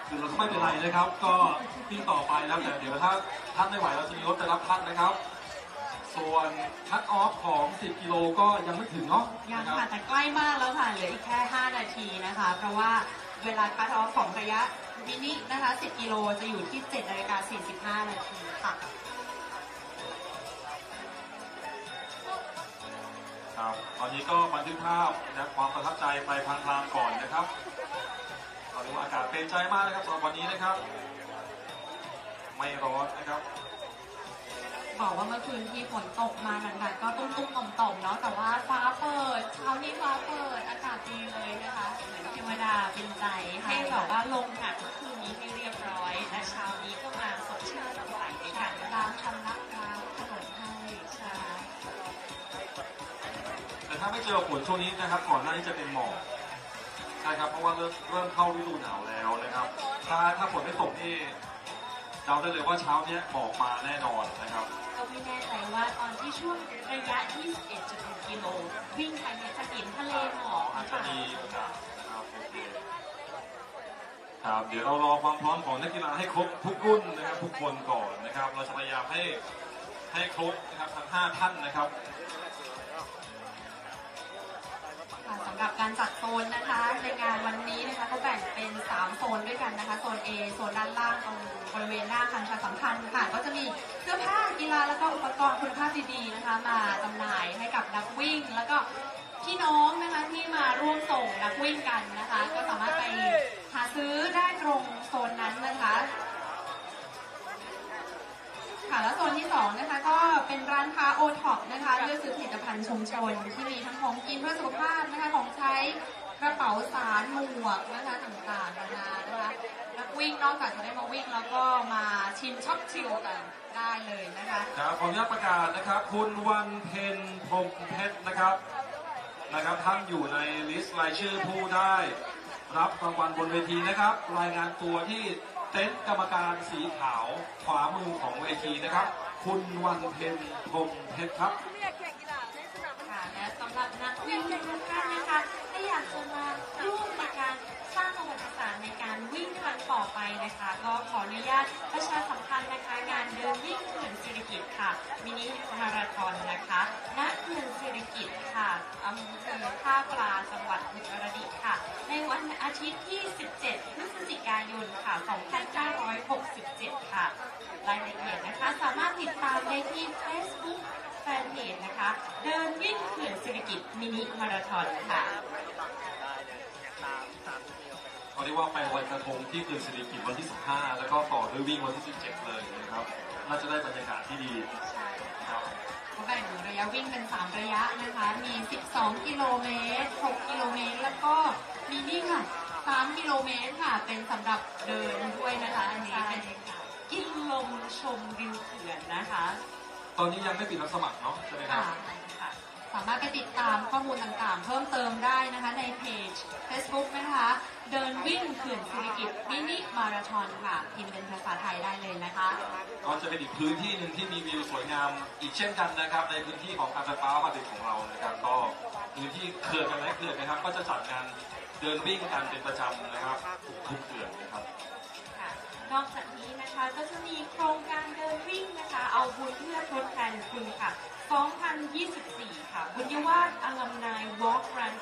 คือเราไม่เป็นไรนะครับก็วิ่งต่อไปแล้วแต่เดี๋ยวถ้าท่านไม่ไหวเราจะมีรถไปรับท่านนะครับส่วนคัทออฟของ10 กิโลก็ยังไม่ถึงเนาะยังค่ะแต่ใกล้มากแล้วค่ะเหลืออีกแค่5 นาทีนะคะเพราะว่า เวลาคัทออฟของระยะมินินะคะ10 กิโลจะอยู่ที่ 7:45 นาทีค่ะครับตอนนี้ก็บันทึกภาพและความประทับใจไปพลางๆก่อนนะครับตอนนี้อากาศเป็นใจมากนะครับสำหรับวันนี้นะครับไม่ร้อนนะครับบอกว่าเมื่อคืนที่ฝนตกมาหนักๆก็ตุ้มๆต่อมๆเนาะแต่ว่าฟ้าเปิดเช้านี้ฟ้าเปิดอากาศดีเลยนะคะเหมือนเทวดาเป็นใจให้แบบว่าลงหนักเมื่อคืนนี้ให้เรียบร้อยและเช้านี้ก็มาสดชื่นสดใสในการล้างชำระล้างถนนให้ใช่แต่ถ้าไม่เจอฝนช่วงนี้นะครับก่อนหน้านี้จะเป็นหมอกใช่ครับเพราะว่าเริ่มเข้าฤดูหนาวแล้วนะครับถ้าฝนไม่ตกนี่เดาได้เลยว่าเช้านี้หมอกมาแน่นอนนะครับก็ไม่แน่ใจว่าตอนที่ช่วงระยะ 21.1 กิโลวิ่งไปเนี่ยจะเห็นทะเลหมอกอาจจะมีโอกาสนะครับโอเคครับเดี๋ยวเรารอความพร้อมของนักกีฬาให้ครบทุกรุ่นนะครับทุกคนก่อนนะครับเราจะพยายามให้ครบนะครับทั้ง5ท่านนะครับสำหรับการจัดโซนนะคะในงานวันนี้นะคะก็แบ่งเป็น3โซนด้วยกันนะคะโซน A โซนด้านล่างตรงบริเวณหน้าคันประชาสัมพันธ์ค่ะก็จะมีเสื้อผ้ากีฬาแล้วก็อุปกรณ์คุณภาพดีๆนะคะมาจำหน่ายให้กับนักวิ่งแล้วก็พี่น้องนะคะที่มาร่วมส่งนักวิ่งกันนะคะก็สามารถไปหาซื้อได้ตรงโซนนั้นนะคะค่ะแล้วโซนที่2นะคะก็เป็นร้านค้าโอท็อปนะคะเลือกซื้อผลิตภัณฑ์ชุมชนที่มีทั้งของกินเพื่อสุขภาพนะคะของใช้กระเป๋าสารหมวกนะคะต่างๆนะคะนักวิ่งนอกจากจะได้มาวิ่งแล้วก็มาชิมช็อปชิลกันได้เลยนะคะครับขออนุญาตประกาศนะครับคุณวันเพ็ญพรหมเพชรนะครับท่านอยู่ในลิสต์รายชื่อผู้ได้รับรางวัลบนเวทีนะครับรายงานตัวที่เต็นท์กรรมการสีขาวขวามือของเวทีนะครับคุณวันเพ็ญพรหมเพชรครับค่ะและสำหรับนักวิ่งทุกท่านนะคะถ้าอยากจะมาร่วมในการสร้างประวัติศาสตร์ในการวิ่งครั้งต่อไปนะคะก็ขออนุญาตประชาสัมพันธ์นะคะงานเดินวิ่งเขื่อนศิริกิติ์ค่ะมินิมาราธอนนะคะณเขื่อนศิริกิติ์ค่ะอำเภอท่าปลาจังหวัดอุตรดิตถ์ค่ะในวันอาทิตย์ที่ 17 พฤศจิกายนค่ะ 2567 ค่ะรายละเอียดนะคะสามารถติดตามได้ที่ Facebook แฟนเพจนะคะเดินวิ่งเขื่อนศิริกิติ์มินิมาราธอนค่ะเขาเรียกว่าไปวันกระทงที่เขื่อนศิริกิติ์วันที่ 15 แล้วก็ต่อด้วยวิ่งวันที่ 17 เลยนะครับน่าจะได้บรรยากาศที่ดีใช่ครับแบ่งระยะวิ่งเป็น3ระยะนะคะมี12 กิโลเมตร 6 กิโลเมตรแล้วก็มีนี่ค่ะ3 กิโลเมตรค่ะเป็นสำหรับเดินด้วยนะคะอันนี้เป็นกินลมชมวิวเขื่อนนะคะตอนนี้ยังไม่ปิดรับสมัครเนาะใช่ไหมครับสามารถไปติดตามข้อมูลต่างๆเพิ่มเติมได้นะคะในเพจ Facebook นะคะเดินวิ่งเขื่อนศิริกิติ์มินิมาราธอนค่ะพิมพ์เป็นภาษาไทยได้เลยนะคะก็จะเป็นอีกพื้นที่หนึ่งที่มีวิวสวยงามอีกเช่นกันนะครับในพื้นที่ของการไฟฟ้าผลิตของเรานะครับก็พื้นที่เขื่อนกันและเขื่อนนะครับก็จะจัดงานเดินวิ่งกันเป็นประจำนะครับทุกเขื่อนนะครับนอกจากนี้นะคะก็จะมีโครงการเดินวิ่งนะคะเอาบุญเพื่อทดแทนคุณค่ะ2024 ค่ะบุญยวาส Alumni Walk Run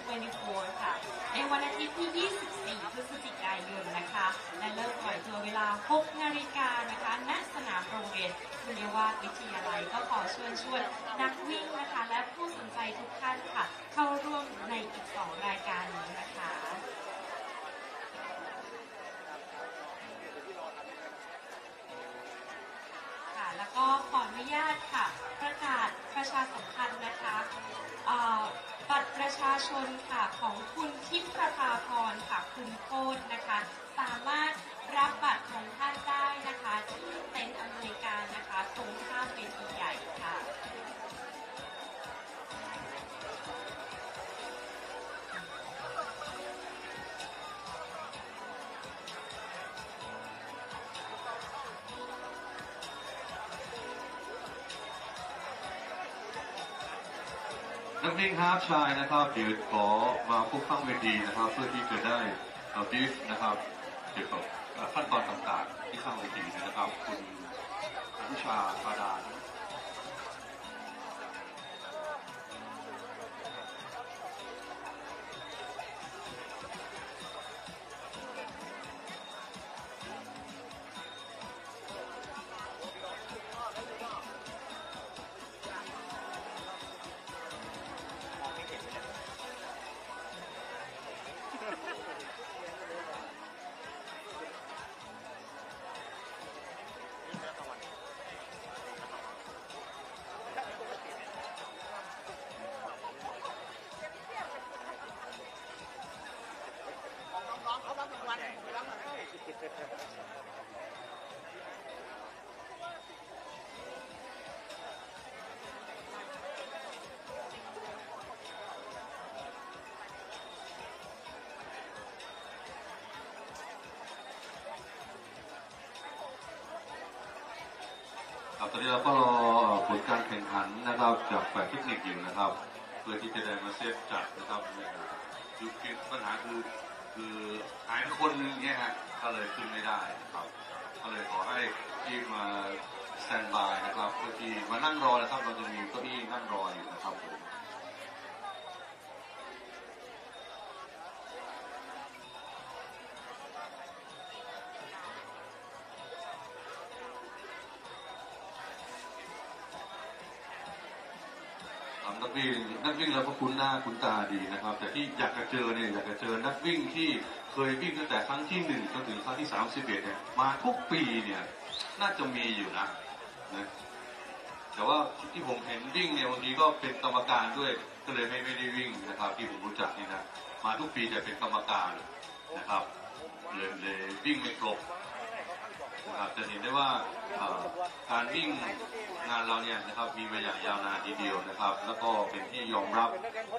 2024 ค่ะในวันอาทิตย์ที่ 24 พฤศจิกายนนะคะและเริ่มปล่อยตัวเวลา 6 นาฬิกานะคะณสนามโรงเรียนบุญยวาสวิทยาลัยก็ขอเชิญชวนนักวิ่งนะคะและผู้สนใจทุกท่านค่ะเข้าร่วมในอีก2รายการนี้นะคะแล้วก็ขออนุญาตค่ะประกาศประชาสัมพันธ์นะคะบัตรประชาชนค่ะของคุณทิพย์ประภาพรค่ะคุณโคตรนะคะสามารถรับบัตรของท่านได้นะคะที่เต็นท์อเมริกานะคะตรงข้ามเวทีใหญ่ค่ะนักวิ่งฮาล์ฟชายนะครับเดี๋ยวขอมาพบข้างเวทีนะครับเพื่อที่จะได้บรีฟนะครับเกี่ยวกับขั้นตอนต่างๆที่ข้างเวทีนะครับคุณอนุชาปาดา ครับตอนนี้เราก็รอผลการแข่งขันนะครับจากฝ่ายเทคนิคอยู่นะครับเพื่อที่จะได้มาเซฟจัดนะครับคือปัญหาคือหายไปคนนึงเนี่ยฮะก็เลยขึ้นไม่ได้ครับก็เลยขอให้ทีมมาสแตนบายนะครับเพื่อที่มานั่งรอนะครับเราจะมีเก้าอี้นั่งรออยู่นะครับนักวิ่งเราก็คุ้นหน้าคุ้นตาดีนะครับแต่ที่อยากจะเจอเนี่ยอยากจะเจอนักวิ่งที่เคยวิ่งตั้งแต่ครั้งที่1จนถึงครั้งที่31เนี่ยมาทุกปีเนี่ยน่าจะมีอยู่นะแต่ว่าที่ผมเห็นวิ่งเนี่ยบางทีก็เป็นกรรมการด้วยก็เลยไม่ได้วิ่งนะครับที่ผมรู้จักนี่นะมาทุกปีจะเป็นกรรมการนะครับเลยวิ่งไม่ครบนะครับจะเห็นได้ว่าการวิ่งงานเราเนี่ยนะครับมีมาอย่างยาวนานทีเดียวนะครับแล้วก็เป็นที่ยอมรับ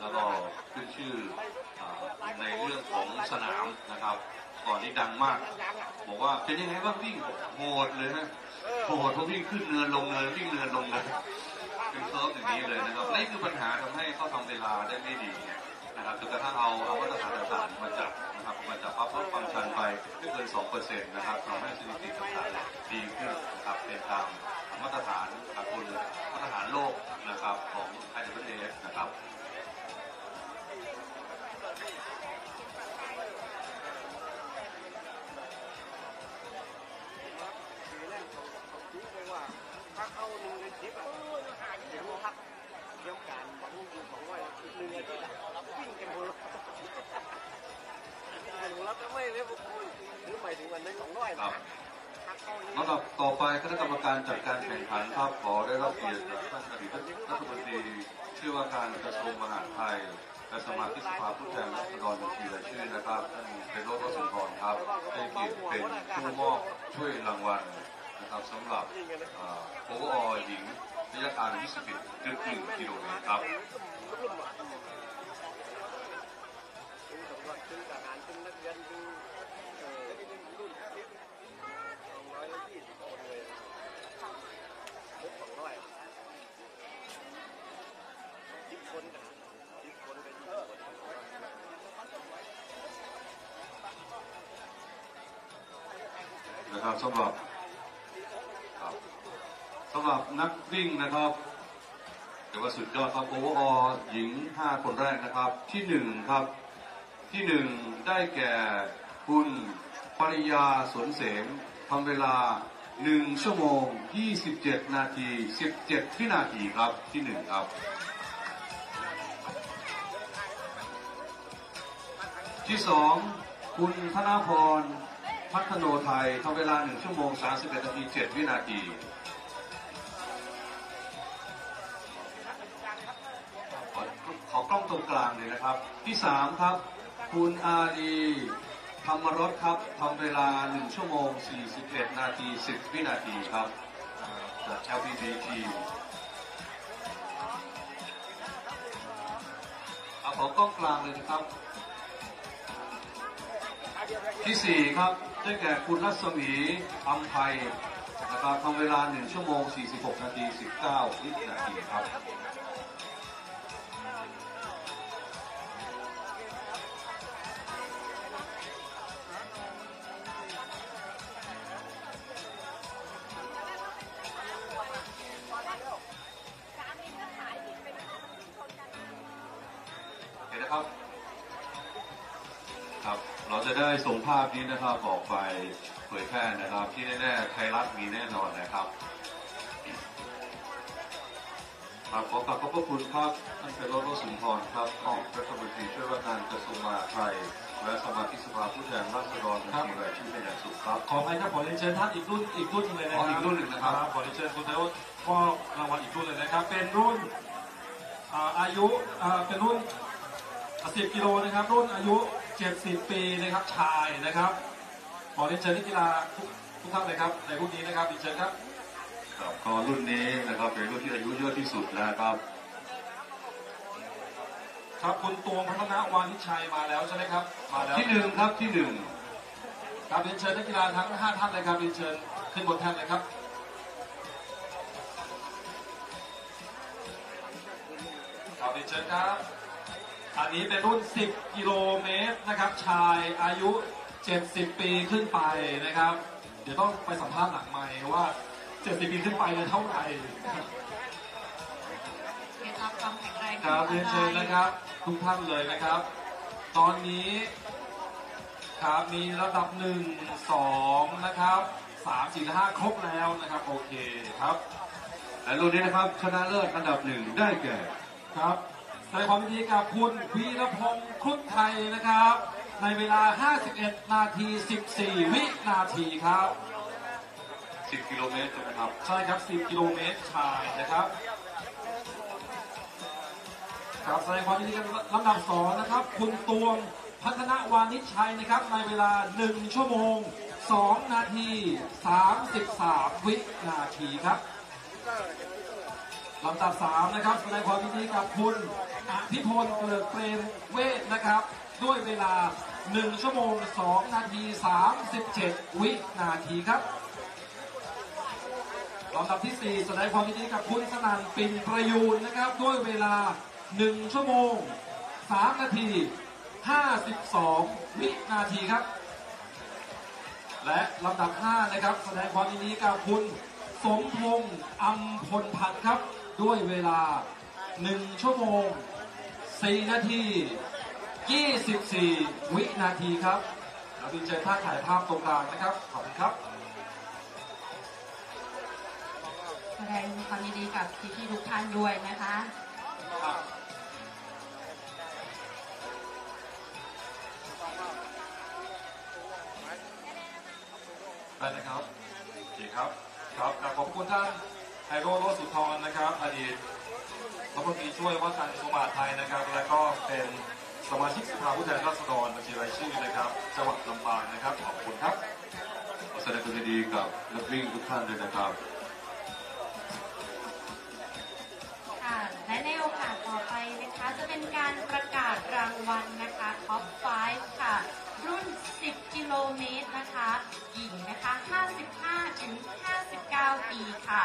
แล้วก็ขึ้นชื่อในเรื่องของสนามนะครับก่อนนี้ดังมากบอกว่าเป็นยังไงบ้างวิ่งโหดเลยนะโหดเพราะวิ่งขึ้นเนินลงเนินวิ่งเนินลงเนินเป็นเซิร์ฟอย่างนี้เลยนะครับนี่คือปัญหาทำให้เขาทำเวลาได้ไม่ดีนะครับจนกระทั่งเอามาตรฐานต่างๆมาจับนะครับมาจับปั๊บลดฟังก์ชันไปไม่เกิน 2% นะครับทำให้สถิติต่างๆดีขึ้นนะครับเป็นตามมาตรฐานสากลมาตรฐานโลกนะครับของ IAAF นะครับลำดับต่อไปคณะกรรมการจัดการแข่งขันครับขอได้รับเกียรติจากท่านอดีตรัฐมนตรีช่วยว่าการกระทรวงมหาดไทยและสมาชิกสภาผู้แทนราษฎรบัญชีรายชื่อนะครับท่านเป็นโรจน์ วสุนทรครับได้เกียรติเป็นผู้มอบช่วยรางวัลนะครับสำหรับโอเวอร์ออลหญิงระยะทาง 21.1 กิโลเมตรครับนะครับสำหรับนักวิ่งนะครับแต่ว่าสุดยอดครับโอเวอร์ออลหญิง5คนแรกนะครับที่1ครับที่1ได้แก่คุณปริยาสวนเสมทำเวลา1 ชั่วโมง 27 นาที 17 วินาทีครับที่1ครับที่2คุณธนาพรพัฒโนไทยทำเวลา1 ชั่วโมง 31 นาที 7 วินาทีขอกล้องตรงกลางเลยนะครับที่3ครับคุณอารีธรรมรสครับทำเวลา1 ชั่วโมง 41 นาที 10 วินาทีครับจาก LPB ทีมขอกล้องกลางเลยนะครับที่4ครับได้แก่คุณรัศมีอำไพนะครับทำเวลา1 ชั่วโมง 46 นาที 19 วินาทีครับเห็นนะครับครับเราจะได้ส่งภาพนี้นะครับออกไปเผยแพร่นะครับที่แน่ๆไทยรัฐมีแน่นอนนะครับครับขอกราบขอบพระคุณครับท่านเป็นโรจน์ วสุนทรครับของรัฐมนตรีช่วยว่าการกระทรวงมหาดไทยและสมาชิกสภาผู้แทนราษฎรบัญชีรายชื่อเป็นอย่างสูงครับขออภัยครับขอเรียนเชิญท่านอีกรุ่นเลยนะครับอีกรุ่นหนึ่งนะครับขอเรียนเชิญคุณนายกมอบรางวัลอีกรุ่นเลยนะครับเป็นรุ่นอายุเป็นรุ่น10 กิโลนะครับรุ่นอายุ70 ปีนะครับชายนะครับขอเรียนเชิญนักกีฬาทุกท่านเลยครับในรุ่นนี้นะครับเรียนเชิญครับก็รุ่นนี้นะครับเป็นรุ่นที่อายุเยอะที่สุดนะครับครับคุณตวงพัฒนาวานิชัยมาแล้วใช่ไหมครับมาแล้วที่1ครับที่1ครับเรียนเชิญนักกีฬาทั้ง5ท่านเลยครับเรียนเชิญขึ้นบนแท่นเลยครับ เรียนเชิญครับอันนี้เป็นรุ่น10 กิโลเมตรนะครับชายอายุ70 ปีขึ้นไปนะครับเดี๋ยวต้องไปสัมภาษณ์หลังไมค์ว่า70 ปีขึ้นไปเนี่ยเท่าไหร่เคล็ดลับความแข็งแรง ครับเรียนเชิญนะครับทุกท่านเลยนะครับตอนนี้ครับมีระดับ1 2นะครับ3 4 5ครบแล้วนะครับโอเคครับและรุ่นนี้นะครับชนะเลิศอันดับ1ได้แก่ครับแสดงความยินดีกับคุณวีรพงศ์ครุฑไทยนะครับในเวลา51 นาที 14 วินาทีครับ10 กิโลเมตรใช่ไหมครับใช่ครับ10 กิโลเมตรชายนะครับครับแสดงความยินดีกับลำดับ2นะครับคุณตวงพัฒนวานิชชัยนะครับในเวลา1 ชั่วโมง 2 นาที 33 วินาทีครับลำดับ3นะครับแสดงความยินดีกับคุณอภิพลเกิดเปรมเวทนะครับด้วยเวลา1 ชั่วโมง 2 นาที 37 วินาทีครับลำดับที่4แสดงความยินดีกับคุณสนั่นปิ่นประยูนนะครับด้วยเวลา1 ชั่วโมง 3 นาที 52 วินาทีครับและลำดับ5นะครับแสดงความยินดีกับคุณสมพงษ์อัมพลพันธ์ครับด้วยเวลา1 ชั่วโมง 4 นาที 24 วินาทีครับเราดูเจอท่าถ่ายภาพตรงกลางนะครับขอบคุณครับแสดงความยินดีกับพี่ๆทุกท่านด้วยนะคะได้นะครับโอเคครับครับขอบคุณท่านไฮโรโรสุธรนะครับอดีตรัฐมนตรีช่วยว่าการกระทรวงมหาดไทยนะครับและก็เป็นสมาชิกสภาผู้แทนราษฎรบัญชีรายชื่อนะครับจังหวัดลำปางนะครับขอบคุณครับขอแสดงความยินดีกับนักวิ่งทุกท่านด้วยนะครับค่ะและในโอกาสต่อไปนะคะจะเป็นการประกาศรางวัลนะคะท็อป 5 ค่ะรุ่น 10 กิโลเมตรนะคะหญิงนะคะ55 ถึง 59 ปีค่ะ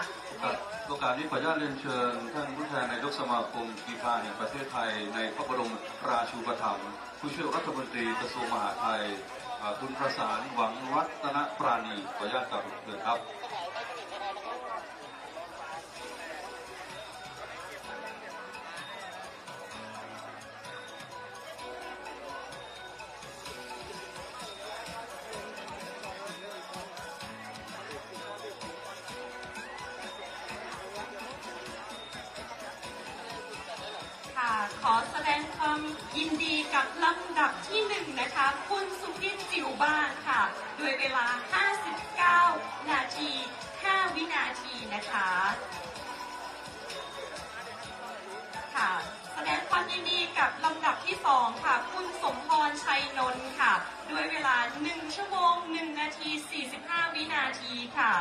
โอกาสนี้ขออนุญาตเรียนเชิญท่านผู้แทนนายกสมาคมกีฬาแห่งประเทศไทยในพระบรมราชูปถัมภ์ผู้ช่วยรัฐมนตรีกระทรวงมหาดไทยคุณประสานหวังรัตนปราณีขออนุญาตกราบเรียนครับขอแสดงความยินดีกับลำดับที่1นะคะคุณสุพิษจิ๋วบ้านค่ะด้วยเวลา59 นาที 5 วินาทีนะคะค่ะแสดงความยินดีกับลำดับที่2ค่ะคุณสมพรชัยนนท์ค่ะด้วยเวลา1 ชั่วโมง 1 นาที 45 วินาทีค่ะ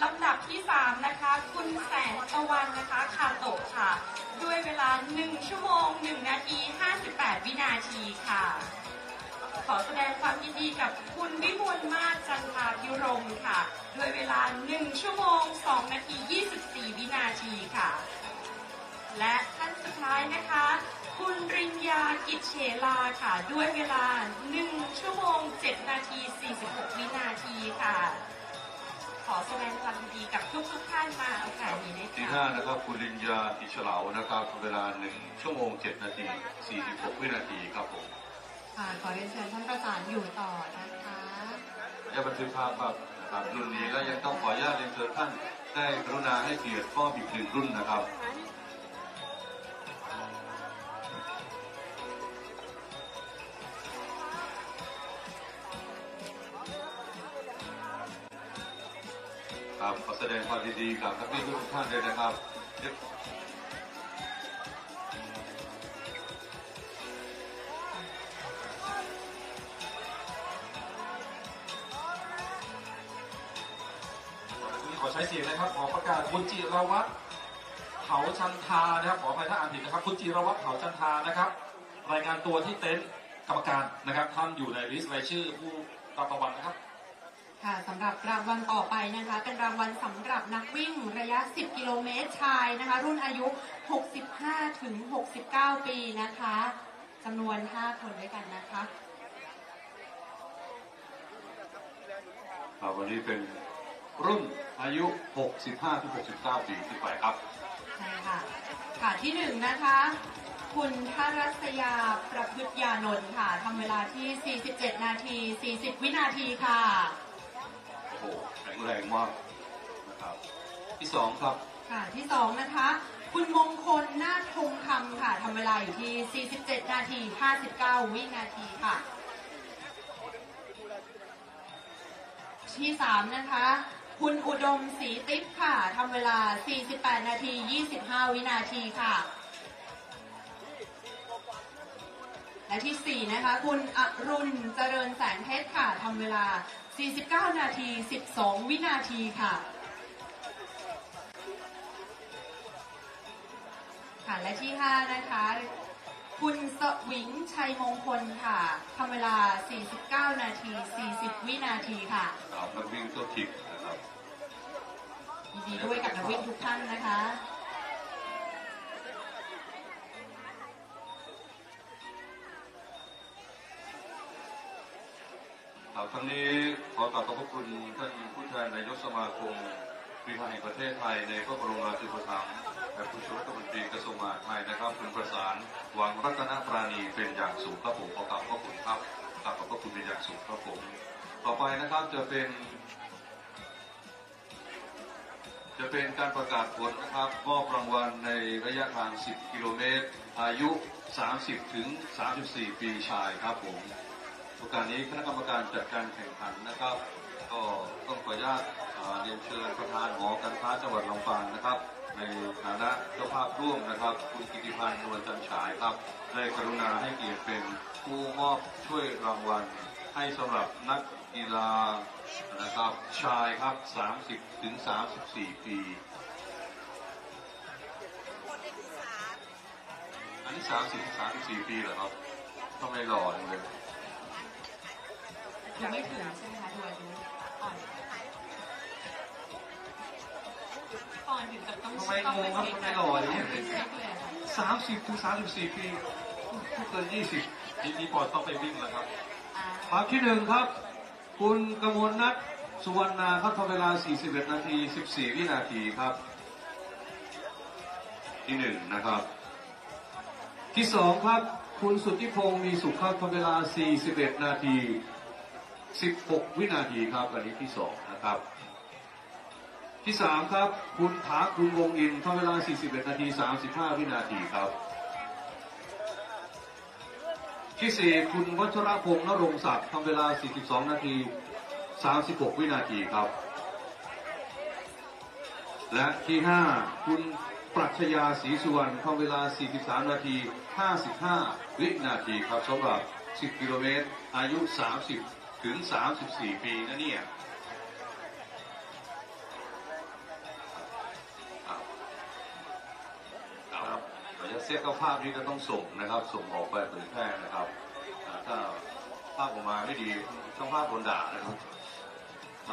ลำดับที่3นะคะคุณแสงตะวันนะคะคาโตะค่ะด้วยเวลา1 ชั่วโมง 1 นาที 58 วินาทีค่ะขอแสดงความยินดีกับคุณวิมลมาศจันทาภิรมย์ค่ะด้วยเวลา1 ชั่วโมง 2 นาที 24 วินาทีค่ะและท่านสุดท้ายนะคะคุณริญญากิจเฉลาค่ะด้วยเวลา1 ชั่วโมง 7 นาที 46 วินาทีค่ะขอแสดงความยินดีกับทุกท่านมาโอกาสนี้ด้วยค่ะที่5นะครับคุณลินยาอิฉลาวนะครับเวลา1 ชั่วโมง 7 นาที 46 วินาทีครับผมค่ะขอเรียนเชิญท่านประสานอยู่ต่อนะคะจะบันทึกภาพครับรุ่นนี้และยังต้องขออนุญาตเรียนเชิญท่านได้กรุณาให้เกียรติข้อบิดถึงรุ่นนะครับครับขอแสดงความยินดีกับนักวิ่งทุกท่านเลยนะครับขอใช้เสียงนะครับขอประกาศคุณจิรวัตรเถาชันทานะครับขออภัยถ้าอ่านผิดนะครับคุณจิรวัตรเถาชันทานะครับรายงานตัวที่เต็นท์กรรมการนะครับท่านอยู่ในลิสต์รายชื่อผู้รับรางวัลนะครับ ค่ะสำหรับรางวัลต่อไปนะคะเป็นรางวัลสำหรับนักวิ่งระยะ 10 กิโลเมตรชายนะคะรุ่นอายุ 65 ถึง 69 ปีนะคะจำนวน 5 คนด้วยกันนะคะวันนี้เป็นรุ่นอายุ 65 ถึง 69 ปีขึ้นไปครับใช่ค่ะค่ะที่1นะคะคุณทรัสยาประพฤติญานนท์ค่ะทำเวลาที่ 47 นาที 40 วินาทีค่ะโอ้โหแข็งแรงมากนะครับที่2ครับค่ะที่2นะคะคุณมงคลนาฏคงคำค่ะทำเวลาอยู่ที่ 47 นาที 59 วินาทีค่ะที่3นะคะคุณอุดมศรีติ๊บค่ะทำเวลา 48 นาที 25 วินาทีค่ะและที่4นะคะคุณอรุณเจริญแสงเพชรค่ะทำเวลา 49 นาที 12 วินาทีค่ะค่ะและที่5นะคะคุณสวิงชัยมงคลค่ะทำเวลา 49 นาที 40 วินาทีค่ะนักวิ่งตัวทิพย์นะครับยินดีด้วยกับนักวิ่งทุกท่านนะคะทั้งนี้ขอกราบขอบคุณท่านผู้แทนนายกสมาคมกีฬาแห่งประเทศไทยในพระบรมราชูปถัมภ์และผู้ช่วยรัฐมนตรีกระทรวงมหาดไทยนะครับคุณประสานวังรัตนปราณีเป็นอย่างสูงครับผมขอกราบขอบคุณครับขอบพระคุณเป็นอย่างสูงครับผมต่อไปนะครับจะเป็นการประกาศผลนะครับมอบรางวัลในระยะทาง 10 กิโลเมตรอายุ 30 ถึง 34 ปีชายครับผมโอกาสนี้คณะกรรมการจัดการแข่งขันนะครับก็ต้องขออนุญาตเรียนเชิญประธานหอการค้าจังหวัดลำปางนะครับในฐานะเจ้าภาพร่วมนะครับคุณกิติพันธ์นวลจันฉายครับได้กรุณาให้เกียรติเป็นผู้มอบช่วยรางวัลให้สำหรับนักกีฬานะครับชายครับ 30 ถึง 34 ปีอันนี้ 30 ถึง 34 ปีเหรอครับทำไมหล่อจังเลยยังไม่ถึงใช่ไหมคะดูก่อนถึงกับต้องทำไมงงครับทำไมหล่ออย่างนี้30 ถึง 34 ปีไม่เกิน 20มีปอดต้องไปวิ่งแล้วครับครับที่1ครับคุณกมลนัทสุวรรณาครับทำเวลา 41 นาที 14 วินาทีครับที่1นะครับที่2ครับคุณสุทธิพงศ์มีสุขครับทำเวลา 41 นาที 16 วินาทีครับอันนี้ที่2นะครับที่3ครับคุณถาคุณวงอินทำเวลา 41 นาที 35 วินาทีครับที่4คุณวัชรพงษ์นรงศักดิ์ทำเวลา 42 นาที 36 วินาทีครับและที่5คุณปรัชญาศรีสุวรรณทำเวลา 43 นาที 55 วินาทีครับสำหรับ 10 กิโลเมตรอายุ 30 ถึง 34 ปีนะเนี่ยครับเสียภาพนี้จะต้องส่งนะครับส่งออกไปเผยแพร่นะครับถ้าภาพออกมาไม่ดีต้องภาพโดนด่านะครับ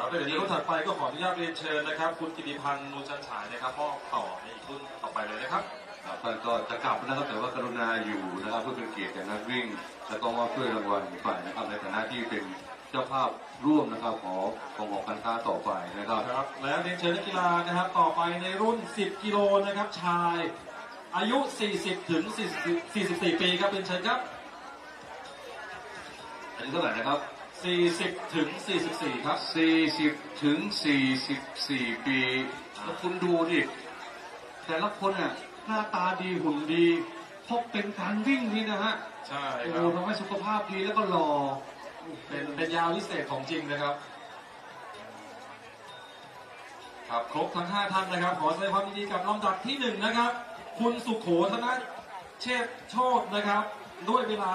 เดี๋ยวรุ่นถัดไปก็ขออนุญาตเรียนเชิญนะครับคุณกิติพันธ์นูจันฉายนะครับมอบต่อในอีกรุ่นต่อไปเลยนะครับท่านก็จะกลับนะครับแต่ว่ากรุณาอยู่นะครับเพื่อเป็นเกียรติแก่นักวิ่งแล้วก็มอบถ้วยรางวัลไปนะครับในฐานะที่เป็นเจ้าภาพร่วมนะครับของหอการค้าต่อไปนะครับและเรียนเชิญนักกีฬานะครับต่อไปในรุ่น 10 กิโลนะครับชายอายุ 40 ถึง 44 ปีครับเป็นเชิญครับอายุเท่าไหร่นะครับ40 ถึง 44 ครับ40 ถึง 44 ปีแล้วคุณดูดิแต่ละคนเนี่ยหน้าตาดีหุ่นดีเพราะเป็นการวิ่งนี่นะฮะใช่โอ้ทำให้สุขภาพดีแล้วก็หล่อเป็นยาวพิเศษของจริงนะครับครับครบทั้ง5ท่านนะครับขอแสดงความยินดีกับลำดับที่1นะครับคุณสุโขธนเชษโชตินะครับด้วยเวลา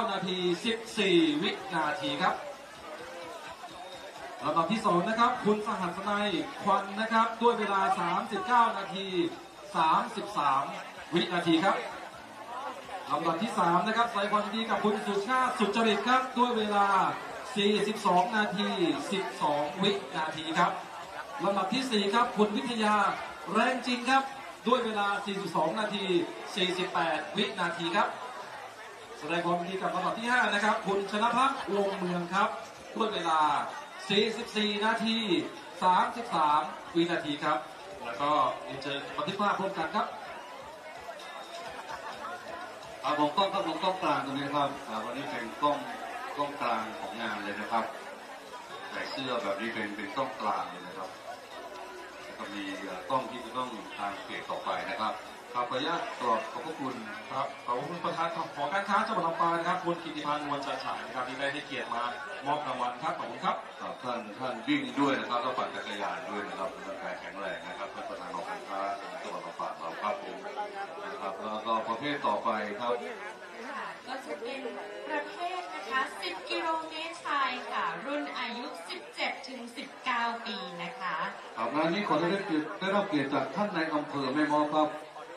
39 นาที 14 วินาทีครับลำดับที่2นะครับคุณสหัสนัยควันนะครับด้วยเวลา 39 นาที 33 วินาทีครับลำดับที่3นะครับแสดงความยินดีกับคุณสุชาติสุจริตครับด้วยเวลา 42 นาที 12 วินาทีครับลำดับที่ 4 ครับคุณวิทยาแรงจริงครับด้วยเวลา 42 นาที 48 วินาทีครับแสดงความยินดีกับลำดับที่ 5 นะครับคุณชนภัทรวงเมืองครับด้วยเวลา 44 นาที 33 วินาทีครับแล้วก็เชิญบันทึกภาพร่วมกันครับมองกล้องครับมองกล้องกลางตรงนี้ครับวันนี้เป็นกล้องกลางของงานเลยนะครับใส่เสื้อแบบนี้เป็นกล้องกลางเลยนะครับก็มีกล้องที่จะต้องทางเกตต่อไปนะครับขออนุญาตขอบพระคุณครับขอบคุณประธานหอการค้าจังหวัดลำปางนะครับคุณกิติพันธ์นวลจันทร์ฉายนะครับที่ได้ให้เกียรติมามอบรางวัลครับขอบคุณครับท่านวิ่งด้วยนะครับแล้วปั่นจักรยานด้วยนะครับร่างกายแข็งแรงนะครับท่านประธานหอการค้าจังหวัดลำปางเราครับผมนะครับแล้วก็ประเภทต่อไปครับก็จะเป็นประเภทนะคะ10 กิโลเมตรชายค่ะรุ่นอายุ 17 ถึง 19 ปีนะคะงานนี้ขอได้รับเกียรติจากท่านนายอำเภอแม่ม้อครับ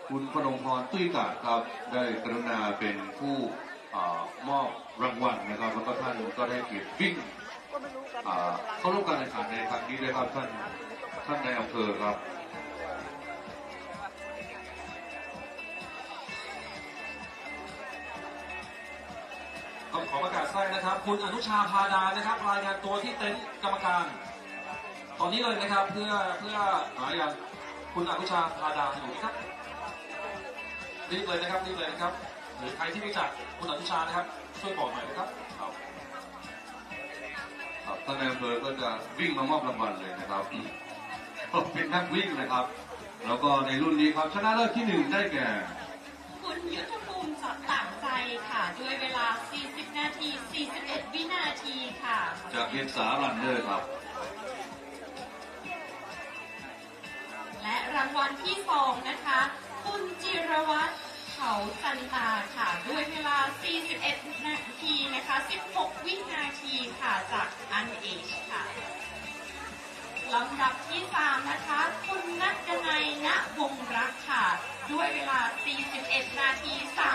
คุณพนมพรตุ้ยกาดครับได้กรุณาเป็นผู้มอบรางวัลนะครับแล้วก็ท่านก็ได้เกียรติวิ่งเข้าร่วมการแข่งขันในครั้งนี้ด้วยครับท่านนายอำเภอครับขอประกาศแทรกนะครับคุณอนุชาพาดานะครับรายงานตัวที่เต็นท์กรรมการตอนนี้เลยนะครับเพื่อหาอย่างคุณอนุชาพาดาอยู่ไหมครับรีบเลยนะครับหรือใครที่รู้จักคุณอนุชานะครับช่วยบอกหน่อยนะครับท่านนายอำเภอก็จะวิ่งมามอบรางวัลเลยนะครับเป็นนักวิ่งนะครับแล้วก็ในรุ่นนี้ครับชนะเลิศที่1ได้แก่คุณยุทธภูมิจัดต่างใจค่ะด้วยเวลา40 นาที 41 วินาทีค่ะจากเวียนสารันเดอร์ครับและรางวัลที่2นะคะคุณจิรวัฒน์เขาจันตาค่ะด้วยเวลา41 นาทีนะคะ16 วินาทีค่ะจากอันเอชค่ะลำดับที่3นะคะคุณนัทดนัย ณ วงรักค่ะด้วยเวลา41 นาที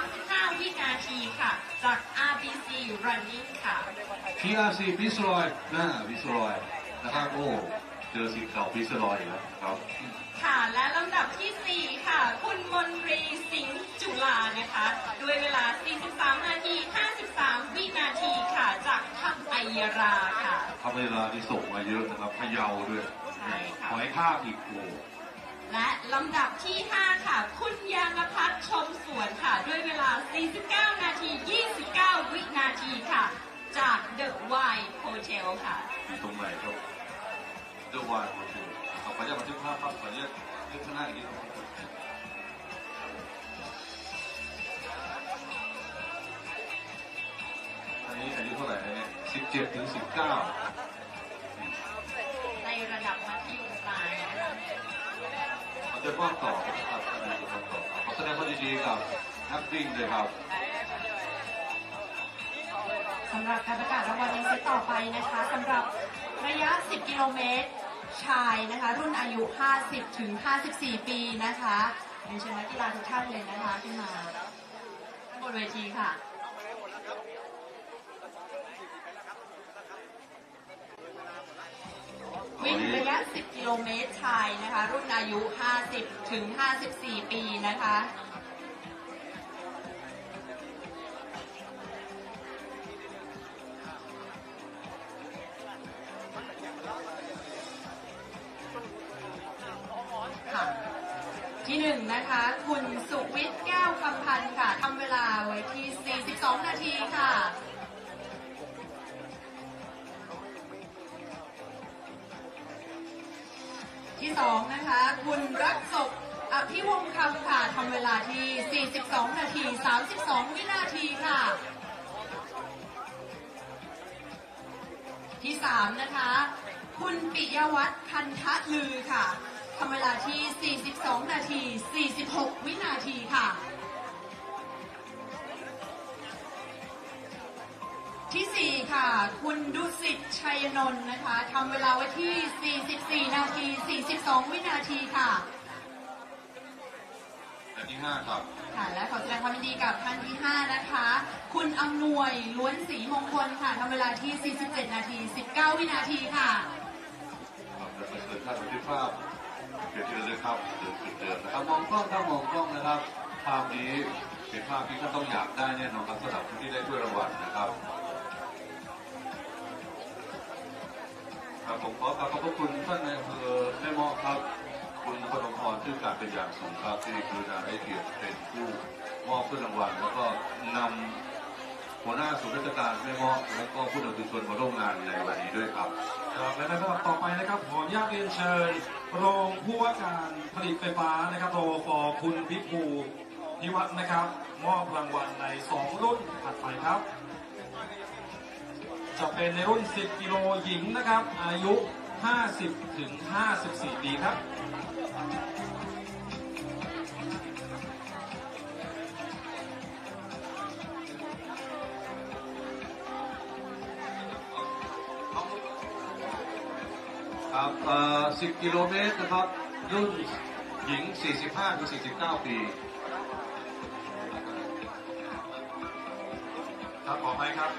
35 วินาทีค่ะจาก RBC Running ค่ะ PRC พิสรอยพิสรอยนะครับโอ้เจอสีขาวพิสรอยแล้วครับค่ะและลำดับที่4ค่ะคุณมนตรีสิงห์จุฬานะคะด้วยเวลา43 นาที 53 วินาทีค่ะจากทัพไอยราค่ะทัพไอยราที่ส่งมาเยอะนะครับพะเยาด้วยใช่ค่ะหอยทากอีกโอ้และลำดับที่5ค่ะคุณยานพัฒน์ชมสวนค่ะด้วยเวลา49 นาที 29 วินาทีค่ะจาก The White Hotel ค่ะอยู่ตรงไหนครับ The White Hotel ขออนุญาตบันทึกภาพครับขออนุญาตขึ้นข้างหน้าอีกนิดอันนี้อายุเท่าไหร่เนี่ย17 ถึง 19ในระดับมัธยมปลายนะคะเขาจะป้องต่อครับขอแสดงความยินดีกับนักวิ่งเลยครับสำหรับการประกาศรางวัลในเซตต่อไปนะคะสำหรับระยะ 10 กิโลเมตรชายนะคะรุ่นอายุ 50 ถึง 54 ปีนะคะเรียนเชิญนักกีฬาทุกท่านเลยนะคะขึ้นมาบนเวทีค่ะวิ่งระยะ 10 กิโลเมตรชายนะคะรุ่นอายุ 50 ถึง 54 ปีนะคะที่1นะคะคุณสุวิทย์แก้วคำพันธ์ค่ะทำเวลาไว้ที่ 42 นาทีค่ะที่2นะคะคุณรักศกอภิวงศ์คำค่ะทำเวลาที่ 42 นาที 32 วินาทีค่ะที่3นะคะคุณปิยวัฒน์พันธลือค่ะทำเวลาที่ 42 นาที 46 วินาทีค่ะที่4ค่ะคุณดุสิตชัยนนท์นะคะทำเวลาไว้ที่ 44 นาที 42 วินาทีค่ะ อันที่5ครับค่ะและขอแสดงความยินดีกับท่านที่5นะคะคุณอำนวยล้วนศรีมงคลค่ะทำเวลาที่47นาที19วินาทีค่ะครับและเชิญท่านบันทึกภาพเดี๋ยวทีละครับเดินจุดเดิมนะครับมองกล้องครับมองกล้องนะครับภาพนี้เป็นภาพที่ท่านต้องอยากได้แน่นอนครับสำหรับผู้ที่ได้ถ้วยรางวัลนะครับครับผมขอบพระคุณท่านนายอำเภอแม่เมาะครับคุณพนมพรชื่อการเป็นอย่างสูงครับที่กรุณาให้เกียรติเป็นผู้มอบถ้วยรางวัลแล้วก็นำหัวหน้าส่วนราชการแม่เมาะแล้วก็ผู้นำชุมชนมาร่วมงานในวันนี้ด้วยครับครับและในลำดับต่อไปนะครับขออนุญาตเรียนเชิญรองผู้ว่าการผลิตไฟฟ้านะครับรฟ.คุณพิภูนิวัฒน์นะครับมอบรางวัลใน2รุ่นถัดไปครับจะเป็นในรุ่น10กิโลหญิงนะครับอายุ50 ถึง 54 ปีครับครับ10กิโลเมตรนะครับรุ่นหญิง45 ถึง 49 ปีครับขอไปครับ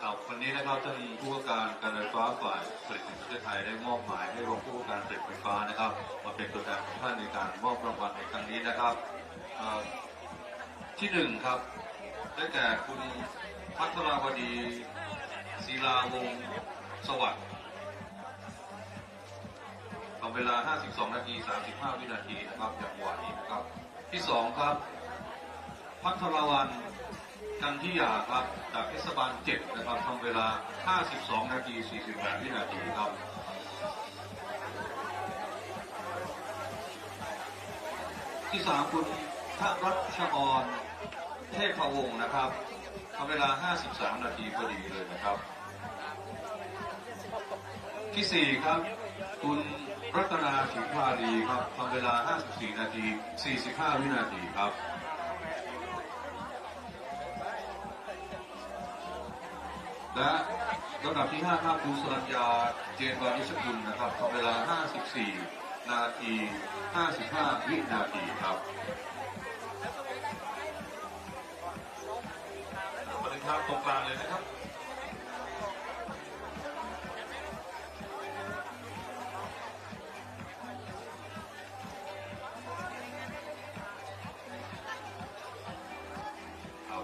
ครับวันนี้นะครับท่านผู้ว่าการไฟฟ้าฝ่ายผลิตแห่งประเทศไทยได้มอบหมายให้รองผู้ว่าการผลิตไฟฟ้านะครับมาเป็นตัวแทนของท่านในการมอบรางวัลในครั้งนี้นะครับที่1ครับได้แก่คุณพัทราวดีศิลาวงศ์สวัสดิ์ทำเวลา52นาที35วินาทีนะครับจากหวานนี้นะครับที่2ครับพัทรวันกันทิยาครับจากเทศบาล7นะครับทำเวลา52นาที48วินาทีครับที่3คุณพระรัชอรเทพวงศ์นะครับทำเวลา53นาทีพอดีเลยนะครับที่4ครับคุณรัตนาสุภาลีครับทำเวลา54นาที45วินาทีครับและลำดับที่5ครับคุณสรัญญาเจนวานิชกุลนะครับทำเวลา54นาที55วินาทีครับบันทึกภาพตรงกลางเลยนะครับ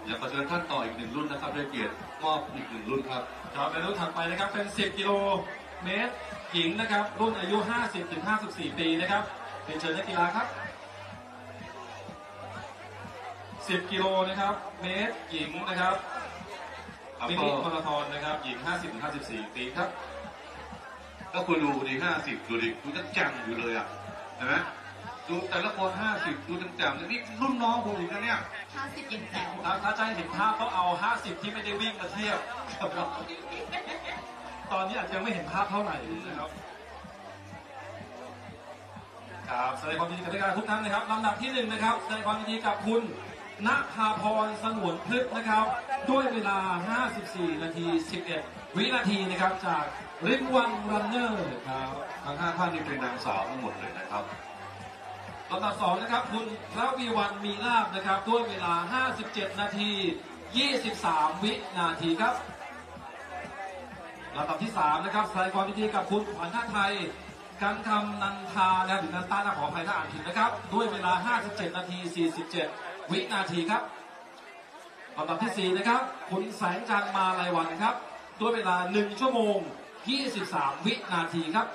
อยากขอเชิญท่านต่ออีก1รุ่นนะครับได้เกียรติมอบอีก1รุ่นครับครับในรุ่นถัดไปนะครับเป็น10กิโลเมตรหญิงนะครับรุ่นอายุ50 ถึง 54 ปีนะครับเป็นเชิญนักกีฬาครับ10กิโลนะครับเมตรหญิงนะครับมินิมาราธอนนะครับหญิง50 ถึง 54 ปีครับก็คุณดูดี50ดูดิคุณจะจังอยู่เลยอ่ะเห็นไหมดูแต่ละคน50ดูจังๆนี่รุ่นน้องผมอีกนะเนี่ย50ยังแจ๋วถ้าจะเห็นภาพต้องเอา50ที่ไม่ได้วิ่งมาเทียบกับเราตอนนี้อาจจะไม่เห็นภาพเท่าไหร่นะครับครับแสดงความยินดีกับนักกีฬาทุกท่านนะครับลำดับที่1นะครับแสดงความยินดีกับคุณณภาพรสงวนพฤกษ์นะครับด้วยเวลา54นาที11วินาทีนะครับจากริมวันรันเนอร์ครับทั้ง5ท่านนี้เป็นนางสาวทั้งหมดเลยนะครับลำดับ2นะครับคุณพระวีวันมีลาภนะครับด้วยเวลา57นาที23วินาทีครับลำดับที่3นะครับแสดงความยินดีกับคุณขวัญท่าไทยกันคำนันทานะครับหรือนันตาขออภัยถ้าอ่านผิดนะครับด้วยเวลา57นาที47วินาทีครับลำดับที่4นะครับคุณแสงจันทร์มาลัยวันครับด้วยเวลา1ชั่วโมง23วินาทีครับ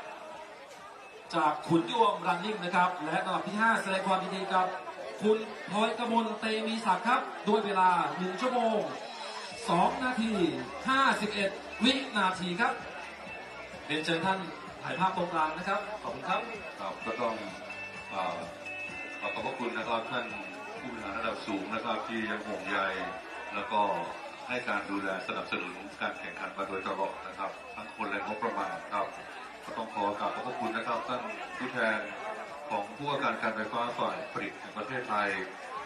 จากขุนยวมรันนิ่งนะครับและลำดับที่5แสดงความยินดีกับคุณพลอยกมลเตมีศักดิ์ครับด้วยเวลา1ชั่วโมง2นาที51วินาทีครับเรียนเชิญท่านถ่ายภาพตรงกลางนะครับขอบคุณครับครับก็ต้องขอบพระคุณนะครับท่านผู้บริหารระดับสูงนะครับที่ยังห่วงใยแล้วก็ให้การดูแลสนับสนุนการแข่งขันมาโดยตลอดนะครับทั้งคนและงบประมาณครับก็ต้องขอกราบขอบพระคุณนะครับท่านผู้แทนของผู้ว่าการไฟฟ้าฝ่ายผลิตแห่งประเทศไทย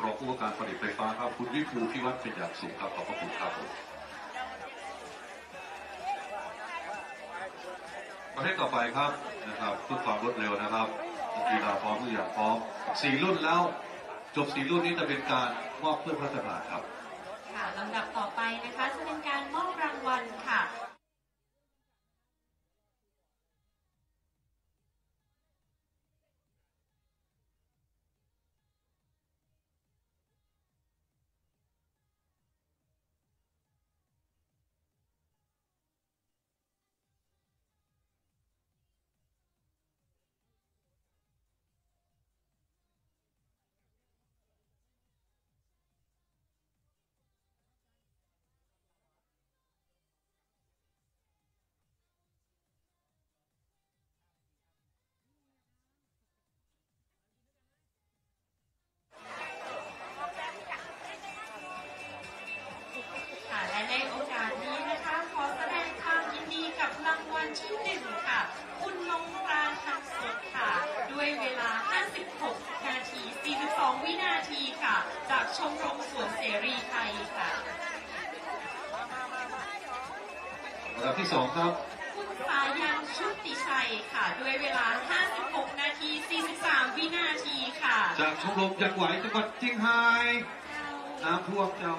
รองผู้ว่าการผลิตไฟฟ้าครับคุณวิภูพิวัฒน์เป็นอย่างสูงครับขอบพระคุณครับ ประเภทต่อไปครับนะครับเพื่อความรวดเร็วนะครับกีฬาพร้อมทุกอย่างพร้อม4 รุ่นแล้วจบ4 รุ่นนี้จะเป็นการมอบถ้วยพระราชทานครับค่ะลำดับต่อไปนะคะจะเป็นการมอบรางวัลค่ะและในโอกาสนี้นะคะขอแสดงความยินดีกับรางวัลที่1ค่ะคุณนงปราณหักสดค่ะด้วยเวลา 56 นาที 42 วินาทีค่ะจากชมรมสวนเสรีไทยค่ะลำดับที่2ครับคุณสายันชุติชัยค่ะด้วยเวลา 56 นาที 43 วินาทีค่ะจากชมรมยังไหวจังหวัดเชียงรายน้ำท่วมเจ้า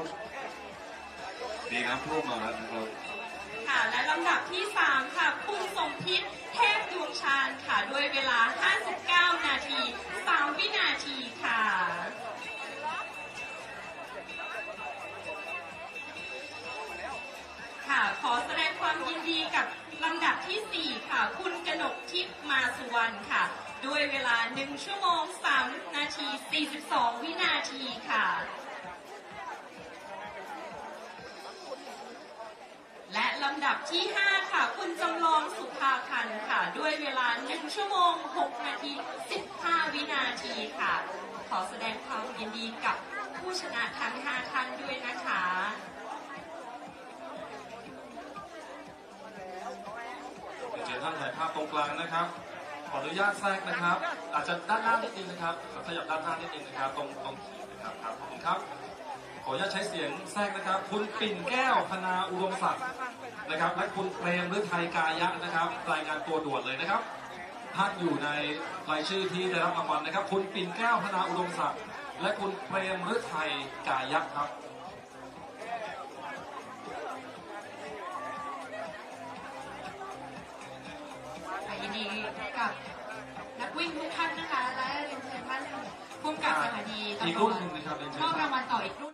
ดีน้ำท่วมมาแล้วนะครับค่ะและลำดับที่3ค่ะคุณสมพิษเทพดวงชาญค่ะด้วยเวลา 59 นาที 3 วินาทีค่ะค่ะขอแสดงความยินดีกับลำดับที่4ค่ะคุณกนกทิพย์มาสุวรรณค่ะด้วยเวลา1 ชั่วโมง 3 นาที 42 วินาทีค่ะและลำดับที่5ค่ะคุณจำลองสุภาพันธ์ค่ะด้วยเวลา1 ชั่วโมง 6 นาที 15 วินาทีค่ะขอแสดงความยินดีกับผู้ชนะทั้ง5 ท่านด้วยนะคะเชิญท่านถ่ายภาพตรงกลางนะครับขออนุญาตแทรกนะครับอาจจะด้านหน้านิดนึงนะครับขยับด้านหน้านิดนึงนะครับตรงนะครับขอบคุณครับขออนุญาตใช้เสียงแทรกนะครับคุณปิ่นแก้วคณาอุดมศักดิ์นะครับและคุณเปรมฤทัยกายะนะครับรายงานตัวด่วนเลยนะครับท่านอยู่ในรายชื่อที่ได้รับรางวัลนะครับคุณปิ่นแก้วคณาอุดมศักดิ์และคุณเปรมฤทัยกายะครับยินดีกับนักวิ่งทุกท่านนะคะและเรียนเชิญท่านผู้กำกับสถานีตำรวจมอบรางวัลต่ออีกรุ่น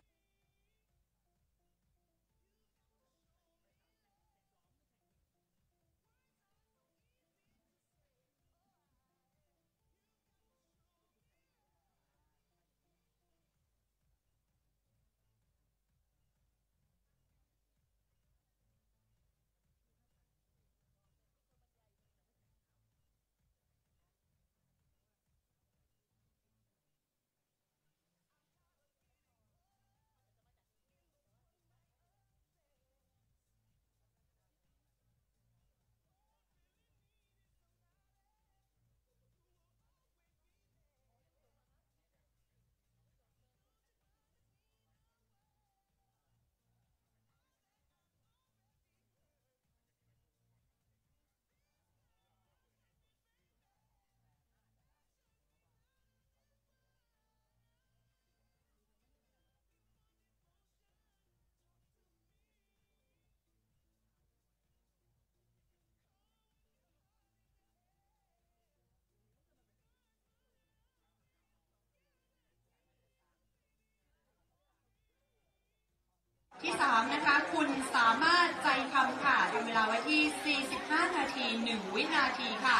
ที่3นะคะคุณสามารถใจคำค่ะทำเวลาไว้ที่ 45 นาที 1 วินาทีค่ะ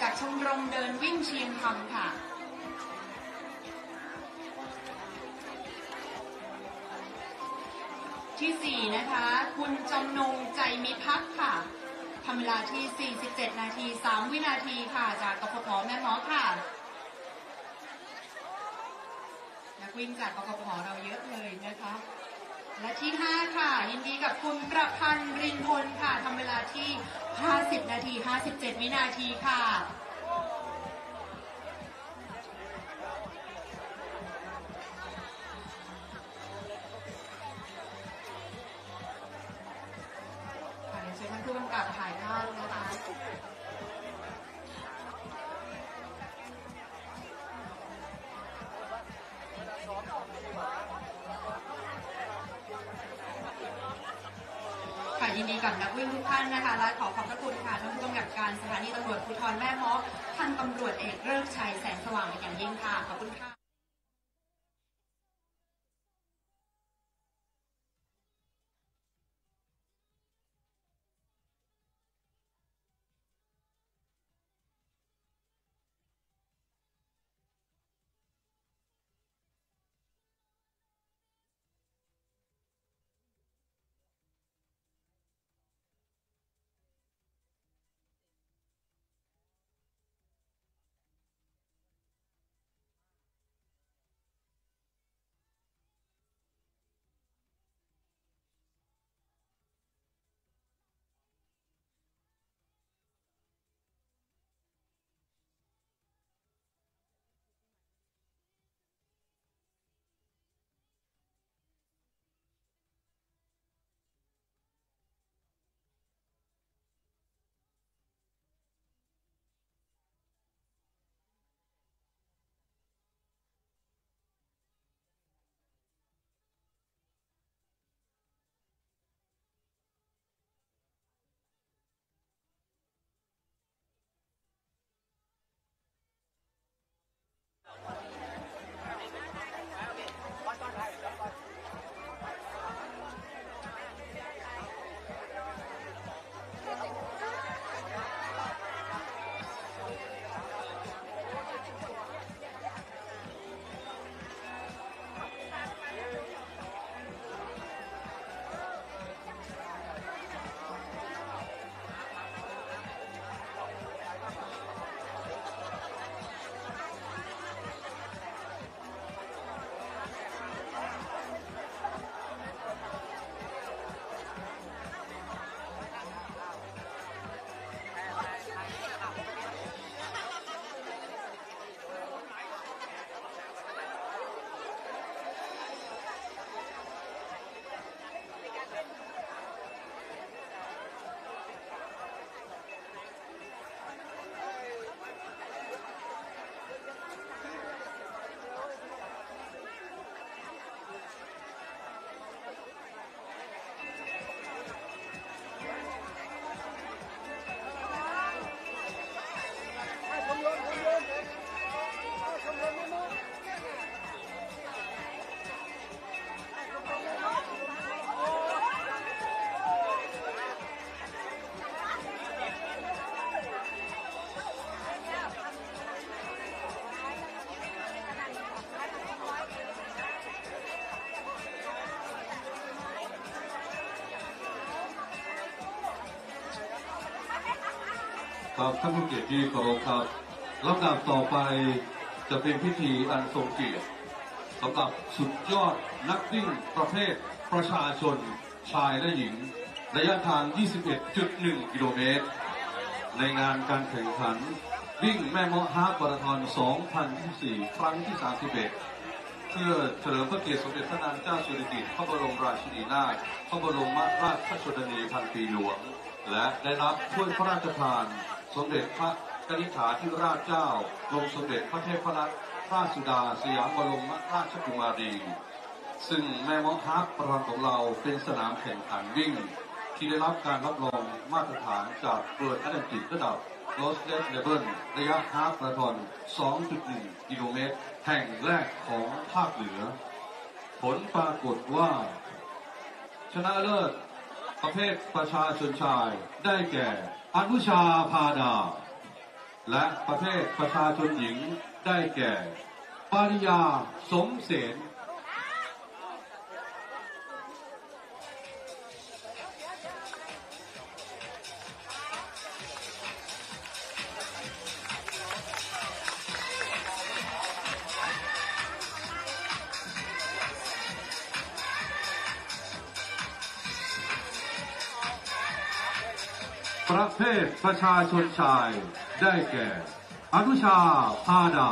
จากชมรมเดินวิ่งเชียงคำค่ะที่4นะคะคุณจำนงใจมิพักค่ะทำเวลาที่ 47 นาที 3 วินาทีค่ะจากกฟผ.แม่เมาะค่ะนักวิ่งจากกฟผ.เราเยอะเลยนะคะและที่5ค่ะยินดีกับคุณประพันธ์รินพลค่ะทำเวลาที่ 50 นาที 57 วินาทีค่ะเดี๋ยวเชิญท่านผู้กำกับถ่ายภาพนะคะ ยินดีกับนักวิ่งทุกท่านนะคะและขอบพระคุณค่ะท่านผู้กำกับการสถานีตำรวจภูธรแม่เมาะท่านตำรวจเอกฤกษ์ชัยแสงสว่างเป็นอย่างยิ่งค่ะขอบคุณค่ะครับท่านผู้เกียรติที่เคารพครับลำดับต่อไปจะเป็นพิธีอันทรงเกียรติสำหรับสุดยอดนักวิ่งประเภทประชาชนชายและหญิงระยะทาง 21.1 กิโลเมตรในงานการแข่งขันวิ่งแม่เมาะฮาล์ฟมาราธอน 2024 ครั้งที่ 31 เพื่อเฉลิมพระเกียรติสมเด็จพระนางเจ้าสิริกิติ์พระบรมราชินีนาถพระบรมราชชนนีพันปีหลวงและได้รับถ้วยพระราชทานสมเด็จพระกนิษฐาธิราชเจ้ากรมสมเด็จพระเทพรัตนราชสุดาสยามบรมราชกุมารีซึ่งแม่เมาะฮาล์ฟมาราธอนของเราเป็นสนามแข่งขันวิ่งที่ได้รับการรับรองมาตรฐานจากWorld Athleticsระดับ World State Level ระยะฮาล์ฟมาราธอน 2.1 กิโลเมตรแห่งแรกของภาคเหนือผลปรากฏว่าชนะเลิศประเภทประชาชนชายได้แก่อนุชาพาดาและประเภทประชาชนหญิงได้แก่ปาริยาสมเสนประเภทประชาชนชายได้แก่อนุชาพาดา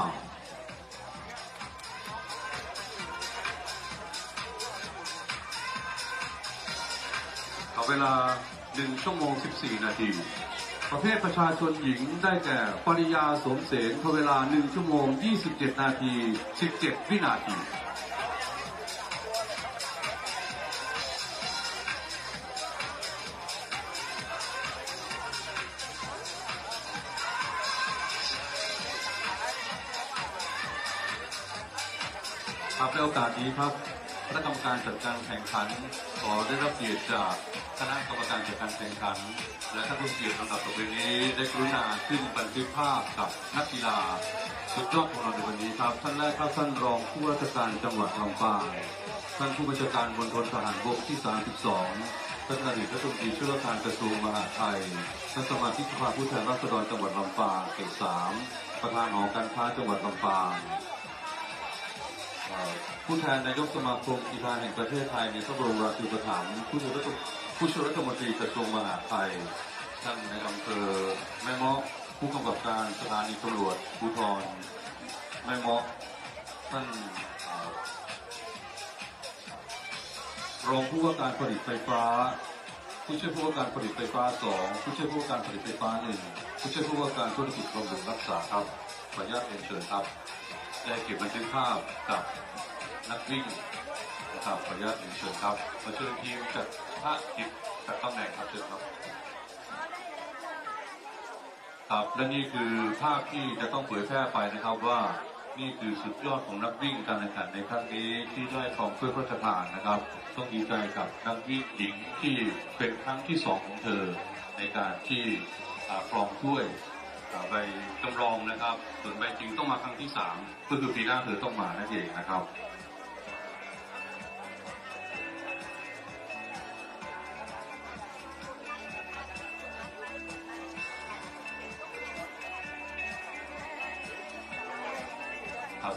เวลา1 ชั่วโมง 14 นาทีประเภทประชาชนหญิงได้แก่ปริยาสมเสนเวลา1 ชั่วโมง 27 นาที 17 วินาที ครับในโอกาสนี้ครับคณะกรรมการจัดการแข่งขันขอได้รับเกียรติจากคณะกรรมการจัดการแข่งขันและท่านผู้เกียรติลำดับต่อไปนี้ได้กรุณาขึ้นบันทึกภาพกับนักกีฬาสุดยอดของเราในวันนี้ครับท่านแรกครับท่านรองผู้ว่าราชการจังหวัดลำปางท่านผู้บัญชาการมณฑลทหารบกที่ 32ท่านอดีตรัฐมนตรีช่วยว่าการกระทรวงมหาดไทยท่านสมาชิกสภาผู้แทนราษฎรจังหวัดลำปางเขต 3ประธานหอการค้าจังหวัดลำปางผู้แทนนายกสมาคมกีฬาแห่งประเทศไทยในพระบรมราชูปถัมภ์ผู้ช่วยรัฐมนตรีกระทรวงมหาดไทยท่านในอำเภอแม่เมาะผู้กำกับการสถานีตำรวจภูธรแม่เมาะท่านรองผู้ว่าการผลิตไฟฟ้าผู้ช่วยผู้ว่าการผลิตไฟฟ้า2ผู้ช่วยผู้ว่าการผลิตไฟฟ้า1ผู้ช่วยผู้ว่าการธุรกิจบำรุงรักษาครับขออนุญาตเรียนเชิญครับได้เก็บบันทึกภาพกับนักวิ่งนะครับขออนุญาตเรียนเชิญครับขอเชิญทีมจัดภาพกิจจัดตำแหน่งครับเชิญครับครับและนี่คือภาพที่จะต้องเผยแพร่ไปนะครับว่านี่คือสุดยอดของนักวิ่งการแข่งขันในครั้งนี้ที่ได้ครองถ้วยพระราชทานนะครับต้องดีใจกับนักวิ่งหญิงที่เป็นครั้งที่2ของเธอในการที่ครองถ้วยใบจำลองนะครับส่วนใบจริงต้องมาครั้งที่3ก็คือปีหน้าเธอต้องมานั่นเองนะครับ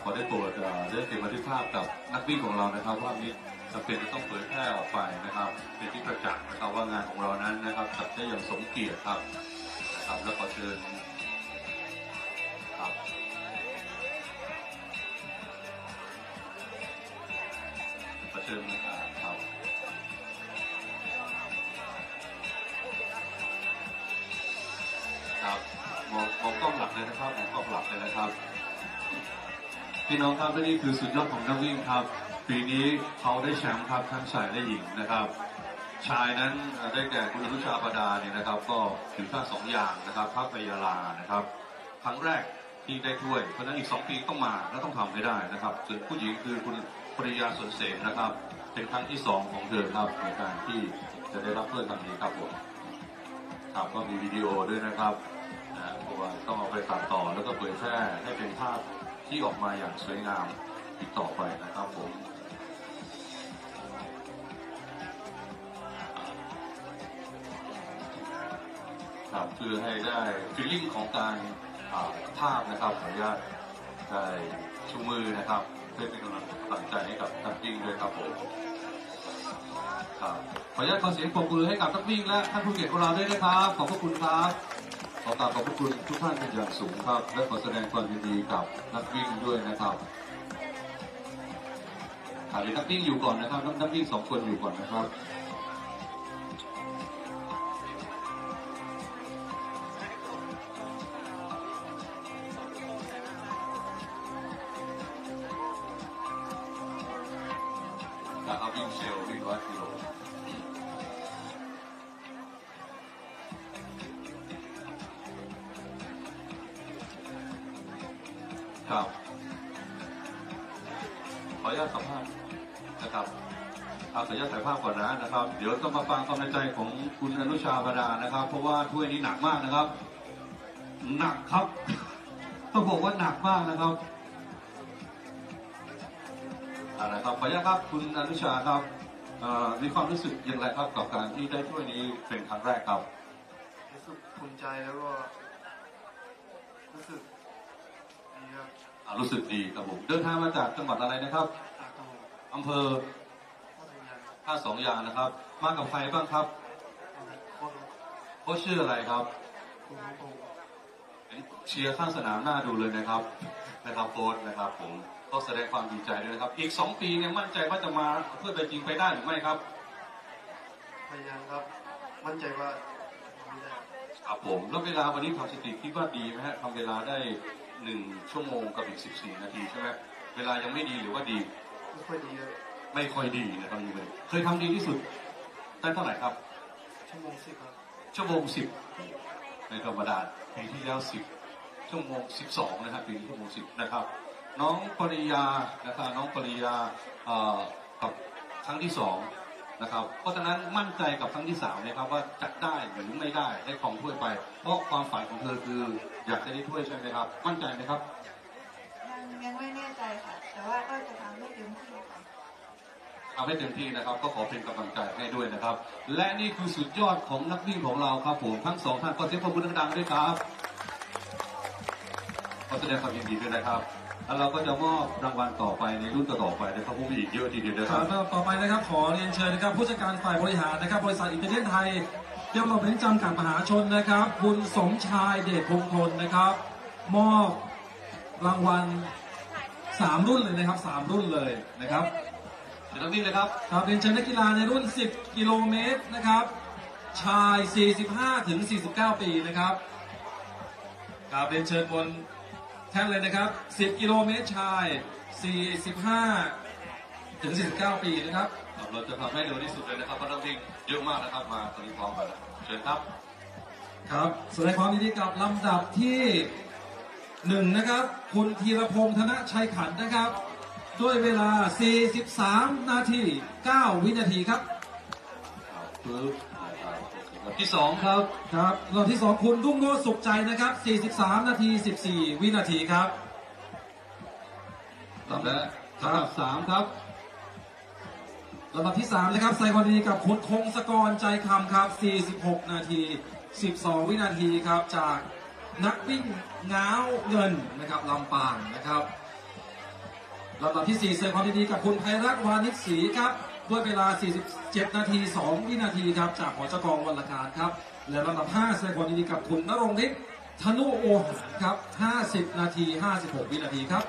ขอได้โปรดได้เก็บบันทึกภาพกับนักวิ่งของเรานะครับว่ามีจำเป็นจะต้องเผยแพร่ออกไปนะครับเป็นที่ประจักษ์นะครับว่างานของเรานั้นนะครับจัดได้อย่างสมเกียรติครับนะครับแล้วขอเชิญครับขอเชิญครับครับมองกล้องหลักเลยนะครับมองกล้องหลักเลยนะครับพี่น้องครับและนี่คือสุดยอดของนักวิ่งครับปีนี้เขาได้แชมป์ครับทั้งชายและหญิงนะครับชายนั้นได้แก่คุณอนุชาปดาเนี่ยนะครับก็ถือค่า2อย่างนะครับภาพพยาลานะครับครั้งแรกที่ได้ถ้วยเพราะนั้นอีก2 ปีต้องมาและต้องทำให้ได้นะครับส่วนผู้หญิงคือคุณปริยาสนเสนนะครับเป็นครั้งที่2ของเธอครับในการที่จะได้รับถ้วยครั้งนี้ครับผมครับก็มีวิดีโอด้วยนะครับเพราะว่าต้องเอาไปตัดต่อแล้วก็เผยแพร่ให้เป็นภาพที่ออกมาอย่างสวยงามอีกต่อไปนะครับผมครับเพื่อให้ได้ฟีลลิ่งของการภาพนะครับขออนุญาตได้ชูมือนะครับเพื่อเป็นกำลังใจให้กับนักวิ่งด้วยครับผมครับขออนุญาตขอเสียงปรบมือให้กับนักวิ่งและท่านผู้เกียรติของเราด้วยนะครับขอบพระคุณครับขอกราบขอบพระคุณทุกท่านเป็นอย่างสูงครับและขอแสดงความยินดีกับนักวิ่งด้วยนะครับเดี๋ยวนักวิ่งอยู่ก่อนนะครับนักวิ่ง2 คนอยู่ก่อนนะครับเอาวิ่งเซลวิ่ง100 กิโลครับขออนุญาตสัมภาษณ์นะครับขออนุญาตถ่ายภาพก่อนนะครับเดี๋ยวต้องมาฟังความในใจของคุณอนุชาปดานะครับเพราะว่าถ้วยนี้หนักมากนะครับหนักครับต้องบอกว่าหนักมากนะครับนะครับขออนุญาตครับคุณอนุชาครับมีความรู้สึกอย่างไรครับกับการที่ได้ถ้วยนี้เป็นครั้งแรกครับรู้สึกภูมิใจแล้วก็รู้สึกดีครับรู้สึกดีครับผมเดินทางมาจากจังหวัดอะไรนะครับอำเภอท่า2 อย่างนะครับมากับใครบ้างครับโค้ชชื่ออะไรครับเชียร์ข้างสนามหน้าดูเลยนะครับโค้ชนะครับผมก็แสดงความดีใจด้วยนะครับอีก2 ปีเนี่ยมั่นใจว่าจะมาเพื่อไปจริงไปได้หรือไม่ครับพยายามครับมั่นใจว่าครับผมแล้วเวลาวันนี้ทำสถิติคิดว่าดีไหมฮะทำเวลาได้1 ชั่วโมงกับอีก14 นาทีใช่ไหมเวลายังไม่ดีหรือว่าดีไม่ค่อยดีเลยไม่ค่อยดีนะครับนี่เลยเคยทำดีที่สุดได้เท่าไหร่ครับชั่วโมง 10ครับชั่วโมง 10ในธรรมดาปีที่แล้ว10 ชั่วโมง 12นะครับปีนี้ชั่วโมง 10นะครับ น้องปริยานะครับน้องปริยากับครั้งที่2นะครับเพราะฉะนั้นมั่นใจกับครั้งที่3นะครับว่าจะได้หรือไม่ได้ของถ้วยไปเพราะความฝันของเธอคืออยากจะได้ถ้วยใช่ไหมครับมั่นใจไหมครับยังไม่แน่ใจค่ะแต่ว่าก็จะทำให้เต็มที่ค่ะทำให้เต็มที่นะครับก็ขอเป็นกำลังใจให้ด้วยนะครับและนี่คือสุดยอดของนักวิ่งของเราครับผมทั้ง2ท่านก็เสียงปรบมือดังๆด้วยครับขอแสดงความยินดีด้วยนะครับแล้วเราก็จะมอบรางวัลต่อไปในรุ่นต่อไปนะครับผมอีกเยอะทีเดียวนะครับต่อไปนะครับขอเรียนเชิญนะครับผู้จัดการฝ่ายบริหารนะครับบริษัทอินเตอร์เน็ตไทยเยาวชนจำกัดมหาชนนะครับคุณสมชายเดชพงพลนะครับมอบรางวัล3รุ่นเลยนะครับ3รุ่นเลยนะครับเดี๋ยวนี้เลยครับครับเรียนเชิญนักกีฬาในรุ่น10กิโลเมตรนะครับชาย45ถึง49ปีนะครับครับเรียนเชิญบนแท่นเลยนะครับ10กิโลเมตรชาย45ถึง49ปีนะครับเราจะทำให้เร็วที่สุดเลยนะครับเพราะนักวิ่งเยอะมากนะครับมาตอนนี้พร้อมกันเชิญครับครับแสดงความยินดีกับลำดับที่1นะครับคุณธีรพงษ์ธนชัยขันธ์นะครับด้วยเวลา43นาที9วินาทีครับที่2ครับครับลำดับที่2คุณรุ่งโรจน์สุขใจนะครับ43นาที14วินาทีครับและลำดับ3ครับลำดับที่3นะครับใส่ความดีกับคุณคงศกรใจคำครับ46นาที12วินาทีครับจากนักวิ่งง้าวเงินนะครับลำปางนะครับลำดับที่4แสดงความดีกับคุณไพรัตน์วานิชศรีครับด้วยเวลา47นาที2วินาทีครับจากหจก.วรการครับและลำดับ5แสดงความดีกับคุณณรงค์ฤทธิ์ธนุโอหารครับ50นาที56วินาทีครับ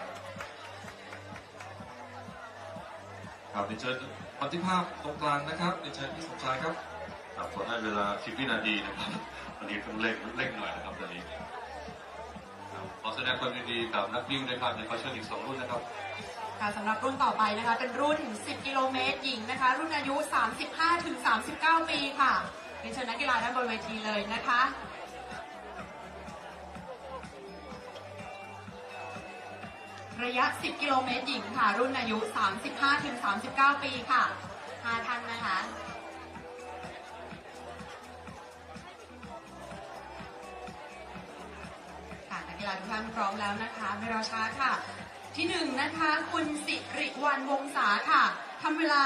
ครับเชิญปฏิภาพตรงกลางนะครับเชิญพี่สมชายครับครับขอให้เวลา10วินาทีนะครับตอนนี้ต้องเร่งหน่อยนะครับตอนนี้ขอแสดงความยินดีกับนักวิ่งด้วยครับในขอเชิญอีก2รุ่นนะครับค่ะสำหรับรุ่นต่อไปนะคะเป็นรุ่น10กิโลเมตรหญิงนะคะรุ่นอายุ35ถึง39ปีค่ะเรียนเชิญนักกีฬาด้านบนเวทีเลยนะคะระยะ10กิโลเมตรหญิงค่ะรุ่นอายุ35ถึง39ปีค่ะ5ท่านนะคะค่ะนักกีฬาทุกท่านพร้อมแล้วนะคะไม่รอช้าค่ะที่1นะคะคุณสิริวรรณวงศาค่ะทำเวลา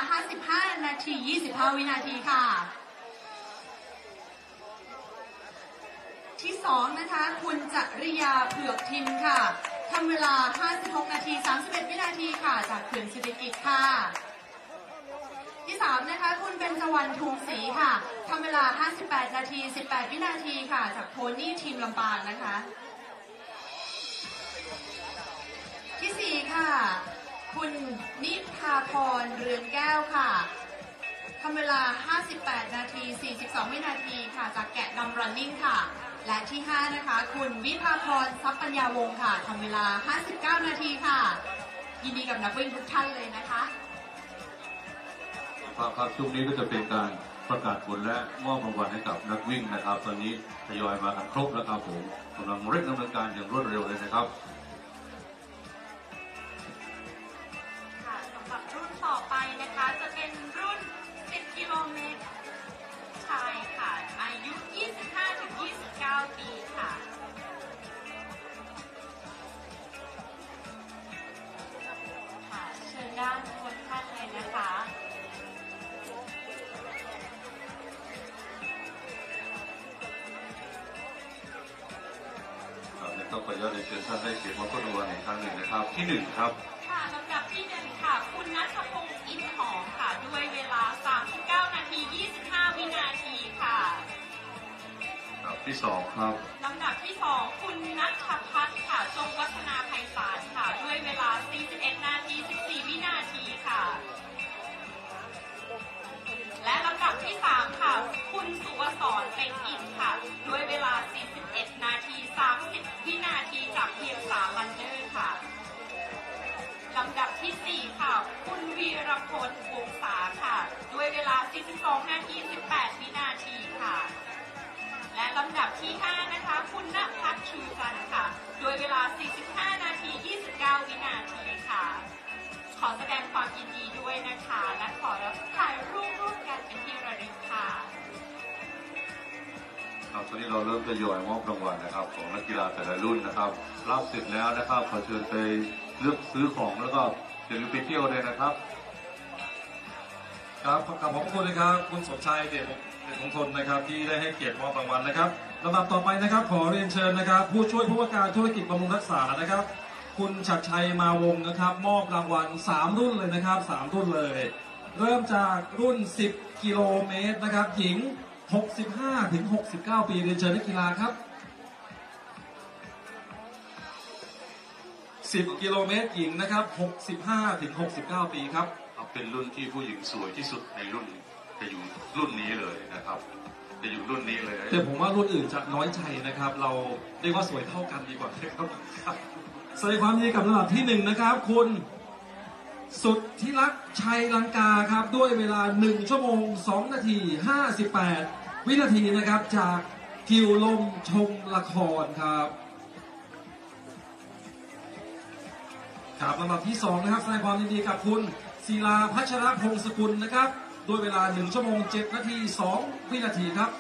55นาที25วินาทีค่ะที่2นะคะคุณจริยาเผือกทิมค่ะทำเวลา56นาที31วินาทีค่ะจากเขื่อนสิริกิติ์ค่ะที่3นะคะคุณเบญจวรรณทุงศรีค่ะทำเวลา58นาที18วินาทีค่ะจากโพนี่ทีมลำปางนะคะที่4ค่ะคุณนิพาพรเรือนแก้วค่ะทำเวลา58นาที42วินาทีค่ะจากแกะดำรันนิ่งค่ะและที่5นะคะคุณวิภาพรทรัพย์ปัญญาวงศ์ค่ะทำเวลา59นาทีค่ะยินดีกับนักวิ่งทุกท่านเลยนะคะครับช่วงนี้ก็จะเป็นการประกาศผลและมอบรางวัลให้กับนักวิ่งนะครับตอนนี้ทยอยมากันครบแล้วครับผมกำลังเร่งดำเนินการอย่างรวดเร็วเลยนะครับสำหรับรุ่นต่อไปนะคะจะเป็นรุ่น10กิโลเมตรชายค่ะอายุ25ถึง29ปีค่ะเชิญด้านบนท่านเลยนะคะต้องขออนุญาตเชิญท่านได้เขียนมาต้นรางวัลอีกครั้งหนึ่งนะครับที่1ครับค่ะลำดับที่1ค่ะคุณณัฐพงศ์อินหอมค่ะด้วยเวลา39นาที25วินาทีค่ะลำดับที่2ครับลำดับที่2คุณณัฐพัฒน์ค่ะจงวัฒนาไพศาลค่ะด้วยเวลา41นาที14วินาทีค่ะและลำดับที่3ค่ะคุณสุวสรเป็นอินค่ะด้วยเวลา41นาที30วินาทีจากเพียง3วันเดอร์ค่ะลำดับที่4ค่ะคุณวีรพลวงศาค่ะด้วยเวลา42นาที18วินาทีค่ะและลำดับที่5นะคะคุณณภัทรชูจันทร์ค่ะด้วยเวลา45นาที29วินาที ขอแสดงความยินดีด้วยนะคะและขอรับถ่ายรูปร่วมกันเป็นที่ระลึกค่ะครับตอนนี้เราเริ่มทยอยมอบรางวัลนะครับของนักกีฬาแต่ละรุ่นนะครับรับเสร็จแล้วนะครับขอเชิญไปเลือกซื้อของแล้วก็อย่าลืมไปเที่ยวเลยนะครับครับขอบคุณนะครับคุณสมชายเดชมงคลนะครับที่ได้ให้เกียรติมอบรางวัลนะครับลำดับต่อไปนะครับขอเรียนเชิญนะครับผู้ช่วยผู้ว่าการธุรกิจบำรุงรักษานะครับคุณชัดชัยมาวงนะครับมอบรางวัล3รุ่นเลยนะครับ3รุ่นเลยเริ่มจากรุ่น10กิโลเมตรนะครับหญิง65 ถึง 69 ปีเรียนเชิญนักกีฬาครับ10กิโลเมตรหญิงนะครับ65 ถึง 69 ปีครับเป็นรุ่นที่ผู้หญิงสวยที่สุดในรุ่นจะอยู่รุ่นนี้เลยนะครับจะอยู่รุ่นนี้เลยแต่ผมว่ารุ่นอื่นจะน้อยใจนะครับเราเรียกว่าสวยเท่ากันดีกว่าครับแสดงความยินดีกับลำดับที่1นะครับคุณสุดที่รักชัยลังกาครับด้วยเวลา1ชั่วโมง2นาที58วินาทีนะครับจากกิวลมชมละครครับครับลำดับที่2นะครับแสดงความยินดีกับคุณศิลาพัชรพงศกุลนะครับด้วยเวลา1ชั่วโมง7นาที2วินาทีครับ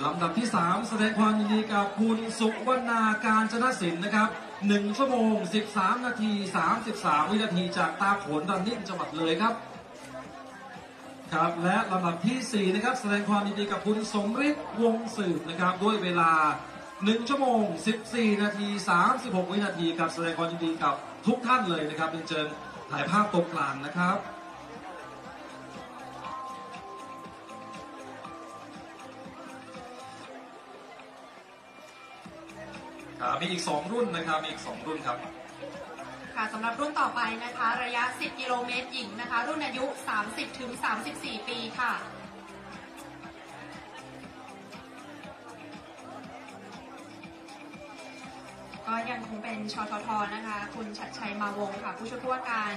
ลำดับที่3แสดงความยินดีกับคุณสุวรรณาการจนศิลป์นะครับ1ชั่วโมง13นาที33วินาทีจากตาโขนรันนิ่งจังหวัดเลยครับครับและลำดับที่4นะครับแสดงความยินดีกับคุณสมฤทธิ์วงสืบนะครับด้วยเวลา1ชั่วโมง14นาที36วินาทีครับแสดงความยินดีกับทุกท่านเลยนะครับเชิญถ่ายภาพตรงกลางนะครับมีอีก2รุ่นนะครับมีอีก2รุ่นครับค่ะสำหรับรุ่นต่อไปนะคะระยะ10กิโลเมตรหญิงนะคะรุ่นอายุ30 ถึง 34 ปีค่ะก็ยังคงเป็นชททนะคะคุณชัดชัยมาวงค่ะผู้ช่วยผู้ว่าการ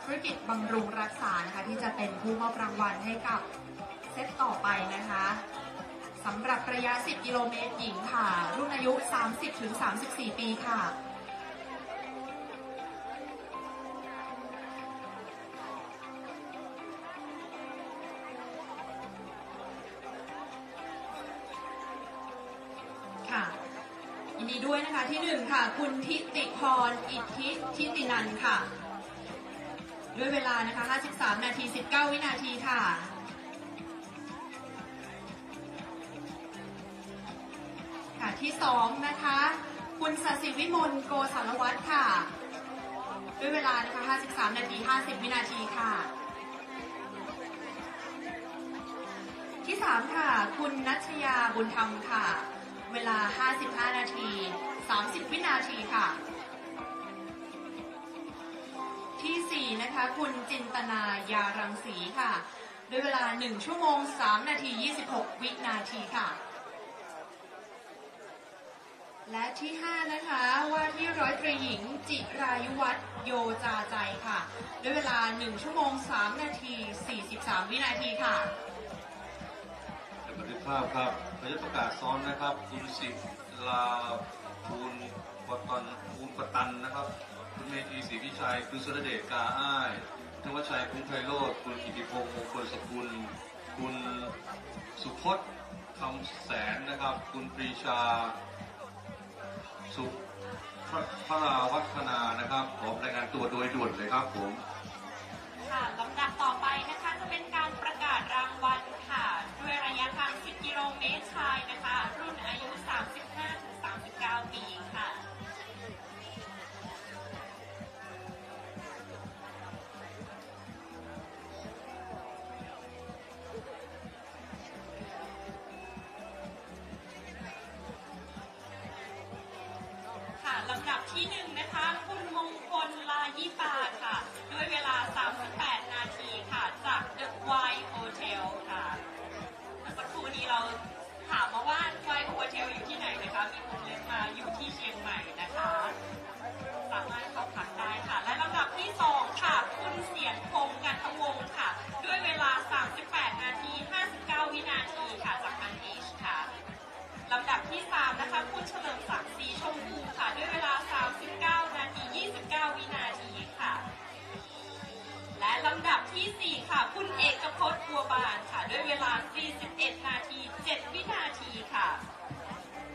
ธุรกิจบำรุงรักษานะคะที่จะเป็นผู้มอบรางวัลให้กับเซตต่อไปนะคะสำหรับระยะ10กิโลเมตรหญิงค่ะรุ่นอายุ30 ถึง 34 ปีค่ะยินดีด้วยนะคะที่1ค่ะคุณทิติพรอิทธิทิตินันท์ค่ะด้วยเวลานะคะ53นาที19วินาทีค่ะค่ะที่2นะคะคุณศศิวิมลโกสารวัตรค่ะด้วยเวลานะคะ53นาที50วินาทีค่ะที่3ค่ะคุณนัชยาบุญธรรมค่ะเวลา55นาที30วินาทีค่ะที่4นะคะคุณจินตนายารังสีค่ะด้วยเวลา1ชั่วโมง3นาที26วินาทีค่ะและที่5นะคะว่าที่ร้อยตรีหญิงจิรายุวัฒน์โยจาใจค่ะด้วยเวลา1ชั่วโมง3นาที43วินาทีค่ะบันทึกภาพครับเราจะประกาศซ้อนนะครับคุณศิลาภูลปตันนะครับคุณเมธีศรีวิชัยคุณสุรเดชกาอ้ายนวชัยคุ้มไพโรจน์คุณกิติพงศ์มงคลสกุลคุณสุพจน์คำแสนนะครับคุณปรีชาสุพราวัฒนานะครับขอรายงานตัวโดยด่วนเลยครับผมค่ะลำดับต่อไปนะคะจะเป็นการประกาศรางวัลค่ะด้วยระยะทาง10กิโลเมตรชายนะคะรุ่นอายุ35 ถึง 39 ปีค่ะลำดับที่1นะคะคุณมงคลลายิปาค่ะด้วยเวลา38นาทีค่ะ บัวบานค่ะด้วยเวลา 41 นาที 7 วินาทีค่ะ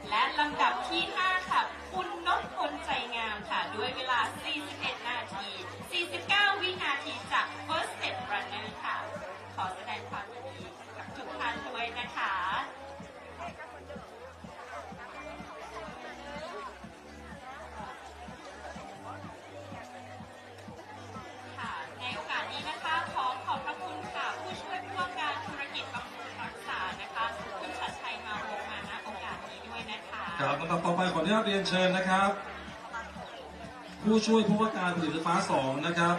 และลำดับที่ 5 ค่ะคุณนพพลใจงามค่ะด้วยเวลา 41 นาที 49 วินาทีจาก First Step Runner ค่ะขอแสดงความยินดีกับทุกท่านด้วยนะคะค่ะในโอกาสนี้นะคะขอบพระคุณค่ะผู้ช่วยผู้ว่าการธุรกิจบำรุงรักษานะคะคุณชัดชัยมาวงมาณโอกาสนี้ด้วยนะคะครับลำดับต่อไปขออนุญาตเรียนเชิญนะครับผู้ช่วยผู้ว่าการผลิตไฟฟ้า2นะครับ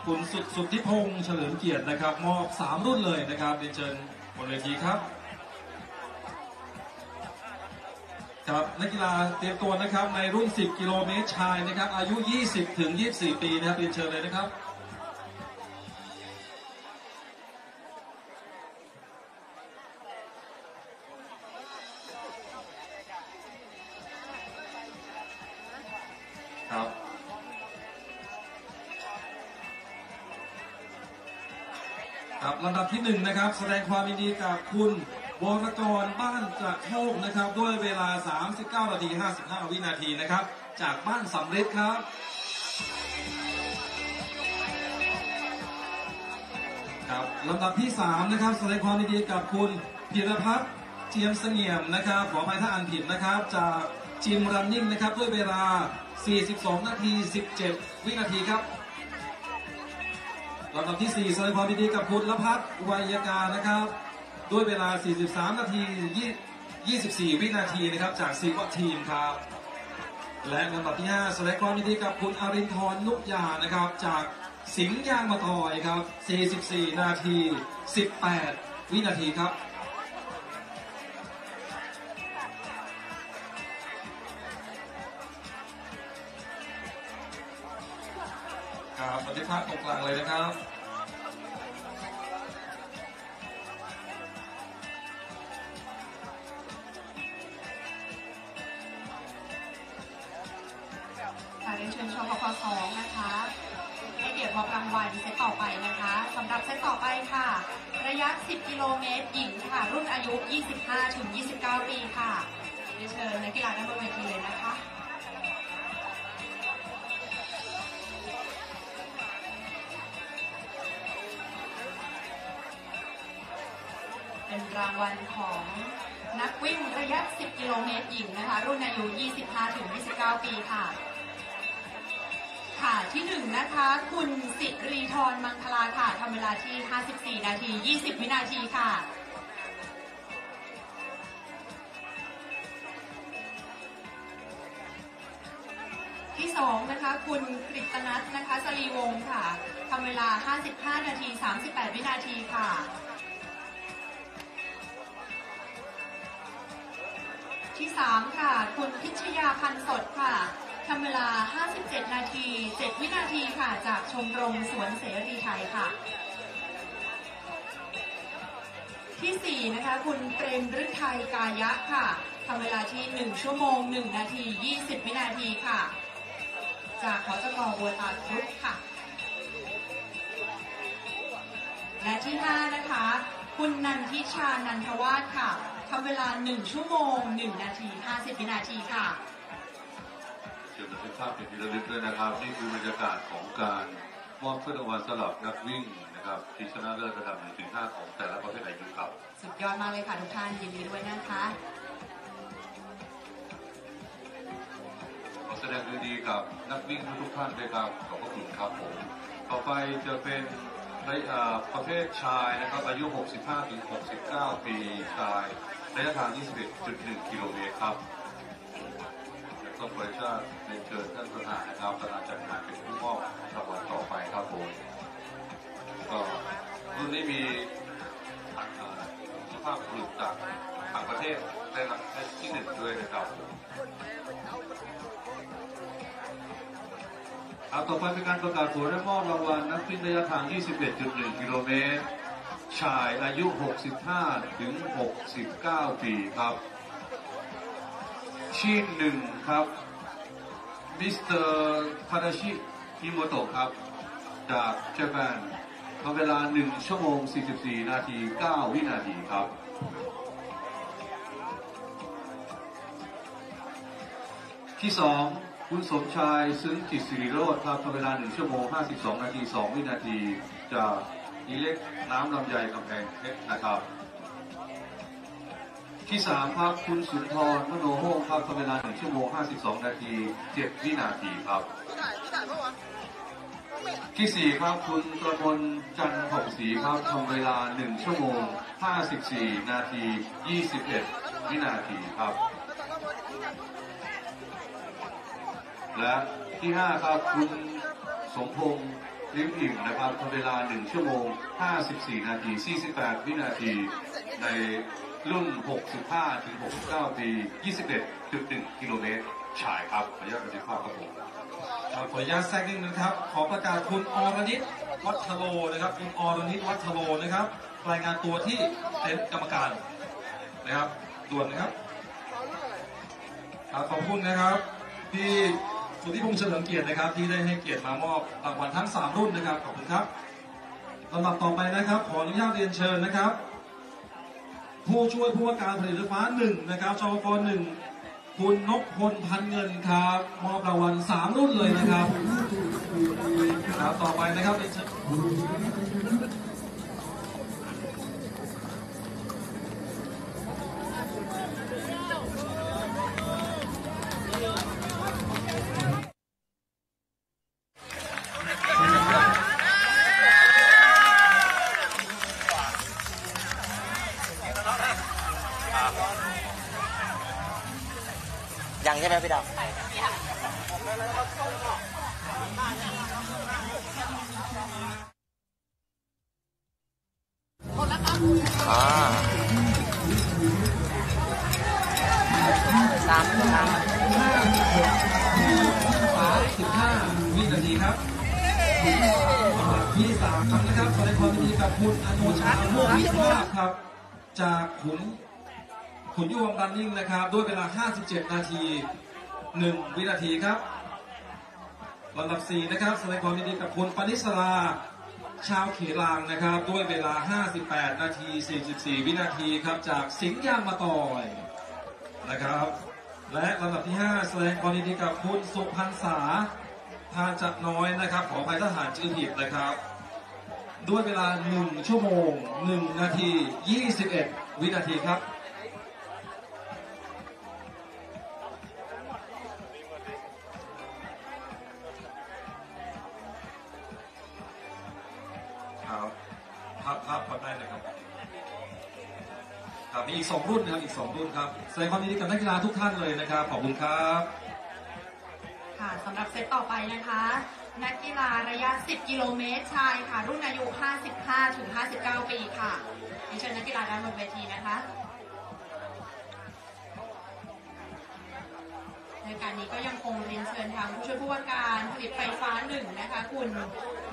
คุณสุทธิพงษ์เฉลิมเกียรตินะครับมอบ3รุ่นเลยนะครับเรียนเชิญบนเวทีครับครับนักกีฬาเตรียมตัวนะครับในรุ่น10กิโลเมตรชายนะครับอายุ20ถึง24ปีนะครับเรียนเชิญเลยนะครับครับครับลำดับที่1นะครับแสดงความยินดีกับคุณวรกรบ้านกระโทกนะครับด้วยเวลา 39 นาที 55 วินาทีนะครับจากบ้านสำเร็จครับครับลำดับที่3นะครับแสดงความยินดีกับคุณพีรพัฒน์เจียมเสงี่ยมนะครับขออภัยถ้าอ่านผิดนะครับจากจิมรันนิ่งนะครับด้วยเวลา 42 นาที 17 วินาทีครับลำดับที่4แสดงความยินดีกับคุณละพัฒน์วัยการนะครับด้วยเวลา 43 นาที 24 วินาทีนะครับจากซีวะทีมครับและลำดับที่5แสดงความยินดีกับคุณอรินทร์นุกยานะครับจากสิงห์ยางมะตอยครับ 44 นาที 18 วินาทีครับครับบันทึกภาพตรงกลางเลยนะครับเรียนเชิญชปป2นะคะให้เกียรติมอบรางวัลเซตต่อไปนะคะสำหรับเซตต่อไปค่ะระยะ 10 กิโลเมตรหญิงค่ะรุ่นอายุ 25 ถึง 29 ปีค่ะเรียนเชิญนักกีฬาด้านบนเวทีเลยนะคะเป็นรางวัลของนักวิ่งระยะ 10 กิโลเมตรหญิงนะคะรุ่นอายุ 25 ถึง 29 ปีค่ะค่ะที่1นะคะคุณสิริธรมังคลาค่ะทำเวลาที่ 54 นาที 20 วินาทีค่ะที่2นะคะคุณกฤตนัทนะคะสลีวงศ์ค่ะทำเวลา 55 นาที 38 วินาทีค่ะที่3ค่ะคุณพิชยาพันธ์สดค่ะทำเวลา 57 นาที 7 วินาทีค่ะจากชมรมสวนเสรีไทยค่ะที่4นะคะคุณเปรมฤทัยกายะค่ะทำเวลาที่1 ชั่วโมง 1 นาที 20 วินาทีค่ะจากขจก.บัวตาลกรุ๊ปค่ะและที่5นะคะคุณนันทิชานันทวาฒค่ะทำเวลา1 ชั่วโมง 1 นาที 50 วินาทีค่ะเชิญบันทึกภาพเป็นที่ระลึกด้วยนะครับนี่คือบรรยากาศของการมอบถ้วยรางวัลสำหรับนักวิ่งนะครับที่ชนะเลิศระดับ1 ถึง 5ของแต่ละประเภทอายุครับสุดยอดมากเลยค่ะทุกท่านยินดีด้วยนะคะขอแสดงความยินดีกับนักวิ่งทุกท่านด้วยครับขอบพระคุณครับผมต่อไปจะเป็นประเภทชายนะครับอายุ 65 ถึง 69 ปีชายระยะทาง 21.1 กิโลเมตรครับต้องขออนุญาตเรียนเชิญท่านประธานนะครับประธานจัดงานเป็นผู้มอบรางวัลต่อไปครับผมก็รุ่นนี้มีสุภาพบุรุษจากต่างประเทศได้รับที่1ด้วยนะครับต่อไปเป็นการประกาศผลและมอบรางวัลนักวิ่งระยะทาง 21.1 กิโลเมตรชายอายุ 65 ถึง 69 ปีครับชีน1ครับมิสเตอร์ทาดาชิฮิโมโตะครับจากญี่ปุ่น ทำเวลา1 ชั่วโมง 44 นาที 9 วินาทีครับที่2คุณสมชายซึ้งจิตศิริโรจน์ครับทำเวลา1 ชั่วโมง 52 นาที 2 วินาทีจากอีเล็กน้ำลำไยกำแพงเพชรนะครับที่3ครับคุณสุนทรมโนโฮครับทำเวลา1 ชั่วโมง 52 นาที 7 วินาทีครับที่4ครับคุณประมลจันทร์ผ่องศรีครับทำเวลา1 ชั่วโมง 54 นาที 21 วินาทีครับและที่5ครับคุณสมพงษ์ลิ้มอิ่มนะครับทำเวลา1 ชั่วโมง 54 นาที 48 วินาทีในรุ่น 65 ถึง 69 ปี 21.1 กิโลเมตรชายครับขออนุญาตบันทึกภาพครับผมขออนุญาตแทรกนิดนึงครับขอประกาศคุณอรณิตวัฒโลนะครับคุณอรณิตวัฒโลนะครับรายงานตัวที่เต็นท์กรรมการนะครับด่วนนะครับขอบคุณนะครับที่สุทธิพงษ์เฉลิมเกียรตินะครับที่ได้ให้เกียรติมามอบรางวัลทั้ง3รุ่นนะครับขอบคุณครับลำดับต่อไปนะครับขออนุญาตเรียนเชิญนะครับผู้ช่วยผู้ว่าการผลิตไฟฟ้า1นะครับจก1คุณนพพลพันเงินครับมอบรางวัล3รุ่นเลยนะครับครับต่อไปนะครับยังใช่ไหมพี่ดาว15 วินาทีครับที่3นะครับแสดงความยินดีกับคุณอนุชาโมกวิภาพครับจากขุนยวงรันนิ่งนะครับด้วยเวลา57 นาที 1 วินาทีครับลำดับ4นะครับแสดงความยินดีกับคุณปณิสราชาวเขลางนะครับด้วยเวลา58 นาที 44 วินาทีครับจากสิงห์ยางมะตอยนะครับและลำดับที่5แสดงความยินดีกับคุณสุพรรณษาพาจักน้อยนะครับขออภัยทหารชื่อผิดนะครับด้วยเวลา1 ชั่วโมง 1 นาที 21 วินาทีครับภาพได้เลยครับมีอีก2รุ่นนะครับอีก2รุ่นครับแสดงความยินดีกับนักกีฬาทุกท่านเลยนะครับขอบคุณครับค่ะสำหรับเซตต่อไปนะคะนักกีฬาระยะ10 กิโลเมตรชายค่ะรุ่นอายุ 55 ถึง 59 ปีค่ะเชิญนักกีฬาด้านบนเวทีนะคะในการนี้ก็ยังคงเรียนเชิญทางผู้ช่วยผู้ว่าการผลิตไฟฟ้า1นะคะคุณ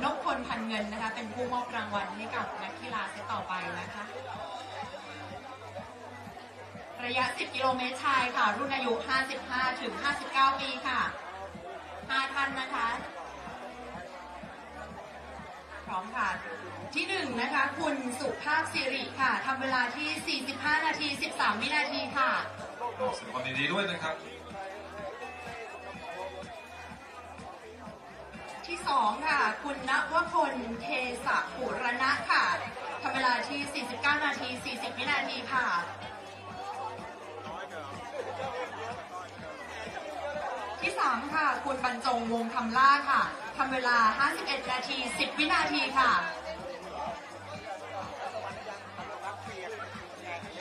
นพพลพันเงินนะคะเป็นผู้มอบรางวัลให้กับนักกีฬาเซตต่อไปนะคะระยะ10 กิโลเมตรชายค่ะรุ่นอายุ 55 ถึง 59 ปีค่ะ5 ท่านนะคะพร้อมค่ะที่1นะคะคุณสุภาพสิริค่ะทำเวลาที่45 นาที 13 วินาทีค่ะแสดงความยินดีด้วยนะครับที่2ค่ะคุณณวพลเทสะปุรณะค่ะทำเวลาที่49 นาที 40 วินาทีค่ะที่3ค่ะคุณบรรจงวงคำล่าค่ะทำเวลา51 นาที 10 วินาทีค่ะ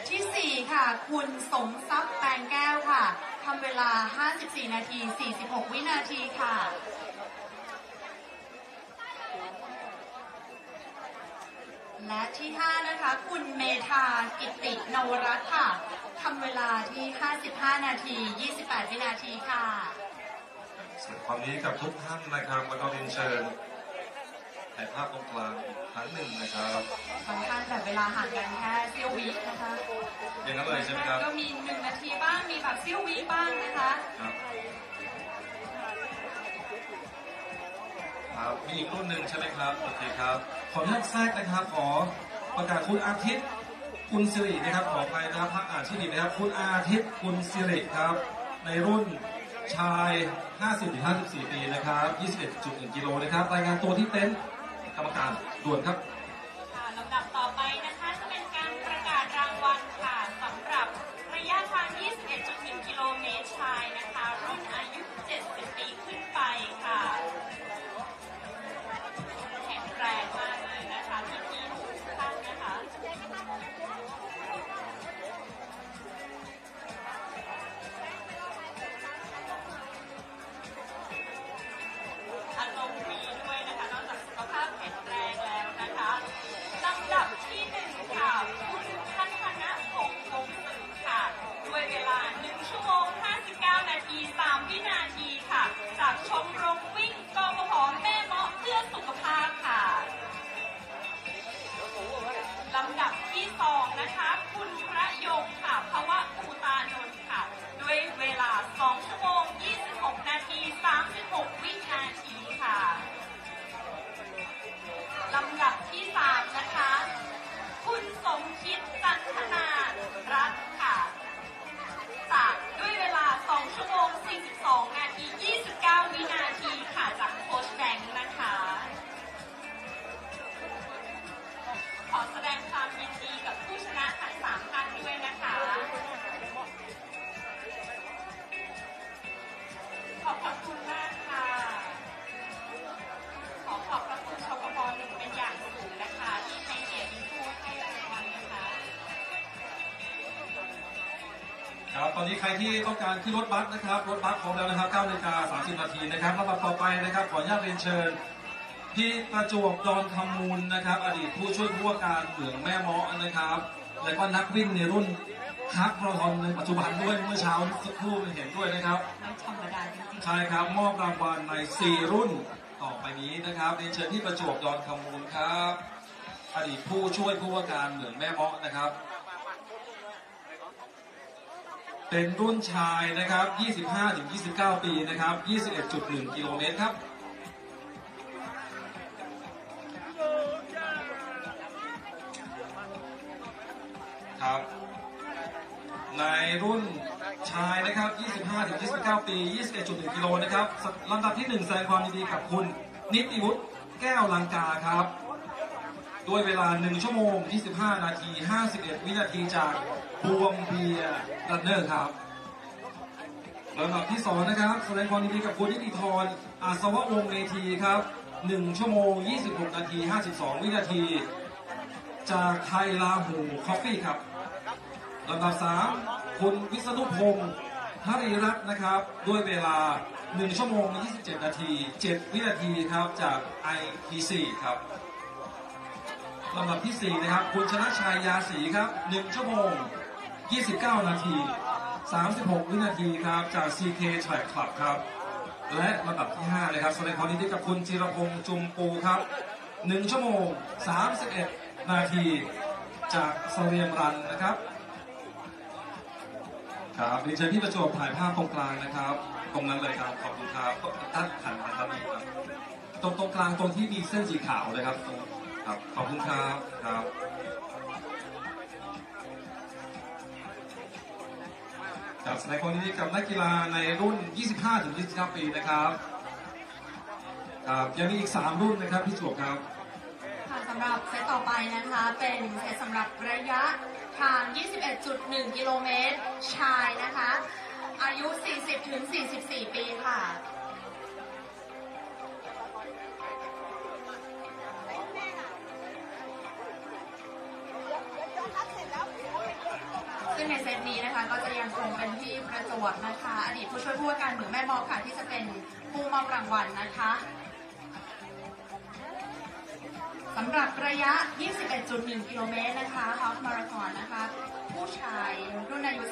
ที่4ค่ะคุณสมทรัพย์แปลงแก้วค่ะทำเวลา54 นาที 46 วินาทีค่ะและที่5นะคะคุณเมธากิตินวรัตน์ค่ะทำเวลาที่55 นาที 28 วินาทีค่ะแสดงความยินดีกับทุกท่านนะครับแล้วก็เรียนเชิญถ่ายภาพตรงกลางครั้งหนึ่งนะครับบางท่านแบบเวลาห่างกันแค่เสี้ยววินะคะอย่างนั้นเลยใช่ไหมครับก็มี1 นาทีบ้างมีแบบเสี้ยววิบ้างนะคะ ครับมีอีกรุ่นหนึ่งใช่ไหมครับโอเคครับขออนุญาตแทรกนะครับขอประกาศคุณอาทิตย์คุณสิรินะครับขออภัยนะครับถ้าอ่านชื่อผิดนะครับคุณอาทิตย์คุณสิริครับในรุ่นชาย 50-54 ปีนะครับ 21.1 กิโลนะครับรายงานตัวที่เต็นท์กรรมการด่วนครับลำดับต่อไปนะคะจะเป็นการประกาศรางวัลค่ะสำหรับระยะทาง 21.1 กิโลเมตรชายนะคะรุ่นอายุ 70 ปีขึ้นไปค่ะแข็งแรงมากเลยนะคะพี่ๆทุกท่านนะคะอารมณ์ดีด้วยนะคะนอกจากสุขภาพแข็งแรงแล้วนะคะลำดับที่1ค่ะคุณพัฒนพงษ์วงศ์สืบค่ะด้วยเวลา1 ชั่วโมง 59 นาที 3 วินาทีค่ะจากชมรมวิ่งกมผ.แม่เมาะเพื่อสุขภาพค่ะลำดับที่2นะคะคุณพระยงค่ะภวะภูตานนท์ค่ะด้วยเวลา2 ชั่วโมง 26 นาที 36 วินาทีค่ะลำดับที่3นะคะคุณสมคิดจันทนารัตน์ค่ะจากด้วยเวลา2 ชั่วโมง 42 นาที 29 วินาทีค่ะจากโค้ชแบงค์นะคะขอแสดงความยินดีกับผู้ชนะทั้ง3ท่านด้วยนะคะขอบพระคุณมากค่ะขอขอบพระคุณชกป.1เป็นอย่างสูงนะคะที่ให้เกียรติผู้ให้รางวัลนะคะครับตอนนี้ใครที่ต้องการขึ้นรถบัสนะครับรถบัสของเรานะครับ9:30 นาทีนะครับลำดับต่อไปนะครับขออนุญาตเรียนเชิญพี่ประจวบดอนคำมูลนะครับอดีตผู้ช่วยผู้ว่าการเหมืองแม่เมาะนะครับและก็นักวิ่งในรุ่นฮาล์ฟมาราธอนในปัจจุบันด้วยเมื่อเช้าสักครู่เห็นด้วยนะครับไม่ธรรมดาจริงๆใช่ครับมอบรางวัลใน4 รุ่นต่อไปนี้นะครับเรียนเชิญพี่ประจวบดอนคำมูลครับอดีตผู้ช่วยผู้ว่าการเหมืองแม่เมาะนะครับเป็นรุ่นชายนะครับ 25-29 ปีนะครับ 21.1 กิโลเมตรครับครับในรุ่นชายนะครับ 25-29 ปี 21.1 กิโลนะครับลำดับที่1แสดงความยินดีกับคุณนิติวุฒิแก้วลังกาครับด้วยเวลา1 ชั่วโมง 25 นาที 51 วินาทีจากบวงเบียร์รันเนอร์ครับลำดับที่2นะครับแสดงความยินดีกับคุณนิติธรอาสวะวงศ์เมธีครับ1 ชั่วโมง 26 นาที 52 วินาทีจากไทยลาหูคอฟฟี่ครับลำดับ3คุณวิษณุพงศ์หรีรัตน์นะครับด้วยเวลา1 ชั่วโมง 27 นาที 7 วินาทีครับจาก IPC ครับลำดับที่4นะครับคุณชนะชัยยาศรีครับ1 ชั่วโมง 29 นาที 36 วินาทีครับจาก CK Track Club ครับและลำดับที่5นะครับแสดงความยินดีกับคุณจิรพงษ์จุมปูครับ1 ชั่วโมง 31 นาทีจากเสวียงรันนะครับครับดิฉันที่ประจวบถ่ายภาพตรงกลางนะครับตรงนั้นเลยครับขอบคุณครับท่านหันมาครับนี่ครับตรงกลางตรงที่มีเส้นสีขาวเลยครับครับขอบคุณครับครับจากแสดงความยินดีกับนักกีฬาในรุ่น 25-29 ปีนะครับครับยังมีอีก3 รุ่นนะครับพี่จวบครับค่ะสำหรับเซตต่อไปนะคะเป็นเซตสำหรับระยะทาง 21.1 กิโลเมตรชายนะคะอายุ 40-44 ปีค่ะซึ่งในเซตนี้นะคะก็จะยังคงเป็นที่ประจวบนะคะอดีตผู้ช่วยผู้ว่าการเหมืองแม่เมาะค่ะที่จะเป็นผู้มอบรางวัลนะคะสำหรับระยะ 21.1 กิโลเมตรนะคะฮาล์ฟมาราธอนนะคะผู้ชายรุ่นอายุ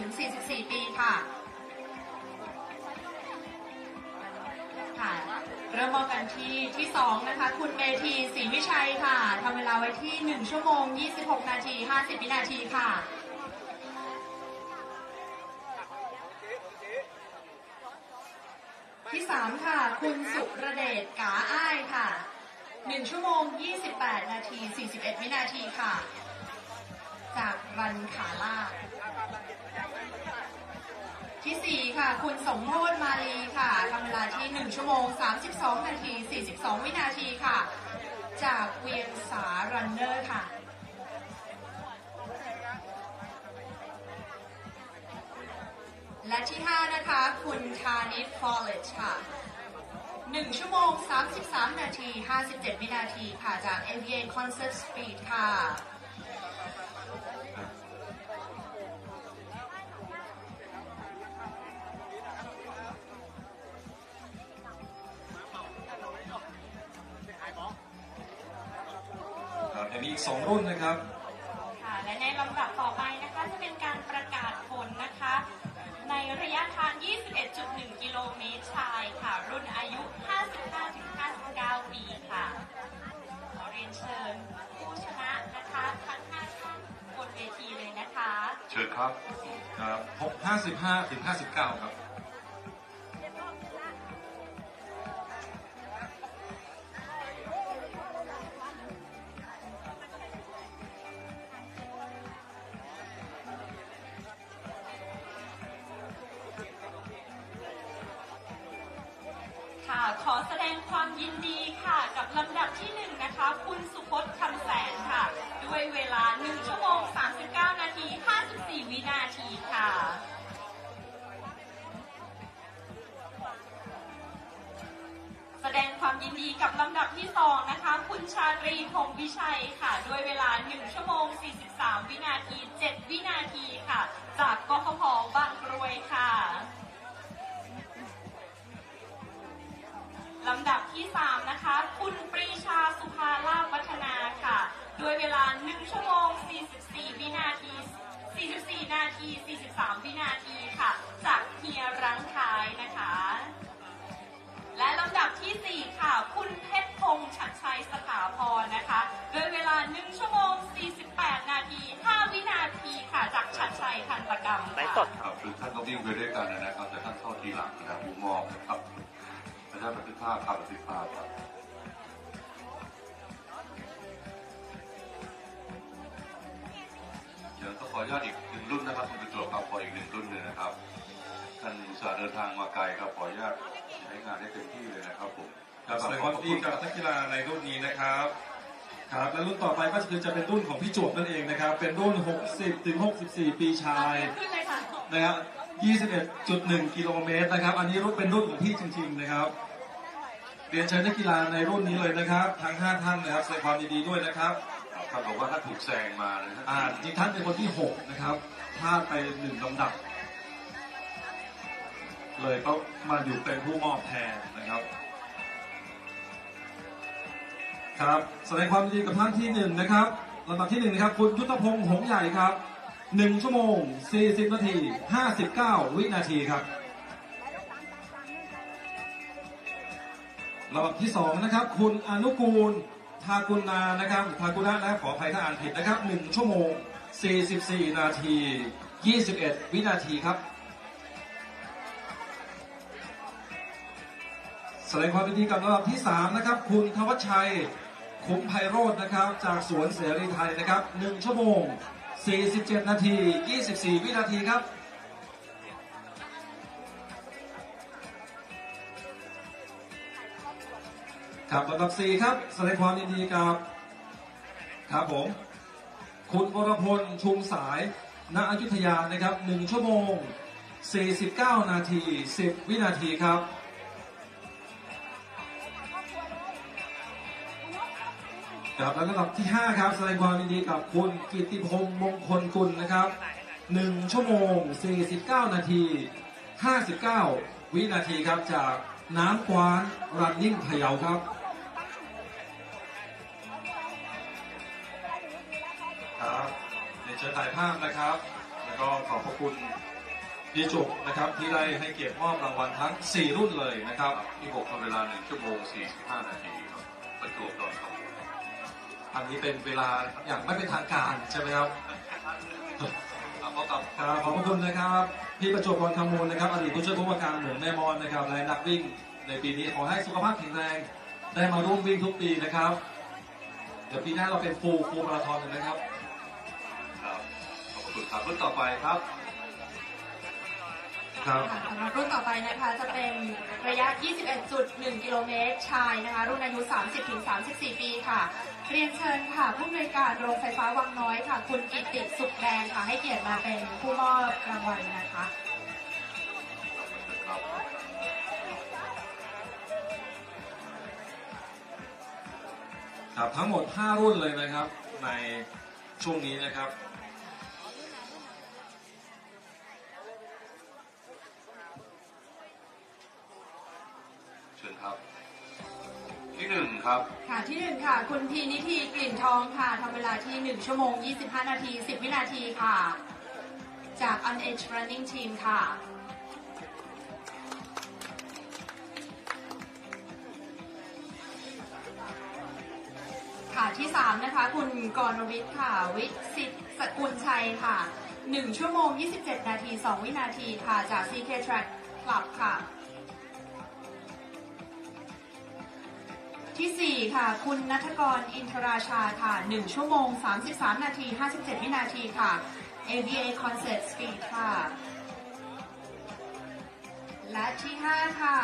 40-44 ปีค่ะเริ่มมอบกันที่2นะคะคุณเมธีศรีวิชัยค่ะทำเวลาไว้ที่1 ชั่วโมง 26 นาที 50 วินาทีค่ะ ที่3ค่ะคุณสุรเดชกาอ้ายค่ะ1 ชั่วโมง 28 นาที 41 วินาทีค่ะจากรันขาลากที่4ค่ะคุณสมโภชมาลีค่ะทำเวลาที่1 ชั่วโมง 32 นาที 42 วินาทีค่ะจากเวียงสารันเนอร์ค่ะและที่5นะคะคุณธานิชฟอลเลจค่ะ1 ชั่วโมง 33 นาที 57 วินาทีค่ะจาก AVA Concert Speed ค่ะยังมีอีก2 รุ่นนะครับค่ะและในลำดับต่อไปนะคะจะเป็นการประกาศผลนะคะในระยะทาง 21.1 กิโลเมตรชายค่ะรุ่นอายุ 55-59 ปีค่ะขอเรียนเชิญผู้ชนะนะคะทั้ง5 ท่านบนเวทีเลยนะคะเชิญครับ55-59ครับขอแสดงความยินดีค่ะกับลำดับที่1นะคะคุณสุพจน์คำแสนค่ะด้วยเวลา1 ชั่วโมง 39 นาที 54 วินาทีค่ะแสดงความยินดีกับลำดับที่2นะคะคุณชาตรีพงษ์วิชัยค่ะด้วยเวลา1 ชั่วโมง 43 วินาที 7 วินาทีค่ะจากกฟผ.บางกรวยค่ะลำดับที่3นะคะคุณปรีชาสุภาลาภวัฒนาค่ะด้วยเวลา1 ชั่วโมง 44 วินาที 44 นาที 43 วินาทีค่ะจากเฮียรังท้ายนะคะและลำดับที่4ค่ะคุณเพชรพงษ์ชัดชัยสถาพรนะคะด้วยเวลา1 ชั่วโมง 48 นาที 5 วินาทีค่ะจากชัดชัยทันตกรรมค่ะครับคือท่านก็วิ่งไปด้วยกันนะครับแต่ท่านเข้าทีหลังนะครับผู้มอบนะครับท่านบันทึกภาพครับบันทึกภาพครับเดี๋ยวต้องขออนุญาตอีก1 รุ่นนะครับคุณผู้ชมครับขออีก1 รุ่นเลยนะครับท่านอุตส่าห์เดินทางมาไกลครับขออนุญาตใช้งานได้เต็มที่เลยนะครับผมแสดงความดีกับนักกีฬาในรุ่นนี้นะครับครับและรุ่นต่อไปก็คือจะเป็นรุ่นของพี่จวบนั่นเองนะครับเป็นรุ่น 60-64 ปีชายนะครับ21.1 กิโลเมตรนะครับอันนี้รุ่นเป็นรุ่นของพี่จริงๆนะครับเรียนเชิญนักกีฬาในรุ่นนี้เลยนะครับทั้ง5 ท่านนะครับแสดงความยินดีด้วยนะครับท่านบอกว่าถ้าถูกแซงมานะครับจริงท่านเป็นคนที่6นะครับพลาดไป1 ลำดับเลยก็มาอยู่เป็นผู้มอบแทนนะครับครับแสดงความยินดีกับท่านที่1นะครับลำดับที่1นะครับคุณยุทธพงษ์หงใหญ่ครับ1 ชั่วโมง 40 นาที 59 วินาทีครับลำดับที่2นะครับคุณอนุกูลทากุณานะครับทากุณะและขออภัยถ้าอ่านผิดนะครับ1 ชั่วโมง 44 นาที 21 วินาทีครับแสดงความยินดีกับลำดับที่3นะครับคุณธวัชชัยคุ้มไพโรจน์นะครับจากสวนเสรีไทยนะครับ1 ชั่วโมง 47 นาที 24 วินาทีครับครับลำดับ4ครับแสดงความยินดีกับครับผมคุณวรพลชุมสายณอยุธยานะครับ1 ชั่วโมง 49 นาที 10 วินาทีครับครับและลำดับที่5ครับแสดงความยินดีกับคุณกิตติพงษ์มงคลกุลนะครับ1 ชั่วโมง 49 นาที 59 วินาทีครับจากน้ำกวานรันนิ่งพะเยาครับครับเดี๋ยวเชิญถ่ายภาพนะครับแล้วก็ขอบพระคุณพี่จุกนะครับที่ได้ให้เกียรติมอบรางวัลทั้ง4 รุ่นเลยนะครับที่6ทำเวลา1 ชั่วโมง 45 นาทีครับประจวบดอนครับอันนี้เป็นเวลาอย่างไม่เป็นทางการใช่ไหมครับเพราะ ครับ ขอบคุณนะครับพี่ประจวบพรคำมูลนะครับอดีตผู้ช่วยผู้ว่าการหมู่แม่มอนนะครับและนักวิ่งในปีนี้ขอให้สุขภาพแข็งแรงได้มาร่วมวิ่งทุกปีนะครับเดี๋ยวปีหน้าเราเป็นฟูลมาราธอนเลยนะครับครับขอบคุณครับรุ่นต่อไปครับสำหรับรุ่นต่อไปนะคะจะเป็นระยะ 21.1 กิโลเมตรชายนะคะรุ่นอายุ 30-34 ปีค่ะเรียนเชิญค่ะผู้อำนวยการโรงไฟฟ้าวังน้อยค่ะคุณกิตติสุขแดงค่ะให้เกียรติมาเป็นผู้มอบรางวัลนะคะครับทั้งหมด5รุ่นเลยนะครับในช่วงนี้นะครับเชิญครับที่1ครับค่ะที่1ค่ะคุณพีนิธีกลิ่นทองค่ะทำเวลาที่1ชั่วโมง25นาที10วินาทีค่ะจาก On Edge Running Team ค่ะค่ะที่3นะคะคุณกรวิทย์ค่ะวิสิทธิ์สกุลชัยค่ะ1ชั่วโมง27นาที2วินาทีค่ะจาก CK Track Club ค่ะที่4ค่ะคุณณัฐกรอินทราชาค่ะ1ชั่วโมง33นาที57วินาทีค่ะ ABA Concert Speed ค่ะและที่5ค่ะ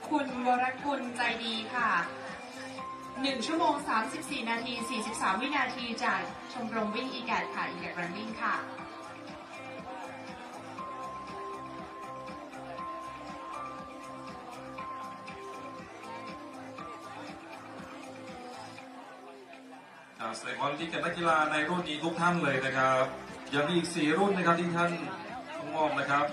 คุณวรกุลใจดีค่ะ1ชั่วโมง34นาที43วินาทีจากชมรมวิ่งอีแกดค่ะอีแกดรันวิ่งค่ะแสดงความยินดีกับนักกีฬาในรุ่นนี้ทุกท่านเลยนะครับยังมีอีก4รุ่นนะครับที่ท่านต้องมอบนะครับ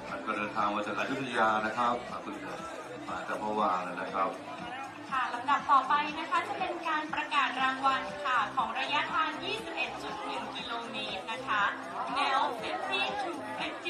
ท่านก็เดินทางมาจากอยุธยานะครับเพิ่งมาจากเมื่อวานนะครับค่ะลำดับต่อไปนะคะจะเป็นการประกาศรางวัลค่ะของระยะทาง 21.1 กิโลเมตรนะคะ male 50 to 54Congratulations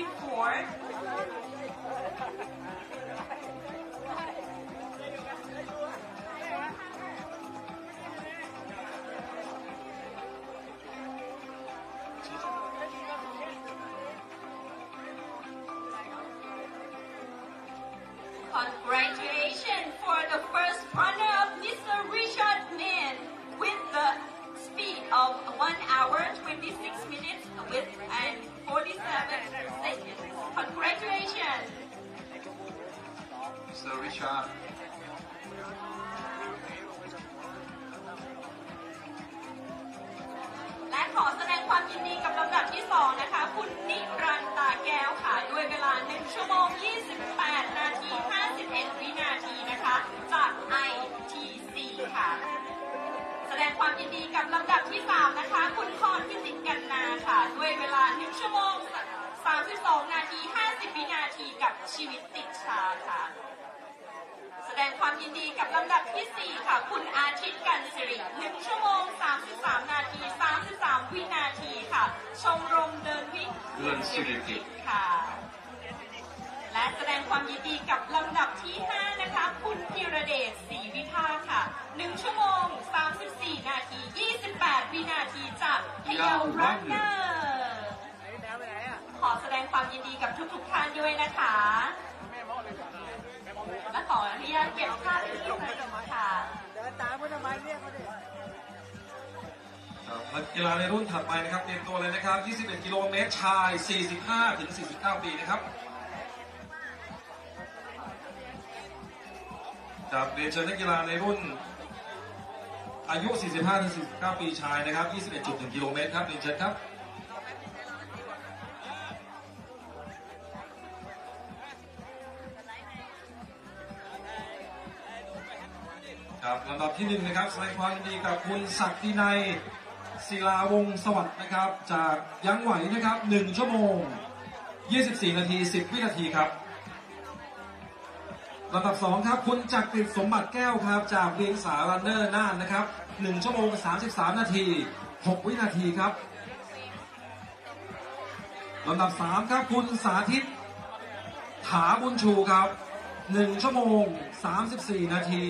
for the first runner of Mr. Richard Min with the speed of 1 hour 26 minutes with and 47 seconds. Congratulations, Mr. Richard. และขอแสดงความยินดีกับลำดับที่2นะคะคุณนิรันดร์ตาแก้วค่ะด้วยเวลา1ชั่วโมง28นาที51วินาทีนะคะจาก ITC ค่ะแสดงความยินดีกับลำดับที่3นะคะคุณพรพิสิทธิ์กันนาค่ะด้วยเวลา1ชั่วโมง32นาที50วินาทีกับชีวิตติดชาค่ะแสดงความยินดีกับลำดับที่4ค่ะคุณอาทิตย์กันสิริ1ชั่วโมง33นาที33วินาทีค่ะชมรมเดินวิ่งเพื่อนสิริกิจค่ะและแสดงความยินดีกับลำดับที่5นะคะคุณธีรเดชศรีวิภาค่ะ1ชั่วโมง34นาที28วินาทีจากพยาวรันเนอร์ขอแสดงความยินดีกับทุกท่านด้วยนะคะและขออนุญาตเก็บภาพที่ลงมาค่ะเดินตามเขาทำไมเรียกเขาดินักกีฬาในรุ่นถัดไปนะครับเตรียมตัวเลยนะครับ21กิโลเมตรชาย45ถึง49ปีนะครับจากเรียนเชิญนักกีฬาในรุ่นอายุ45ถึง49ปีชายนะครับ 21.1 กิโลเมตรครับเรียนเชิญครับครับลำดับที่1นะครับแสดงความยินดีกับคุณศักดินัยศิลาวงศ์สวัสดิ์นะครับจากยังไหวนะครับ1ชั่วโมง24นาที10วินาทีครับลำดับ2ครับคุณจักริดสมบัติแก้วครับจากเวียงสารันเนอร์น่านนะครับ1ชั่วโมง33นาที6วินาทีครับลำดับ3ครับคุณสาธิตถาบุญชูครับ1ชั่วโมง34นาที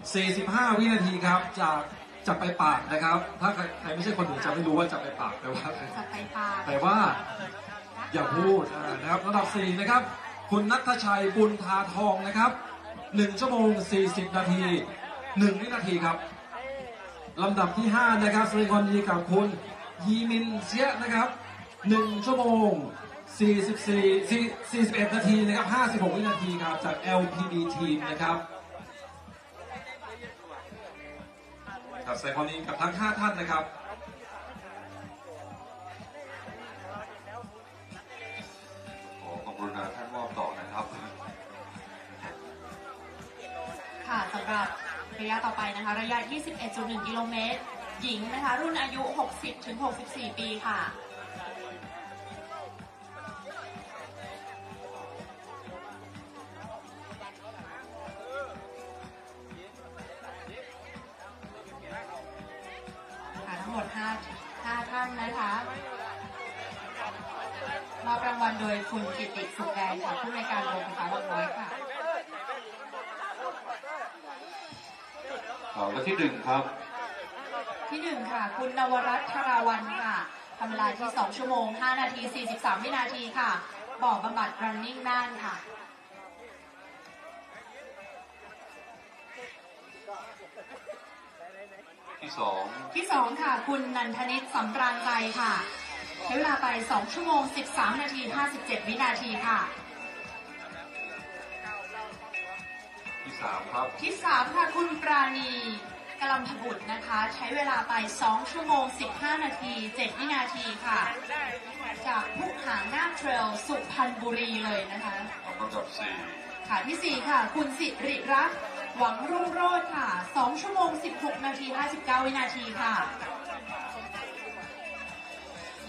45วินาทีครับจาก จับไปปากนะครับ ถ้าใครไม่ใช่คนเหนือจะไม่รู้ว่าจับไปปากแปลว่าอะไร จับไปปาก แปลว่าอย่าพูดนะครับลำดับ4นะครับคุณณัฐชัยบุญทาทองนะครับ1 ชั่วโมง 40 นาที 1 วินาทีครับลำดับที่5นะครับแสดงความยินดีกับคุณยีมินเซียนะครับ1 ชั่วโมง 41 นาทีนะครับ56 วินาทีครับจาก LPD Team นะครับกับแสดงความยินดีกับทั้ง5ท่านนะครับขอบคุณนะท่านมอบต่อนะครับค่ะสำหรับระยะต่อไปนะคะระยะ 21.1 กิโลเมตรหญิงนะคะรุ่นอายุ 60-64 ปีค่ะทั้งหมด5ท่านนะคะมอบรางวัลโดยคุณกิติสุขแดงค่ะผู้ในวยการโรงไฟฟ้าบางน้อยค่ะและที่1ครับที่1ค่ะคุณนวรัตน์ธราวันค่ะทำเวลาที่2 ชั่วโมง 5 นาที 43 วินาทีค่ะบ่อบำบัด running น่านค่ะที่2ค่ะคุณนันทนิตสำราญใจค่ะใช้เวลาไป2 ชั่วโมง 13 นาที 57 วินาทีค่ะที่3ครับที่3ค่ะคุณปราณีกลัมพบุตรนะคะใช้เวลาไป2 ชั่วโมง 15 นาที 7 วินาทีค่ะจากผู้หางนาคเทรลสุพรรณบุรีเลยนะคะลำดับ4ค่ะที่4ค่ะคุณสิริรักษ์หวังรุ่งโรจน์ค่ะ2 ชั่วโมง 16 นาที 59 วินาทีค่ะ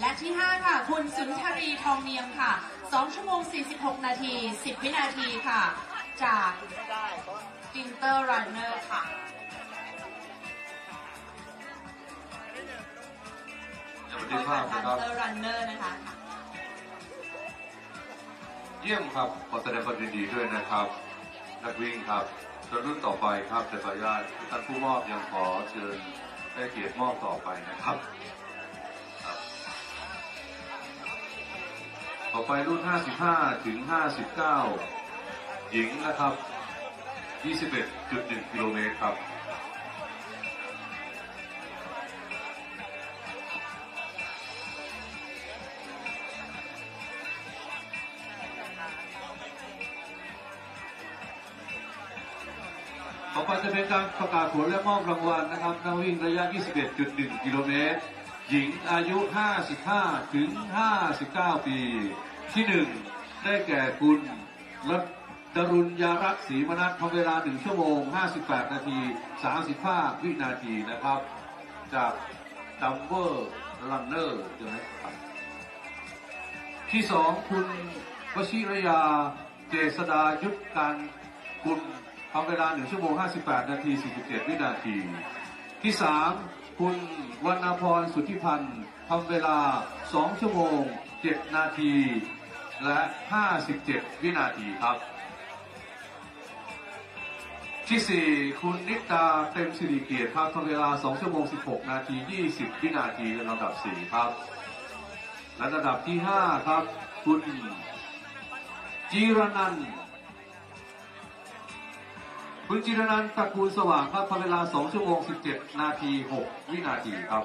และที่5ค่ะคุณสุนทรีทองเนียมค่ะ2 ชั่วโมง 46 นาที 10 วินาทีค่ะจากอินเตอร์รันเนอร์ค่ะอินเตอร์รันเนอร์นะคะเยี่ยมครับขอแสดงความยินดีด้วยนะครับนักวิ่งครับรุ่นต่อไปครับจะขออนุญาตท่านผู้มอบยังขอเชิญให้เกียรติมอบต่อไปนะครับต่อไปรุ่น55 ถึง 59 หญิงนะครับ 21.1 กิโลเมตรครับต่อไปจะเป็นการประกาศผลและมอบรางวัลนะครับนักวิ่งระยะ 21.1 กิโลเมตรหญิงอายุ 55 ถึง 59 ปี ที่1ได้แก่คุณรัตดรุณยารักษ์ศรีมนัสทำเวลา1 ชั่วโมง 58 นาที 35 วินาทีนะครับจากดัมเบอร์รันเนอร์ใช่ไหมครับที่2คุณวชิรยาเจษดายุทธการกุลทำเวลา1 ชั่วโมง 58 นาที 47 วินาทีที่3คุณวรรณพรสุทธิพันธ์ทำเวลา2 ชั่วโมง 7 นาทีและ 57 วินาทีครับที่4คุณนิตาเต็มสิริเกียรติครับทำเวลา2 ชั่วโมง 16 นาที 20 วินาทีในลำดับ4ครับและระดับที่5ครับคุณจิรนันท์ตระกูลสว่างครับทำเวลา2 ชั่วโมง 17 นาที 6 วินาทีครับ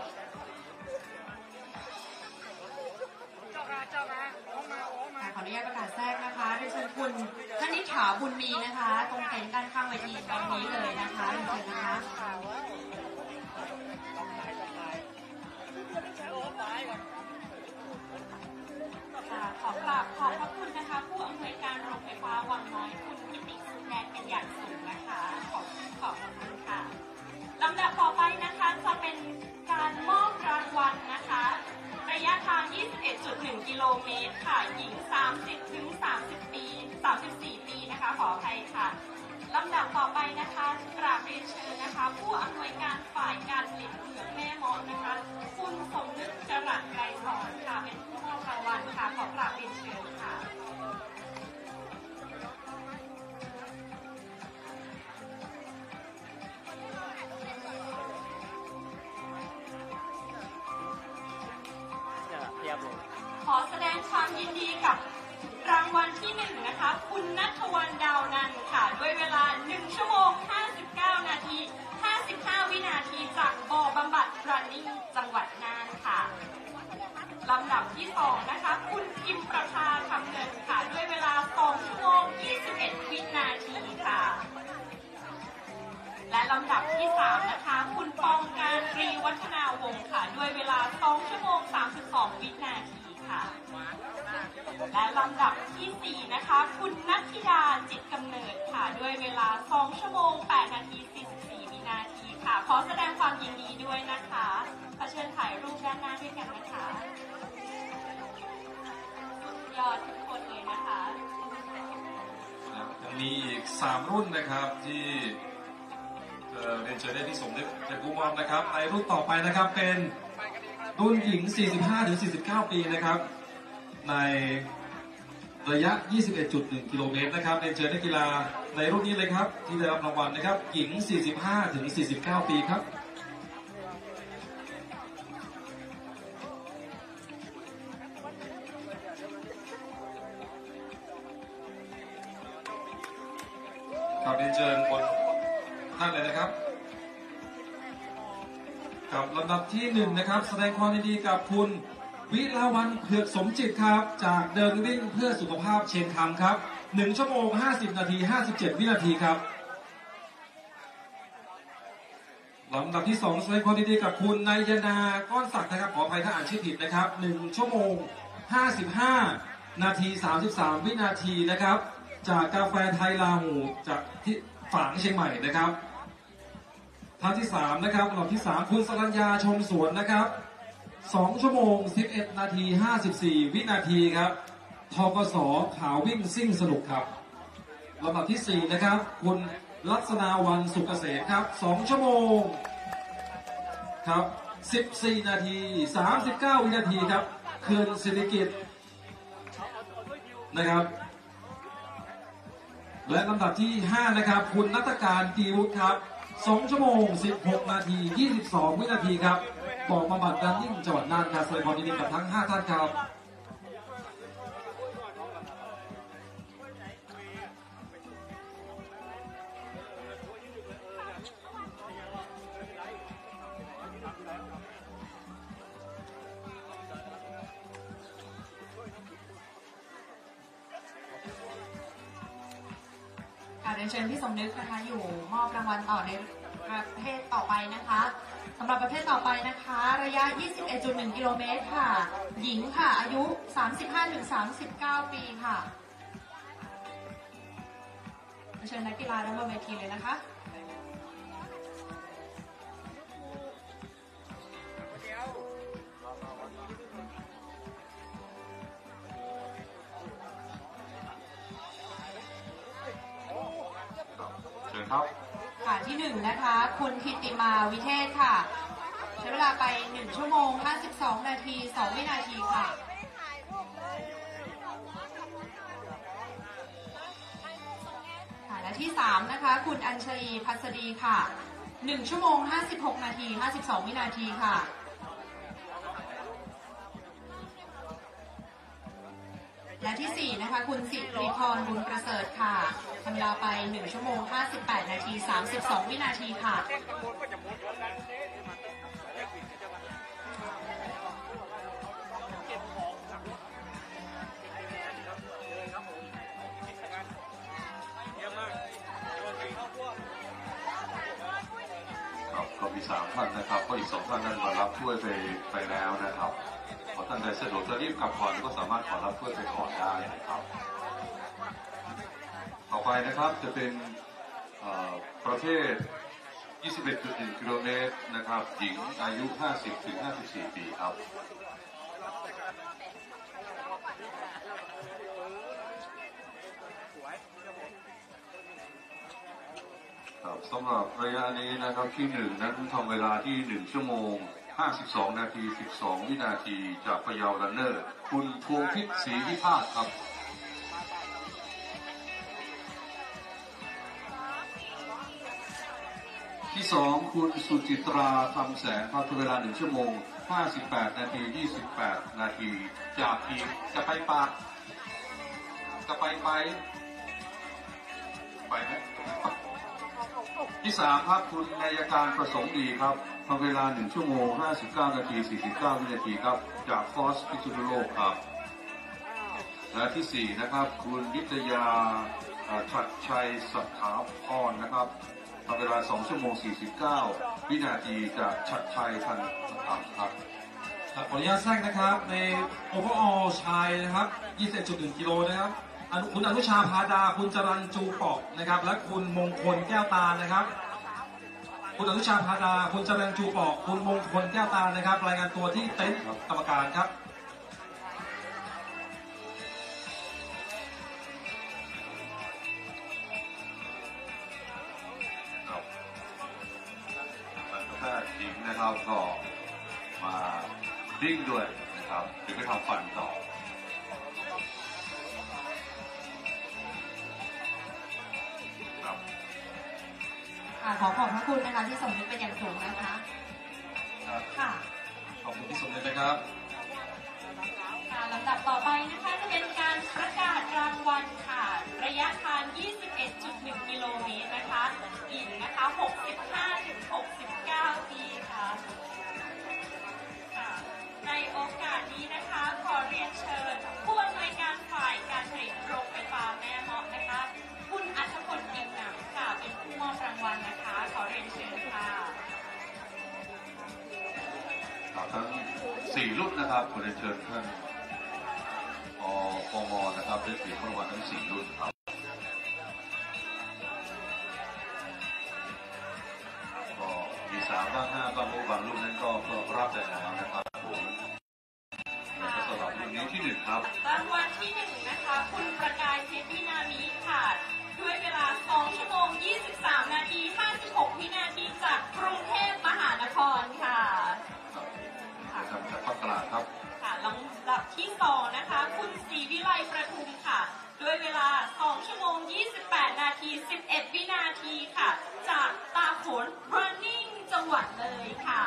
ขออนุญาตประกาศแทรกนะคะเรียนเชิญคุณธนิษฐาบุญมีนะคะตรงเต็นท์ด้านข้างเวทีตรงนี้เลยนะคะเรียนเชิญนะคะขอกราบขอบพระคุณนะคะผู้อำนวยการโรงไฟฟ้าวังน้อยคุณกิติสุขแดงเป็นอย่างสูงนะคะขอบคุณค่ะลำดับต่อไปนะคะจะเป็นการมอบรางวัลนะคะระยะทาง 21.1 กิโลเมตรค่ะหญิง 30 ถึง 34 ปีนะคะขออภัยค่ะลำดับต่อไปนะคะกราบเรียนเชิญนะคะผู้อำนวยการฝ่ายการผลิตเหมืองแม่มดนะคะคุณสมนึกจรัสไกรสอนค่ะเป็นผู้มอบรางวัลค่ะขอกราบเรียนเชิญค่ะ ความยินดีกับรางวัลที่1นะคะคุณณัฐวรรณดาวนันท์ค่ะด้วยเวลา1 ชั่วโมง 59 นาที 55 วินาทีจากบ่อบำบัด running จังหวัดน่านค่ะลำดับที่2นะคะคุณพิมประภาคำเงินค่ะด้วยเวลา2 ชั่วโมง 21 วินาทีค่ะและลำดับที่3นะคะคุณปองการตรีวัฒนาวงศ์ค่ะด้วยเวลา2 ชั่วโมง 32 วินาทีค่ะและลำดับที่4นะคะคุณนัทธิดาจิตกำเนิดค่ะด้วยเวลา2 ชั่วโมง 8 นาที 44 วินาทีค่ะขอแสดงความยินดีด้วยนะคะขอเชิญถ่ายรูปด้านหน้าด้วยกันนะคะสุดยอดทุกคนเลยนะคะยังมีอีก3รุ่นนะครับที่เรียนเชิญได้ที่สมเด็จเจ้ากุมารนะครับในรุ่นต่อไปนะครับเป็นรุ่นหญิง 45-49 ปีนะครับในระยะ 21.1 กิโลเมตรนะครับเรียนเชิญนักกีฬาในรุ่นนี้เลยครับที่ได้รับรางวัลนะครับหญิง 45-49 ปีครับครับเรียนเชิญบนท่านเลยนะครับกับลำดับที่1นะครับแสดงความยินดีกับคุณวิลาวันเผือกสมจิตครับจากเดินวิ่งเพื่อสุขภาพเชียงคำครับ1 ชั่วโมง 50 นาที 57 วินาทีครับลำดับที่2แสดงความยินดีกับคุณนายนาก้อนศักดิ์นะครับขออภัยถ้าอ่านชื่อผิดนะครับ1 ชั่วโมง 55 นาที 33 วินาทีนะครับจากกาแฟไทยลาหูจากที่ฝางเชียงใหม่นะครับท่านที่3นะครับลำดับที่3คุณสรัญญาชมสวนนะครับ2 ชั่วโมง 11 นาที 54 วินาทีครับทกสขาววิ่งซิ่งสนุกครับลำดับที่4นะครับคุณลักษณาวันสุกเกษมครับ2 ชั่วโมงครับ14 นาที 39 วินาทีครับเขื่อนศิริกิติ์นะครับและลำดับที่5นะครับคุณณัฐการกีวุฒิครับ2 ชั่วโมง 16 นาที 22 วินาทีครับบ่อบำบัดรันนิ่งจังหวัดน่านครับแสดงความยินดีกับทั้ง5ท่านครับเรียนเชิญพี่สมนึกนะคะอยู่มอบรางวัลต่อในประเภทต่อไปนะคะสำหรับประเภทต่อไปนะคะระยะ 21.1 กิโลเมตรค่ะหญิงค่ะอายุ 35-39 ปีค่ะเชิญนักกีฬาด้านบนเวทีเลยนะคะค่ะที่1นะคะคุณธิติมาวิเทศค่ะใช้เวลาไป1 ชั่วโมง 52 นาที 2 วินาทีค่ะและที่3นะคะคุณอัญชลีพัสดีค่ะ1 ชั่วโมง 56 นาที 52 วินาทีค่ะและที่4นะคะคุณสิริพรบุญประเสริฐค่ะทำเวลาไป1 ชั่วโมง 58 นาที 32 วินาทีค่ะก็มี3ท่านนะครับก็อีก2ท่านนั้นมารับถ้วยไปแล้วนะครับพอท่านใดสะดวกจะรีบกลับก่อนก็สามารถขอรับถ้วยไปก่อนได้นะครับต่อไปนะครับจะเป็นประเภท 21.1 กิโลเมตรนะครับหญิงอายุ 50-54 ปีครับสำหรับระยะนี้นะครับที่1นั้นทำเวลาที่1 ชั่วโมง 52 นาที 12 วินาทีจากพะเยารันเนอร์คุณพวงพิษศรีวิภาคครับท ที่2คุณสุจิตราคำแสงครับเวลา1 ชั่วโมง 58 นาที 28 นาทีจากทีมจะไปปากจะไปไหมที่3ครับคุณนายการประสงค์ดีครับทำเวลา1 ชั่วโมง 59 นาที 49 วินาทีครับจากฟอสพิษณุโลกครับและที่4นะครับคุณวิทยาชัดชัยสถาพรนะครับทำเวลา2 ชั่วโมง 49 วินาทีจากชัดชัยทันธรรมครับขออนุญาตแทรกนะครับในโอเวอร์ออลชายนะครับ 21.1 กิโลนะครับคุณอนุชาพาดาคุณจรัญจูปอกนะครับและคุณมงคลแก้วตานะครับคุณอนุชาพาดาคุณจรัญจูปอกคุณมงคลแก้วตานะครับรายงานตัวที่เต็นท์กรรมการครับหญิงนะครับก็มาดิ้งด้วยนะครับถึงไปทำฟันต่อครับขอขอบพระคุณนะคะที่สมนึกเป็นอย่างสูงนะคะค่ะขอบคุณที่สมนึกนะครับลำดับต่อไปนะคะจะเป็นการประกาศรางวัลค่ะระยะทาง 21.1 กิโลเมตรนะคะหญิงนะคะ 65-69 ปีค่ะในโอกาสนี้นะคะขอเรียนเชิญผู้อำนวยการฝ่ายการผลิตโรงไฟฟ้าแม่เมาะนะคะคุณอัชพลอิ่มหนำค่ะเป็นผู้มอบรางวัลนะคะขอเรียนเชิญค่ะทั้ง4 รุ่นนะครับขอเรียนเชิญท่านปมนะครับได้ถือรางวัลทั้ง4 รุ่นครับก็มี3 บ้าง 5 บ้างบางรุ่นนั้นก็รับได้แล้วนะครับผมแล้วก็สำหรับรุ่นนี้ที่1ครับรางวัลที่1นะคะคุณประกายเพชรวินามิค่ะด้วยเวลา2 ชั่วโมง 23 นาที 56 วินาทีจากกรุงเทพมหานครค่ะจากภาคกลางครับค่ะลำดับที่2นะคะคุณศรีวิไลประทุมค่ะด้วยเวลา2 ชั่วโมง 28 นาที 11 วินาทีค่ะจากตาโขน Running จังหวัดเลยค่ะ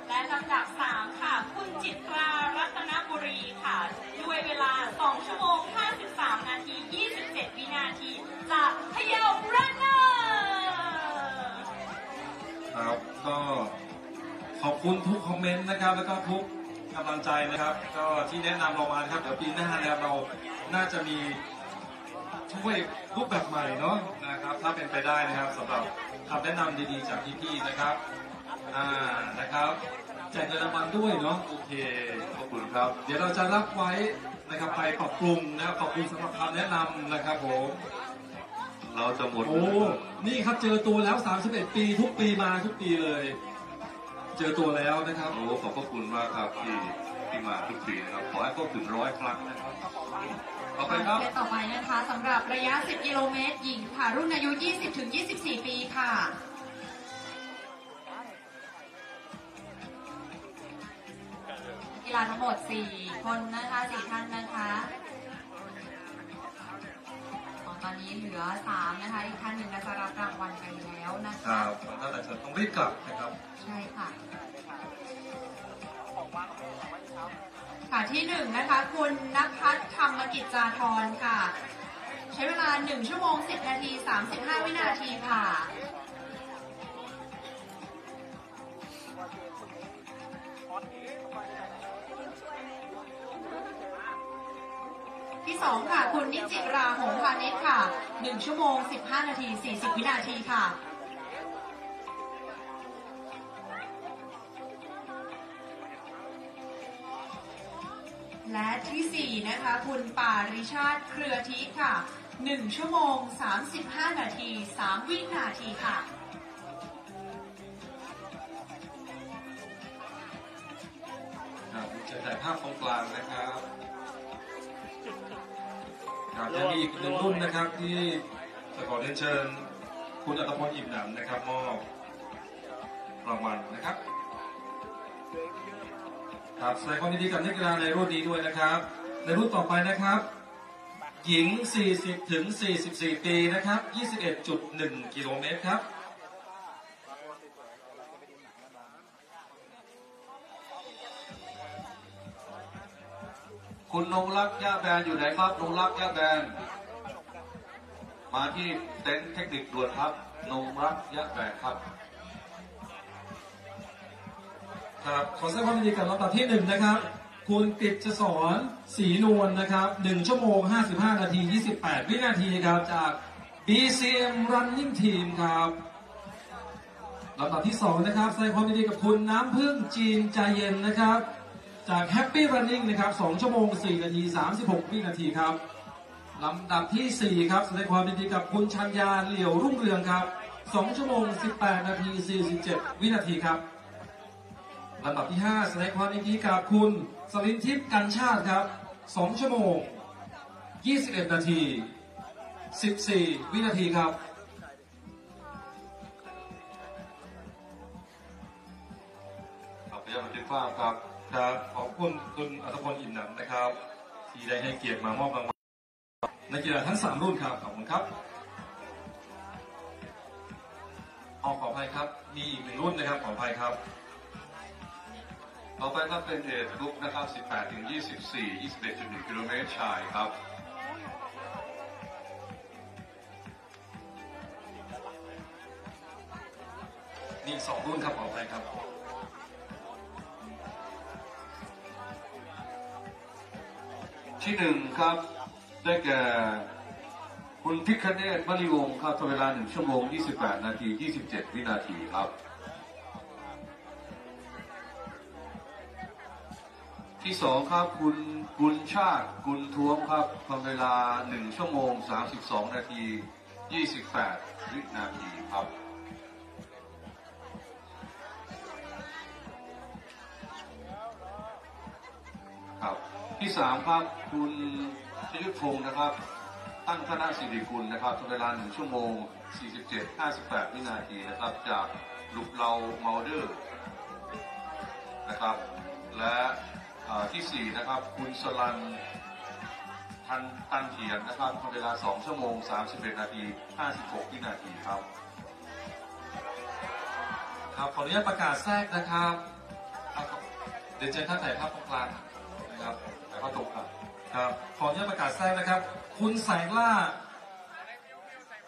และลำดับ3ค่ะคุณจิตรารัตนบุรีค่ะด้วยเวลา2 ชั่วโมง 53 นาที 27 วินาทีจากพะเยา Runnerครับก็ขอบคุณทุกคอมเมนต์นะครับแล้วก็ทุกกำลังใจนะครับก็ที่แนะนำเรามานะครับเดี๋ยวปีหน้านะครับเราน่าจะมีช่วยรูปแบบใหม่เนาะนะครับถ้าเป็นไปได้นะครับสำหรับคำแนะนำดีๆจากพี่ๆนะครับนะครับแจกเงินรางวัลด้วยเนาะโอเคขอบคุณครับเดี๋ยวเราจะรับไว้นะครับไปปรับปรุงนะครับขอบคุณสำหรับคำแนะนำนะครับผมเราจะหมดโอ้นี่ครับเจอตัวแล้ว31 ปีทุกปีมาทุกปีเลยเจอตัวแล้วนะครับโอ้ขอบพระคุณมากครับที่มาทุกปีนะครับขอให้ครบถึง100 ครั้งนะครับต่อไปครับต่อไปนะคะสำหรับระยะ10 กิโลเมตรหญิงค่ะรุ่นอายุ 20-24 ปีค่ะกีฬาทั้งหมด4 คนนะคะ4 ท่านนะคะตอนนี้เหลือ3นะคะอีกท่านหนึ่งจะรับรางวัลไปแล้วนะคะครับท่านอาจจะต้องรีบกลับนะครับใช่ค่ะค่ะที่1นะคะคุณณภัทรธรรมกิจจาธรค่ะใช้เวลา1 ชั่วโมง 10 นาที 35 วินาทีค่ะที่2ค่ะคุณนิจิราหงพาณิชย์ค่ะ1 ชั่วโมง 15 นาที 40 วินาทีค่ะและที่4นะคะคุณปาริชาติเครือทิค่ะ1 ชั่วโมง 35 นาที 3 วินาทีค่ะจะถ่ายภาพตรงกลางนะครับจะมีอีก1 รุ่นนะครับที่จะขอเรียนเชิญคุณอัตพลอิ่มหนำนะครับมอบรางวัลนะครับครับแสดงความยินดีกับนักกีฬาในรุ่นนี้ด้วยนะครับในรุ่นต่อไปนะครับ หญิง 40 ถึง 44 ปีนะครับ 21.1 กิโลเมตรครับคุณนงรักย่าแบนอยู่ไหนครับนงรักย่าแบนมาที่เต็นท์เทคนิคด่วนครับนงรักย่าแบนครับครับขอแสดงความยินดีกับลำดับที่1นะครับคุณกฤษสอนศรีนวลนะครับ1 ชั่วโมง 55 นาที 28 วินาทีครับจาก BCM Running Team ครับลำดับที่2นะครับแสดงความยินดีกับคุณน้ำพึ่งจีนใจเย็นนะครับจาก Happy Running นะครับ2 ชั่วโมง 4 นาที 36 วินาทีครับลำดับที่4ครับแสดงความยินดีกับคุณชัญญาเหลี่ยวรุ่งเรืองครับ2 ชั่วโมง 18 นาที 47 วินาทีครับลำดับที่5แสดงความยินดีกับคุณสลินทิพย์กันชาติครับ2 ชั่วโมง 21 นาที 14 วินาทีครับขอบคุณบันทึกภาพครับครับขอบคุณคุณอัตพลอิ่มหนำนะครับที่ได้ให้เกียรติมามอบรางวัลนักกีฬาทั้ง3รุ่นครับขอบคุณครับขออภัยครับมีอีก1รุ่นนะครับขออภัยครับต่อไปก็เป็นเอทลุกนะครับ 18 ถึง 24 21.1 กิโลเมตรชายครับมี2 รุ่นครับขออภัยครับที่1ครับได้แก่คุณพิคเนศมณีวงศ์ครับเวลา1 ชั่วโมง 28 นาที 27 วินาทีครับที่2ครับคุณกุลชาติกุลท้วมครับทำเวลา1 ชั่วโมง 32 นาที 28 วินาทีครับครับที่3ครับคุณชยุทธพงศ์นะครับตั้งคณะสิริกุลนะครับทำเวลา1 ชั่วโมง 47 58 วินาทีนะครับจากลุกเราเมาเดอร์นะครับและที่4นะครับคุณสลันทันเทียนนะครับทำเวลา2 ชั่วโมง 31 นาที 56 วินาทีครับครับขออนุญาตประกาศแทรกนะครับเดี๋ยวเชิญท่านถ่ายภาพตรงกลางนะครับถ่ายภาพตรงกลางครับขออนุญาตประกาศแทรกนะครับคุณแสงล่า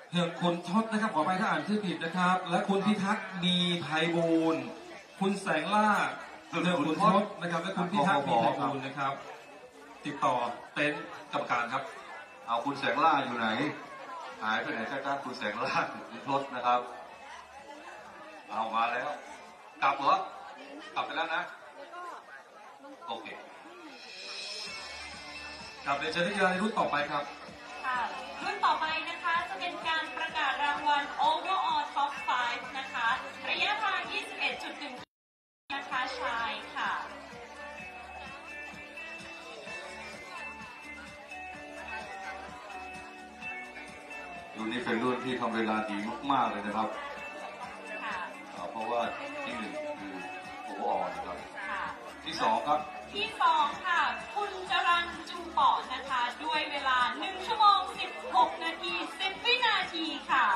เหือกคนทศนะครับขอไปถ้าอ่านชื่อผิดนะครับและคุณพิทักษ์มีไพบูลย์คุณแสงล่าเหือกคนทศนะครับและคุณพิทักษ์มีไพบูลย์นะครับติดต่อเต็นท์กรรมการครับเอาคุณแสงล่าอยู่ไหนหายไปไหนครับคุณแสงล่าคุณทศนะครับเอามาแล้วกลับเหรอกลับไปแล้วนะโอเคกลับเลยเชิญนักกีฬาในรุ่นต่อไปครับค่ะรุ่นต่อไปนะคะจะเป็นการประกาศรางวัล Overall Top 5 นะคะระยะทาง 21.1 นะคะชายค่ะรุ่นนี้เป็นรุ่นที่ทำเวลาดีมากๆเลยนะครับเพราะว่าที่1คือโอเวอร์ออลนะครับที่2ครับที่2ค่ะคุณจรัญจูเปาะนะคะด้วยเวลา1 ชั่วโมง 16 นาที 10 วินาทีค่ะ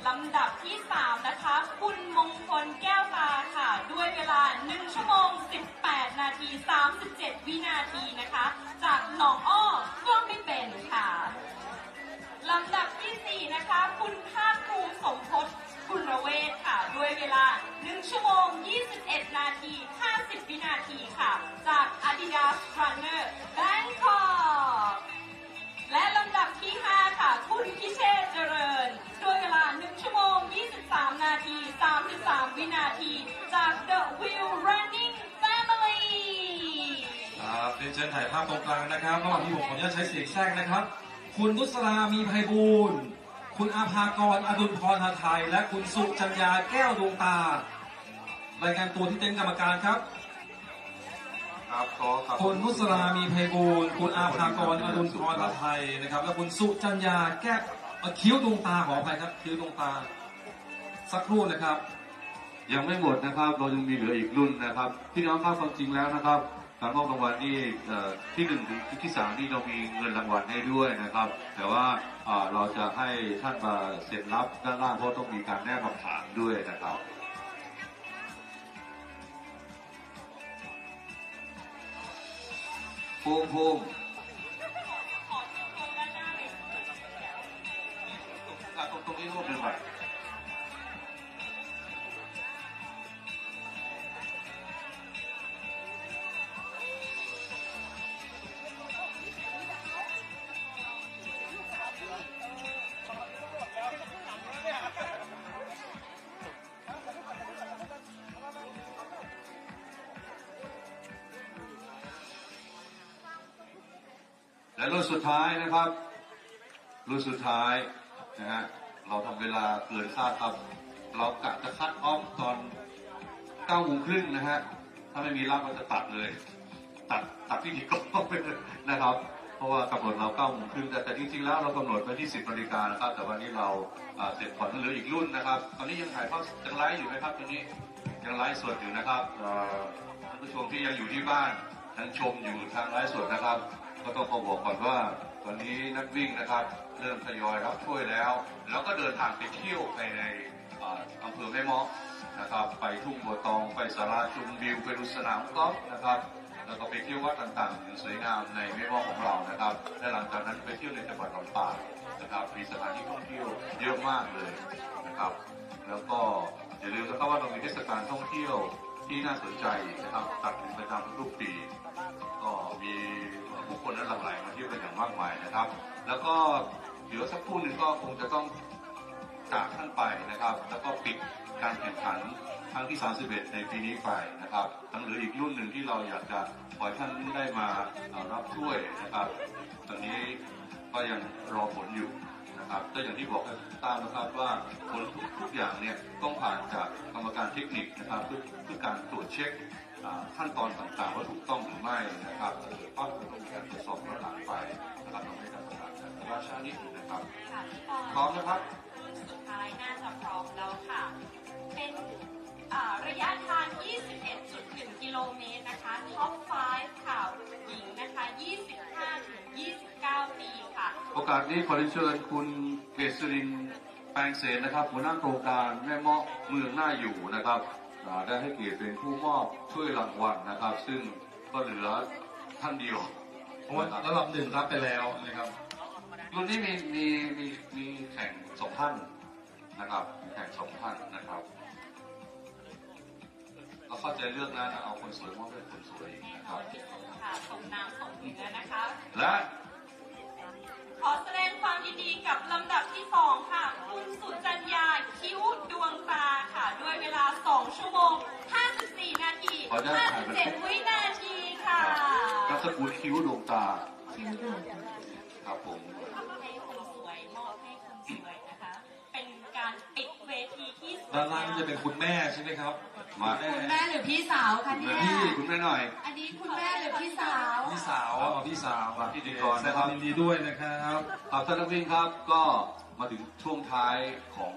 ลำดับที่3นะคะคุณมงคลแก้วตาค่ะด้วยเวลา1 ชั่วโมง 18 นาที 37 วินาทีนะคะจากหนองอ้อกล้องไม่เป็นค่ะลำดับที่4นะคะคุณภาคภูมิสมพศคุณเวศค่ะด้วยเวลา1 ชั่วโมง 21 นาที 50 วินาทีค่ะจาก Adidas Runner Bangkok และลำดับที่5ค่ะคุณพิเชษเจริญด้วยเวลา1 ชั่วโมง 23 นาที 33 วินาทีจาก The Wheel Running Family ครับเรียนเชิญถ่ายภาพตรงกลางนะครับระหว่างที่ผมขออนุญาตใช้เสียงแทรกนะครับคุณนุสรามีไพบูลย์คุณอาภากรอดุลพรหไทยและคุณสุจัญญาแก้วดวงตารายงานตัวที่เต็นท์กรรมการครับคุณนุสรามีไพบูลย์คุณอาภากรอดุลพรหไทยนะครับและคุณสุจัญญาแก้วคิ้วดวงตาขออภัยครับคิ้วดวงตาสักครู่นะครับ ยังไม่หมดนะครับเรายังมีเหลืออีกรุ่นนะครับพี่น้องครับความจริงแล้วนะครับ การมอบรางวัลนี่ที่1ถึงที่3นี่เรามีเงินรางวัลให้ด้วยนะครับแต่ว่าเราจะให้ท่านมาเซ็นรับด้านล่างเพราะต้องมีการแนบคำถามด้วยนะครับภูมิตรงนี้รูปหนึ่งไปและรุ่นสุดท้ายนะครับรุ่นสุดท้ายนะฮะเราทำเวลาเกินคาดครับเรากะจะคัดออฟตอน9:30นะฮะถ้าไม่มีรับเราจะตัดเลยตัดพิธีกรไปเลยนะครับเพราะว่ากำหนดเรา9:30แต่จริงๆแล้วเรากำหนดไว้ที่10 นาฬิกานะครับแต่วันนี้เราเสร็จก่อนเหลืออีกรุ่นนะครับตอนนี้ยังถ่ายทอดยังไลฟ์อยู่ไหมครับตอนนี้ยังไลฟ์สดอยู่นะครับท่านผู้ชมที่ยังอยู่ที่บ้านยังชมอยู่ทางไลฟ์สดนะครับก็ต้องขอบอกก่อนว่าตอนนี้นักวิ่งนะครับเริ่มทยอยรับช่วยแล้วก็เดินทางไปเที่ยวไปในอำเภอแม่เมาะนะครับไปทุ่งบัวตองไปศาลาชมวิวไปดูสนามกอล์ฟนะครับแล้วก็ไปเที่ยววัดต่างๆอย่างสวยงามในแม่เมาะของเรานะครับและหลังจากนั้นไปเที่ยวในจังหวัดลำปางนะครับมีสถานที่ท่องเที่ยวเยอะมากเลยนะครับแล้วก็อย่าลืมนะครับว่าเรามีเทศกาลท่องเที่ยวที่น่าสนใจนะครับจัดเป็นประจำทุกปีก็มีผู้คนนั้นหลั่งไหลมาเที่ยวกันอย่างมากมายนะครับแล้วก็เดี๋ยวสักครู่หนึ่งก็คงจะต้องจากท่านไปนะครับแล้วก็ปิดการแข่งขันครั้งที่31ในปีนี้ไปนะครับทั้งเหลืออีกรุ่นหนึ่งที่เราอยากจะขอให้ท่านได้มารับช่วยนะครับตอนนี้ก็ยังรอผลอยู่นะครับแต่อย่างที่บอกให้ทราบนะครับว่าผลทุกอย่างเนี่ยต้องผ่านจากกรรมการเทคนิคนะครับเพื่อการตรวจเช็คขั้นตอนต่างๆว่าถูกต้องหรือไม่นะครับก็จะต้องมีการตรวจสอบย้อนหลังไปนะครับทำให้การประกาศราชานิดนึงนะครับพร้อมนะครับสุดท้ายน่าจะพร้อมแล้วค่ะเป็นระยะทาง 21.1 กิโลเมตรนะคะท็อป 5 ค่ะหญิงนะคะ25 ถึง 29 ปีค่ะโอกาสนี้ขอเชิญคุณเกษรินแปลงเสนนะครับหัวหน้าโครงการแม่เมาะเมืองน่าอยู่นะครับได้ให้เกียรติเป็นผู้มอบช่วยรางวัลนะครับซึ่งก็เหลือท่านเดียวเพราะว่าระดับ1รับไปแล้วนะครับรุ่นนี้มีแข่ง2 ท่านนะครับแข่ง2 ท่านนะครับเราเข้าใจเลือกนะเอาคนสวยมอบให้คนสวยนะครับค่ะสมน้ำสมเนื้อนะคะและขอแสดงความยินดีกับลำดับที่2ค่ะคุณสุจัญญาคิ้วดวงตาค่ะด้วยเวลา2 ชั่วโมง 54 นาที 57 วินาทีค่ะนามสกุลคิ้วดวงตาครับผมให้คนสวยมอบให้คนสวยนะคะเป็นการปิดเวทีที่ด้านล่างจะเป็นคุณแม่ใช่ไหมครับคุณแม่หรือพี่สาวคะเนี่ยคุณแม่หน่อยอันนี้คุณแม่หรือพี่สาว พี่สาวพิธีกรนะครับยินดีด้วยนะครับท่านนักวิ่งครับก็มาถึงช่วงท้ายของ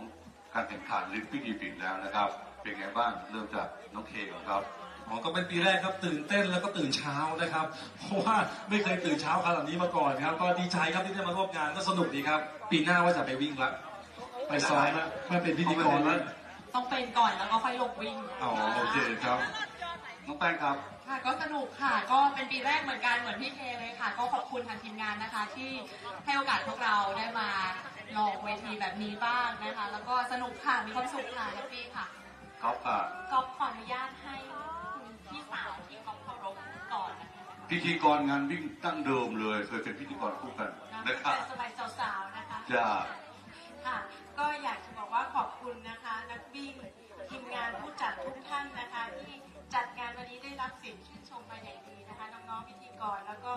การแข่งขันหรือพิธีปิดแล้วนะครับเป็นไงบ้างเริ่มจากน้องเคก่อนครับก็เป็นปีแรกครับตื่นเต้นแล้วก็ตื่นเช้านะครับเพราะว่าไม่เคยตื่นเช้าขนาดนี้มาก่อนครับก็ดีใจครับที่ได้มาร่วมงานก็สนุกดีครับปีหน้าว่าจะไปวิ่งละไปซ้อมนะไม่เป็นพิธีกรแล้วต้องเป็นก่อนแล้วก็ค่อยลงวิ่งโอเคครับน้องแป้งครับค่ะก็สนุกค่ะก็เป็นปีแรกเหมือนกันเหมือนพี่เคเลยค่ะก็ขอบคุณทางทีมงานนะคะที่ให้โอกาสพวกเราได้มาลองเวทีแบบนี้บ้างนะคะแล้วก็สนุกค่ะมีความสุขค่ะแฮปปี้ค่ะก๊อฟค่ะก๊อฟขออนุญาตให้พี่สาวที่ก๊อฟเคารพก่อนนะคะพิธีกรงานวิ่งตั้งเดิมเลยเคยเป็นพิธีกรคู่กันนะครับสบายสาวๆนะคะจ้าค่ะก็อยากจะบอกว่าขอบคุณนะคะนักวิ่งทีมงานผู้จัดทุกท่านนะคะที่จัดงานวันนี้ได้รับเสียงชื่นชมมาอย่างดีนะคะน้องๆพิธีกรแล้วก็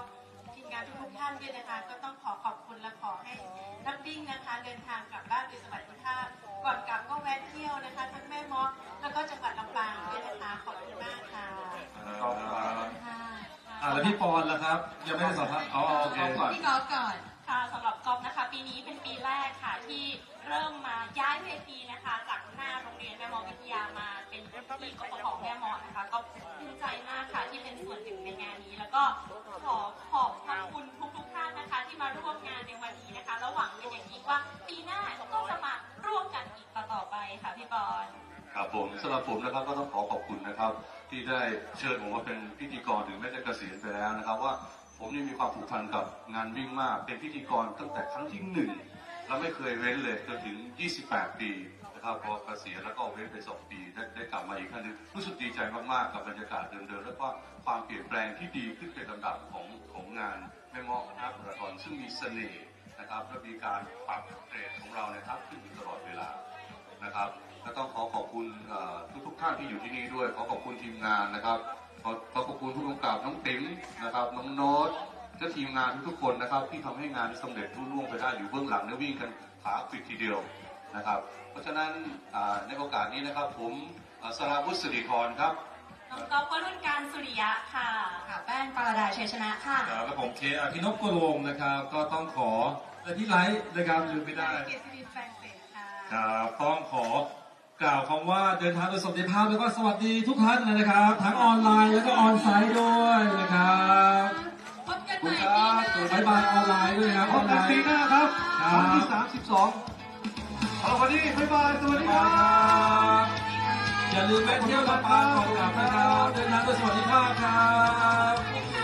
ทีมงานทุกท่านด้วยนะคะก็ต้องขอบคุณและขอให้นักวิ่งนะคะเดินทางกลับบ้านโดยสวัสดิภาพก่อนกลับก็แวะเที่ยวนะคะทั้งแม่เมาะแล้วก็จังหวัดลำปางด้วยนะคะขอบคุณมากค่ะแล้วพี่ปอนล่ะครับยังไม่ได้สัมภาษณ์โอเคพี่ก๊อฟก่อนค่ะสำหรับก๊อฟนะคะปีนี้เป็นปีแรกค่ะที่เริ่มมาย้ายเวทีนะคะจากหน้าโรงเรียนแม่เมาะวิทยามาเป็น เป็นที่กปปแม่เมาะนะคะก็ภูมิใจมากค่ะที่เป็นส่วนหนึ่งในงานนี้แล้วก็ขอขอบคุณทุกท่านนะคะที่มาร่วมงานในวันนี้นะคะแล้วหวังเป็นอย่างยิ่งว่าปีหน้าก็จะมาร่วมกันอีกต่อไปค่ะพี่ปอนครับผมสำหรับผมนะครับก็ต้องขอบคุณนะครับที่ได้เชิญผมมาเป็นพิธีกรถึงแม้จะเกษียณไปแล้วนะครับว่าผมนี่มีความผูกพันกับงานวิ่งมากเป็นพิธีกรตั้งแต่ครั้งที่1แล้วไม่เคยเว้นเลยจนถึง28 ปีนะครับพอเกษียณแล้วก็เว้นไป2 ปีได้กลับมาอีกครั้งนึงรู้สึกดีใจมากๆกับบรรยากาศเดิมๆและก็ความเปลี่ยนแปลงที่ดีขึ้นเป็นลำดับของงานแม่เมาะฮาล์ฟมาราธอนซึ่งมีเสน่ห์นะครับและมีการปรับเกรดของเรานะครับขึ้นอยู่ตลอดเวลานะครับและต้องขอบคุณทุกท่านที่อยู่ที่นี่ด้วยขอขอบคุณทีมงานนะครับขอขอบคุณผู้กำกับน้องติ๋มนะครับน้องโน้ตและทีมงานทุกคนนะครับที่ทำให้งานสำเร็จรุ่ล่วงไปได้อยู่เบื้องหลังและวิ่งกันขาปิดทีเดียวนะครับเพราะฉะนั้นในโอกาสนี้นะครับผมสราวุฒิสิริธรครับน้องก๊อฟวรุณการสุริยะค่ะแป้งปารดาชัยชนะค่ะแล้วผมเคอภินพโกโลงนะครับก็ต้องขอที่ไลฟ์นะครับลืมไม่ได้เกียรติแฟนเพจค่ะครับต้องขอกล่าวคำว่าเดินทางโดยสวัสดิภาพแล้วก็สวัสดีทุกท่านนะครับทั้งออนไลน์แล้วก็ออนไซต์ด้วยนะครับพบกันใหม่บ๊ายบายออนไลน์ด้วยนะครับพบกันปีหน้าครับครั้งที่32วันนี้บ๊ายบายสวัสดีครับอย่าลืมแวะเที่ยวลำปางก่อนกลับนะครับเดินทางโดยสวัสดิภาพครับ